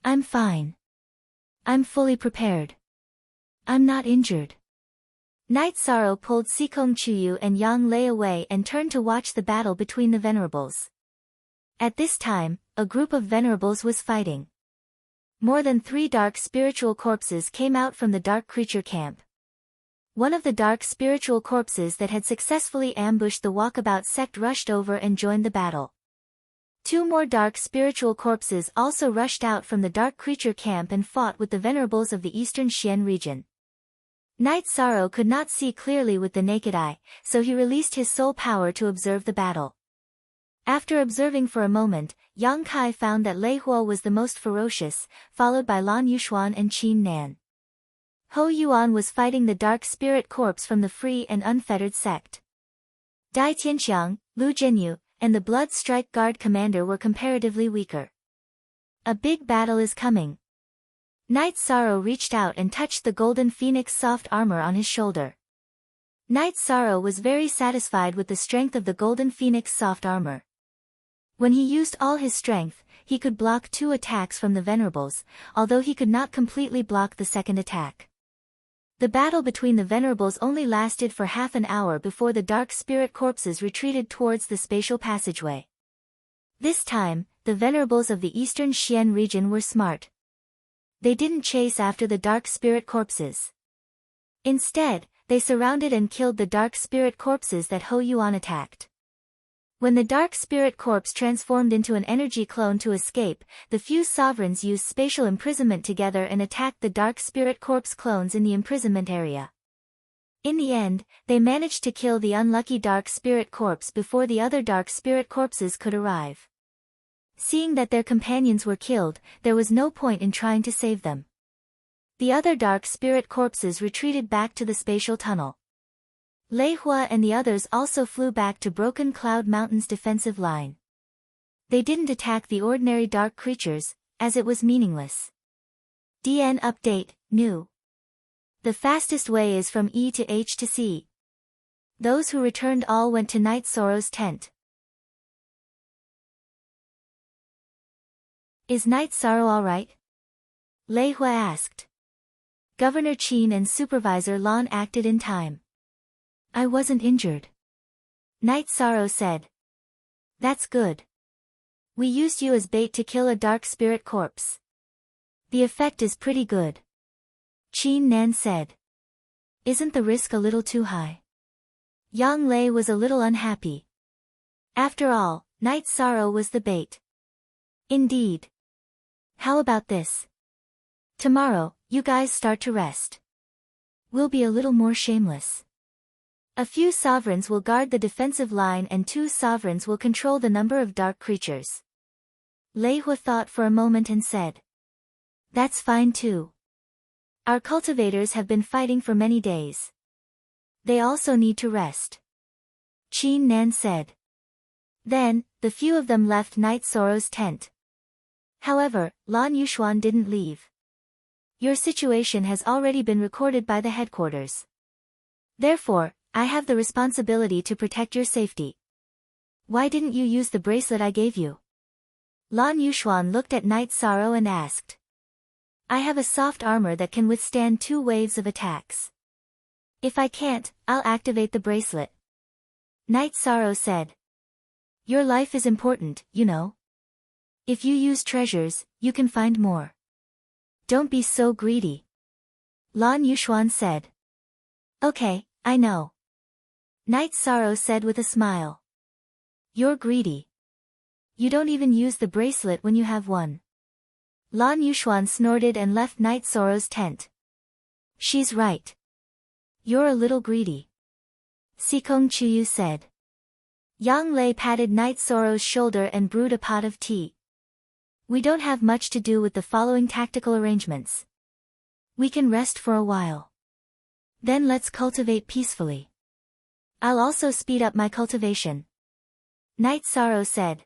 S1: I'm fine. I'm fully prepared. I'm not injured. Night Sorrow pulled Sikong Chuyu and Yang Lei away and turned to watch the battle between the venerables. At this time, a group of venerables was fighting. More than 3 dark spiritual corpses came out from the dark creature camp. One of the dark spiritual corpses that had successfully ambushed the Walkabout sect rushed over and joined the battle. 2 more dark spiritual corpses also rushed out from the dark creature camp and fought with the venerables of the Eastern Xian region. Night Sorrow could not see clearly with the naked eye, so he released his soul power to observe the battle. After observing for a moment, Yang Kai found that Lei Hua was the most ferocious, followed by Lan Yuxuan and Qin Nan. Hou Yuan was fighting the dark spirit corpse from the free and unfettered sect. Dai Tianxiang, Lu Zhenyu, and the Blood Strike Guard commander were comparatively weaker. A big battle is coming. Night Sorrow reached out and touched the Golden Phoenix soft armor on his shoulder. Night Sorrow was very satisfied with the strength of the Golden Phoenix soft armor. When he used all his strength, he could block 2 attacks from the Venerables, although he could not completely block the second attack. The battle between the Venerables only lasted for half an hour before the dark spirit corpses retreated towards the spatial passageway. This time, the Venerables of the Eastern Xian region were smart. They didn't chase after the dark spirit corpses. Instead, they surrounded and killed the dark spirit corpses that Hou Yuan attacked. When the dark spirit corpse transformed into an energy clone to escape, the few sovereigns used spatial imprisonment together and attacked the dark spirit corpse clones in the imprisonment area. In the end, they managed to kill the unlucky dark spirit corpse before the other dark spirit corpses could arrive. Seeing that their companions were killed, there was no point in trying to save them. The other dark spirit corpses retreated back to the spatial tunnel. Lei Hua and the others also flew back to Broken Cloud Mountain's defensive line. They didn't attack the ordinary dark creatures, as it was meaningless. DN Update, New. The fastest way is from E to H to C. Those who returned all went to Night Sorrow's tent. Is Night Sorrow alright? Lei Hua asked. Governor Qin and Supervisor Lan acted in time. I wasn't injured. Night Sorrow said. That's good. We used you as bait to kill a dark spirit corpse. The effect is pretty good. Qin Nan said. Isn't the risk a little too high? Yang Lei was a little unhappy. After all, Night Sorrow was the bait. Indeed. How about this? Tomorrow, you guys start to rest. We'll be a little more shameless. A few sovereigns will guard the defensive line and 2 sovereigns will control the number of dark creatures. Lei Hua thought for a moment and said. That's fine too. Our cultivators have been fighting for many days. They also need to rest. Qin Nan said. Then, the few of them left Night Sorrow's tent. However, Lan Yushuan didn't leave. Your situation has already been recorded by the headquarters. Therefore, I have the responsibility to protect your safety. Why didn't you use the bracelet I gave you? Lan Yushuan looked at Night Sorrow and asked. I have a soft armor that can withstand 2 waves of attacks. If I can't, I'll activate the bracelet. Night Sorrow said. Your life is important, you know. If you use treasures, you can find more. Don't be so greedy. Lan Yushuan said. Okay, I know. Night Sorrow said with a smile. You're greedy. You don't even use the bracelet when you have one. Lan Yushuan snorted and left Night Sorrow's tent. She's right. You're a little greedy. Sikong Chuyu said. Yang Lei patted Night Sorrow's shoulder and brewed a pot of tea. We don't have much to do with the following tactical arrangements. We can rest for a while. Then let's cultivate peacefully. I'll also speed up my cultivation. Night Sorrow said.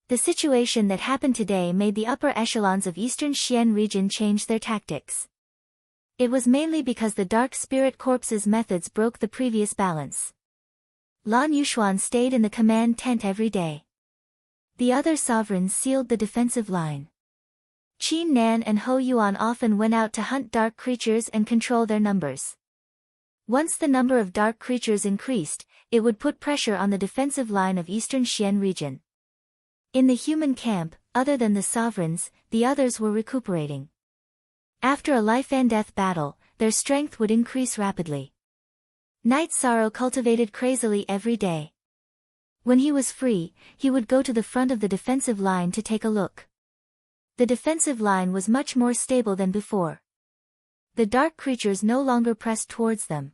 S1: The situation that happened today made the upper echelons of Eastern Xian region change their tactics. It was mainly because the dark spirit corpse's methods broke the previous balance. Lan Yushuan stayed in the command tent every day. The other sovereigns sealed the defensive line. Qin Nan and Hou Yuan often went out to hunt dark creatures and control their numbers. Once the number of dark creatures increased, it would put pressure on the defensive line of Eastern Xian region. In the human camp, other than the sovereigns, the others were recuperating. After a life-and-death battle, their strength would increase rapidly. Night Sorrow cultivated crazily every day. When he was free, he would go to the front of the defensive line to take a look. The defensive line was much more stable than before. The dark creatures no longer pressed towards them.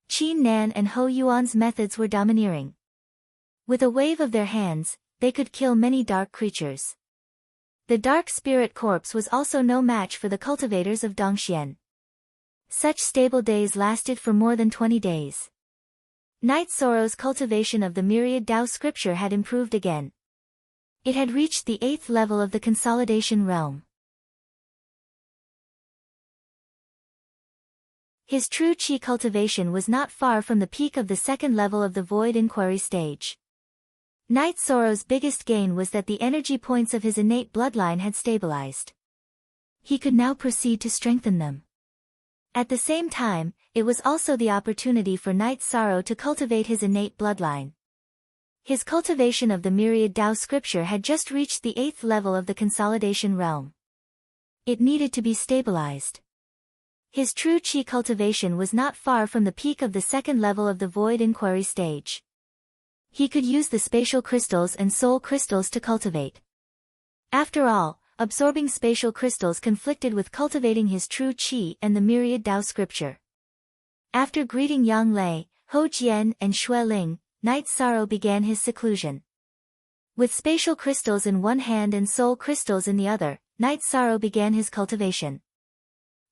S1: Qin Nan and Hou Yuan's methods were domineering. With a wave of their hands, they could kill many dark creatures. The dark spirit corpse was also no match for the cultivators of Dongxian. Such stable days lasted for more than 20 days. Night Sorrow's cultivation of the myriad Tao scripture had improved again. It had reached the 8th level of the consolidation realm. His true qi cultivation was not far from the peak of the 2nd level of the void inquiry stage. Night Sorrow's biggest gain was that the energy points of his innate bloodline had stabilized. He could now proceed to strengthen them. At the same time, it was also the opportunity for Night Sorrow to cultivate his innate bloodline. His cultivation of the myriad Tao scripture had just reached the 8th level of the consolidation realm. It needed to be stabilized. His true Qi cultivation was not far from the peak of the 2nd level of the void inquiry stage. He could use the spatial crystals and soul crystals to cultivate. After all, absorbing spatial crystals conflicted with cultivating his true Qi and the myriad Tao scripture. After greeting Yang Lei, Ho Jian and Xue Ling, Night Sorrow began his seclusion. With spatial crystals in one hand and soul crystals in the other, Night Sorrow began his cultivation.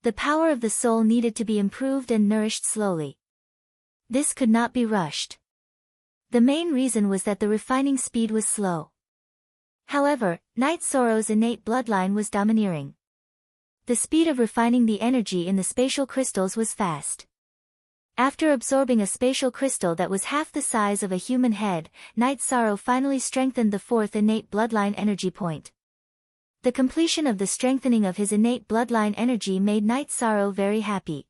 S1: The power of the soul needed to be improved and nourished slowly. This could not be rushed. The main reason was that the refining speed was slow. However, Night Sorrow's innate bloodline was domineering. The speed of refining the energy in the spatial crystals was fast. After absorbing a spatial crystal that was half the size of a human head, Night Sorrow finally strengthened the 4th innate bloodline energy point. The completion of the strengthening of his innate bloodline energy made Night Sorrow very happy.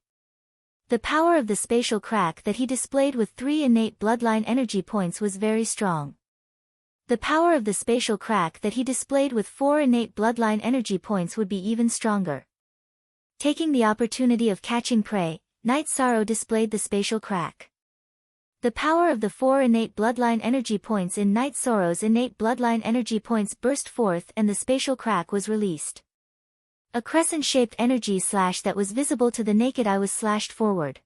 S1: The power of the spatial crack that he displayed with 3 innate bloodline energy points was very strong. The power of the spatial crack that he displayed with 4 innate bloodline energy points would be even stronger. Taking the opportunity of catching prey, Night Sorrow displayed the spatial crack. The power of the 4 innate bloodline energy points in Night Sorrow's innate bloodline energy points burst forth and the spatial crack was released. A crescent-shaped energy slash that was visible to the naked eye was slashed forward.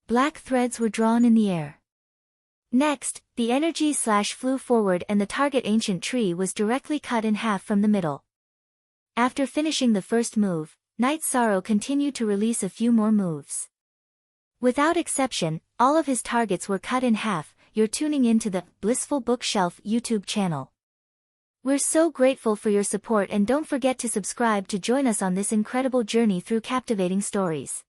S1: Black threads were drawn in the air. Next, the energy slash flew forward and the target ancient tree was directly cut in half from the middle. After finishing the first move, Night Sorrow continued to release a few more moves. Without exception, all of his targets were cut in half. You're tuning into the Blissful Bookshelf YouTube channel. We're so grateful for your support and don't forget to subscribe to join us on this incredible journey through captivating stories.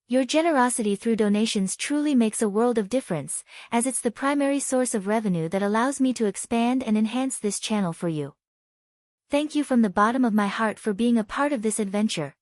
S1: Your generosity through donations truly makes a world of difference, as it's the primary source of revenue that allows me to expand and enhance this channel for you. Thank you from the bottom of my heart for being a part of this adventure.